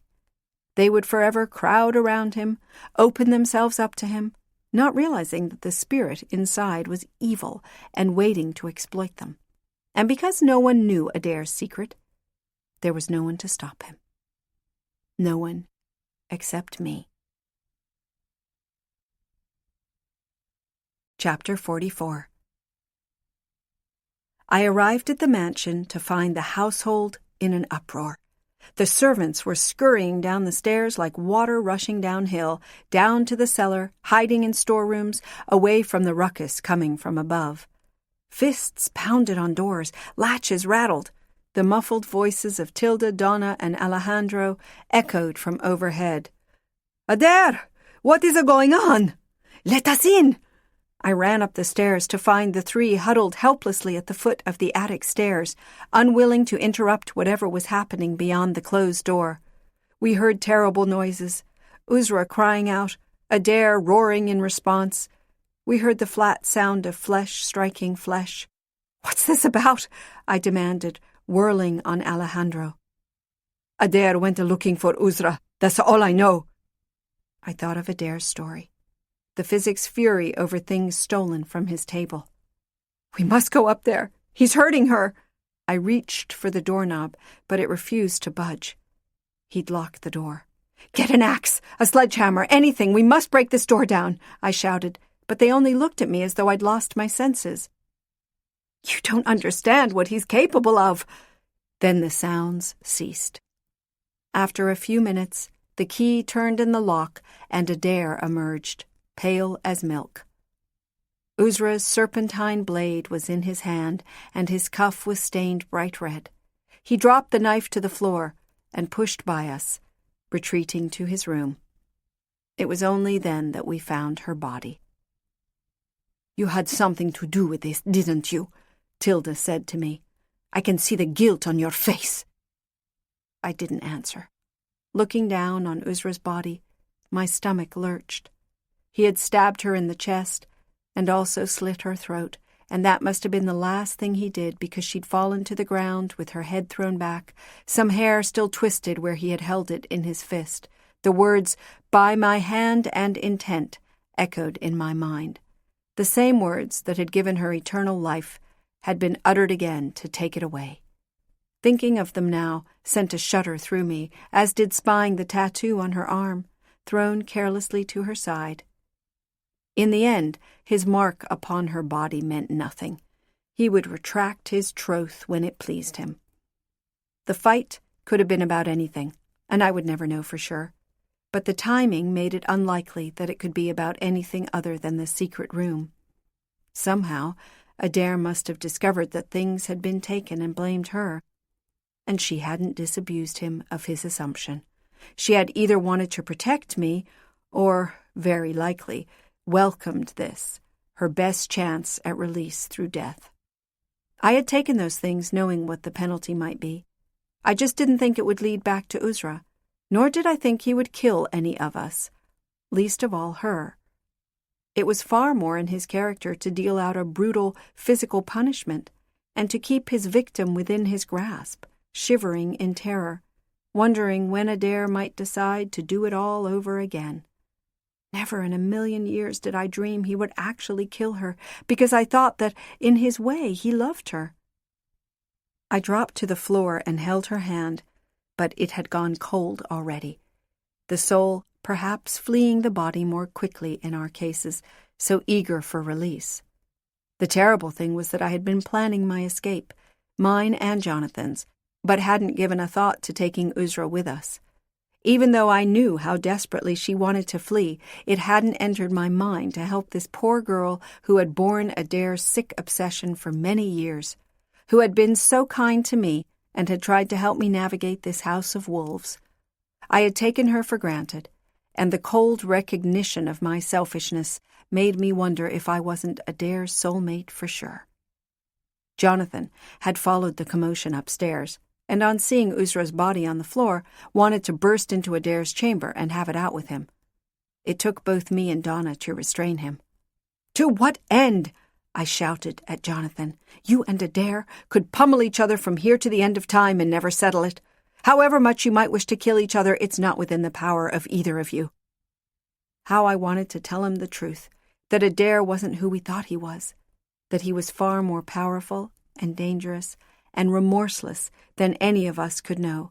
They would forever crowd around him, open themselves up to him, not realizing that the spirit inside was evil and waiting to exploit them. And because no one knew Adair's secret, there was no one to stop him. No one except me. Chapter 44. I arrived at the mansion to find the household in an uproar. The servants were scurrying down the stairs like water rushing downhill, down to the cellar, hiding in storerooms, away from the ruckus coming from above. Fists pounded on doors, latches rattled. The muffled voices of Tilda, Donna, and Alejandro echoed from overhead. "Adair, what is going on? Let us in!" I ran up the stairs to find the three huddled helplessly at the foot of the attic stairs, unwilling to interrupt whatever was happening beyond the closed door. We heard terrible noises, Uzra crying out, Adair roaring in response. We heard the flat sound of flesh striking flesh. "What's this about?" I demanded, whirling on Alejandro. "Adair went looking for Uzra. That's all I know." I thought of Adair's story. The physic's fury over things stolen from his table. "We must go up there. He's hurting her." I reached for the doorknob, but it refused to budge. He'd locked the door. "Get an axe, a sledgehammer, anything. We must break this door down," I shouted, but they only looked at me as though I'd lost my senses. "You don't understand what he's capable of." Then the sounds ceased. After a few minutes, the key turned in the lock and Adair emerged, pale as milk. Uzra's serpentine blade was in his hand, and his cuff was stained bright red. He dropped the knife to the floor and pushed by us, retreating to his room. It was only then that we found her body. "You had something to do with this, didn't you?" Tilda said to me. "I can see the guilt on your face." I didn't answer. Looking down on Uzra's body, my stomach lurched. He had stabbed her in the chest and also slit her throat, and that must have been the last thing he did because she'd fallen to the ground with her head thrown back, some hair still twisted where he had held it in his fist. The words, "by my hand and intent," echoed in my mind. The same words that had given her eternal life had been uttered again to take it away. Thinking of them now sent a shudder through me, as did spying the tattoo on her arm, thrown carelessly to her side. In the end, his mark upon her body meant nothing. He would retract his troth when it pleased him. The fight could have been about anything, and I would never know for sure. But the timing made it unlikely that it could be about anything other than the secret room. Somehow, Adair must have discovered that things had been taken and blamed her, and she hadn't disabused him of his assumption. She had either wanted to protect me or, very likely, welcomed this, her best chance at release through death. I had taken those things knowing what the penalty might be. I just didn't think it would lead back to Uzra, nor did I think he would kill any of us, least of all her. It was far more in his character to deal out a brutal physical punishment and to keep his victim within his grasp, shivering in terror, wondering when Adair might decide to do it all over again. Never in a million years did I dream he would actually kill her, because I thought that, in his way, he loved her. I dropped to the floor and held her hand, but it had gone cold already, the soul perhaps fleeing the body more quickly in our cases, so eager for release. The terrible thing was that I had been planning my escape, mine and Jonathan's, but hadn't given a thought to taking Uzra with us. Even though I knew how desperately she wanted to flee, it hadn't entered my mind to help this poor girl who had borne Adair's sick obsession for many years, who had been so kind to me and had tried to help me navigate this house of wolves. I had taken her for granted, and the cold recognition of my selfishness made me wonder if I wasn't Adair's soulmate for sure. Jonathan had followed the commotion upstairs, and on seeing Uzra's body on the floor, wanted to burst into Adair's chamber and have it out with him. It took both me and Donna to restrain him. "To what end?" I shouted at Jonathan. "You and Adair could pummel each other from here to the end of time and never settle it. However much you might wish to kill each other, it's not within the power of either of you." How I wanted to tell him the truth, that Adair wasn't who we thought he was, that he was far more powerful and dangerous and remorseless than any of us could know.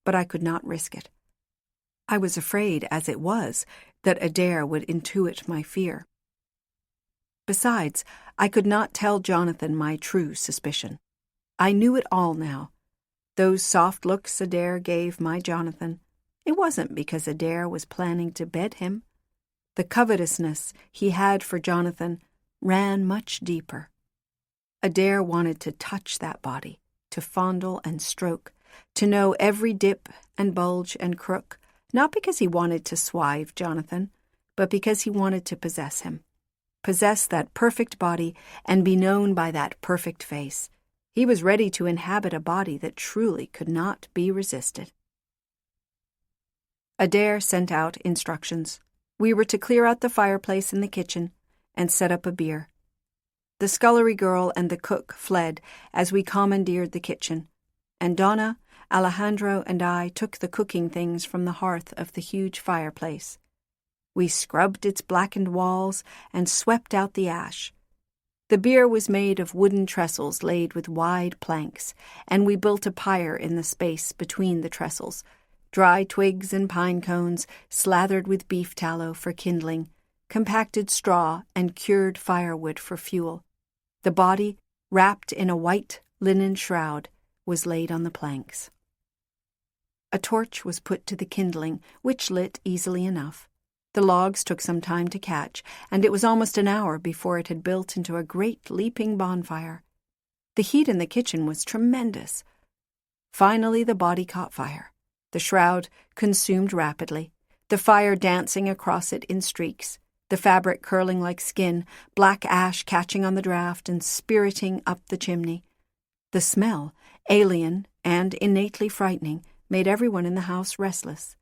But I could not risk it. I was afraid, as it was, that Adair would intuit my fear. Besides, I could not tell Jonathan my true suspicion. I knew it all now. Those soft looks Adair gave my Jonathan, it wasn't because Adair was planning to bed him. The covetousness he had for Jonathan ran much deeper. Adair wanted to touch that body, to fondle and stroke, to know every dip and bulge and crook, not because he wanted to swive Jonathan, but because he wanted to possess him. Possess that perfect body and be known by that perfect face. He was ready to inhabit a body that truly could not be resisted. Adair sent out instructions. We were to clear out the fireplace in the kitchen and set up a bier. The scullery girl and the cook fled as we commandeered the kitchen, and Donna, Alejandro, and I took the cooking things from the hearth of the huge fireplace. We scrubbed its blackened walls and swept out the ash. The bier was made of wooden trestles laid with wide planks, and we built a pyre in the space between the trestles, dry twigs and pine cones slathered with beef tallow for kindling, compacted straw and cured firewood for fuel. The body, wrapped in a white linen shroud, was laid on the planks. A torch was put to the kindling, which lit easily enough. The logs took some time to catch, and it was almost an hour before it had built into a great leaping bonfire. The heat in the kitchen was tremendous. Finally the body caught fire. The shroud consumed rapidly, the fire dancing across it in streaks. the fabric curling like skin, black ash catching on the draft and spiriting up the chimney. The smell, alien and innately frightening, made everyone in the house restless.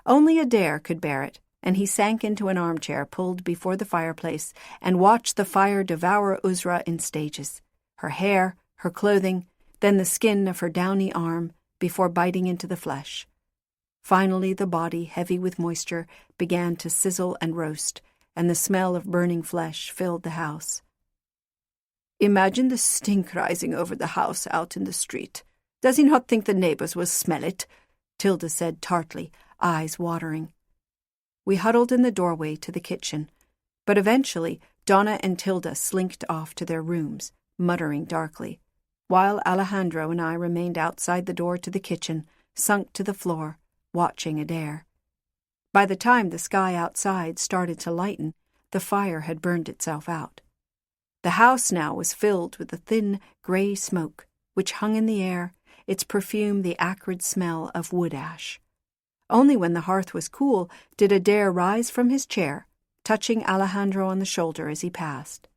Only Adair could bear it, and he sank into an armchair pulled before the fireplace and watched the fire devour Uzra in stages, her hair, her clothing, then the skin of her downy arm, before biting into the flesh. Finally, the body, heavy with moisture, began to sizzle and roast, and the smell of burning flesh filled the house. "Imagine the stink rising over the house out in the street. Does he not think the neighbours will smell it?" Tilda said tartly, eyes watering. We huddled in the doorway to the kitchen, but eventually Donna and Tilda slinked off to their rooms, muttering darkly, while Alejandro and I remained outside the door to the kitchen, sunk to the floor, watching Adair. By the time the sky outside started to lighten, the fire had burned itself out. The house now was filled with the thin, grey smoke, which hung in the air, its perfume the acrid smell of wood ash. Only when the hearth was cool did Adair rise from his chair, touching Alejandro on the shoulder as he passed.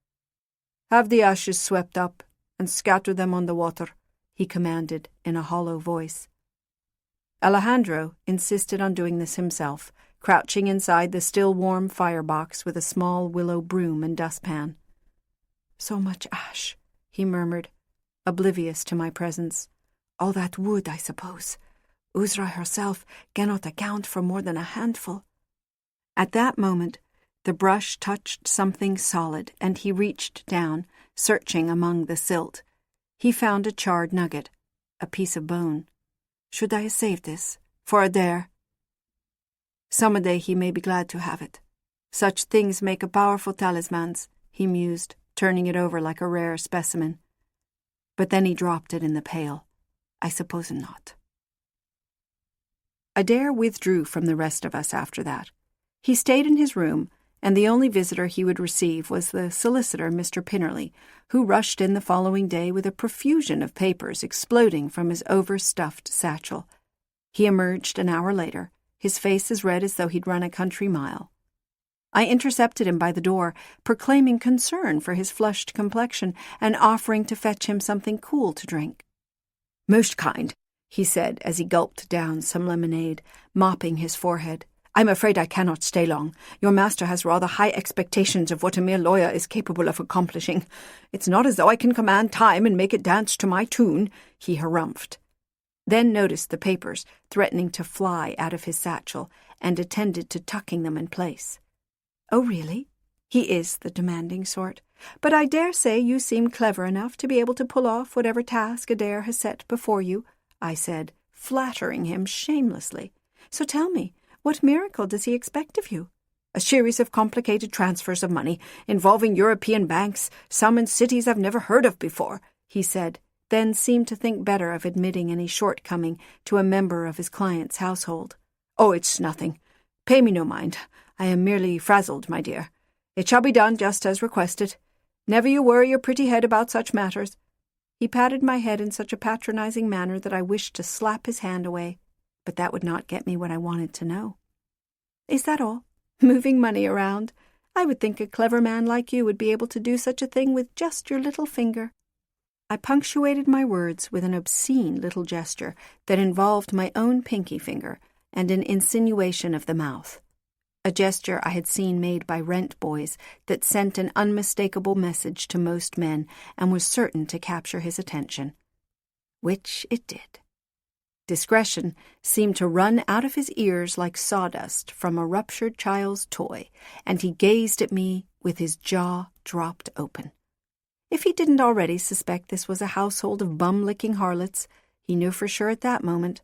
"Have the ashes swept up, and scatter them on the water," he commanded in a hollow voice. Alejandro insisted on doing this himself, crouching inside the still-warm firebox with a small willow broom and dustpan. "So much ash," he murmured, oblivious to my presence. "All that wood, I suppose. Uzra herself cannot account for more than a handful." At that moment, the brush touched something solid, and he reached down, searching among the silt. He found a charred nugget, a piece of bone. "Should I have saved this? For Adair?" "Some a day he may be glad to have it. Such things make a powerful talismans," he mused, turning it over like a rare specimen. But then he dropped it in the pail. "I suppose not." Adair withdrew from the rest of us after that. He stayed in his room, and the only visitor he would receive was the solicitor, Mr. Pinnerly, who rushed in the following day with a profusion of papers exploding from his overstuffed satchel. He emerged an hour later, his face as red as though he'd run a country mile. I intercepted him by the door, proclaiming concern for his flushed complexion and offering to fetch him something cool to drink. "Most kind," he said as he gulped down some lemonade, mopping his forehead. "I'm afraid I cannot stay long. Your master has rather high expectations of what a mere lawyer is capable of accomplishing. It's not as though I can command time and make it dance to my tune," he harumphed. Then noticed the papers, threatening to fly out of his satchel, and attended to tucking them in place. "Oh, really? He is the demanding sort. But I dare say you seem clever enough to be able to pull off whatever task Adair has set before you," I said, flattering him shamelessly. "So tell me, what miracle does he expect of you?" "A series of complicated transfers of money, involving European banks, some in cities I've never heard of before," he said, then seemed to think better of admitting any shortcoming to a member of his client's household. "Oh, it's nothing. Pay me no mind. I am merely frazzled, my dear. It shall be done just as requested. Never you worry your pretty head about such matters." He patted my head in such a patronizing manner that I wished to slap his hand away, but that would not get me what I wanted to know. "Is that all? Moving money around? I would think a clever man like you would be able to do such a thing with just your little finger." I punctuated my words with an obscene little gesture that involved my own pinky finger and an insinuation of the mouth. A gesture I had seen made by rent boys that sent an unmistakable message to most men and was certain to capture his attention. Which it did. Discretion seemed to run out of his ears like sawdust from a ruptured child's toy, and he gazed at me with his jaw dropped open. If he didn't already suspect this was a household of bum-licking harlots, he knew for sure at that moment.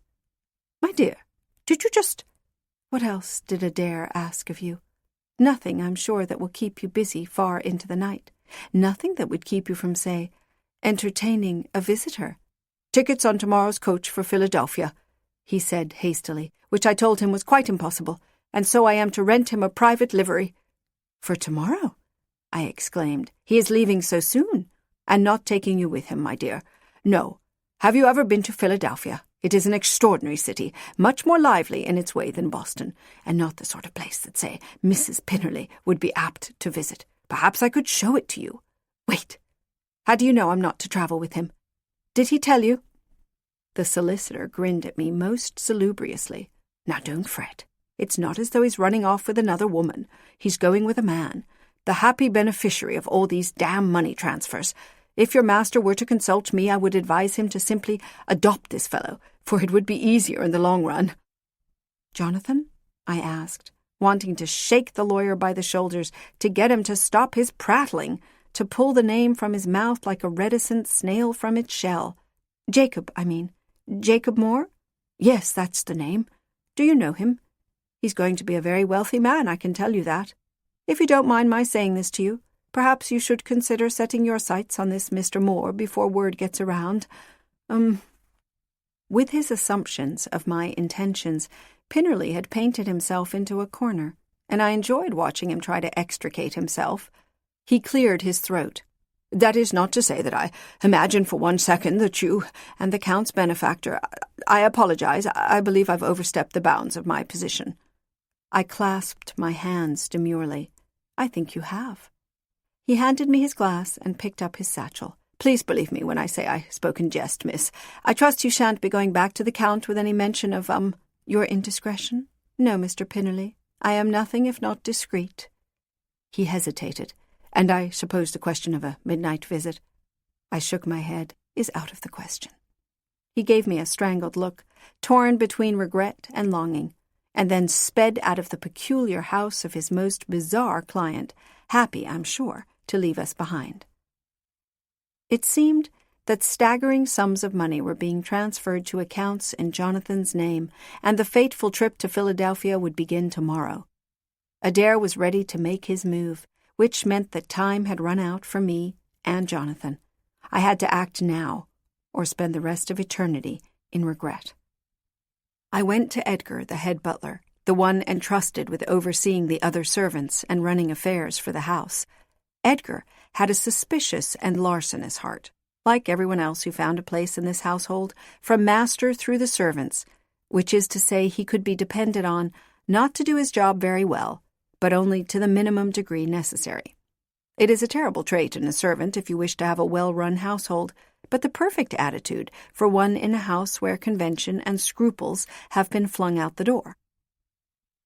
"My dear, did you just—" "What else did Adair ask of you? Nothing, I'm sure, that will keep you busy far into the night. Nothing that would keep you from, say, entertaining a visitor." "Tickets on tomorrow's coach for Philadelphia," he said hastily, which I told him was quite impossible, "and so I am to rent him a private livery." "For tomorrow?" I exclaimed. "He is leaving so soon, and not taking you with him, my dear. No. Have you ever been to Philadelphia? It is an extraordinary city, much more lively in its way than Boston, and not the sort of place that, say, Mrs. Pinnerly would be apt to visit. Perhaps I could show it to you. Wait. How do you know I'm not to travel with him? Did he tell you?" The solicitor grinned at me most salubriously. "Now don't fret. It's not as though he's running off with another woman. He's going with a man, the happy beneficiary of all these damn money transfers. If your master were to consult me, I would advise him to simply adopt this fellow, for it would be easier in the long run." "Jonathan?" I asked, wanting to shake the lawyer by the shoulders, to get him to stop his prattling, to pull the name from his mouth like a reticent snail from its shell. "Jacob, I mean. Jacob Moore?" "Yes, that's the name. Do you know him? He's going to be a very wealthy man, I can tell you that. If you don't mind my saying this to you, perhaps you should consider setting your sights on this Mr. Moore before word gets around. With his assumptions of my intentions, Pinnerly had painted himself into a corner, and I enjoyed watching him try to extricate himself. He cleared his throat. "That is not to say that I imagine for one second that you and the Count's benefactor— I apologize. I believe I've overstepped the bounds of my position." I clasped my hands demurely. "I think you have." He handed me his glass and picked up his satchel. "Please believe me when I say I spoke in jest, miss. I trust you shan't be going back to the Count with any mention of, your indiscretion? No, Mr. Pinnerly. I am nothing if not discreet." He hesitated. "And I suppose the question of a midnight visit?" I shook my head. "Is out of the question." He gave me a strangled look, torn between regret and longing, and then sped out of the peculiar house of his most bizarre client, happy, I'm sure, to leave us behind. It seemed that staggering sums of money were being transferred to accounts in Jonathan's name, and the fateful trip to Philadelphia would begin tomorrow. Adair was ready to make his move, which meant that time had run out for me and Jonathan. I had to act now, or spend the rest of eternity in regret. I went to Edgar, the head butler, the one entrusted with overseeing the other servants and running affairs for the house. Edgar had a suspicious and larcenous heart, like everyone else who found a place in this household, from master through the servants, which is to say he could be depended on not to do his job very well, but only to the minimum degree necessary. It is a terrible trait in a servant if you wish to have a well-run household, but the perfect attitude for one in a house where convention and scruples have been flung out the door.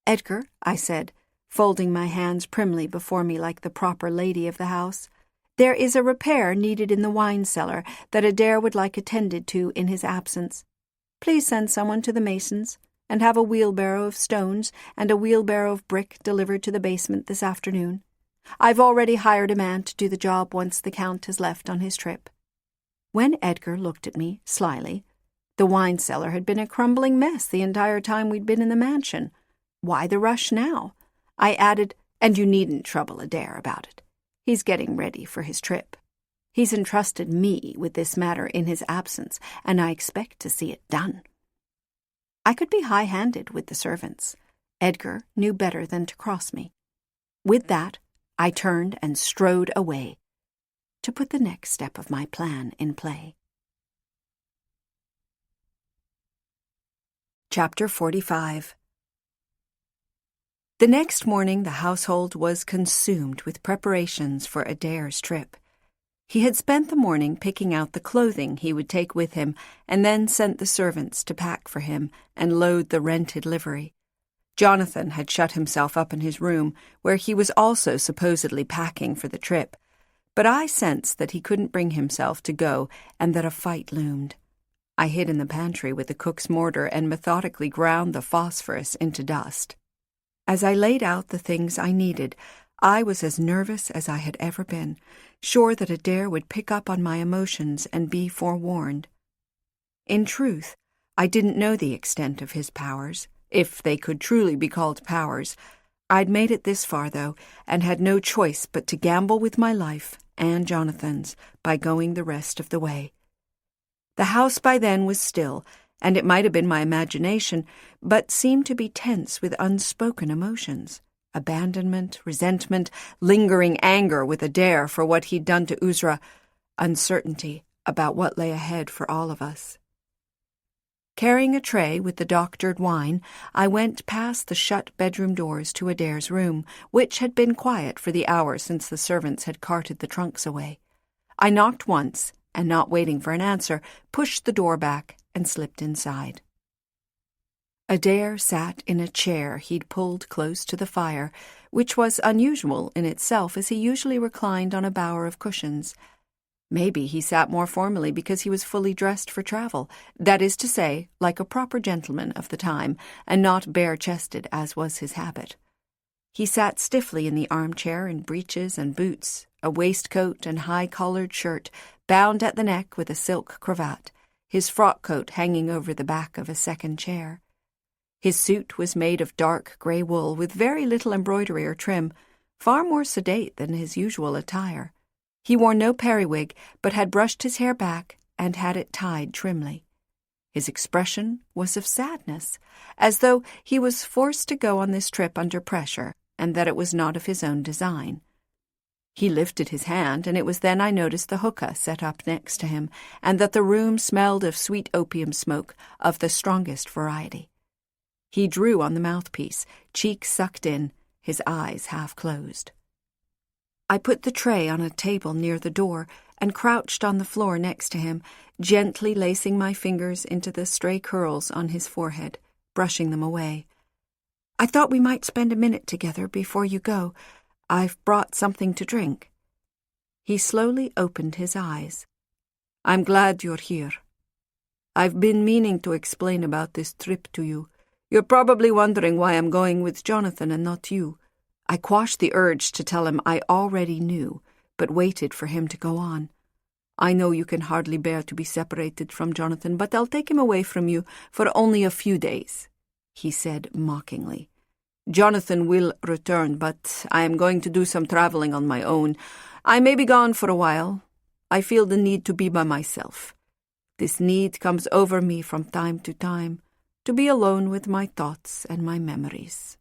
"Edgar," I said, folding my hands primly before me like the proper lady of the house, "there is a repair needed in the wine cellar that Adair would like attended to in his absence. Please send someone to the masons, and have a wheelbarrow of stones and a wheelbarrow of brick delivered to the basement this afternoon. I've already hired a man to do the job once the Count has left on his trip." When Edgar looked at me slyly, the wine cellar had been a crumbling mess the entire time we'd been in the mansion. Why the rush now? I added, "And you needn't trouble Adair about it. He's getting ready for his trip. He's entrusted me with this matter in his absence, and I expect to see it done." I could be high-handed with the servants. Edgar knew better than to cross me. With that, I turned and strode away to put the next step of my plan in play. Chapter 45. The next morning the household was consumed with preparations for Adair's trip. He had spent the morning picking out the clothing he would take with him, and then sent the servants to pack for him and load the rented livery. Jonathan had shut himself up in his room, where he was also supposedly packing for the trip, but I sensed that he couldn't bring himself to go and that a fight loomed. I hid in the pantry with the cook's mortar and methodically ground the phosphorus into dust. As I laid out the things I needed, I was as nervous as I had ever been, sure that Adair would pick up on my emotions and be forewarned. In truth, I didn't know the extent of his powers, if they could truly be called powers. I'd made it this far, though, and had no choice but to gamble with my life and Jonathan's by going the rest of the way. The house by then was still, and it might have been my imagination, but seemed to be tense with unspoken emotions. Abandonment, resentment, lingering anger with Adair for what he'd done to Uzra, uncertainty about what lay ahead for all of us. Carrying a tray with the doctored wine, I went past the shut bedroom doors to Adair's room, which had been quiet for the hour since the servants had carted the trunks away. I knocked once, and not waiting for an answer, pushed the door back and slipped inside. Adair sat in a chair he'd pulled close to the fire, which was unusual in itself, as he usually reclined on a bower of cushions. Maybe he sat more formally because he was fully dressed for travel, that is to say, like a proper gentleman of the time, and not bare-chested as was his habit. He sat stiffly in the armchair in breeches and boots, a waistcoat and high-collared shirt, bound at the neck with a silk cravat, his frock-coat hanging over the back of a second chair. His suit was made of dark grey wool with very little embroidery or trim, far more sedate than his usual attire. He wore no periwig, but had brushed his hair back and had it tied trimly. His expression was of sadness, as though he was forced to go on this trip under pressure, and that it was not of his own design. He lifted his hand, and it was then I noticed the hookah set up next to him, and that the room smelled of sweet opium smoke of the strongest variety. He drew on the mouthpiece, cheeks sucked in, his eyes half closed. I put the tray on a table near the door and crouched on the floor next to him, gently lacing my fingers into the stray curls on his forehead, brushing them away. "I thought we might spend a minute together before you go. I've brought something to drink." He slowly opened his eyes. "I'm glad you're here. I've been meaning to explain about this trip to you. You're probably wondering why I'm going with Jonathan and not you." I quashed the urge to tell him I already knew, but waited for him to go on. "I know you can hardly bear to be separated from Jonathan, but I'll take him away from you for only a few days," he said mockingly. "Jonathan will return, but I am going to do some traveling on my own. I may be gone for a while. I feel the need to be by myself. This need comes over me from time to time, to be alone with my thoughts and my memories."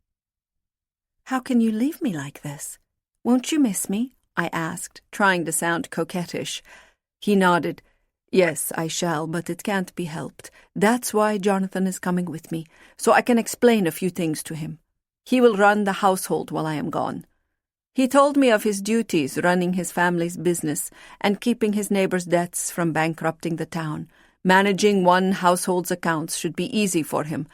"How can you leave me like this? Won't you miss me?" I asked, trying to sound coquettish. He nodded. "Yes, I shall, but it can't be helped. That's why Jonathan is coming with me, so I can explain a few things to him. He will run the household while I am gone. He told me of his duties running his family's business and keeping his neighbors' debts from bankrupting the town. Managing one household's accounts should be easy for him.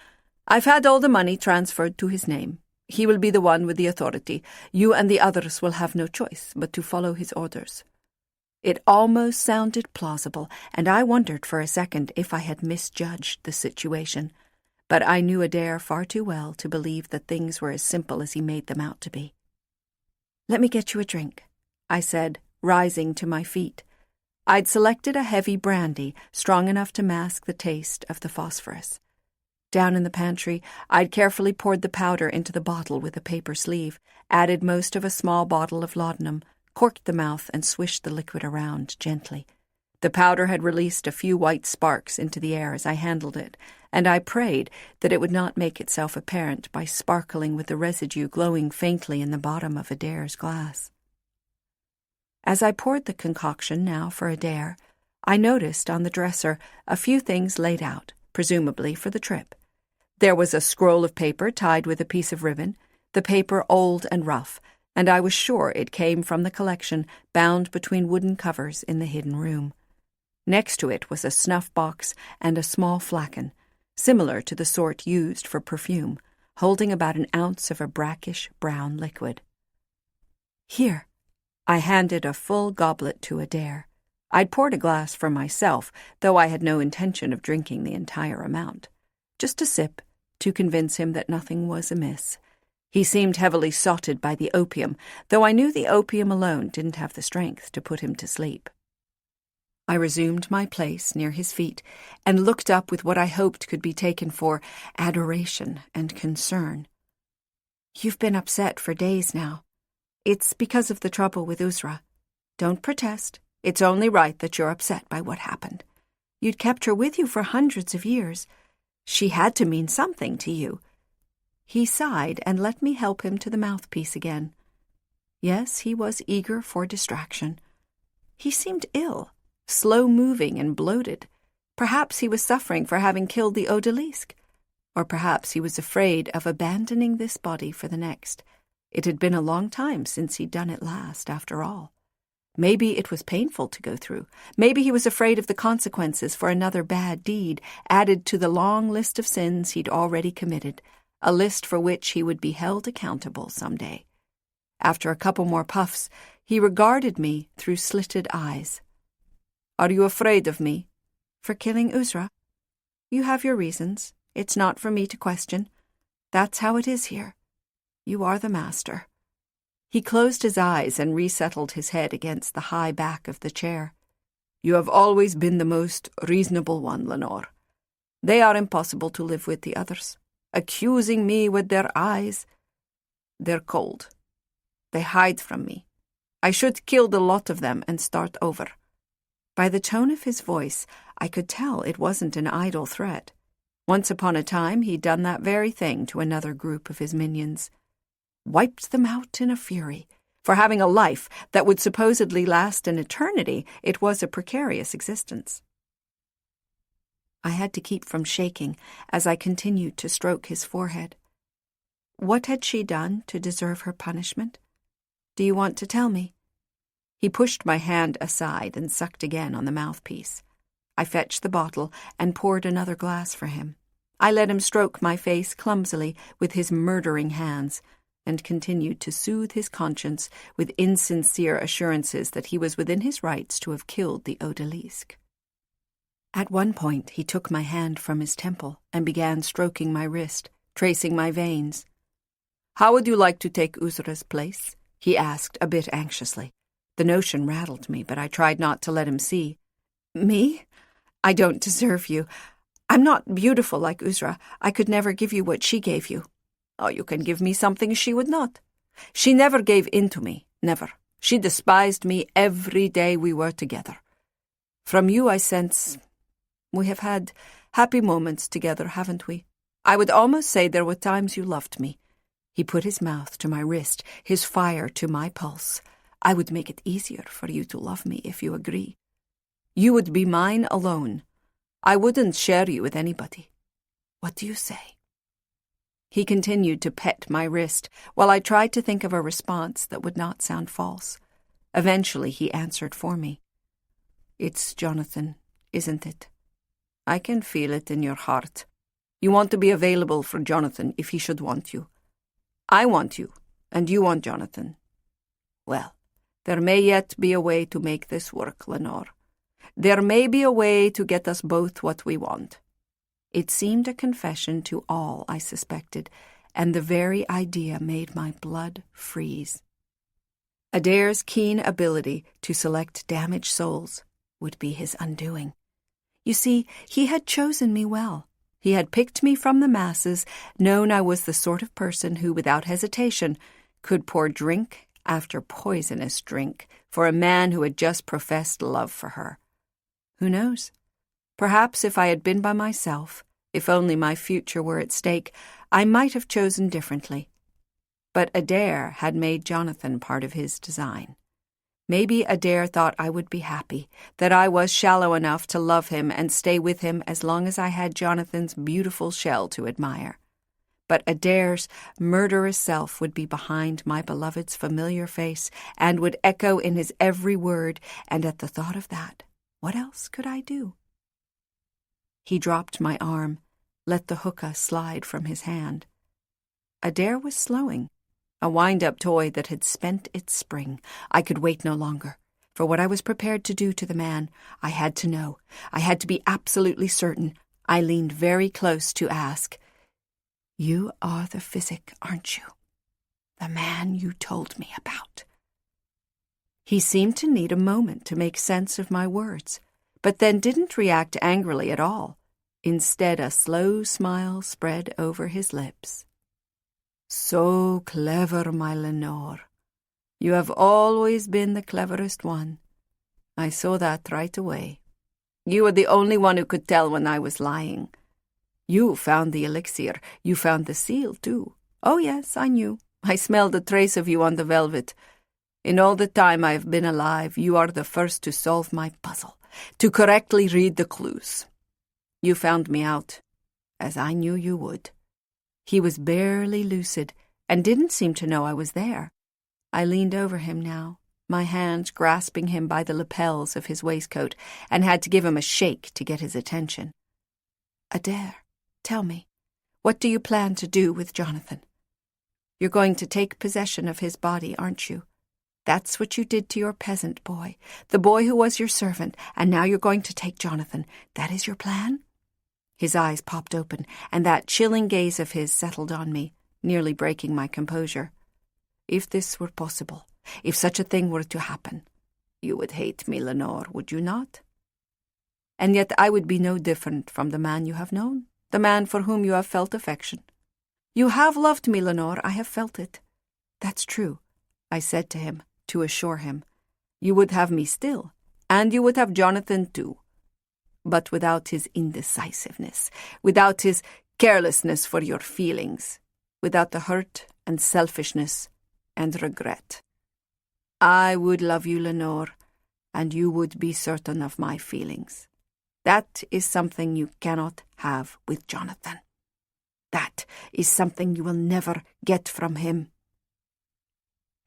I've had all the money transferred to his name. He will be the one with the authority. You and the others will have no choice but to follow his orders." It almost sounded plausible, and I wondered for a second if I had misjudged the situation. But I knew Adair far too well to believe that things were as simple as he made them out to be. "Let me get you a drink," I said, rising to my feet. I'd selected a heavy brandy, strong enough to mask the taste of the phosphorus. Down in the pantry, I'd carefully poured the powder into the bottle with a paper sleeve, added most of a small bottle of laudanum, corked the mouth, and swished the liquid around gently. The powder had released a few white sparks into the air as I handled it, and I prayed that it would not make itself apparent by sparkling with the residue glowing faintly in the bottom of Adair's glass. As I poured the concoction now for Adair, I noticed on the dresser a few things laid out, presumably for the trip. There was a scroll of paper tied with a piece of ribbon, the paper old and rough, and I was sure it came from the collection bound between wooden covers in the hidden room. Next to it was a snuff box and a small flagon, similar to the sort used for perfume, holding about an ounce of a brackish brown liquid. "Here." I handed a full goblet to Adair. I'd poured a glass for myself, though I had no intention of drinking the entire amount. Just a sip, to convince him that nothing was amiss. He seemed heavily sotted by the opium, though I knew the opium alone didn't have the strength to put him to sleep. I resumed my place near his feet and looked up with what I hoped could be taken for adoration and concern. "You've been upset for days now. It's because of the trouble with Uzra. Don't protest. It's only right that you're upset by what happened. You'd kept her with you for hundreds of years. She had to mean something to you." He sighed and let me help him to the mouthpiece again. Yes, he was eager for distraction. He seemed ill, slow-moving and bloated. Perhaps he was suffering for having killed the odalisque. Or perhaps he was afraid of abandoning this body for the next. It had been a long time since he'd done it last, after all. Maybe it was painful to go through. Maybe he was afraid of the consequences for another bad deed added to the long list of sins he'd already committed, a list for which he would be held accountable someday. After a couple more puffs, he regarded me through slitted eyes. "Are you afraid of me?" "For killing Uzra? You have your reasons. It's not for me to question. That's how it is here. You are the master." He closed his eyes and resettled his head against the high back of the chair. "You have always been the most reasonable one, Lanore. They are impossible to live with, the others. Accusing me with their eyes. They're cold. They hide from me. I should kill the lot of them and start over." By the tone of his voice, I could tell it wasn't an idle threat. Once upon a time, he'd done that very thing to another group of his minions. Wiped them out in a fury. For having a life that would supposedly last an eternity, it was a precarious existence. I had to keep from shaking as I continued to stroke his forehead. What had she done to deserve her punishment? Do you want to tell me? He pushed my hand aside and sucked again on the mouthpiece. I fetched the bottle and poured another glass for him. I let him stroke my face clumsily with his murdering hands, and continued to soothe his conscience with insincere assurances that he was within his rights to have killed the odalisque. At one point he took my hand from his temple and began stroking my wrist, tracing my veins. "How would you like to take Uzra's place?" he asked a bit anxiously. The notion rattled me, but I tried not to let him see. "Me? I don't deserve you. I'm not beautiful like Uzra. I could never give you what she gave you." "Oh, you can give me something she would not. She never gave in to me, never. She despised me every day we were together. From you I sense we have had happy moments together, haven't we? I would almost say there were times you loved me." He put his mouth to my wrist, his fire to my pulse. "I would make it easier for you to love me if you agree. You would be mine alone. I wouldn't share you with anybody. What do you say?" He continued to pet my wrist while I tried to think of a response that would not sound false. Eventually he answered for me. "It's Jonathan, isn't it? I can feel it in your heart. You want to be available for Jonathan if he should want you. I want you, and you want Jonathan. Well, there may yet be a way to make this work, Lanore. There may be a way to get us both what we want." It seemed a confession to all I suspected, and the very idea made my blood freeze. Adair's keen ability to select damaged souls would be his undoing. You see, he had chosen me well. He had picked me from the masses, known I was the sort of person who, without hesitation, could pour drink after poisonous drink for a man who had just professed love for her. Who knows? Perhaps if I had been by myself, if only my future were at stake, I might have chosen differently. But Adair had made Jonathan part of his design. Maybe Adair thought I would be happy, that I was shallow enough to love him and stay with him as long as I had Jonathan's beautiful shell to admire. But Adair's murderous self would be behind my beloved's familiar face and would echo in his every word, and at the thought of that, what else could I do? He dropped my arm, let the hookah slide from his hand. Adair was slowing, a wind-up toy that had spent its spring. I could wait no longer. For what I was prepared to do to the man, I had to know. I had to be absolutely certain. I leaned very close to ask, "You are the physic, aren't you? The man you told me about." He seemed to need a moment to make sense of my words, but then didn't react angrily at all. Instead, a slow smile spread over his lips. "So clever, my Lanore. You have always been the cleverest one. I saw that right away. You were the only one who could tell when I was lying. You found the elixir. You found the seal, too. Oh, yes, I knew. I smelled a trace of you on the velvet. In all the time I have been alive, you are the first to solve my puzzle, to correctly read the clues. You found me out, as I knew you would." He was barely lucid and didn't seem to know I was there. I leaned over him now, my hands grasping him by the lapels of his waistcoat, and had to give him a shake to get his attention. "Adair, tell me, what do you plan to do with Jonathan? You're going to take possession of his body, aren't you? That's what you did to your peasant boy, the boy who was your servant, and now you're going to take Jonathan. That is your plan?" His eyes popped open, and that chilling gaze of his settled on me, nearly breaking my composure. "If this were possible, if such a thing were to happen, you would hate me, Lanore, would you not? And yet I would be no different from the man you have known, the man for whom you have felt affection. You have loved me, Lanore, I have felt it." "That's true," I said to him, to assure him. "You would have me still, and you would have Jonathan too. But without his indecisiveness, without his carelessness for your feelings, without the hurt and selfishness and regret. I would love you, Lanore, and you would be certain of my feelings. That is something you cannot have with Jonathan. That is something you will never get from him."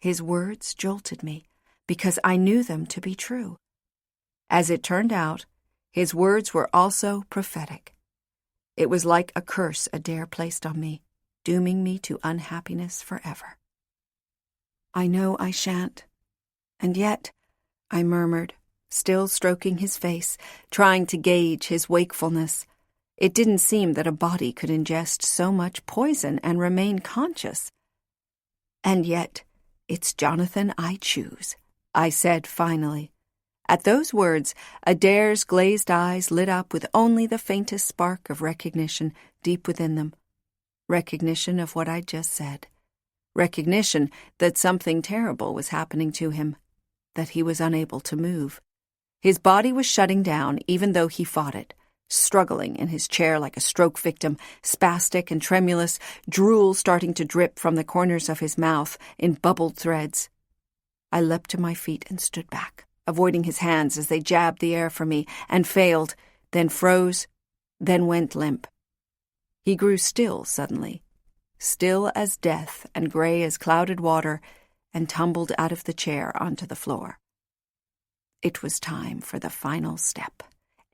His words jolted me, because I knew them to be true. As it turned out, his words were also prophetic. It was like a curse Adair placed on me, dooming me to unhappiness forever. "I know I shan't. And yet," I murmured, still stroking his face, trying to gauge his wakefulness. It didn't seem that a body could ingest so much poison and remain conscious. "And yet, it's Jonathan I choose," I said finally. At those words, Adair's glazed eyes lit up with only the faintest spark of recognition deep within them. Recognition of what I'd just said. Recognition that something terrible was happening to him, that he was unable to move. His body was shutting down even though he fought it, struggling in his chair like a stroke victim, spastic and tremulous, drool starting to drip from the corners of his mouth in bubbled threads. I leapt to my feet and stood back, avoiding his hands as they jabbed the air for me, and failed, then froze, then went limp. He grew still suddenly, still as death and gray as clouded water, and tumbled out of the chair onto the floor. It was time for the final step.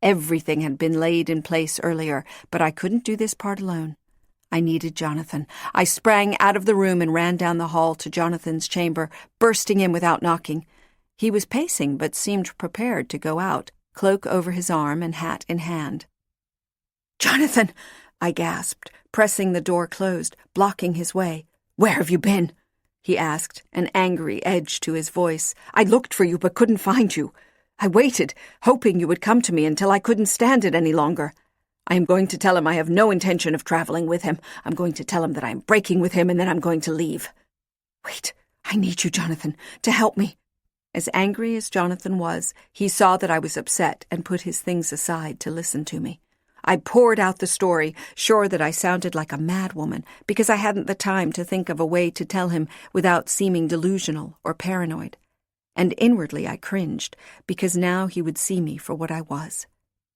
Everything had been laid in place earlier, but I couldn't do this part alone. I needed Jonathan. I sprang out of the room and ran down the hall to Jonathan's chamber, bursting in without knocking. He was pacing, but seemed prepared to go out, cloak over his arm and hat in hand. "Jonathan!" I gasped, pressing the door closed, blocking his way. "Where have you been?" he asked, an angry edge to his voice. "I looked for you but couldn't find you. I waited, hoping you would come to me until I couldn't stand it any longer. I am going to tell him I have no intention of traveling with him. I'm going to tell him that I am breaking with him, and then I'm going to leave. Wait, I need you, Jonathan, to help me." As angry as Jonathan was, he saw that I was upset and put his things aside to listen to me. I poured out the story, sure that I sounded like a madwoman, because I hadn't the time to think of a way to tell him without seeming delusional or paranoid. And inwardly I cringed, because now he would see me for what I was.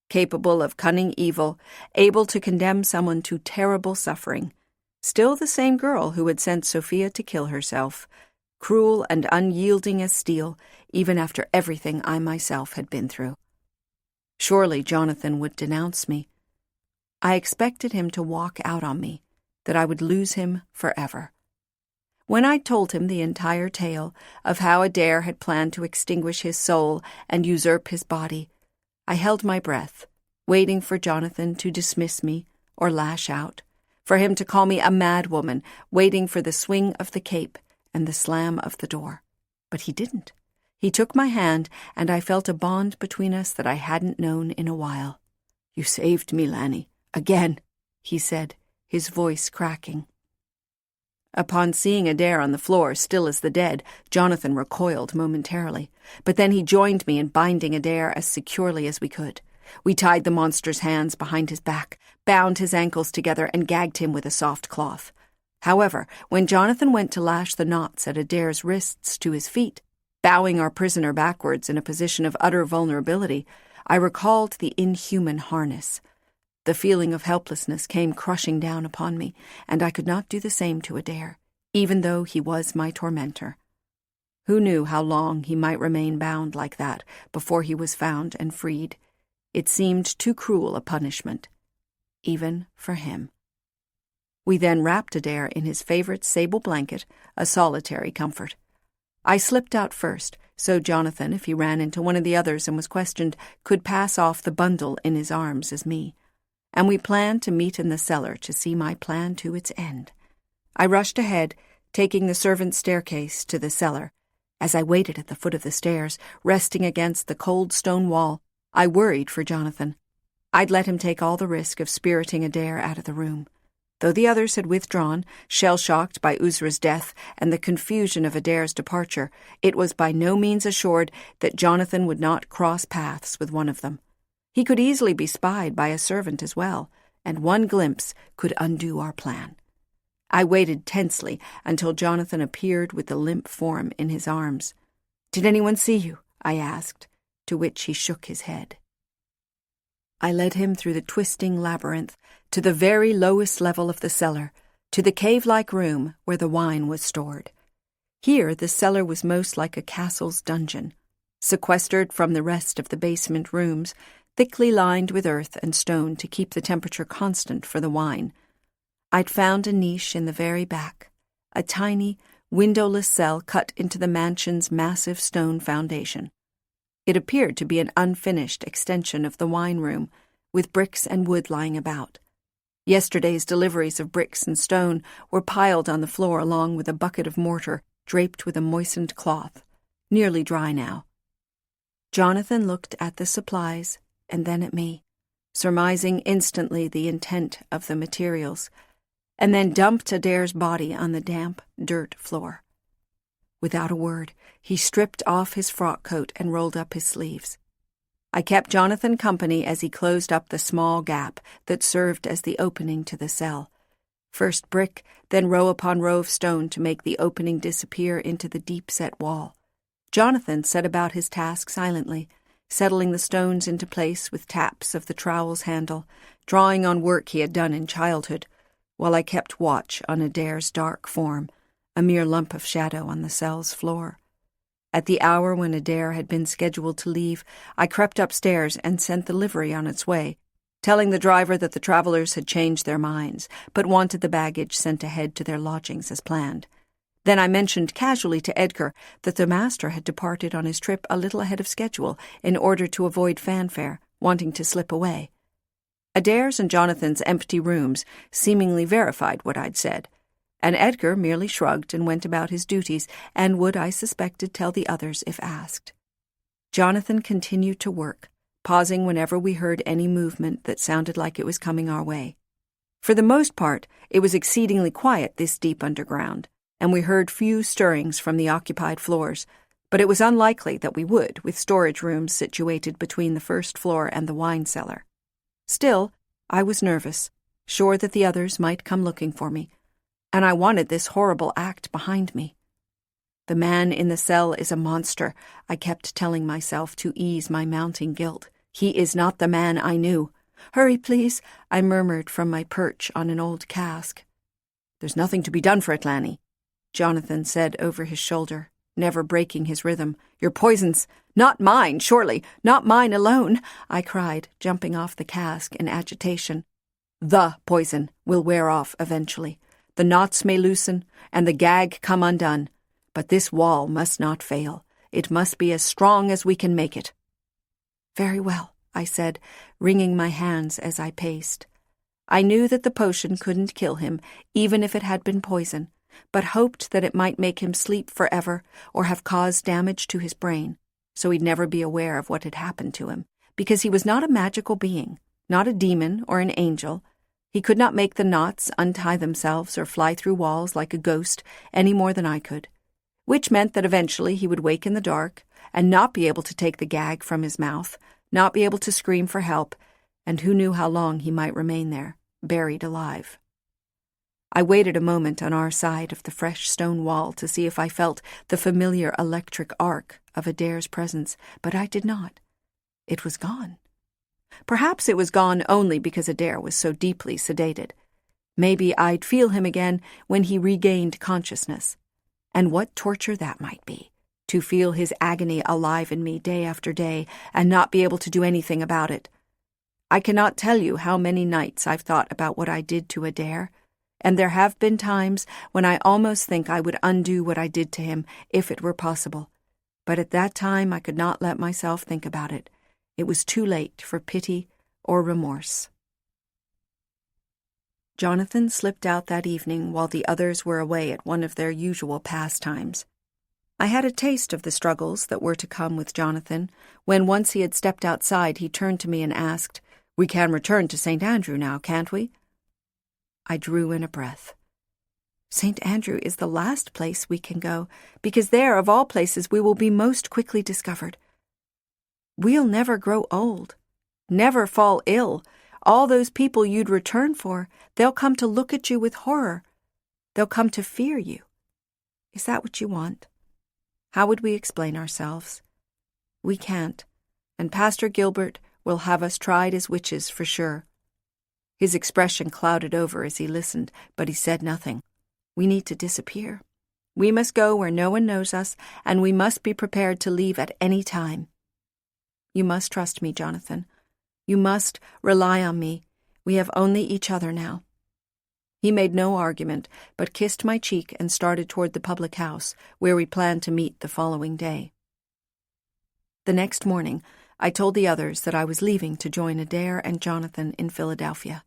Capable of cunning evil, able to condemn someone to terrible suffering. Still the same girl who had sent Sophia to kill herself, cruel and unyielding as steel, even after everything I myself had been through. Surely Jonathan would denounce me. I expected him to walk out on me, that I would lose him forever. When I told him the entire tale of how Adair had planned to extinguish his soul and usurp his body, I held my breath, waiting for Jonathan to dismiss me or lash out, for him to call me a madwoman, waiting for the swing of the cape and the slam of the door. But he didn't. He took my hand, and I felt a bond between us that I hadn't known in a while. "You saved me, Lanny. Again," he said, his voice cracking. Upon seeing Adair on the floor, still as the dead, Jonathan recoiled momentarily. But then he joined me in binding Adair as securely as we could. We tied the monster's hands behind his back, bound his ankles together, and gagged him with a soft cloth. However, when Jonathan went to lash the knots at Adair's wrists to his feet, bowing our prisoner backwards in a position of utter vulnerability, I recalled the inhuman harness. The feeling of helplessness came crushing down upon me, and I could not do the same to Adair, even though he was my tormentor. Who knew how long he might remain bound like that before he was found and freed? It seemed too cruel a punishment, even for him. We then wrapped Adair in his favorite sable blanket, a solitary comfort. I slipped out first, so Jonathan, if he ran into one of the others and was questioned, could pass off the bundle in his arms as me. And we planned to meet in the cellar to see my plan to its end. I rushed ahead, taking the servants' staircase to the cellar. As I waited at the foot of the stairs, resting against the cold stone wall, I worried for Jonathan. I'd let him take all the risk of spiriting Adair out of the room. Though the others had withdrawn, shell-shocked by Uzra's death and the confusion of Adair's departure, it was by no means assured that Jonathan would not cross paths with one of them. He could easily be spied by a servant as well, and one glimpse could undo our plan. I waited tensely until Jonathan appeared with the limp form in his arms. "Did anyone see you?" I asked, to which he shook his head. I led him through the twisting labyrinth to the very lowest level of the cellar, to the cave-like room where the wine was stored. Here the cellar was most like a castle's dungeon, sequestered from the rest of the basement rooms, thickly lined with earth and stone to keep the temperature constant for the wine. I'd found a niche in the very back, a tiny, windowless cell cut into the mansion's massive stone foundation. It appeared to be an unfinished extension of the wine room, with bricks and wood lying about. Yesterday's deliveries of bricks and stone were piled on the floor along with a bucket of mortar draped with a moistened cloth, nearly dry now. Jonathan looked at the supplies and then at me, surmising instantly the intent of the materials, and then dumped Adair's body on the damp dirt floor. Without a word, he stripped off his frock coat and rolled up his sleeves. I kept Jonathan company as he closed up the small gap that served as the opening to the cell. First brick, then row upon row of stone to make the opening disappear into the deep-set wall. Jonathan set about his task silently, settling the stones into place with taps of the trowel's handle, drawing on work he had done in childhood, while I kept watch on Adair's dark form, a mere lump of shadow on the cell's floor. At the hour when Adair had been scheduled to leave, I crept upstairs and sent the livery on its way, telling the driver that the travelers had changed their minds, but wanted the baggage sent ahead to their lodgings as planned. Then I mentioned casually to Edgar that the master had departed on his trip a little ahead of schedule in order to avoid fanfare, wanting to slip away. Adair's and Jonathan's empty rooms seemingly verified what I'd said, and Edgar merely shrugged and went about his duties and would, I suspected, tell the others if asked. Jonathan continued to work, pausing whenever we heard any movement that sounded like it was coming our way. For the most part, it was exceedingly quiet this deep underground, and we heard few stirrings from the occupied floors, but it was unlikely that we would, with storage rooms situated between the first floor and the wine cellar. Still, I was nervous, sure that the others might come looking for me, and I wanted this horrible act behind me. The man in the cell is a monster, I kept telling myself to ease my mounting guilt. He is not the man I knew. "Hurry, please," I murmured from my perch on an old cask. "There's nothing to be done for it, Lanny," Jonathan said over his shoulder, never breaking his rhythm. "Your poison's not mine, surely, not mine alone," I cried, jumping off the cask in agitation. "The poison will wear off eventually. The knots may loosen, and the gag come undone, but this wall must not fail. It must be as strong as we can make it." "Very well," I said, wringing my hands as I paced. I knew that the potion couldn't kill him, even if it had been poison, but hoped that it might make him sleep forever or have caused damage to his brain, so he'd never be aware of what had happened to him, because he was not a magical being, not a demon or an angel. He could not make the knots untie themselves or fly through walls like a ghost any more than I could, which meant that eventually he would wake in the dark and not be able to take the gag from his mouth, not be able to scream for help, and who knew how long he might remain there, buried alive. I waited a moment on our side of the fresh stone wall to see if I felt the familiar electric arc of Adair's presence, but I did not. It was gone. Perhaps it was gone only because Adair was so deeply sedated. Maybe I'd feel him again when he regained consciousness. And what torture that might be, to feel his agony alive in me day after day and not be able to do anything about it. I cannot tell you how many nights I've thought about what I did to Adair, and there have been times when I almost think I would undo what I did to him if it were possible. But at that time I could not let myself think about it. It was too late for pity or remorse. Jonathan slipped out that evening while the others were away at one of their usual pastimes. I had a taste of the struggles that were to come with Jonathan when, once he had stepped outside, he turned to me and asked, "We can return to St. Andrew now, can't we?" I drew in a breath. St. Andrew is the last place we can go, because there, of all places, we will be most quickly discovered. We'll never grow old, never fall ill. All those people you'd return for, they'll come to look at you with horror. They'll come to fear you. Is that what you want? How would we explain ourselves? We can't, and Pastor Gilbert will have us tried as witches for sure. His expression clouded over as he listened, but he said nothing. We need to disappear. We must go where no one knows us, and we must be prepared to leave at any time. You must trust me, Jonathan. You must rely on me. We have only each other now. He made no argument, but kissed my cheek and started toward the public house, where we planned to meet the following day. The next morning, I told the others that I was leaving to join Adair and Jonathan in Philadelphia.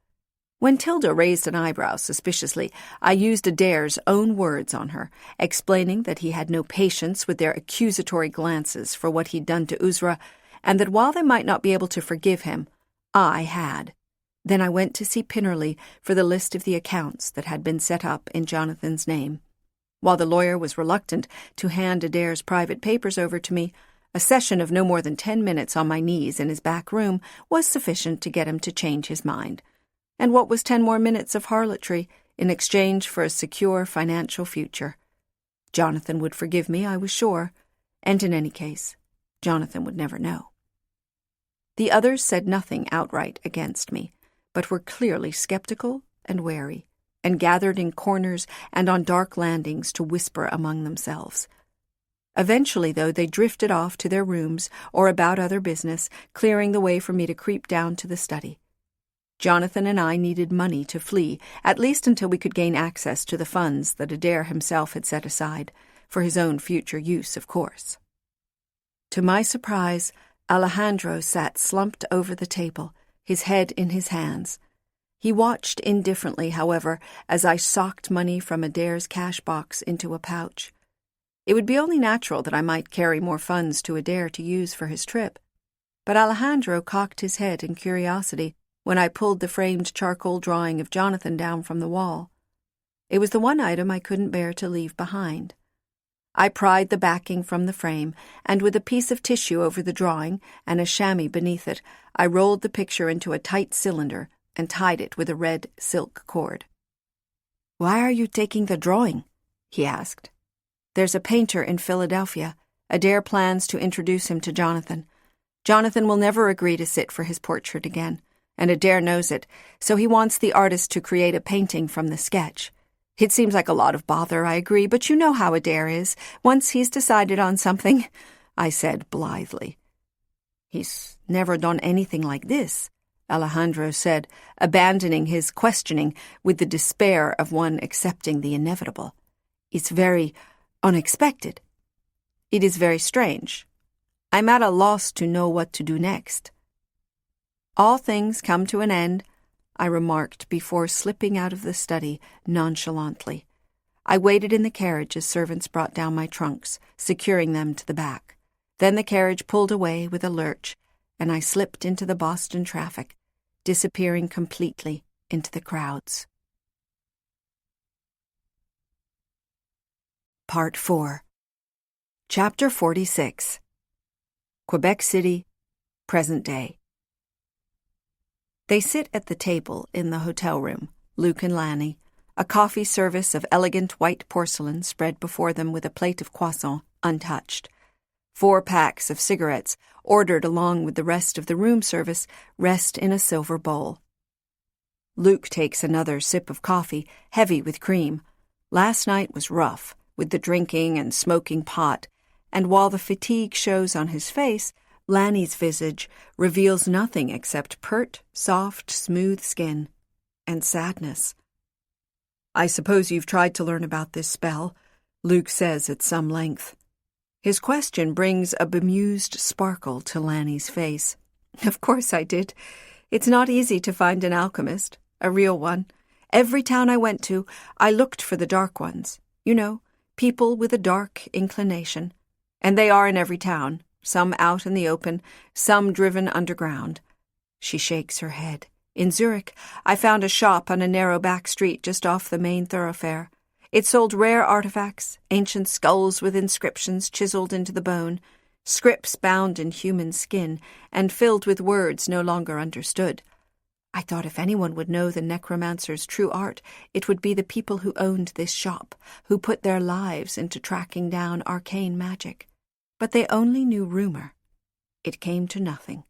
When Tilda raised an eyebrow suspiciously, I used Adair's own words on her, explaining that he had no patience with their accusatory glances for what he'd done to Uzra, and that while they might not be able to forgive him, I had. Then I went to see Pinnerly for the list of the accounts that had been set up in Jonathan's name. While the lawyer was reluctant to hand Adair's private papers over to me, a session of no more than 10 minutes on my knees in his back room was sufficient to get him to change his mind. And what was 10 more minutes of harlotry in exchange for a secure financial future? Jonathan would forgive me, I was sure, and in any case, Jonathan would never know. The others said nothing outright against me, but were clearly skeptical and wary, and gathered in corners and on dark landings to whisper among themselves. Eventually, though, they drifted off to their rooms or about other business, clearing the way for me to creep down to the study. Jonathan and I needed money to flee, at least until we could gain access to the funds that Adair himself had set aside, for his own future use, of course. To my surprise, Alejandro sat slumped over the table, his head in his hands. He watched indifferently, however, as I socked money from Adair's cash box into a pouch. It would be only natural that I might carry more funds to Adair to use for his trip. But Alejandro cocked his head in curiosity when I pulled the framed charcoal drawing of Jonathan down from the wall. It was the one item I couldn't bear to leave behind. I pried the backing from the frame, and with a piece of tissue over the drawing and a chamois beneath it, I rolled the picture into a tight cylinder and tied it with a red silk cord. "Why are you taking the drawing?" he asked. "There's a painter in Philadelphia. Adair plans to introduce him to Jonathan. Jonathan will never agree to sit for his portrait again, and Adair knows it, so he wants the artist to create a painting from the sketch. It seems like a lot of bother, I agree, but you know how Adair is. Once he's decided on something," I said blithely. "He's never done anything like this," Alejandro said, abandoning his questioning with the despair of one accepting the inevitable. "It's very unexpected. It is very strange. I'm at a loss to know what to do next." "All things come to an end," I remarked before slipping out of the study nonchalantly. I waited in the carriage as servants brought down my trunks, securing them to the back. Then the carriage pulled away with a lurch, and I slipped into the Boston traffic, disappearing completely into the crowds. Part 4. Chapter 46. Quebec City, present day. They sit at the table in the hotel room, Luke and Lanny, a coffee service of elegant white porcelain spread before them with a plate of croissant, untouched. 4 packs of cigarettes, ordered along with the rest of the room service, rest in a silver bowl. Luke takes another sip of coffee, heavy with cream. Last night was rough, with the drinking and smoking pot, and while the fatigue shows on his face, Lanny's visage reveals nothing except pert, soft, smooth skin and sadness. "I suppose you've tried to learn about this spell," Luke says at some length. His question brings a bemused sparkle to Lanny's face. "Of course I did. It's not easy to find an alchemist, a real one. Every town I went to, I looked for the dark ones. You know, people with a dark inclination. And they are in every town, some out in the open, some driven underground." She shakes her head. "In Zurich, I found a shop on a narrow back street just off the main thoroughfare. It sold rare artifacts, ancient skulls with inscriptions chiseled into the bone, scripts bound in human skin and filled with words no longer understood. I thought if anyone would know the necromancer's true art, it would be the people who owned this shop, who put their lives into tracking down arcane magic. But they only knew rumor. It came to nothing.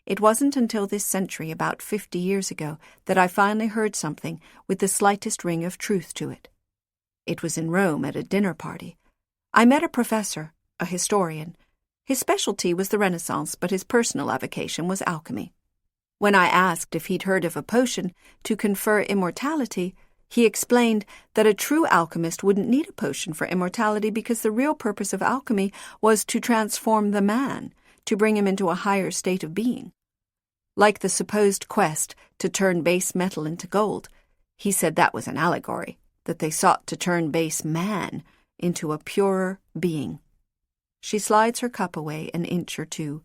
It wasn't until this century, about 50 years ago, that I finally heard something with the slightest ring of truth to it. It was in Rome at a dinner party. I met a professor, a historian. His specialty was the Renaissance, but his personal avocation was alchemy. When I asked if he'd heard of a potion to confer immortality, he explained that a true alchemist wouldn't need a potion for immortality because the real purpose of alchemy was to transform the man, to bring him into a higher state of being. Like the supposed quest to turn base metal into gold, he said that was an allegory, that they sought to turn base man into a purer being. She slides her cup away an inch or two,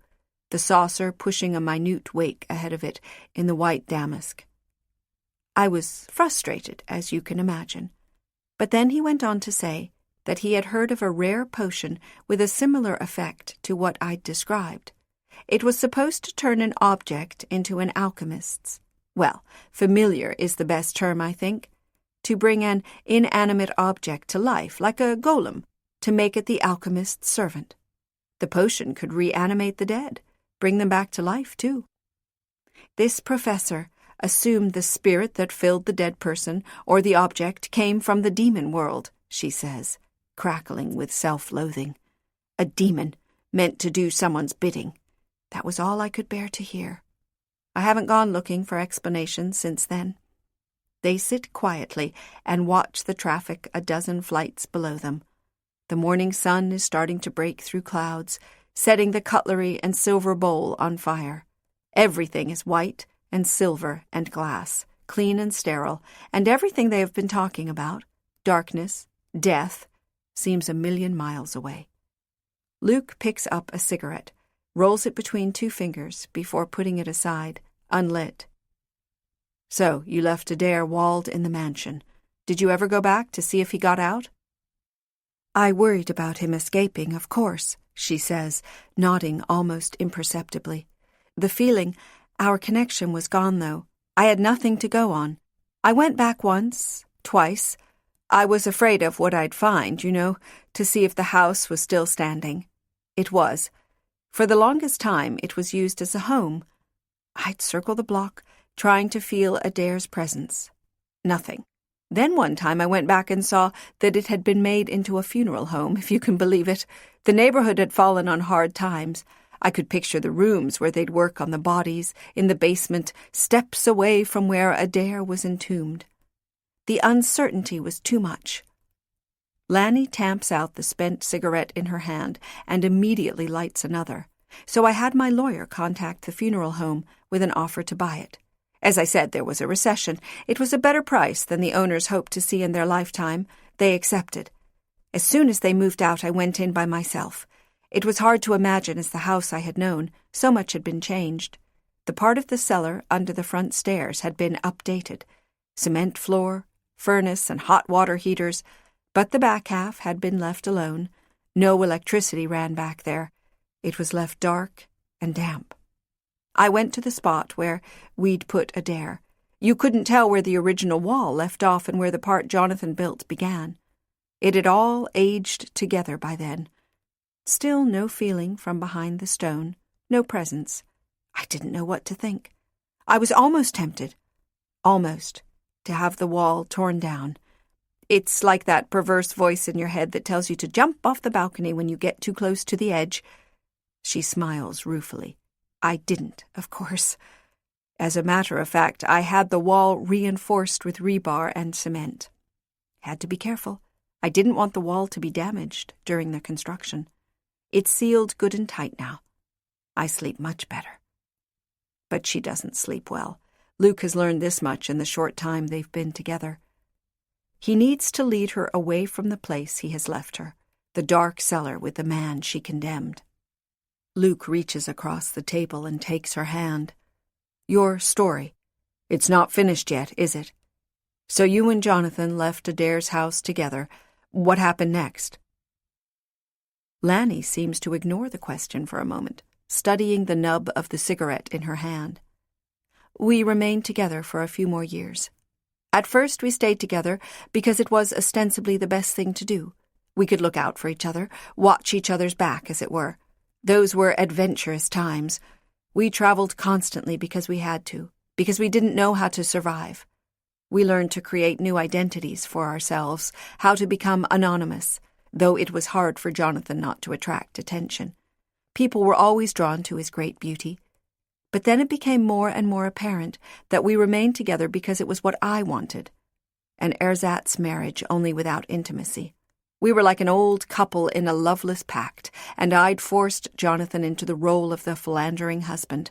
the saucer pushing a minute wake ahead of it in the white damask. I was frustrated, as you can imagine. But then he went on to say that he had heard of a rare potion with a similar effect to what I'd described. It was supposed to turn an object into an alchemist's. Well, familiar is the best term, I think. To bring an inanimate object to life, like a golem, to make it the alchemist's servant. The potion could reanimate the dead, bring them back to life, too. This professor assumed the spirit that filled the dead person or the object came from the demon world, she says, crackling with self-loathing. A demon meant to do someone's bidding. That was all I could bear to hear. I haven't gone looking for explanations since then. They sit quietly and watch the traffic a dozen flights below them. The morning sun is starting to break through clouds, setting the cutlery and silver bowl on fire. Everything is white and silver and glass, clean and sterile, and everything they have been talking about, darkness, death, seems a million miles away. Luke picks up a cigarette, rolls it between 2 fingers before putting it aside, unlit. "So, you left Adair walled in the mansion. Did you ever go back to see if he got out?" "I worried about him escaping, of course," she says, nodding almost imperceptibly. "The feeling, our connection was gone, though. I had nothing to go on. I went back once, twice. I was afraid of what I'd find, you know, to see if the house was still standing. It was. For the longest time, it was used as a home. I'd circle the block, trying to feel Adair's presence. Nothing. Then one time I went back and saw that it had been made into a funeral home, if you can believe it. The neighborhood had fallen on hard times. I could picture the rooms where they'd work on the bodies, in the basement, steps away from where Adair was entombed. The uncertainty was too much." Lanny tamps out the spent cigarette in her hand and immediately lights another. So I had my lawyer contact the funeral home with an offer to buy it. As I said, there was a recession. It was a better price than the owners hoped to see in their lifetime. They accepted. As soon as they moved out, I went in by myself. It was hard to imagine as the house I had known. So much had been changed. The part of the cellar under the front stairs had been updated. Cement floor, furnace and hot water heaters, but the back half had been left alone. No electricity ran back there. It was left dark and damp. I went to the spot where we'd put Adair. You couldn't tell where the original wall left off and where the part Jonathan built began. It had all aged together by then. Still no feeling from behind the stone, no presence. I didn't know what to think. I was almost tempted, to have the wall torn down. It's like that perverse voice in your head that tells you to jump off the balcony when you get too close to the edge. She smiles ruefully. I didn't, of course. As a matter of fact, I had the wall reinforced with rebar and cement. Had to be careful. I didn't want the wall to be damaged during the construction. It's sealed good and tight now. I sleep much better. But she doesn't sleep well. Luke has learned this much in the short time they've been together. He needs to lead her away from the place he has left her, the dark cellar with the man she condemned. Luke reaches across the table and takes her hand. Your story. It's not finished yet, is it? So you and Jonathan left Adair's house together. What happened next? Lanny seems to ignore the question for a moment, studying the nub of the cigarette in her hand. We remained together for a few more years. At first we stayed together because it was ostensibly the best thing to do. We could look out for each other, watch each other's back, as it were. Those were adventurous times. We traveled constantly because we had to, because we didn't know how to survive. We learned to create new identities for ourselves, how to become anonymous, though it was hard for Jonathan not to attract attention. People were always drawn to his great beauty. But then it became more and more apparent that we remained together because it was what I wanted. An ersatz marriage, only without intimacy. We were like an old couple in a loveless pact, and I'd forced Jonathan into the role of the philandering husband.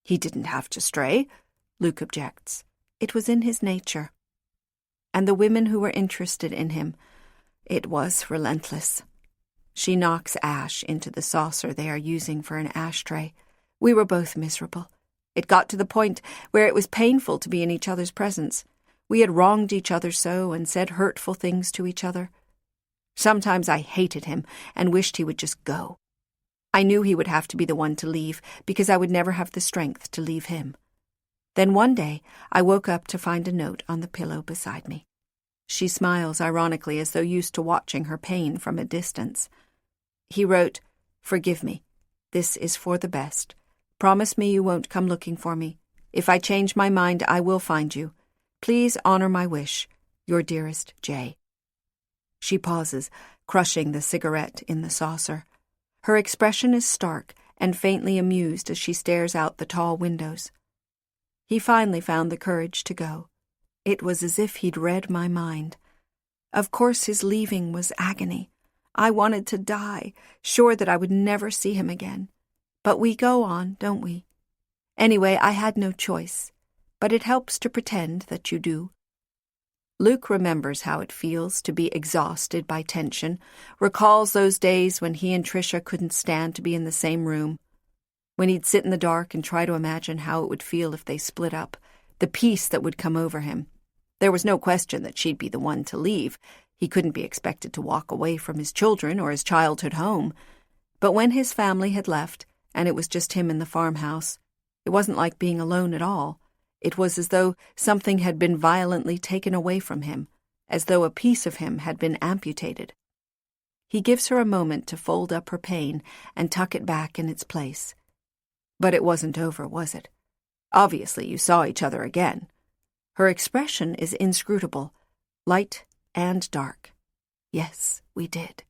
He didn't have to stray, Luke objects. It was in his nature. And the women who were interested in him, it was relentless. She knocks ash into the saucer they are using for an ashtray. We were both miserable. It got to the point where it was painful to be in each other's presence. We had wronged each other so and said hurtful things to each other. Sometimes I hated him and wished he would just go. I knew he would have to be the one to leave because I would never have the strength to leave him. Then one day I woke up to find a note on the pillow beside me. She smiles ironically as though used to watching her pain from a distance. He wrote, "Forgive me. This is for the best. Promise me you won't come looking for me. If I change my mind, I will find you. Please honor my wish. Your dearest Jay." She pauses, crushing the cigarette in the saucer. Her expression is stark and faintly amused as she stares out the tall windows. He finally found the courage to go. It was as if he'd read my mind. Of course his leaving was agony. I wanted to die, sure that I would never see him again. But we go on, don't we? Anyway, I had no choice, but it helps to pretend that you do. Luke remembers how it feels to be exhausted by tension, recalls those days when he and Tricia couldn't stand to be in the same room, when he'd sit in the dark and try to imagine how it would feel if they split up, the peace that would come over him. There was no question that she'd be the one to leave. He couldn't be expected to walk away from his children or his childhood home. But when his family had left, and it was just him in the farmhouse, it wasn't like being alone at all. It was as though something had been violently taken away from him, as though a piece of him had been amputated. He gives her a moment to fold up her pain and tuck it back in its place. But it wasn't over, was it? Obviously, you saw each other again. Her expression is inscrutable, light and dark. Yes, we did.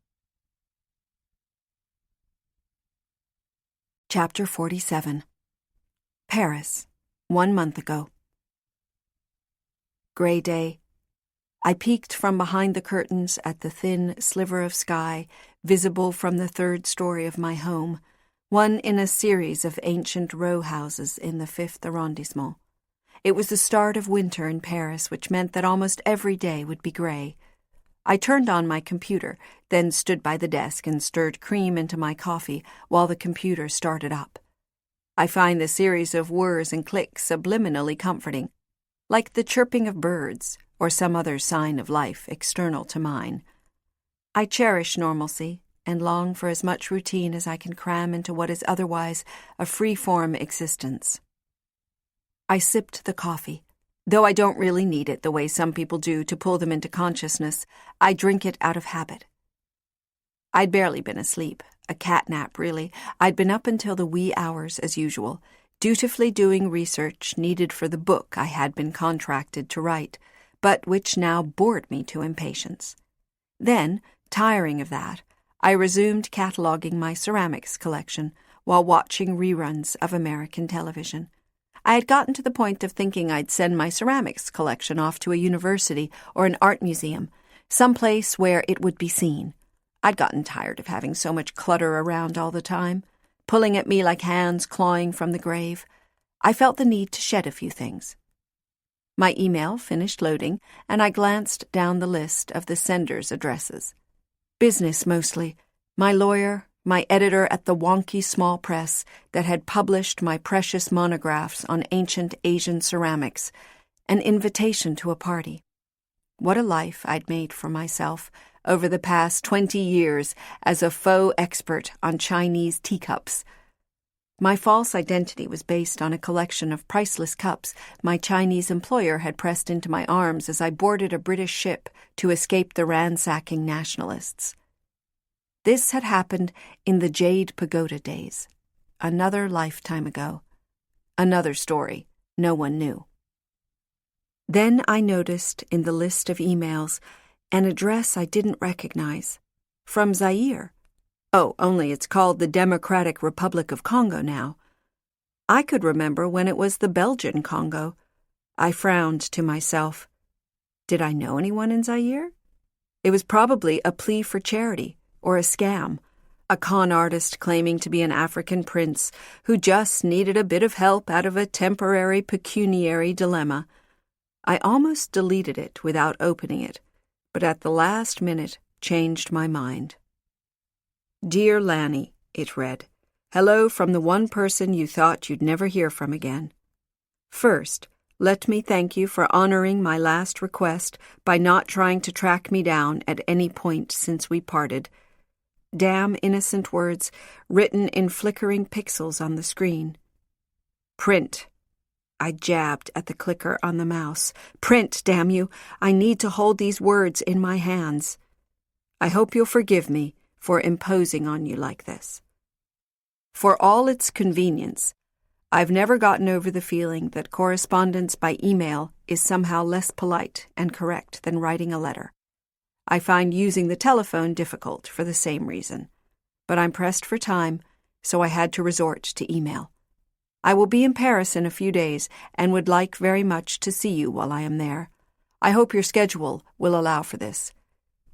Chapter 47. Paris, 1 month ago. Gray day. I peeked from behind the curtains at the thin sliver of sky visible from the 3rd story of my home, one in a series of ancient row houses in the 5th arrondissement. It was the start of winter in Paris, which meant that almost every day would be gray. I turned on my computer, then stood by the desk and stirred cream into my coffee while the computer started up. I find the series of whirs and clicks subliminally comforting, like the chirping of birds or some other sign of life external to mine. I cherish normalcy and long for as much routine as I can cram into what is otherwise a free-form existence. I sipped the coffee. Though I don't really need it the way some people do to pull them into consciousness, I drink it out of habit. I'd barely been asleep, a cat nap really. I'd been up until the wee hours as usual, dutifully doing research needed for the book I had been contracted to write, but which now bored me to impatience. Then, tiring of that, I resumed cataloging my ceramics collection while watching reruns of American television. I had gotten to the point of thinking I'd send my ceramics collection off to a university or an art museum, someplace where it would be seen. I'd gotten tired of having so much clutter around all the time, pulling at me like hands clawing from the grave. I felt the need to shed a few things. My email finished loading, and I glanced down the list of the sender's addresses. Business mostly. My lawyer, my editor at the wonky small press that had published my precious monographs on ancient Asian ceramics, an invitation to a party. What a life I'd made for myself over the past 20 years as a faux expert on Chinese teacups. My false identity was based on a collection of priceless cups my Chinese employer had pressed into my arms as I boarded a British ship to escape the ransacking nationalists. This had happened in the Jade Pagoda days, another lifetime ago, another story no one knew. Then I noticed in the list of emails an address I didn't recognize, from Zaire. Oh, only it's called the Democratic Republic of Congo now. I could remember when it was the Belgian Congo. I frowned to myself. Did I know anyone in Zaire? It was probably a plea for charity, or a scam, a con artist claiming to be an African prince who just needed a bit of help out of a temporary pecuniary dilemma. I almost deleted it without opening it, but at the last minute changed my mind. Dear Lanny, it read, hello from the one person you thought you'd never hear from again. First, let me thank you for honoring my last request by not trying to track me down at any point since we parted. Damn innocent words written in flickering pixels on the screen. Print. I jabbed at the clicker on the mouse. Print, damn you. I need to hold these words in my hands. I hope you'll forgive me for imposing on you like this. For all its convenience, I've never gotten over the feeling that correspondence by email is somehow less polite and correct than writing a letter. I find using the telephone difficult for the same reason. But I'm pressed for time, so I had to resort to email. I will be in Paris in a few days and would like very much to see you while I am there. I hope your schedule will allow for this.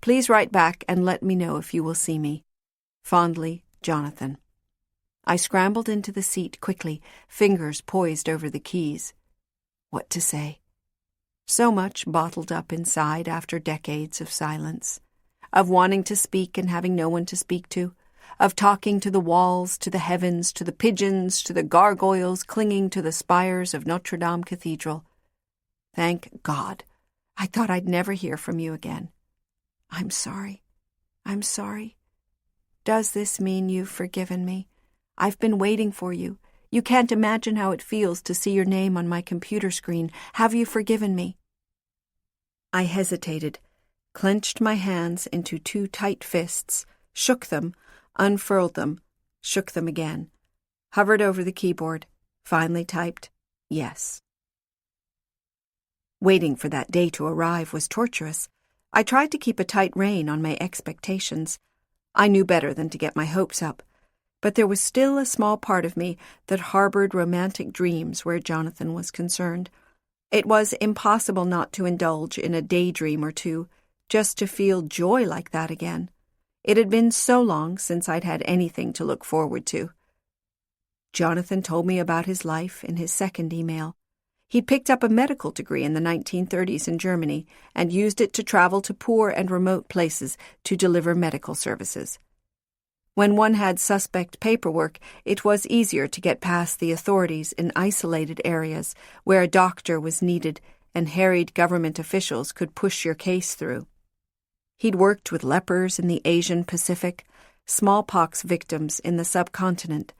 Please write back and let me know if you will see me. Fondly, Jonathan. I scrambled into the seat quickly, fingers poised over the keys. What to say? So much bottled up inside after decades of silence, of wanting to speak and having no one to speak to, of talking to the walls, to the heavens, to the pigeons, to the gargoyles clinging to the spires of Notre Dame Cathedral. Thank God. I thought I'd never hear from you again. I'm sorry. I'm sorry. Does this mean you've forgiven me? I've been waiting for you. You can't imagine how it feels to see your name on my computer screen. Have you forgiven me? I hesitated, clenched my hands into two tight fists, shook them, unfurled them, shook them again, hovered over the keyboard, finally typed, yes. Waiting for that day to arrive was torturous. I tried to keep a tight rein on my expectations. I knew better than to get my hopes up, but there was still a small part of me that harbored romantic dreams where Jonathan was concerned. It was impossible not to indulge in a daydream or two, just to feel joy like that again. It had been so long since I'd had anything to look forward to. Jonathan told me about his life in his second email. He'd picked up a medical degree in the 1930s in Germany and used it to travel to poor and remote places to deliver medical services. When one had suspect paperwork, it was easier to get past the authorities in isolated areas where a doctor was needed and harried government officials could push your case through. He'd worked with lepers in the Asian Pacific, smallpox victims in the subcontinent.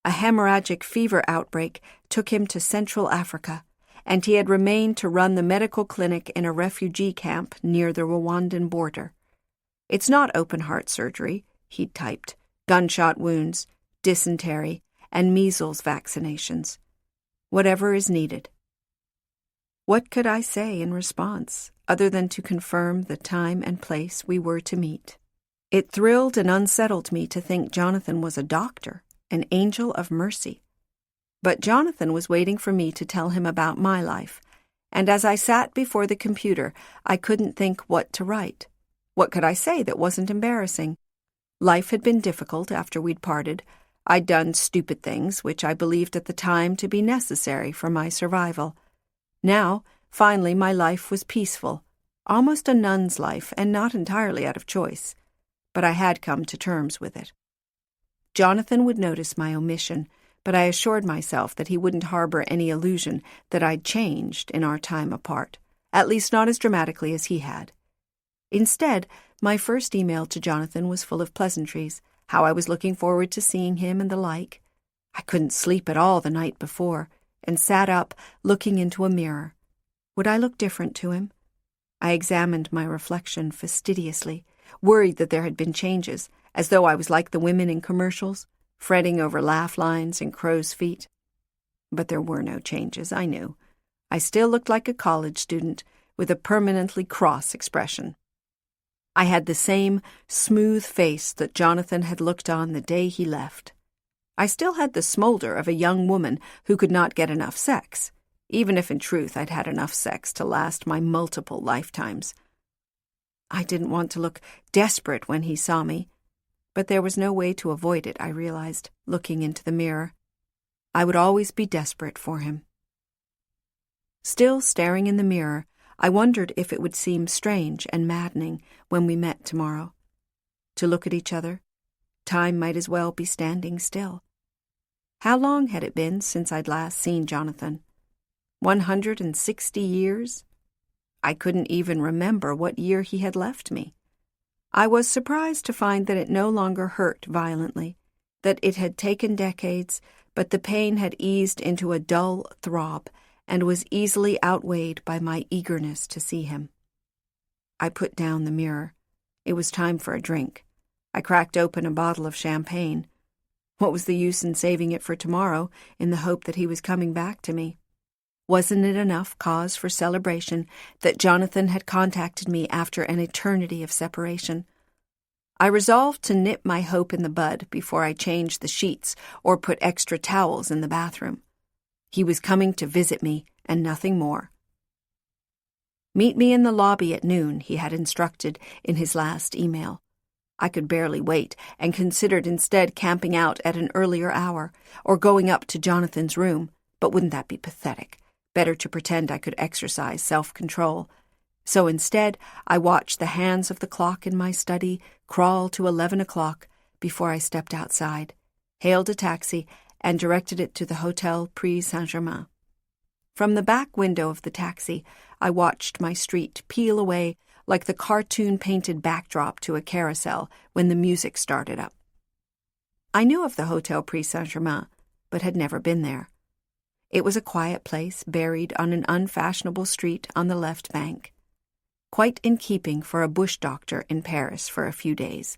A hemorrhagic fever outbreak took him to Central Africa, and he had remained to run the medical clinic in a refugee camp near the Rwandan border. It's not open-heart surgery, he'd typed, gunshot wounds, dysentery, and measles vaccinations. Whatever is needed. What could I say in response, other than to confirm the time and place we were to meet? It thrilled and unsettled me to think Jonathan was a doctor, an angel of mercy. But Jonathan was waiting for me to tell him about my life, and as I sat before the computer, I couldn't think what to write. What could I say that wasn't embarrassing? Life had been difficult after we'd parted. I'd done stupid things, which I believed at the time to be necessary for my survival. Now, finally, my life was peaceful, almost a nun's life, and not entirely out of choice. But I had come to terms with it. Jonathan would notice my omission, but I assured myself that he wouldn't harbor any illusion that I'd changed in our time apart, at least not as dramatically as he had. Instead, my first email to Jonathan was full of pleasantries, how I was looking forward to seeing him and the like. I couldn't sleep at all the night before, and sat up, looking into a mirror. Would I look different to him? I examined my reflection fastidiously, worried that there had been changes, as though I was like the women in commercials, fretting over laugh lines and crow's feet. But there were no changes, I knew. I still looked like a college student, with a permanently cross expression. I had the same smooth face that Jonathan had looked on the day he left. I still had the smolder of a young woman who could not get enough sex, even if in truth I'd had enough sex to last my multiple lifetimes. I didn't want to look desperate when he saw me, but there was no way to avoid it, I realized, looking into the mirror. I would always be desperate for him. Still staring in the mirror, I wondered if it would seem strange and maddening when we met tomorrow. To look at each other, time might as well be standing still. How long had it been since I'd last seen Jonathan? 160 years? I couldn't even remember what year he had left me. I was surprised to find that it no longer hurt violently, that it had taken decades, but the pain had eased into a dull throb and was easily outweighed by my eagerness to see him. I put down the mirror. It was time for a drink. I cracked open a bottle of champagne. What was the use in saving it for tomorrow in the hope that he was coming back to me? Wasn't it enough cause for celebration that Jonathan had contacted me after an eternity of separation? I resolved to nip my hope in the bud before I changed the sheets or put extra towels in the bathroom. He was coming to visit me, and nothing more. Meet me in the lobby at noon, he had instructed in his last email. I could barely wait, and considered instead camping out at an earlier hour, or going up to Jonathan's room, but wouldn't that be pathetic? Better to pretend I could exercise self-control. So instead, I watched the hands of the clock in my study crawl to 11 o'clock before I stepped outside, hailed a taxi, and directed it to the Hotel Prix Saint-Germain. From the back window of the taxi, I watched my street peel away like the cartoon-painted backdrop to a carousel when the music started up. I knew of the Hotel Prix Saint-Germain, but had never been there. It was a quiet place buried on an unfashionable street on the left bank, quite in keeping for a bush doctor in Paris for a few days.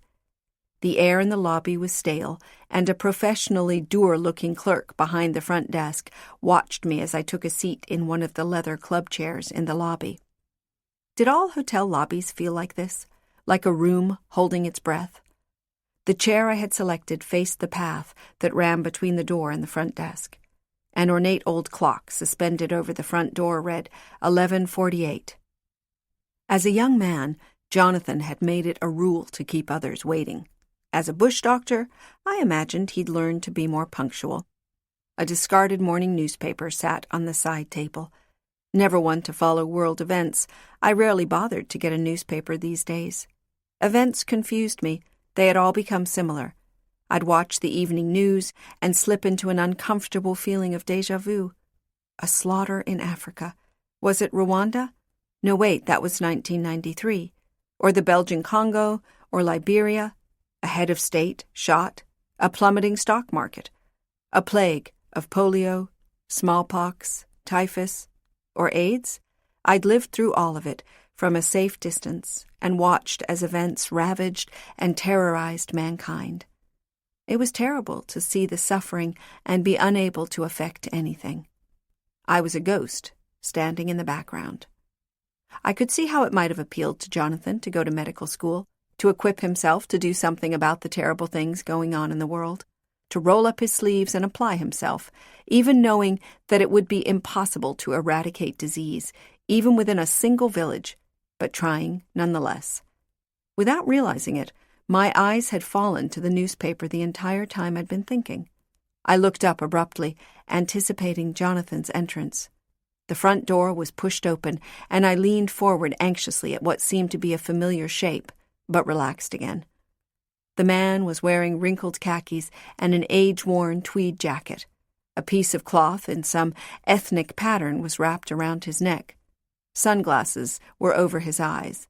The air in the lobby was stale, and a professionally dour-looking clerk behind the front desk watched me as I took a seat in one of the leather club chairs in the lobby. Did all hotel lobbies feel like this, like a room holding its breath? The chair I had selected faced the path that ran between the door and the front desk. An ornate old clock suspended over the front door read 11:48. As a young man, Jonathan had made it a rule to keep others waiting. As a bush doctor, I imagined he'd learned to be more punctual. A discarded morning newspaper sat on the side table. Never one to follow world events, I rarely bothered to get a newspaper these days. Events confused me. They had all become similar. I'd watch the evening news and slip into an uncomfortable feeling of déjà vu. A slaughter in Africa. Was it Rwanda? No, wait, that was 1993. Or the Belgian Congo, or Liberia. A head of state shot. A plummeting stock market. A plague of polio, smallpox, typhus, or AIDS. I'd lived through all of it, from a safe distance and watched as events ravaged and terrorized mankind. It was terrible to see the suffering and be unable to affect anything. I was a ghost, standing in the background. I could see how it might have appealed to Jonathan to go to medical school, to equip himself to do something about the terrible things going on in the world, to roll up his sleeves and apply himself, even knowing that it would be impossible to eradicate disease, even within a single village, but trying nonetheless. Without realizing it, my eyes had fallen to the newspaper the entire time I'd been thinking. I looked up abruptly, anticipating Jonathan's entrance. The front door was pushed open, and I leaned forward anxiously at what seemed to be a familiar shape, but relaxed again. The man was wearing wrinkled khakis and an age-worn tweed jacket. A piece of cloth in some ethnic pattern was wrapped around his neck. Sunglasses were over his eyes,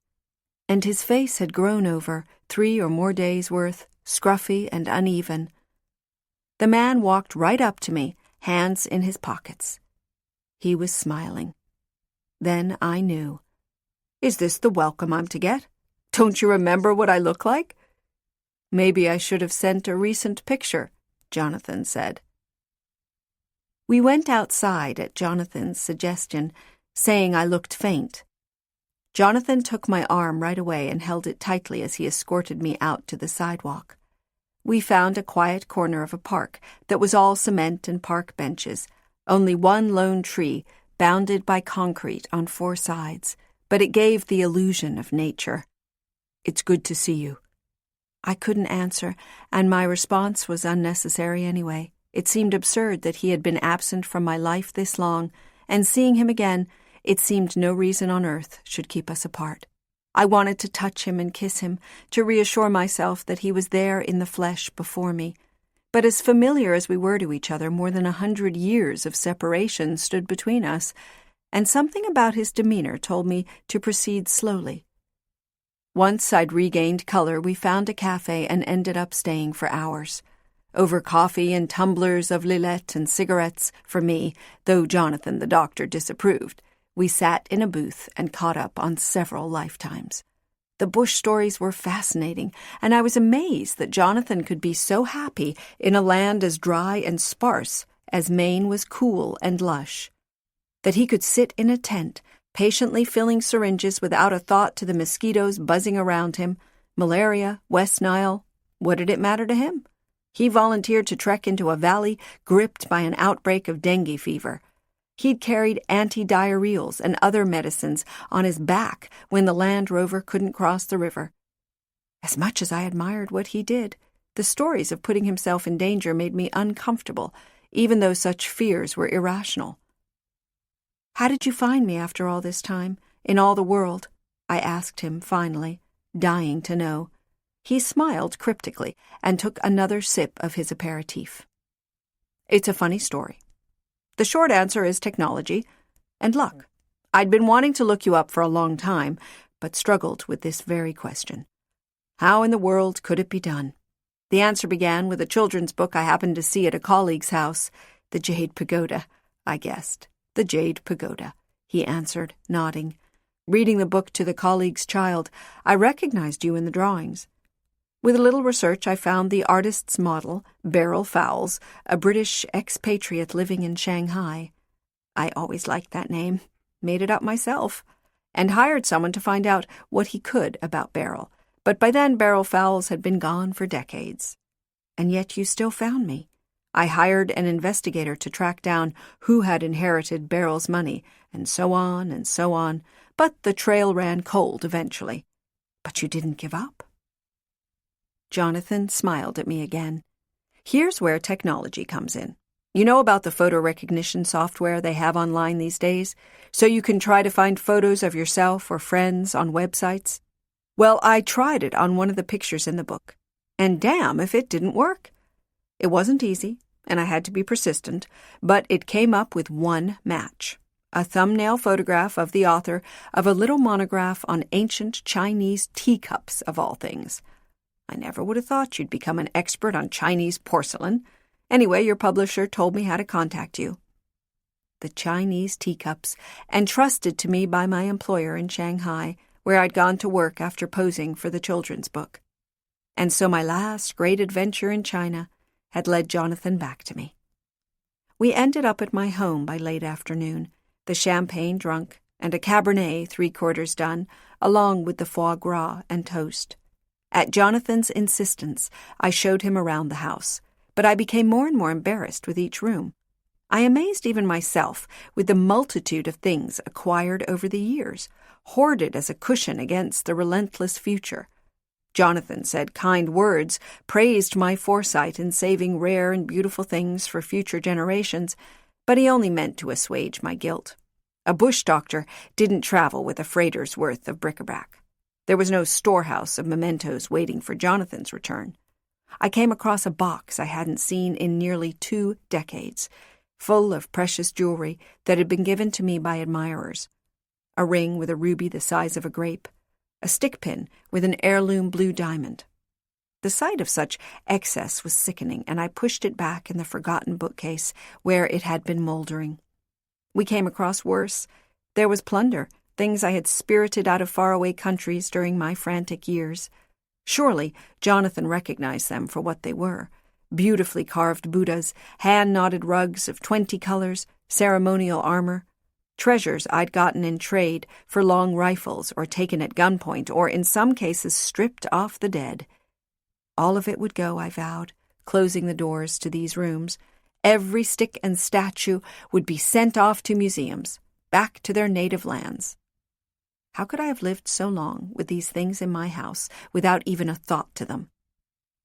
and his face had grown over 3 or more days' worth, scruffy and uneven. The man walked right up to me, hands in his pockets. He was smiling. Then I knew. Is this the welcome I'm to get? Don't you remember what I look like? Maybe I should have sent a recent picture, Jonathan said. We went outside at Jonathan's suggestion, saying I looked faint. Jonathan took my arm right away and held it tightly as he escorted me out to the sidewalk. We found a quiet corner of a park that was all cement and park benches, only one lone tree bounded by concrete on 4 sides, but it gave the illusion of nature. It's good to see you. I couldn't answer, and my response was unnecessary anyway. It seemed absurd that he had been absent from my life this long, and seeing him again, it seemed no reason on earth should keep us apart. I wanted to touch him and kiss him, to reassure myself that he was there in the flesh before me. But as familiar as we were to each other, more than 100 years of separation stood between us, and something about his demeanor told me to proceed slowly. Once I'd regained color, we found a cafe and ended up staying for hours. Over coffee and tumblers of Lillet and cigarettes for me, though Jonathan the doctor disapproved, we sat in a booth and caught up on several lifetimes. The bush stories were fascinating, and I was amazed that Jonathan could be so happy in a land as dry and sparse as Maine was cool and lush. That he could sit in a tent, patiently filling syringes without a thought to the mosquitoes buzzing around him. Malaria, West Nile, what did it matter to him? He volunteered to trek into a valley gripped by an outbreak of dengue fever. He'd carried anti-diarrheals and other medicines on his back when the Land Rover couldn't cross the river. As much as I admired what he did, the stories of putting himself in danger made me uncomfortable, even though such fears were irrational. How did you find me after all this time, in all the world? I asked him finally, dying to know. He smiled cryptically and took another sip of his aperitif. It's a funny story. The short answer is technology and luck. I'd been wanting to look you up for a long time, but struggled with this very question. How in the world could it be done? The answer began with a children's book I happened to see at a colleague's house. The Jade Pagoda, I guessed. The Jade Pagoda, he answered, nodding. Reading the book to the colleague's child, I recognized you in the drawings. With a little research, I found the artist's model, Beryl Fowles, a British expatriate living in Shanghai. I always liked that name, made it up myself, and hired someone to find out what he could about Beryl. But by then, Beryl Fowles had been gone for decades. And yet you still found me. I hired an investigator to track down who had inherited Beryl's money, and so on, but the trail ran cold eventually. But you didn't give up. Jonathan smiled at me again. Here's where technology comes in. You know about the photo recognition software they have online these days, so you can try to find photos of yourself or friends on websites? Well, I tried it on one of the pictures in the book, and damn if it didn't work. It wasn't easy, and I had to be persistent, but it came up with one match. A thumbnail photograph of the author of a little monograph on ancient Chinese teacups, of all things. I never would have thought you'd become an expert on Chinese porcelain. Anyway, your publisher told me how to contact you. the Chinese teacups, entrusted to me by my employer in Shanghai, where I'd gone to work after posing for the children's book. And so my last great adventure in China had led Jonathan back to me. We ended up at my home by late afternoon, the champagne drunk and a Cabernet 3/4 done, along with the foie gras and toast. At Jonathan's insistence, I showed him around the house, but I became more and more embarrassed with each room. I amazed even myself with the multitude of things acquired over the years, hoarded as a cushion against the relentless future. Jonathan said kind words, praised my foresight in saving rare and beautiful things for future generations, but he only meant to assuage my guilt. A bush doctor didn't travel with a freighter's worth of bric-a-brac. There was no storehouse of mementos waiting for Jonathan's return. I came across a box I hadn't seen in nearly 2 decades, full of precious jewelry that had been given to me by admirers. A ring with a ruby the size of a grape, a stick pin with an heirloom blue diamond. The sight of such excess was sickening, and I pushed it back in the forgotten bookcase where it had been moldering. We came across worse. There was plunder, things I had spirited out of faraway countries during my frantic years. Surely Jonathan recognized them for what they were: beautifully carved Buddhas, hand-knotted rugs of 20 colors, ceremonial armor, treasures I'd gotten in trade for long rifles or taken at gunpoint or, in some cases, stripped off the dead. All of it would go, I vowed, closing the doors to these rooms. Every stick and statue would be sent off to museums, back to their native lands. How could I have lived so long with these things in my house without even a thought to them?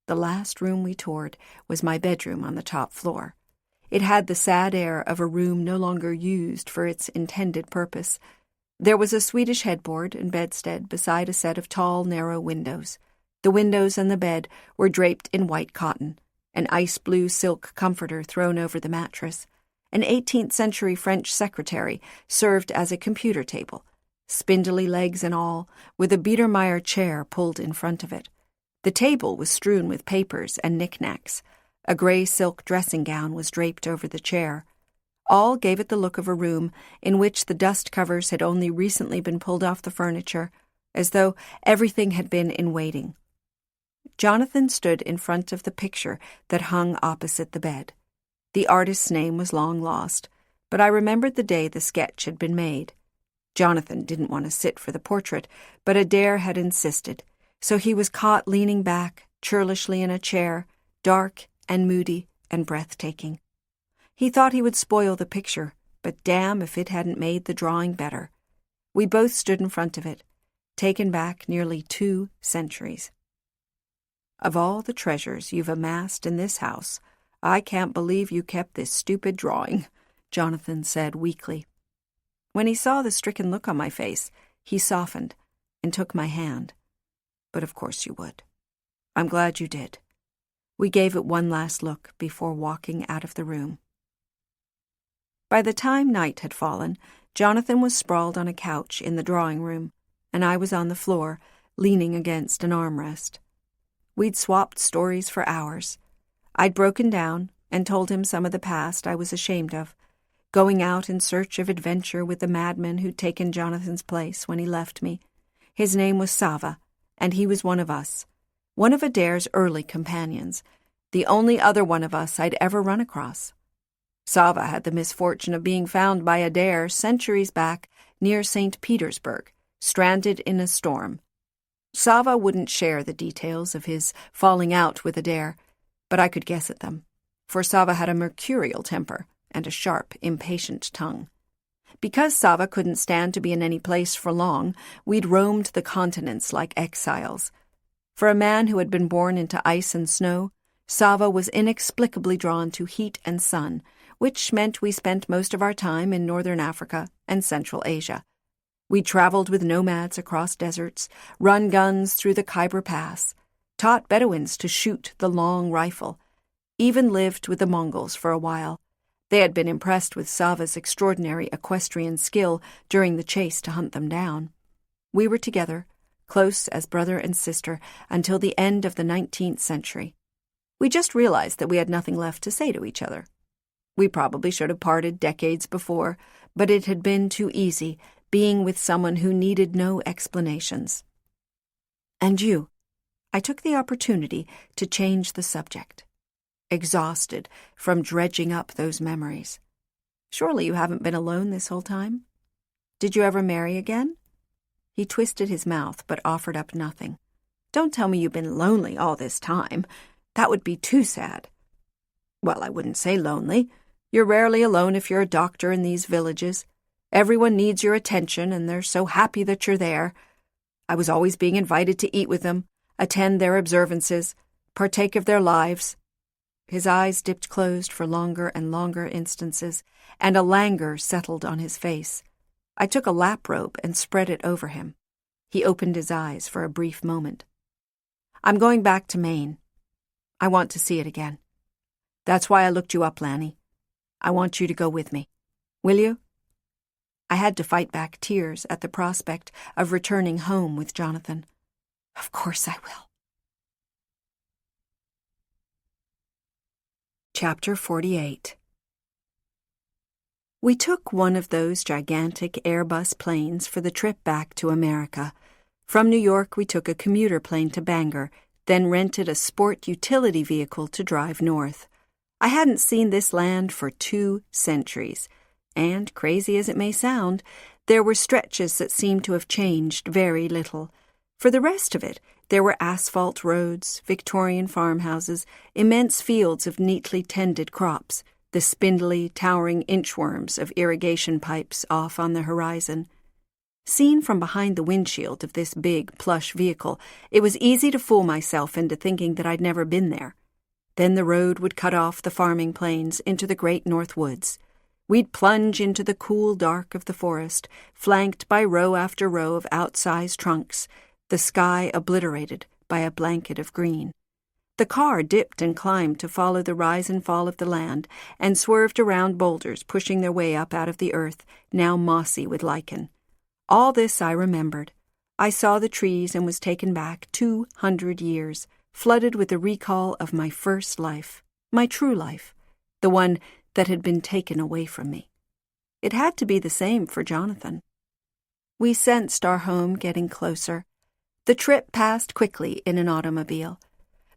The last room we toured was my bedroom on the top floor. It had the sad air of a room no longer used for its intended purpose. There was a Swedish headboard and bedstead beside a set of tall, narrow windows. The windows and the bed were draped in white cotton, an ice-blue silk comforter thrown over the mattress. An 18th-century French secretary served as a computer table, spindly legs and all, with a Biedermeier chair pulled in front of it. The table was strewn with papers and knickknacks. A gray silk dressing gown was draped over the chair. All gave it the look of a room in which the dust covers had only recently been pulled off the furniture, as though everything had been in waiting. Jonathan stood in front of the picture that hung opposite the bed. The artist's name was long lost, but I remembered the day the sketch had been made. Jonathan didn't want to sit for the portrait, but Adair had insisted, so he was caught leaning back, churlishly in a chair, dark and moody and breathtaking. He thought he would spoil the picture, but damn if it hadn't made the drawing better. We both stood in front of it, taken back nearly 2 centuries. Of all the treasures you've amassed in this house, I can't believe you kept this stupid drawing, Jonathan said weakly. When he saw the stricken look on my face, he softened and took my hand. But of course you would. I'm glad you did. We gave it one last look before walking out of the room. By the time night had fallen, Jonathan was sprawled on a couch in the drawing room, and I was on the floor, leaning against an armrest. We'd swapped stories for hours. I'd broken down and told him some of the past I was ashamed of, going out in search of adventure with the madman who'd taken Jonathan's place when he left me. His name was Sava, and he was one of us, one of Adair's early companions, the only other one of us I'd ever run across. Sava had the misfortune of being found by Adair centuries back near St. Petersburg, stranded in a storm. Sava wouldn't share the details of his falling out with Adair, but I could guess at them, for Sava had a mercurial temper and a sharp, impatient tongue. Because Sava couldn't stand to be in any place for long, we'd roamed the continents like exiles. For a man who had been born into ice and snow, Sava was inexplicably drawn to heat and sun, which meant we spent most of our time in northern Africa and Central Asia. We traveled with nomads across deserts, run guns through the Khyber Pass, taught Bedouins to shoot the long rifle, even lived with the Mongols for a while. They had been impressed with Sava's extraordinary equestrian skill during the chase to hunt them down. We were together, close as brother and sister, until the end of the 19th century. We just realized that we had nothing left to say to each other. We probably should have parted decades before, but it had been too easy, being with someone who needed no explanations. And you? I took the opportunity to change the subject. Exhausted from dredging up those memories. Surely you haven't been alone this whole time? Did you ever marry again? He twisted his mouth but offered up nothing. Don't tell me you've been lonely all this time. That would be too sad. Well, I wouldn't say lonely. You're rarely alone if you're a doctor in these villages. Everyone needs your attention, and they're so happy that you're there. I was always being invited to eat with them, attend their observances, partake of their lives. His eyes dipped closed for longer and longer instances, and a languor settled on his face. I took a lap robe and spread it over him. He opened his eyes for a brief moment. I'm going back to Maine. I want to see it again. That's why I looked you up, Lanny. I want you to go with me. Will you? I had to fight back tears at the prospect of returning home with Jonathan. Of course I will. Chapter 48. We took one of those gigantic Airbus planes for the trip back to America. From New York, we took a commuter plane to Bangor, then rented a sport utility vehicle to drive north. I hadn't seen this land for 2 centuries, and, crazy as it may sound, there were stretches that seemed to have changed very little. For the rest of it, there were asphalt roads, Victorian farmhouses, immense fields of neatly tended crops, the spindly, towering inchworms of irrigation pipes off on the horizon. Seen from behind the windshield of this big, plush vehicle, it was easy to fool myself into thinking that I'd never been there. Then the road would cut off the farming plains into the great north woods. We'd plunge into the cool dark of the forest, flanked by row after row of outsized trunks, the sky obliterated by a blanket of green. The car dipped and climbed to follow the rise and fall of the land, and swerved around boulders pushing their way up out of the earth, now mossy with lichen. All this I remembered. I saw the trees and was taken back 200 years, flooded with the recall of my first life, my true life, the one that had been taken away from me. It had to be the same for Jonathan. We sensed our home getting closer. The trip passed quickly in an automobile.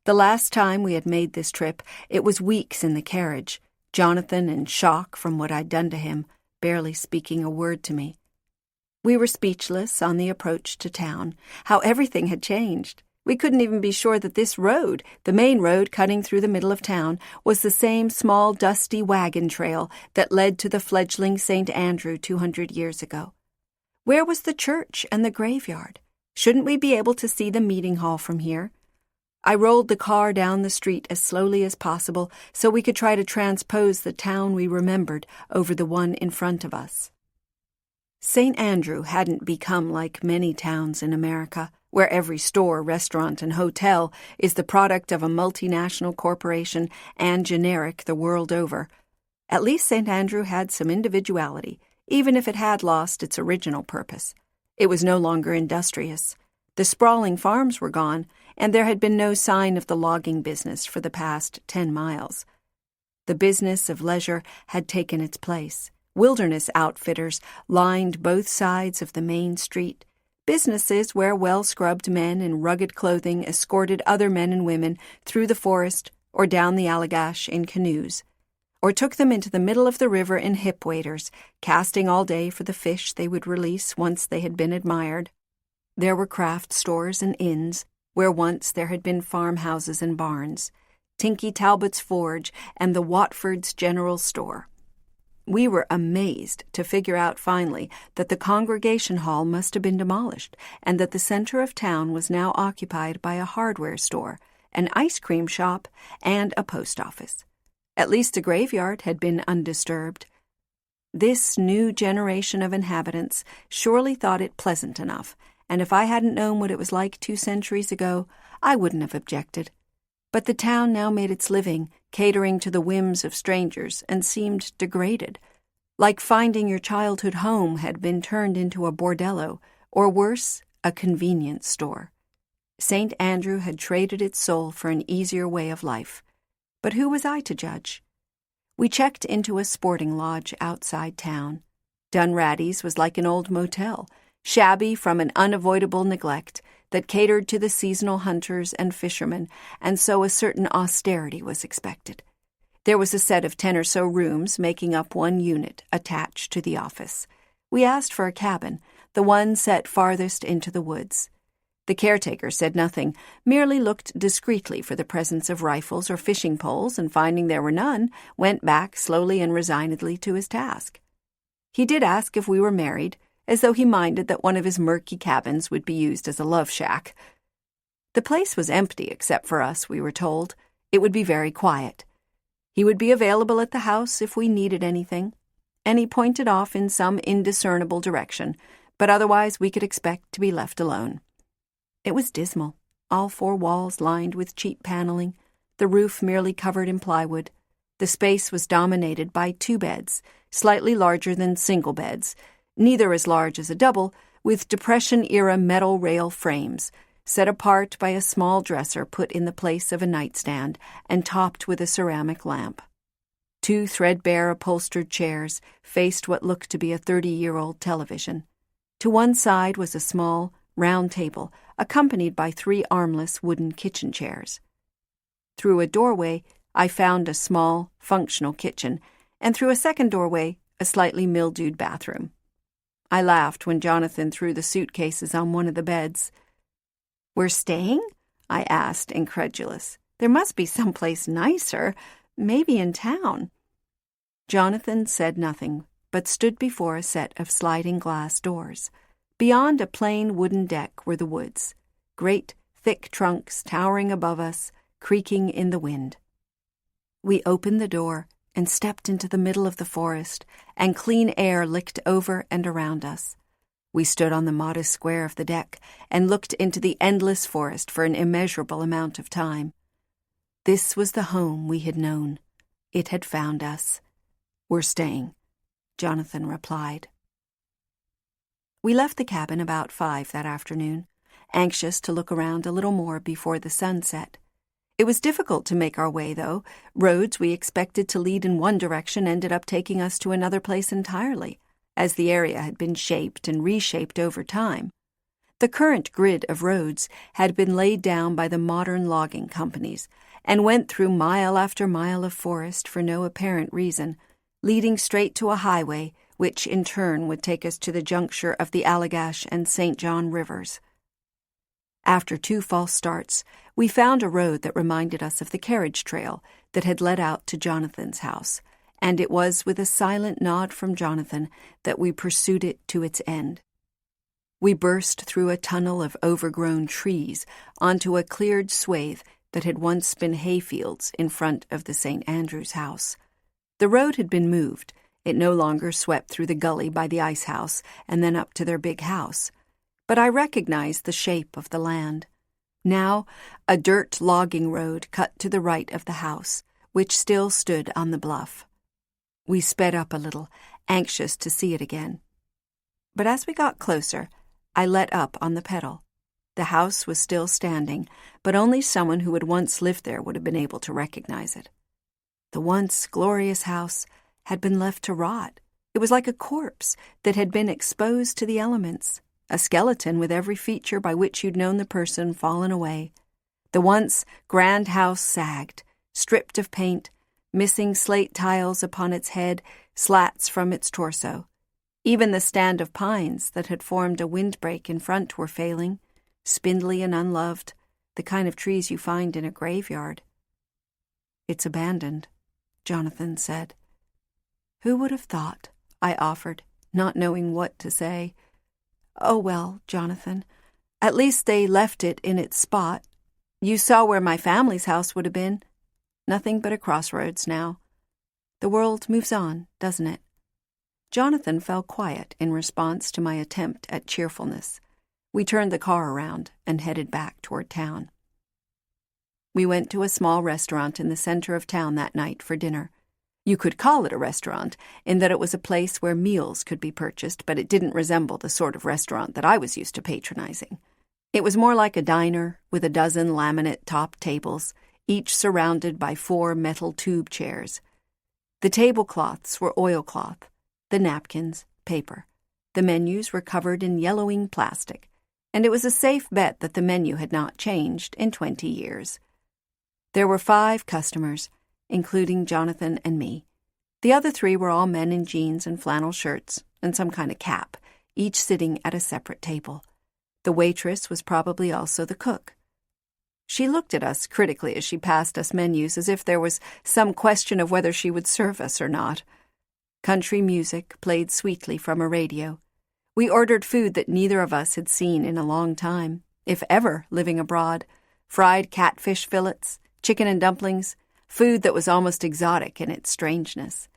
The last time we had made this trip, it was weeks in the carriage, Jonathan in shock from what I'd done to him, barely speaking a word to me. We were speechless on the approach to town, how everything had changed. We couldn't even be sure that this road, the main road cutting through the middle of town, was the same small, dusty wagon trail that led to the fledgling St. Andrew 200 years ago. Where was the church and the graveyard? Shouldn't we be able to see the meeting hall from here? I rolled the car down the street as slowly as possible so we could try to transpose the town we remembered over the one in front of us. St. Andrew hadn't become like many towns in America, where every store, restaurant, and hotel is the product of a multinational corporation and generic the world over. At least St. Andrew had some individuality, even if it had lost its original purpose. It was no longer industrious. The sprawling farms were gone, and there had been no sign of the logging business for the past 10 miles. The business of leisure had taken its place. Wilderness outfitters lined both sides of the main street, businesses where well-scrubbed men in rugged clothing escorted other men and women through the forest or down the Allagash in canoes, or took them into the middle of the river in hip waders, casting all day for the fish they would release once they had been admired. There were craft stores and inns, where once there had been farmhouses and barns, Tinky Talbot's Forge and the Watford's General Store. We were amazed to figure out finally that the congregation hall must have been demolished and that the center of town was now occupied by a hardware store, an ice cream shop, and a post office. At least the graveyard had been undisturbed. This new generation of inhabitants surely thought it pleasant enough, and if I hadn't known what it was like 2 centuries ago, I wouldn't have objected. But the town now made its living, catering to the whims of strangers, and seemed degraded. Like finding your childhood home had been turned into a bordello, or worse, a convenience store. St. Andrew had traded its soul for an easier way of life. But who was I to judge? We checked into a sporting lodge outside town. Dunratty's was like an old motel, shabby from an unavoidable neglect that catered to the seasonal hunters and fishermen, and so a certain austerity was expected. There was a set of 10 or so rooms making up one unit attached to the office. We asked for a cabin, the one set farthest into the woods. The caretaker said nothing, merely looked discreetly for the presence of rifles or fishing poles, and finding there were none, went back slowly and resignedly to his task. He did ask if we were married, as though he minded that one of his murky cabins would be used as a love shack. The place was empty except for us, we were told. It would be very quiet. He would be available at the house if we needed anything, and he pointed off in some indiscernible direction, but otherwise we could expect to be left alone. It was dismal, all 4 walls lined with cheap paneling, the roof merely covered in plywood. The space was dominated by 2 beds, slightly larger than single beds, neither as large as a double, with Depression-era metal rail frames, set apart by a small dresser put in the place of a nightstand and topped with a ceramic lamp. 2 threadbare upholstered chairs faced what looked to be a 30-year-old television. To one side was a small, round table, accompanied by 3 armless wooden kitchen chairs. Through a doorway, I found a small, functional kitchen, and through a second doorway, a slightly mildewed bathroom. I laughed when Jonathan threw the suitcases on one of the beds. "We're staying?" I asked, incredulous. "There must be someplace nicer, maybe in town." Jonathan said nothing, but stood before a set of sliding glass doors. Beyond a plain wooden deck were the woods, great, thick trunks towering above us, creaking in the wind. We opened the door and stepped into the middle of the forest, and clean air licked over and around us. We stood on the modest square of the deck and looked into the endless forest for an immeasurable amount of time. This was the home we had known. It had found us. "We're staying," Jonathan replied. We left the cabin about 5 that afternoon, anxious to look around a little more before the sun set. It was difficult to make our way, though. Roads we expected to lead in one direction ended up taking us to another place entirely, as the area had been shaped and reshaped over time. The current grid of roads had been laid down by the modern logging companies and went through mile after mile of forest for no apparent reason, leading straight to a highway, which in turn would take us to the juncture of the Allagash and St. John rivers. After 2 false starts, we found a road that reminded us of the carriage trail that had led out to Jonathan's house, and it was with a silent nod from Jonathan that we pursued it to its end. We burst through a tunnel of overgrown trees onto a cleared swathe that had once been hayfields in front of the St. Andrew's house. The road had been moved. It no longer swept through the gully by the ice house and then up to their big house. But I recognized the shape of the land. Now, a dirt logging road cut to the right of the house, which still stood on the bluff. We sped up a little, anxious to see it again. But as we got closer, I let up on the pedal. The house was still standing, but only someone who had once lived there would have been able to recognize it. The once glorious house had been left to rot. It was like a corpse that had been exposed to the elements, a skeleton with every feature by which you'd known the person fallen away. The once grand house sagged, stripped of paint, missing slate tiles upon its head, slats from its torso. Even the stand of pines that had formed a windbreak in front were failing, spindly and unloved, the kind of trees you find in a graveyard. "It's abandoned," Jonathan said. "Who would have thought?" I offered, not knowing what to say. "Oh, well, Jonathan, at least they left it in its spot. You saw where my family's house would have been. Nothing but a crossroads now. The world moves on, doesn't it?" Jonathan fell quiet in response to my attempt at cheerfulness. We turned the car around and headed back toward town. We went to a small restaurant in the center of town that night for dinner. You could call it a restaurant, in that it was a place where meals could be purchased, but it didn't resemble the sort of restaurant that I was used to patronizing. It was more like a diner with a dozen laminate-top tables, each surrounded by 4 metal tube chairs. The tablecloths were oilcloth, the napkins paper. The menus were covered in yellowing plastic, and it was a safe bet that the menu had not changed in 20 years. There were 5 customers, including Jonathan and me. The other 3 were all men in jeans and flannel shirts and some kind of cap, each sitting at a separate table. The waitress was probably also the cook. She looked at us critically as she passed us menus as if there was some question of whether she would serve us or not. Country music played sweetly from a radio. We ordered food that neither of us had seen in a long time, if ever living abroad: fried catfish fillets, chicken and dumplings, food that was almost exotic in its strangeness.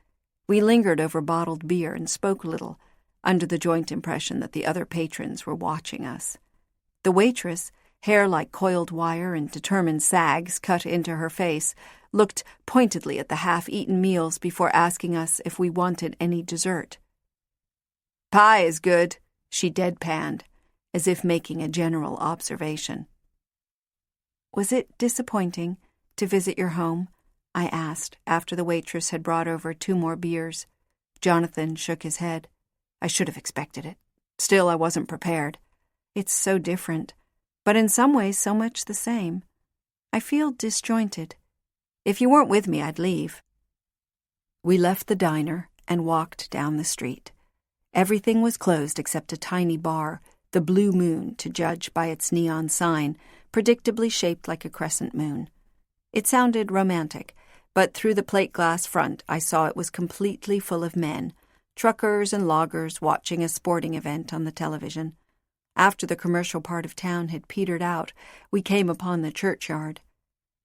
We lingered over bottled beer and spoke little, under the joint impression that the other patrons were watching us. The waitress, hair like coiled wire and determined sags cut into her face, looked pointedly at the half-eaten meals before asking us if we wanted any dessert. "Pie is good," she deadpanned, as if making a general observation. "Was it disappointing to visit your home?" I asked after the waitress had brought over 2 more beers. Jonathan shook his head. I should have expected it. Still, I wasn't prepared. It's so different, but in some ways so much the same. I feel disjointed. If you weren't with me, I'd leave. We left the diner and walked down the street. Everything was closed except a tiny bar, the Blue Moon, to judge by its neon sign, predictably shaped like a crescent moon. It sounded romantic, but through the plate glass front I saw it was completely full of men, truckers and loggers watching a sporting event on the television. After the commercial part of town had petered out, we came upon the churchyard.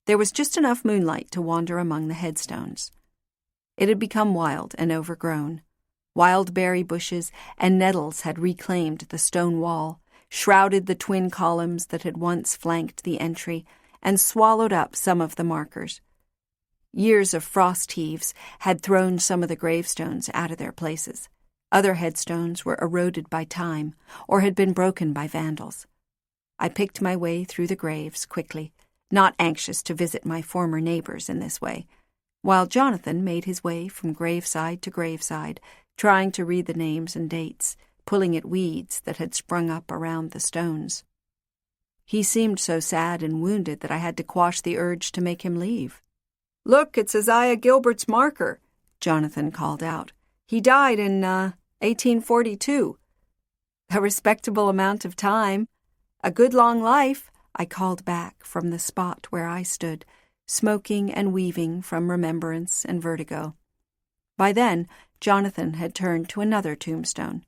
There was just enough moonlight to wander among the headstones. It had become wild and overgrown. Wild berry bushes and nettles had reclaimed the stone wall, shrouded the twin columns that had once flanked the entry, and swallowed up some of the markers. Years of frost heaves had thrown some of the gravestones out of their places. Other headstones were eroded by time or had been broken by vandals. I picked my way through the graves quickly, not anxious to visit my former neighbors in this way, while Jonathan made his way from graveside to graveside, trying to read the names and dates, pulling at weeds that had sprung up around the stones. He seemed so sad and wounded that I had to quash the urge to make him leave. "Look, it's Isaiah Gilbert's marker," Jonathan called out. "He died in, 1842. "A respectable amount of time. A good long life," I called back from the spot where I stood, smoking and weaving from remembrance and vertigo. By then, Jonathan had turned to another tombstone.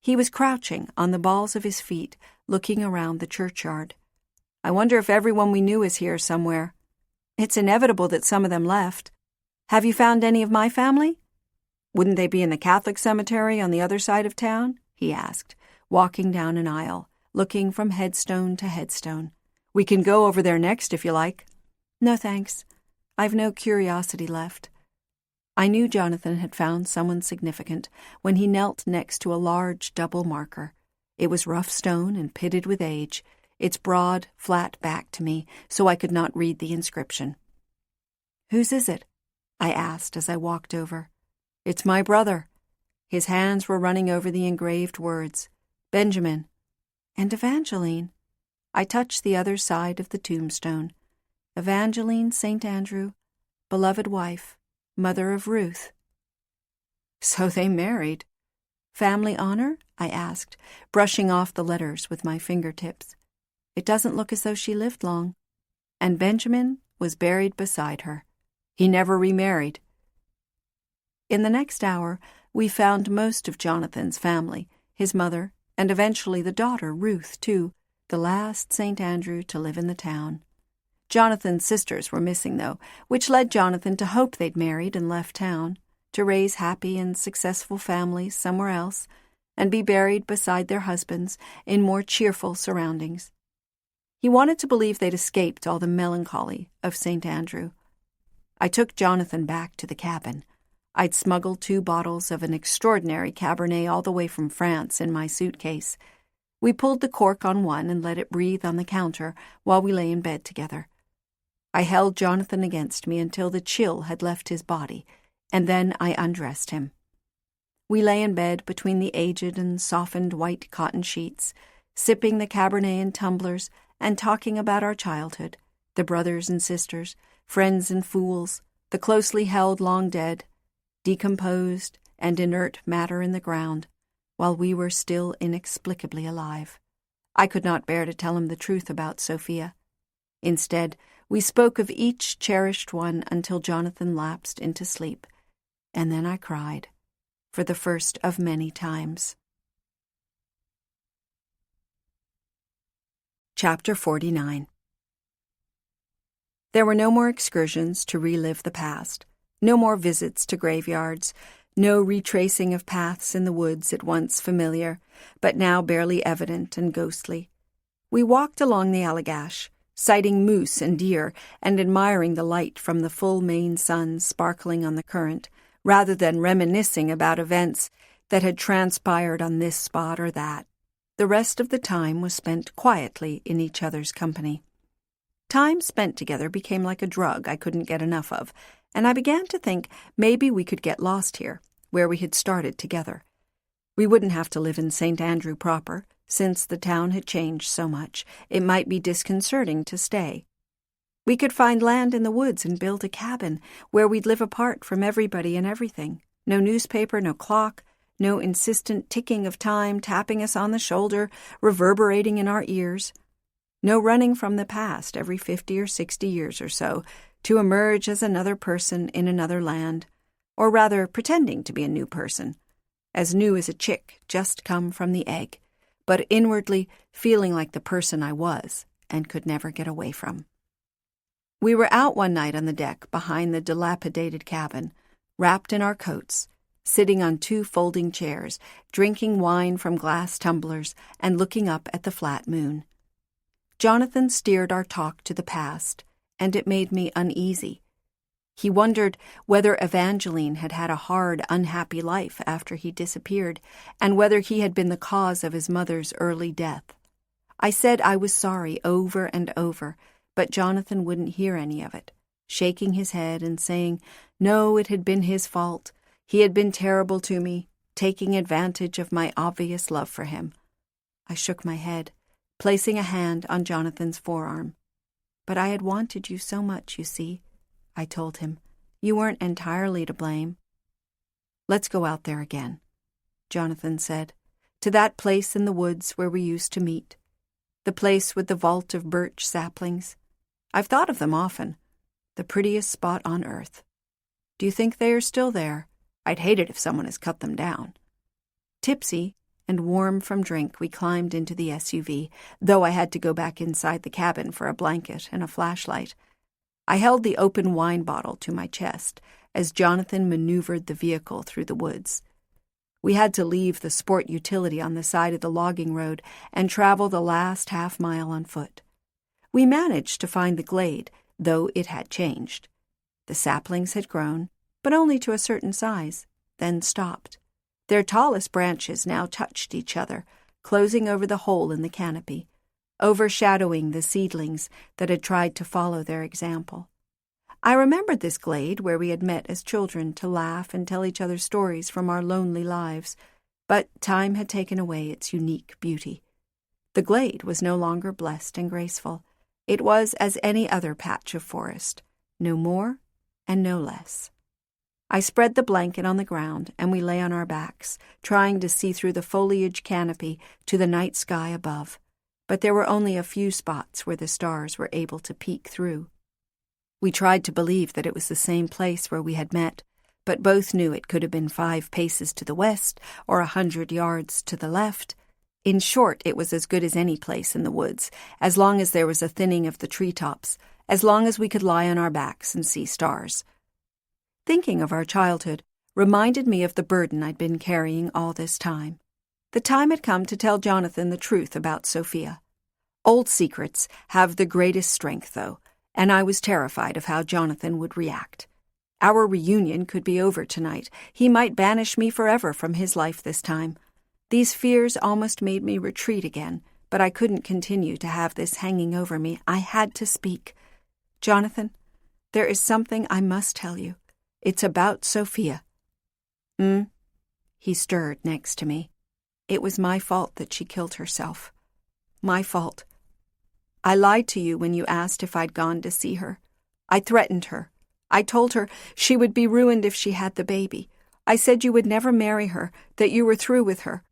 He was crouching on the balls of his feet, looking around the churchyard. "I wonder if everyone we knew is here somewhere. It's inevitable that some of them left. Have you found any of my family?" "Wouldn't they be in the Catholic cemetery on the other side of town?" he asked, walking down an aisle, looking from headstone to headstone. "We can go over there next if you like." "No, thanks. I've no curiosity left." I knew Jonathan had found someone significant when he knelt next to a large double marker. It was rough stone and pitted with age, its broad, flat back to me, so I could not read the inscription. "Whose is it?" I asked as I walked over. "It's my brother." His hands were running over the engraved words. "Benjamin." "And Evangeline." I touched the other side of the tombstone. "Evangeline St. Andrew, beloved wife, mother of Ruth." So they married. "Family honor?" I asked, brushing off the letters with my fingertips. "It doesn't look as though she lived long." And Benjamin was buried beside her. He never remarried. In the next hour, we found most of Jonathan's family, his mother, and eventually the daughter, Ruth, too, the last St. Andrew to live in the town. Jonathan's sisters were missing, though, which led Jonathan to hope they'd married and left town, to raise happy and successful families somewhere else, and be buried beside their husbands in more cheerful surroundings. He wanted to believe they'd escaped all the melancholy of St. Andrew. I took Jonathan back to the cabin. I'd smuggled 2 bottles of an extraordinary Cabernet all the way from France in my suitcase. We pulled the cork on one and let it breathe on the counter while we lay in bed together. I held Jonathan against me until the chill had left his body, and then I undressed him. We lay in bed between the aged and softened white cotton sheets, sipping the Cabernet in tumblers and talking about our childhood, the brothers and sisters, friends and fools, the closely held long dead, decomposed and inert matter in the ground, while we were still inexplicably alive. I could not bear to tell him the truth about Sophia. Instead, we spoke of each cherished one until Jonathan lapsed into sleep, and then I cried, for the first of many times. Chapter 49. There were no more excursions to relive the past, no more visits to graveyards, no retracing of paths in the woods at once familiar, but now barely evident and ghostly. We walked along the Allagash, sighting moose and deer and admiring the light from the full Maine sun sparkling on the current, rather than reminiscing about events that had transpired on this spot or that. The rest of the time was spent quietly in each other's company. Time spent together became like a drug I couldn't get enough of, and I began to think maybe we could get lost here, where we had started together. We wouldn't have to live in St. Andrew proper. Since the town had changed so much, it might be disconcerting to stay. We could find land in the woods and build a cabin where we'd live apart from everybody and everything. No newspaper, no clock, no insistent ticking of time tapping us on the shoulder, reverberating in our ears. No running from the past every 50 or 60 years or so to emerge as another person in another land, or rather pretending to be a new person, as new as a chick just come from the egg, but inwardly feeling like the person I was and could never get away from. We were out one night on the deck behind the dilapidated cabin, wrapped in our coats, sitting on 2 folding chairs, drinking wine from glass tumblers and looking up at the flat moon. Jonathan steered our talk to the past, and it made me uneasy. He wondered whether Evangeline had had a hard, unhappy life after he disappeared, and whether he had been the cause of his mother's early death. I said I was sorry over and over, but Jonathan wouldn't hear any of it, shaking his head and saying, no, it had been his fault. He had been terrible to me, taking advantage of my obvious love for him. I shook my head, placing a hand on Jonathan's forearm. But I had wanted you so much, you see, I told him. You weren't entirely to blame. Let's go out there again, Jonathan said, to that place in the woods where we used to meet, the place with the vault of birch saplings. I've thought of them often, the prettiest spot on earth. Do you think they are still there? I'd hate it if someone has cut them down. Tipsy and warm from drink, we climbed into the SUV, though I had to go back inside the cabin for a blanket and a flashlight. I held the open wine bottle to my chest as Jonathan maneuvered the vehicle through the woods. We had to leave the sport utility on the side of the logging road and travel the last half-mile on foot. We managed to find the glade, though it had changed. The saplings had grown, but only to a certain size, then stopped. Their tallest branches now touched each other, closing over the hole in the canopy, overshadowing the seedlings that had tried to follow their example. I remembered this glade where we had met as children to laugh and tell each other stories from our lonely lives, but time had taken away its unique beauty. The glade was no longer blessed and graceful. It was as any other patch of forest, no more and no less. I spread the blanket on the ground, and we lay on our backs, trying to see through the foliage canopy to the night sky above, but there were only a few spots where the stars were able to peek through. We tried to believe that it was the same place where we had met, but both knew it could have been 5 paces to the west or 100 yards to the left. In short, it was as good as any place in the woods, as long as there was a thinning of the treetops, as long as we could lie on our backs and see stars. Thinking of our childhood reminded me of the burden I'd been carrying all this time. The time had come to tell Jonathan the truth about Sophia. Old secrets have the greatest strength, though, and I was terrified of how Jonathan would react. Our reunion could be over tonight. He might banish me forever from his life this time. These fears almost made me retreat again, but I couldn't continue to have this hanging over me. I had to speak. Jonathan, there is something I must tell you. It's about Sophia." He stirred next to me. "It was my fault that she killed herself. My fault. I lied to you when you asked if I'd gone to see her. I threatened her. I told her she would be ruined if she had the baby. I said you would never marry her, that you were through with her.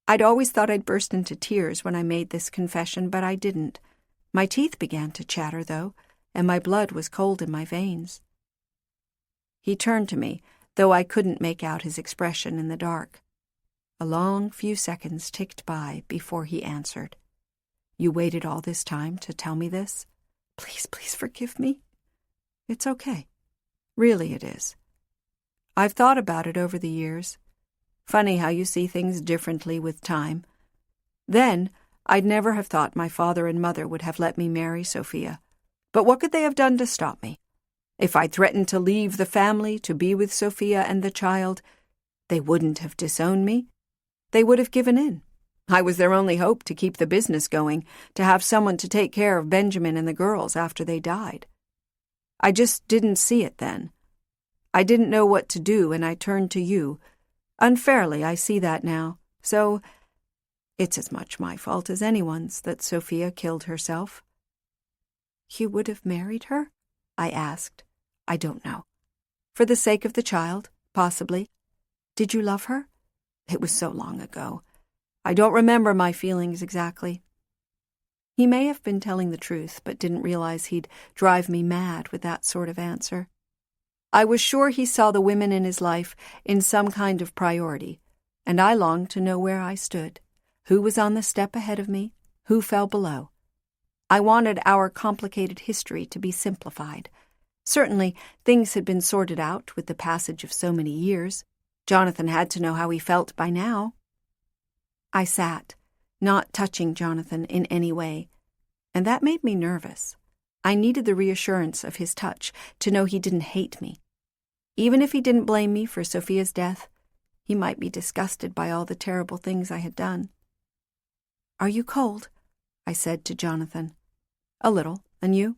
I'd always thought I'd burst into tears when I made this confession, but I didn't. My teeth began to chatter, though, and my blood was cold in my veins." He turned to me, though I couldn't make out his expression in the dark. A long few seconds ticked by before he answered. "You waited all this time to tell me this? Please, please forgive me." "It's okay. Really it is. I've thought about it over the years. Funny how you see things differently with time. Then, I'd never have thought my father and mother would have let me marry Sophia. But what could they have done to stop me? If I threatened to leave the family to be with Sophia and the child, they wouldn't have disowned me. They would have given in. I was their only hope to keep the business going, to have someone to take care of Benjamin and the girls after they died. I just didn't see it then. I didn't know what to do, and I turned to you. Unfairly, I see that now. So, it's as much my fault as anyone's that Sophia killed herself." "You would have married her?" I asked. "I don't know. For the sake of the child, possibly. Did you love her?" "It was so long ago. I don't remember my feelings exactly." He may have been telling the truth, but didn't realize he'd drive me mad with that sort of answer. I was sure he saw the women in his life in some kind of priority, and I longed to know where I stood, who was on the step ahead of me, who fell below. I wanted our complicated history to be simplified. Certainly, things had been sorted out with the passage of so many years. Jonathan had to know how he felt by now. I sat, not touching Jonathan in any way, and that made me nervous. I needed the reassurance of his touch to know he didn't hate me. Even if he didn't blame me for Sophia's death, he might be disgusted by all the terrible things I had done. "Are you cold?" I said to Jonathan. "A little. And you?"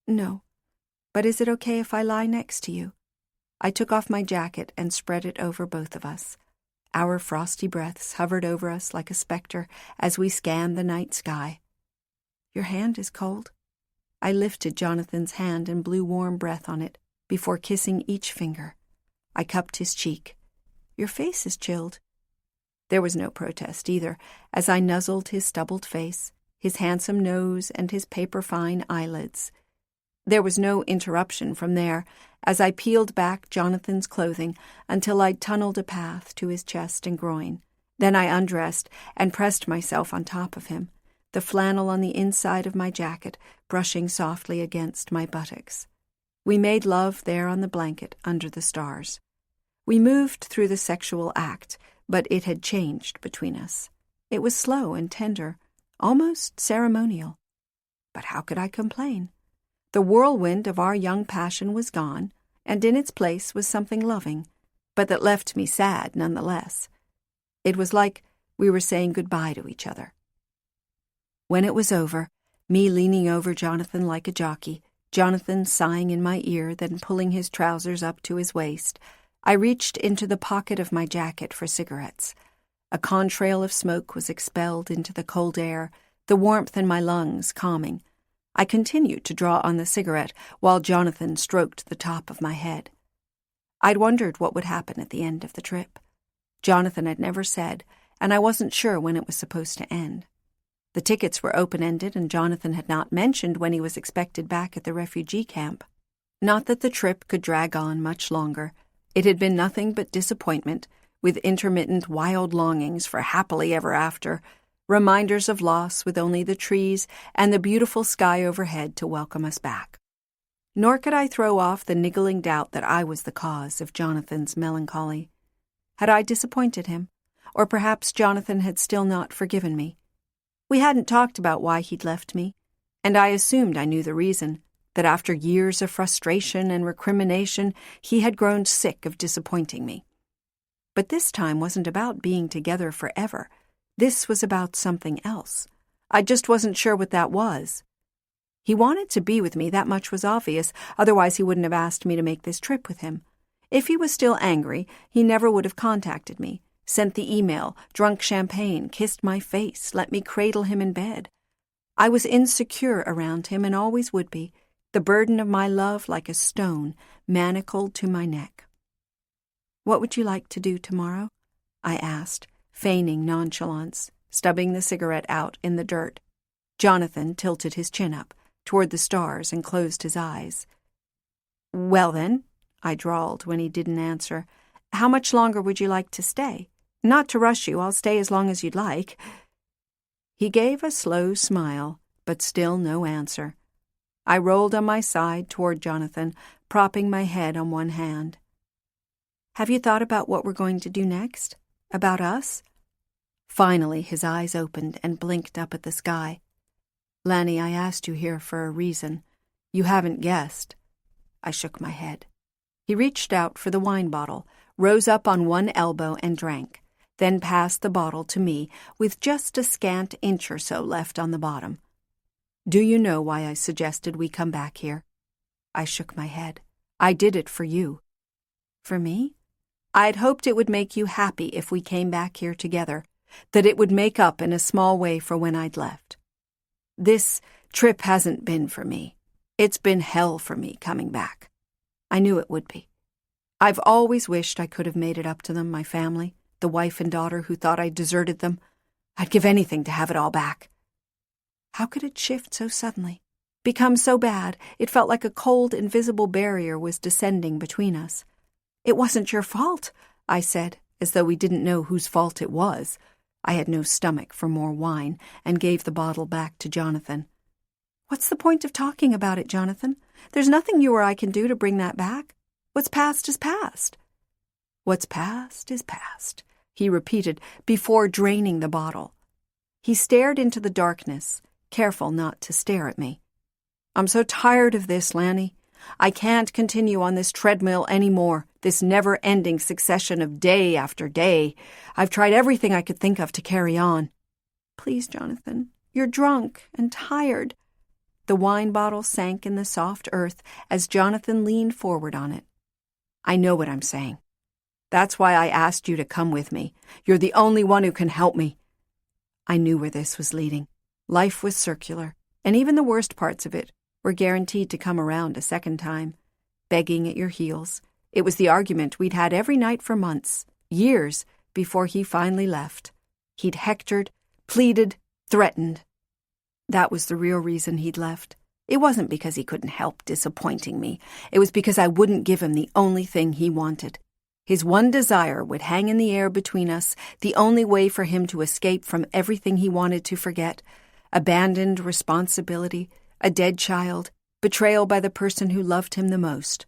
"No. But is it okay if I lie next to you?" I took off my jacket and spread it over both of us. Our frosty breaths hovered over us like a specter as we scanned the night sky. "Your hand is cold." I lifted Jonathan's hand and blew warm breath on it before kissing each finger. I cupped his cheek. "Your face is chilled." There was no protest either, as I nuzzled his stubbled face, his handsome nose, and his paper-fine eyelids. There was no interruption from there, as I peeled back Jonathan's clothing until I'd tunneled a path to his chest and groin. Then I undressed and pressed myself on top of him, the flannel on the inside of my jacket brushing softly against my buttocks. We made love there on the blanket under the stars. We moved through the sexual act, but it had changed between us. It was slow and tender, almost ceremonial. But how could I complain? The whirlwind of our young passion was gone, and in its place was something loving, but that left me sad nonetheless. It was like we were saying goodbye to each other. When it was over, me leaning over Jonathan like a jockey, Jonathan sighing in my ear, then pulling his trousers up to his waist, I reached into the pocket of my jacket for cigarettes. A contrail of smoke was expelled into the cold air, the warmth in my lungs calming. I continued to draw on the cigarette while Jonathan stroked the top of my head. I'd wondered what would happen at the end of the trip. Jonathan had never said, and I wasn't sure when it was supposed to end. The tickets were open-ended, and Jonathan had not mentioned when he was expected back at the refugee camp. Not that the trip could drag on much longer. It had been nothing but disappointment, with intermittent wild longings for happily ever after, reminders of loss with only the trees and the beautiful sky overhead to welcome us back. Nor could I throw off the niggling doubt that I was the cause of Jonathan's melancholy. Had I disappointed him? Or perhaps Jonathan had still not forgiven me? We hadn't talked about why he'd left me, and I assumed I knew the reason, that after years of frustration and recrimination, he had grown sick of disappointing me. But this time wasn't about being together forever. This was about something else. I just wasn't sure what that was. He wanted to be with me, that much was obvious, otherwise he wouldn't have asked me to make this trip with him. If he was still angry, he never would have contacted me, sent the email, drunk champagne, kissed my face, let me cradle him in bed. I was insecure around him and always would be, the burden of my love like a stone manacled to my neck. "What would you like to do tomorrow?" I asked, feigning nonchalance, stubbing the cigarette out in the dirt. Jonathan tilted his chin up toward the stars and closed his eyes. "Well then," I drawled when he didn't answer, "how much longer would you like to stay? Not to rush you, I'll stay as long as you'd like." He gave a slow smile, but still no answer. I rolled on my side toward Jonathan, propping my head on one hand. "Have you thought about what we're going to do next? About us?" Finally, his eyes opened and blinked up at the sky. "Lanny, I asked you here for a reason. You haven't guessed." I shook my head. He reached out for the wine bottle, rose up on one elbow and drank, then passed the bottle to me with just a scant inch or so left on the bottom. "Do you know why I suggested we come back here?" I shook my head. "I did it for you." "For me?" "I'd hoped it would make you happy if we came back here together, that it would make up in a small way for when I'd left. This trip hasn't been for me. It's been hell for me coming back. I knew it would be. I've always wished I could have made it up to them, my family, the wife and daughter who thought I'd deserted them. I'd give anything to have it all back." How could it shift so suddenly? Become so bad, it felt like a cold, invisible barrier was descending between us. "It wasn't your fault," I said, as though we didn't know whose fault it was. I had no stomach for more wine and gave the bottle back to Jonathan. "What's the point of talking about it, Jonathan? There's nothing you or I can do to bring that back. What's past is past." "What's past is past," he repeated before draining the bottle. He stared into the darkness, careful not to stare at me. "I'm so tired of this, Lanny. I can't continue on this treadmill anymore, this never-ending succession of day after day. I've tried everything I could think of to carry on." "Please, Jonathan, you're drunk and tired." The wine bottle sank in the soft earth as Jonathan leaned forward on it. "I know what I'm saying. That's why I asked you to come with me. You're the only one who can help me." I knew where this was leading. Life was circular, and even the worst parts of it were guaranteed to come around a second time. Begging at your heels. It was the argument we'd had every night for months, years, before he finally left. He'd hectored, pleaded, threatened. That was the real reason he'd left. It wasn't because he couldn't help disappointing me. It was because I wouldn't give him the only thing he wanted. His one desire would hang in the air between us, the only way for him to escape from everything he wanted to forget. Abandoned responsibility, a dead child, betrayal by the person who loved him the most.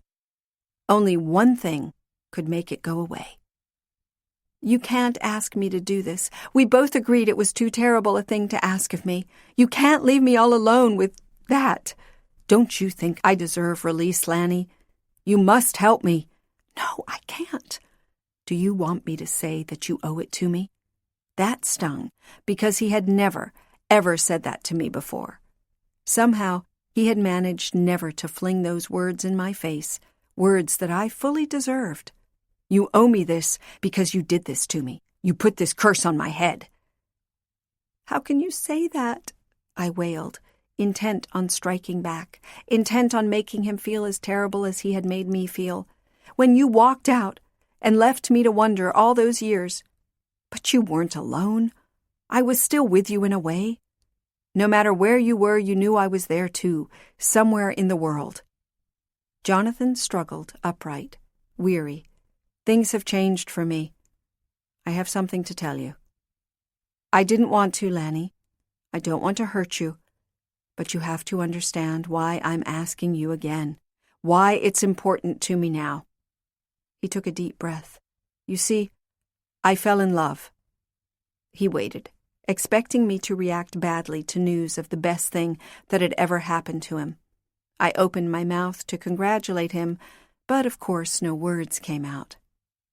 Only one thing could make it go away. "You can't ask me to do this. We both agreed it was too terrible a thing to ask of me. You can't leave me all alone with that. Don't you think I deserve release, Lanny? You must help me." "No, I can't." "Do you want me to say that you owe it to me?" That stung, because he had never, ever said that to me before. Somehow, he had managed never to fling those words in my face, words that I fully deserved. "You owe me this because you did this to me. You put this curse on my head." "How can you say that?" I wailed, intent on striking back, intent on making him feel as terrible as he had made me feel. "When you walked out and left me to wonder all those years. But you weren't alone. I was still with you in a way. No matter where you were, you knew I was there too, somewhere in the world." Jonathan struggled upright, weary. "Things have changed for me. I have something to tell you. I didn't want to, Lanny. I don't want to hurt you. But you have to understand why I'm asking you again, why it's important to me now." He took a deep breath. "You see, I fell in love." He waited, expecting me to react badly to news of the best thing that had ever happened to him. I opened my mouth to congratulate him, but of course no words came out.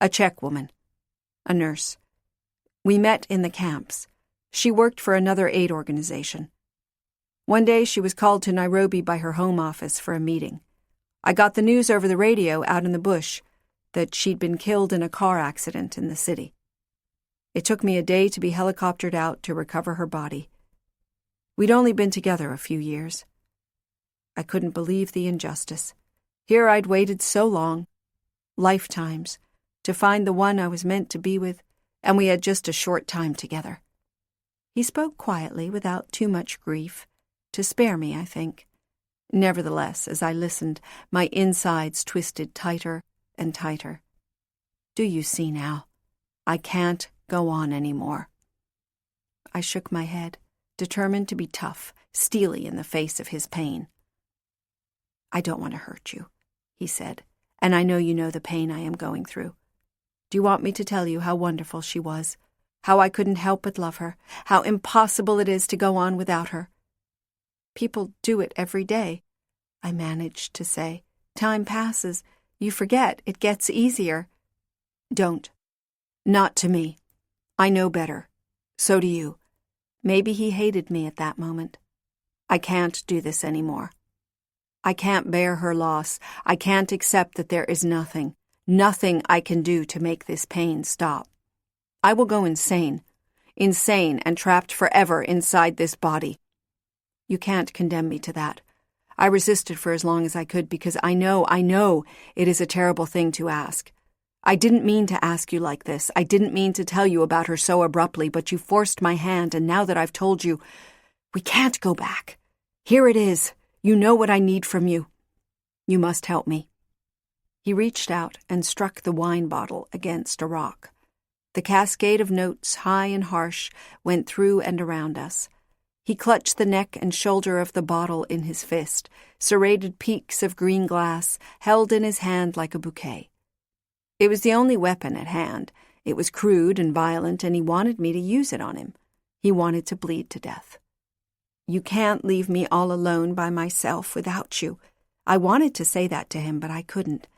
A Czech woman. A nurse. We met in the camps. She worked for another aid organization. One day she was called to Nairobi by her home office for a meeting. I got the news over the radio out in the bush. that she'd been killed in a car accident in the city. It took me a day to be helicoptered out to recover her body. We'd only been together a few years. I couldn't believe the injustice. Here I'd waited so long, lifetimes, to find the one I was meant to be with, and we had just a short time together. He spoke quietly, without too much grief, to spare me, I think. Nevertheless, as I listened, my insides twisted tighter and tighter. Do you see now? I can't go on anymore. I shook my head, determined to be tough, steely in the face of his pain. I don't want to hurt you, he said, and I know you know the pain I am going through. Do you want me to tell you how wonderful she was? How I couldn't help but love her? How impossible it is to go on without her? People do it every day, I managed to say. Time passes. You forget. It gets easier. Don't. Not to me. I know better. So do you. Maybe he hated me at that moment. I can't do this anymore. I can't bear her loss. I can't accept that there is nothing I can do to make this pain stop. I will go insane and trapped forever inside this body. You can't condemn me to that. I resisted for as long as I could because I know it is a terrible thing to ask. I didn't mean to ask you like this. I didn't mean to tell you about her so abruptly, but you forced my hand, and now that I've told you, we can't go back. Here it is. You know what I need from you. You must help me. He reached out and struck the wine bottle against a rock. The cascade of notes, high and harsh, went through and around us. He clutched the neck and shoulder of the bottle in his fist, serrated peaks of green glass held in his hand like a bouquet. It was the only weapon at hand. It was crude and violent, and he wanted me to use it on him. He wanted to bleed to death. You can't leave me all alone by myself without you. I wanted to say that to him, but I couldn't.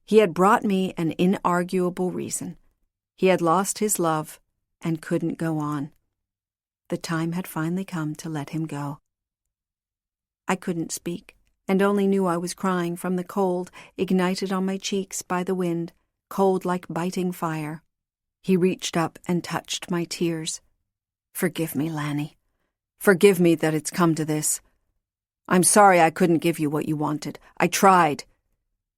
He had brought me an inarguable reason. He had lost his love and couldn't go on. The time had finally come to let him go. I couldn't speak, and only knew I was crying from the cold ignited on my cheeks by the wind, cold like biting fire. He reached up and touched my tears. Forgive me, Lanny. Forgive me that it's come to this. I'm sorry I couldn't give you what you wanted. I tried.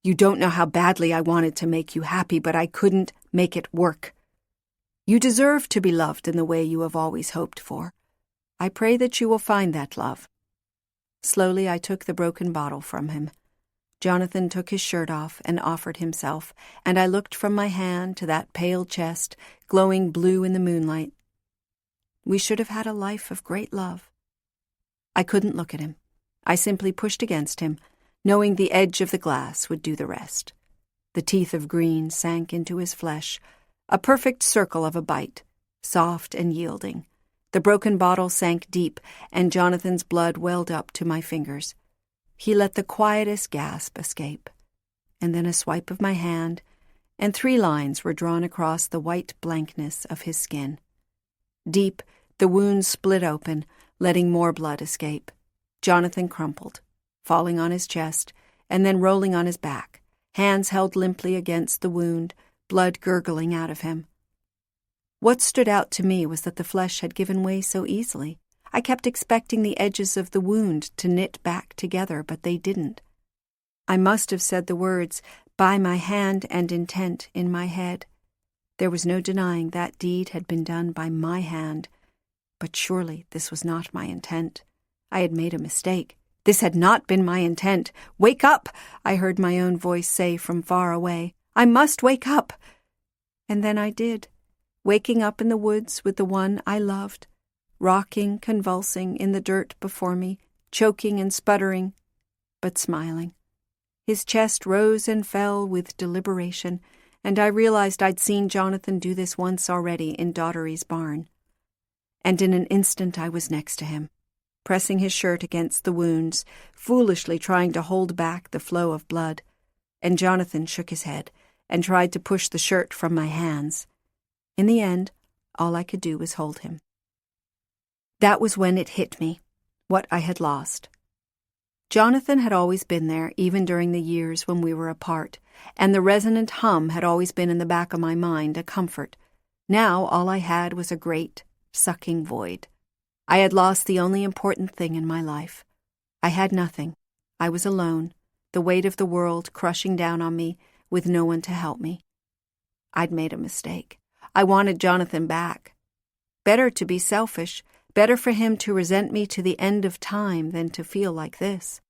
You don't know how badly I wanted to make you happy, but I couldn't make it work. You deserve to be loved in the way you have always hoped for. I pray that you will find that love. Slowly I took the broken bottle from him. Jonathan took his shirt off and offered himself, and I looked from my hand to that pale chest, glowing blue in the moonlight. We should have had a life of great love. I couldn't look at him. I simply pushed against him, knowing the edge of the glass would do the rest. The teeth of green sank into his flesh, a perfect circle of a bite, soft and yielding. The broken bottle sank deep, and Jonathan's blood welled up to my fingers. He let the quietest gasp escape, and then a swipe of my hand, and 3 lines were drawn across the white blankness of his skin. Deep, the wound split open, letting more blood escape. Jonathan crumpled, falling on his chest, and then rolling on his back, hands held limply against the wound, blood gurgling out of him. What stood out to me was that the flesh had given way so easily. I kept expecting the edges of the wound to knit back together, but they didn't. I must have said the words, "by my hand and intent," in my head. There was no denying that deed had been done by my hand. But surely this was not my intent. I had made a mistake. This had not been my intent. "Wake up!" I heard my own voice say from far away. "I must wake up!" And then I did, waking up in the woods with the one I loved, rocking, convulsing in the dirt before me, choking and sputtering, but smiling. His chest rose and fell with deliberation, and I realized I'd seen Jonathan do this once already in Daughtery's barn. And in an instant I was next to him, pressing his shirt against the wounds, foolishly trying to hold back the flow of blood, and Jonathan shook his head and tried to push the shirt from my hands. In the end, all I could do was hold him. That was when it hit me, what I had lost. Jonathan had always been there, even during the years when we were apart, and the resonant hum had always been in the back of my mind a comfort. Now all I had was a great, sucking void. I had lost the only important thing in my life. I had nothing. I was alone, the weight of the world crushing down on me, with no one to help me. I'd made a mistake. I wanted Jonathan back. Better to be selfish, better for him to resent me to the end of time than to feel like this.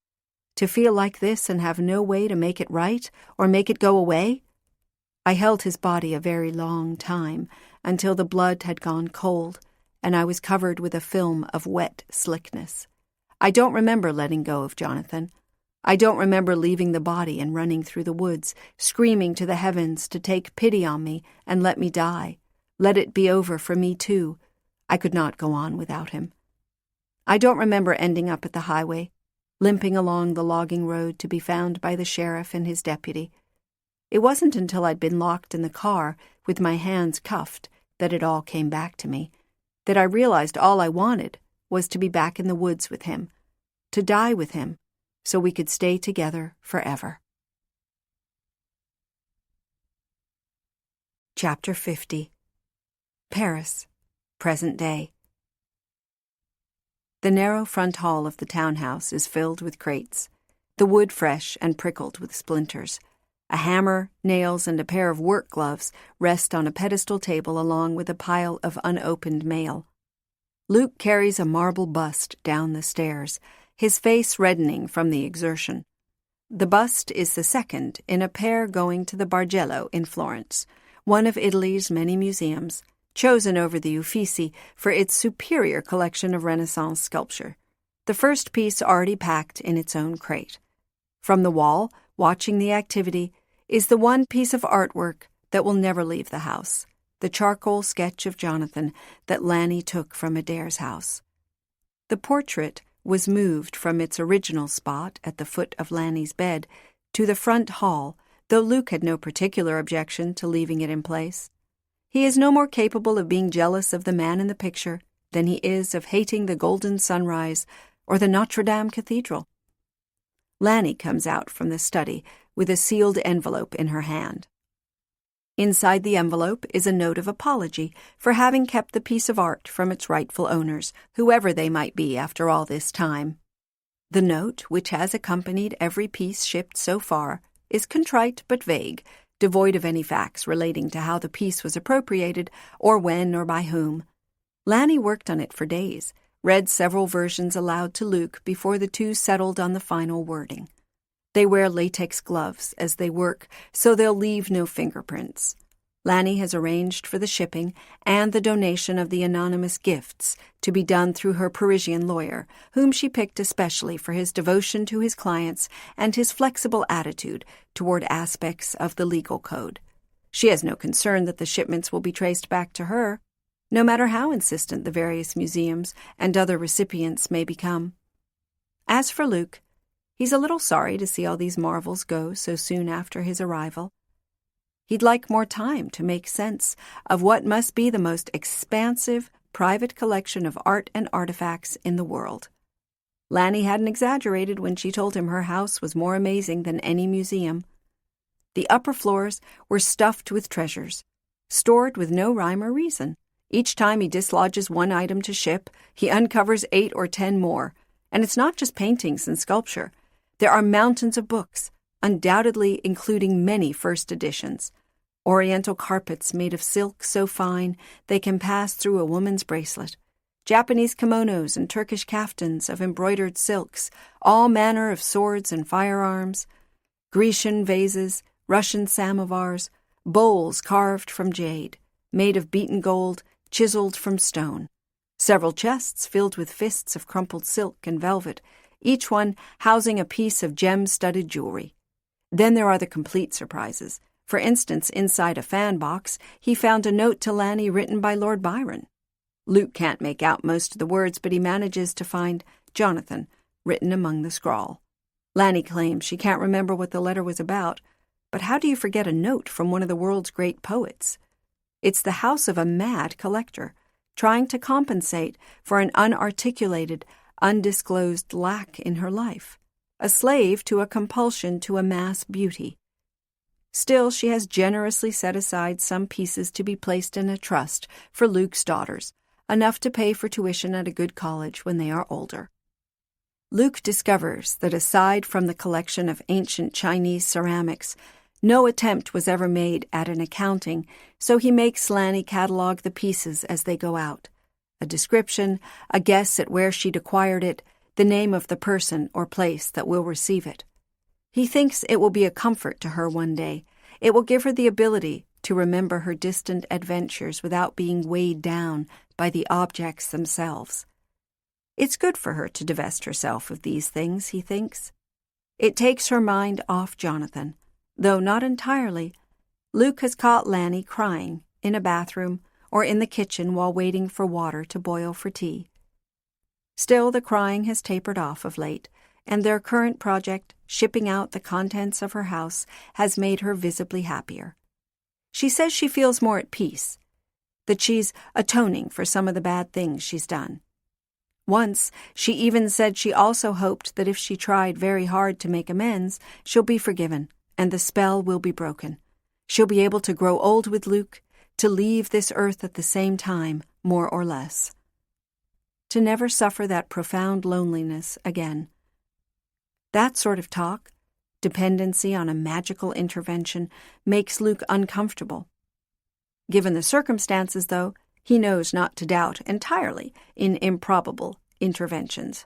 To feel like this and have no way to make it right or make it go away? I held his body a very long time, until the blood had gone cold, and I was covered with a film of wet slickness. I don't remember letting go of Jonathan. I don't remember leaving the body and running through the woods, screaming to the heavens to take pity on me and let me die. Let it be over for me too. I could not go on without him. I don't remember ending up at the highway, limping along the logging road to be found by the sheriff and his deputy. It wasn't until I'd been locked in the car with my hands cuffed that it all came back to me, that I realized all I wanted was to be back in the woods with him, to die with him, so we could stay together forever. Chapter 50. Paris, present day. The narrow front hall of the townhouse is filled with crates, the wood fresh and prickled with splinters. A hammer, nails, and a pair of work gloves rest on a pedestal table along with a pile of unopened mail. Luke carries a marble bust down the stairs, his face reddening from the exertion. The bust is the second in a pair going to the Bargello in Florence, one of Italy's many museums, chosen over the Uffizi for its superior collection of Renaissance sculpture. The first piece already packed in its own crate. From the wall, watching the activity, is the one piece of artwork that will never leave the house, the charcoal sketch of Jonathan that Lanny took from Adair's house. The portrait was moved from its original spot at the foot of Lanny's bed to the front hall, though Luke had no particular objection to leaving it in place. He is no more capable of being jealous of the man in the picture than he is of hating the golden sunrise or the Notre Dame Cathedral. Lanny comes out from the study with a sealed envelope in her hand. Inside the envelope is a note of apology for having kept the piece of art from its rightful owners, whoever they might be after all this time. The note, which has accompanied every piece shipped so far, is contrite but vague, devoid of any facts relating to how the piece was appropriated or when or by whom. Lanny worked on it for days, read several versions aloud to Luke before the two settled on the final wording. They wear latex gloves as they work, so they'll leave no fingerprints. Lanny has arranged for the shipping and the donation of the anonymous gifts to be done through her Parisian lawyer, whom she picked especially for his devotion to his clients and his flexible attitude toward aspects of the legal code. She has no concern that the shipments will be traced back to her, no matter how insistent the various museums and other recipients may become. As for Luke, he's a little sorry to see all these marvels go so soon after his arrival. He'd like more time to make sense of what must be the most expansive private collection of art and artifacts in the world. Lanny hadn't exaggerated when she told him her house was more amazing than any museum. The upper floors were stuffed with treasures, stored with no rhyme or reason. Each time he dislodges one item to ship, he uncovers 8 or 10 more. And it's not just paintings and sculpture. There are mountains of books, undoubtedly including many first editions. Oriental carpets made of silk so fine they can pass through a woman's bracelet. Japanese kimonos and Turkish kaftans of embroidered silks, all manner of swords and firearms. Grecian vases, Russian samovars, bowls carved from jade, made of beaten gold, chiseled from stone. Several chests filled with fists of crumpled silk and velvet, each one housing a piece of gem-studded jewelry. Then there are the complete surprises. For instance, inside a fan box, he found a note to Lanny written by Lord Byron. Luke can't make out most of the words, but he manages to find Jonathan written among the scrawl. Lanny claims she can't remember what the letter was about, but how do you forget a note from one of the world's great poets? It's the house of a mad collector, trying to compensate for an unarticulated, undisclosed lack in her life. a slave to a compulsion to amass beauty. Still, she has generously set aside some pieces to be placed in a trust for Luke's daughters, enough to pay for tuition at a good college when they are older. Luke discovers that aside from the collection of ancient Chinese ceramics, no attempt was ever made at an accounting, so he makes Lanny catalog the pieces as they go out. A description, a guess at where she'd acquired it, the name of the person or place that will receive it. He thinks it will be a comfort to her one day. It will give her the ability to remember her distant adventures without being weighed down by the objects themselves. It's good for her to divest herself of these things, he thinks. It takes her mind off Jonathan, though not entirely. Luke has caught Lanny crying in a bathroom or in the kitchen while waiting for water to boil for tea. Still, the crying has tapered off of late, and their current project, shipping out the contents of her house, has made her visibly happier. She says she feels more at peace, that she's atoning for some of the bad things she's done. Once, she even said she also hoped that if she tried very hard to make amends, she'll be forgiven, and the spell will be broken. She'll be able to grow old with Luke, to leave this earth at the same time, more or less. To never suffer that profound loneliness again. That sort of talk, dependency on a magical intervention, makes Luke uncomfortable. Given the circumstances, though, he knows not to doubt entirely in improbable interventions.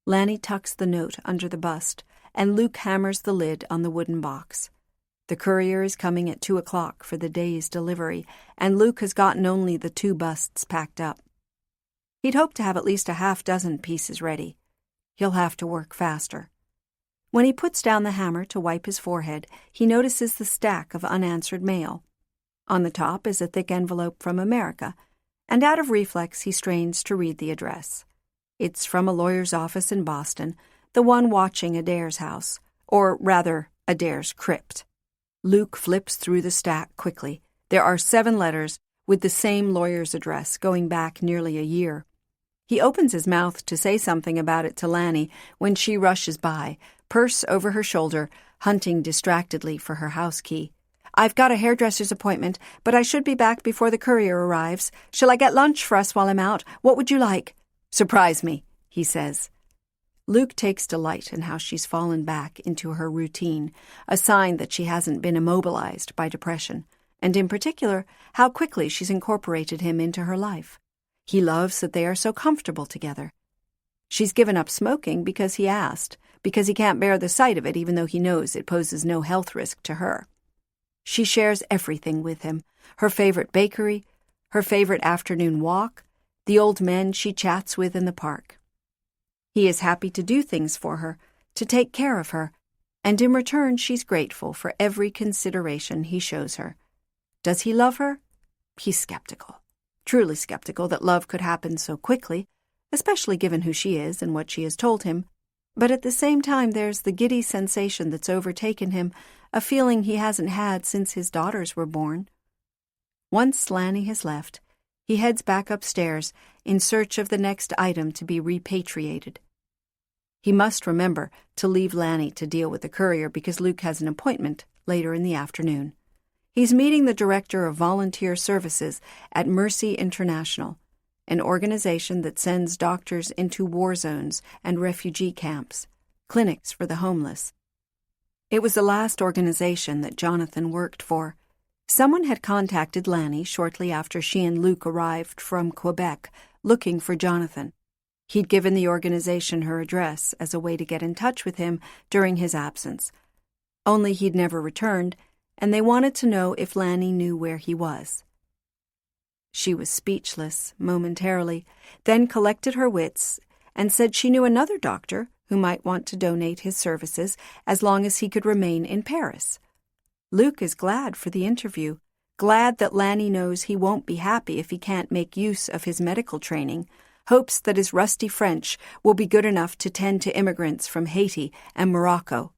Lanny tucks the note under the bust, and Luke hammers the lid on the wooden box. The courier is coming at 2:00 for the day's delivery, and Luke has gotten only the 2 busts packed up. He'd hoped to have at least a half-dozen pieces ready. He'll have to work faster. When he puts down the hammer to wipe his forehead, he notices the stack of unanswered mail. On the top is a thick envelope from America, and out of reflex he strains to read the address. It's from a lawyer's office in Boston, the one watching Adair's house, or rather, Adair's crypt. Luke flips through the stack quickly. There are 7 letters with the same lawyer's address going back nearly a year. He opens his mouth to say something about it to Lanny when she rushes by, purse over her shoulder, hunting distractedly for her house key. "I've got a hairdresser's appointment, but I should be back before the courier arrives. Shall I get lunch for us while I'm out? What would you like?" "Surprise me," he says. Luke takes delight in how she's fallen back into her routine, a sign that she hasn't been immobilized by depression, and in particular, how quickly she's incorporated him into her life. He loves that they are so comfortable together. She's given up smoking because he asked, because he can't bear the sight of it even though he knows it poses no health risk to her. She shares everything with him, her favorite bakery, her favorite afternoon walk, the old men she chats with in the park. He is happy to do things for her, to take care of her, and in return she's grateful for every consideration he shows her. Does he love her? He's skeptical. Truly skeptical that love could happen so quickly, especially given who she is and what she has told him. But at the same time, there's the giddy sensation that's overtaken him, a feeling he hasn't had since his daughters were born. Once Lanny has left, he heads back upstairs in search of the next item to be repatriated. He must remember to leave Lanny to deal with the courier because Luke has an appointment later in the afternoon. He's meeting the director of volunteer services at Mercy International, an organization that sends doctors into war zones and refugee camps, clinics for the homeless. It was the last organization that Jonathan worked for. Someone had contacted Lanny shortly after she and Luke arrived from Quebec, looking for Jonathan. He'd given the organization her address as a way to get in touch with him during his absence. Only he'd never returned, and they wanted to know if Lanny knew where he was. She was speechless momentarily, then collected her wits and said she knew another doctor who might want to donate his services as long as he could remain in Paris. Luke is glad for the interview, glad that Lanny knows he won't be happy if he can't make use of his medical training, hopes that his rusty French will be good enough to tend to immigrants from Haiti and Morocco.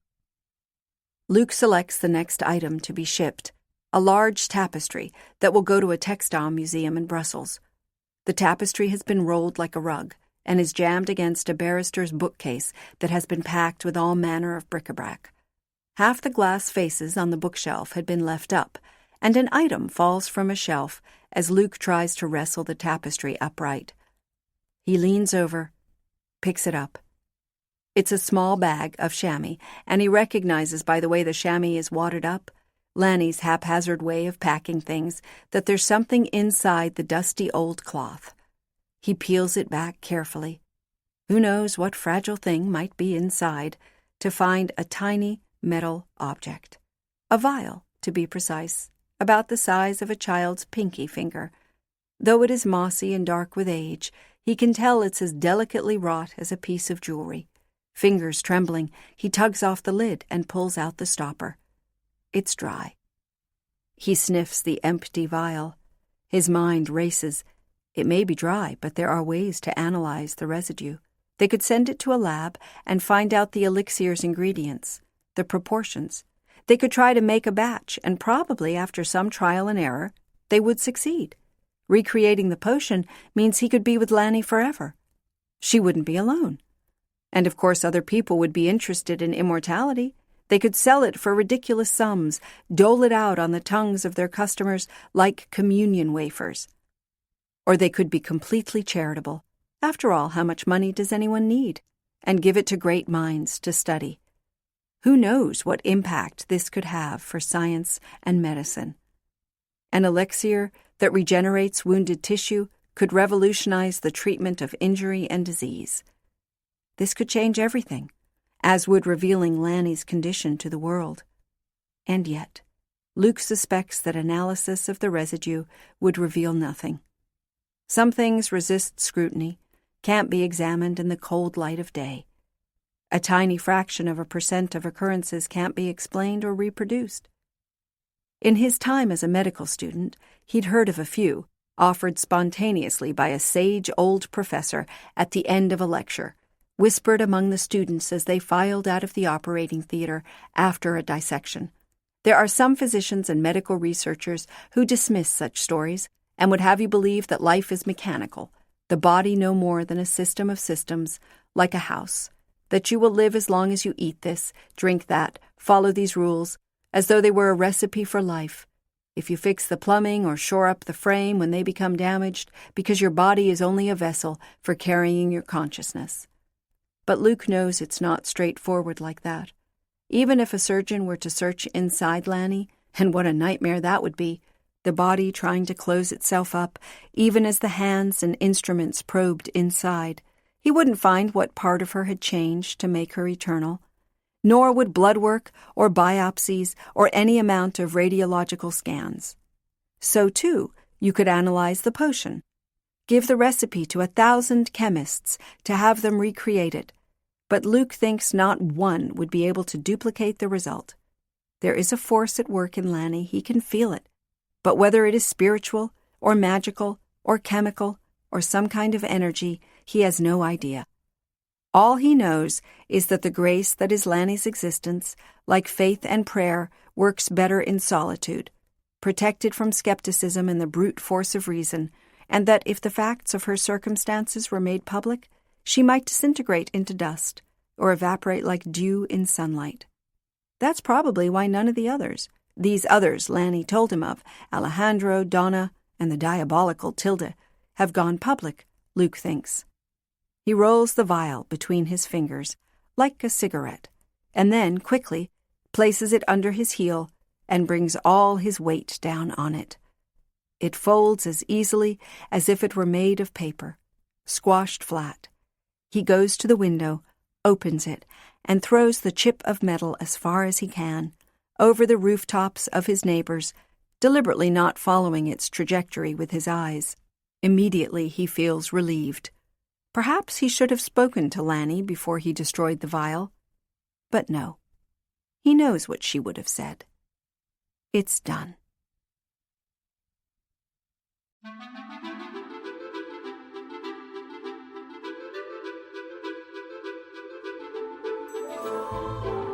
Luke selects the next item to be shipped, a large tapestry that will go to a textile museum in Brussels. The tapestry has been rolled like a rug. and is jammed against a barrister's bookcase that has been packed with all manner of bric-a-brac. Half the glass faces on the bookshelf had been left up, and an item falls from a shelf as Luke tries to wrestle the tapestry upright. He leans over, picks it up. It's a small bag of chamois, and he recognizes by the way the chamois is wadded up, Lanny's haphazard way of packing things, that there's something inside the dusty old cloth. He peels it back carefully. Who knows what fragile thing might be inside, to find a tiny metal object. A vial, to be precise, about the size of a child's pinky finger. Though it is mossy and dark with age, he can tell it's as delicately wrought as a piece of jewelry. Fingers trembling, he tugs off the lid and pulls out the stopper. It's dry. He sniffs the empty vial. His mind races. It may be dry, but there are ways to analyze the residue. They could send it to a lab and find out the elixir's ingredients, the proportions. They could try to make a batch, and probably after some trial and error, they would succeed. Recreating the potion means he could be with Lanny forever. She wouldn't be alone. And of course other people would be interested in immortality. They could sell it for ridiculous sums, dole it out on the tongues of their customers like communion wafers. Or they could be completely charitable. After all, how much money does anyone need? And give it to great minds to study. Who knows what impact this could have for science and medicine? An elixir that regenerates wounded tissue could revolutionize the treatment of injury and disease. This could change everything, as would revealing Lanny's condition to the world. And yet, Luke suspects that analysis of the residue would reveal nothing. Some things resist scrutiny, can't be examined in the cold light of day. A tiny fraction of a % of occurrences can't be explained or reproduced. In his time as a medical student, he'd heard of a few, offered spontaneously by a sage old professor at the end of a lecture, whispered among the students as they filed out of the operating theater after a dissection. There are some physicians and medical researchers who dismiss such stories and would have you believe that life is mechanical, the body no more than a system of systems, like a house, that you will live as long as you eat this, drink that, follow these rules, as though they were a recipe for life. If you fix the plumbing or shore up the frame when they become damaged, because your body is only a vessel for carrying your consciousness. But Luke knows it's not straightforward like that. Even if a surgeon were to search inside Lanny, and what a nightmare that would be, the body trying to close itself up, even as the hands and instruments probed inside, he wouldn't find what part of her had changed to make her eternal. Nor would blood work or biopsies or any amount of radiological scans. So, too, you could analyze the potion. Give the recipe to 1,000 chemists to have them recreate it, but Luke thinks not one would be able to duplicate the result. There is a force at work in Lanny, he can feel it, but whether it is spiritual or magical or chemical or some kind of energy, he has no idea. All he knows is that the grace that is Lanny's existence, like faith and prayer, works better in solitude, protected from skepticism and the brute force of reason, and that if the facts of her circumstances were made public, she might disintegrate into dust or evaporate like dew in sunlight. That's probably why none of these others Lanny told him of, Alejandro, Donna, and the diabolical Tilda, have gone public, Luke thinks. He rolls the vial between his fingers, like a cigarette, and then, quickly, places it under his heel and brings all his weight down on it. It folds as easily as if it were made of paper, squashed flat. He goes to the window, opens it, and throws the chip of metal as far as he can, over the rooftops of his neighbors, deliberately not following its trajectory with his eyes. Immediately he feels relieved. Perhaps he should have spoken to Lanny before he destroyed the vial. But no. He knows what she would have said. It's done.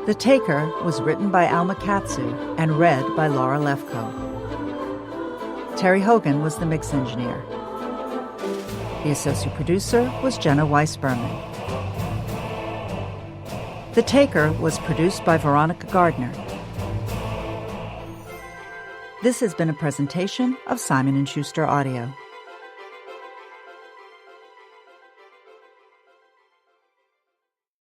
The Taker was written by Alma Katsu and read by Laura Lefko. Terry Hogan was the mix engineer. The associate producer was Jenna Weiss-Berman. The Taker was produced by Veronica Gardner. This has been a presentation of Simon & Schuster Audio.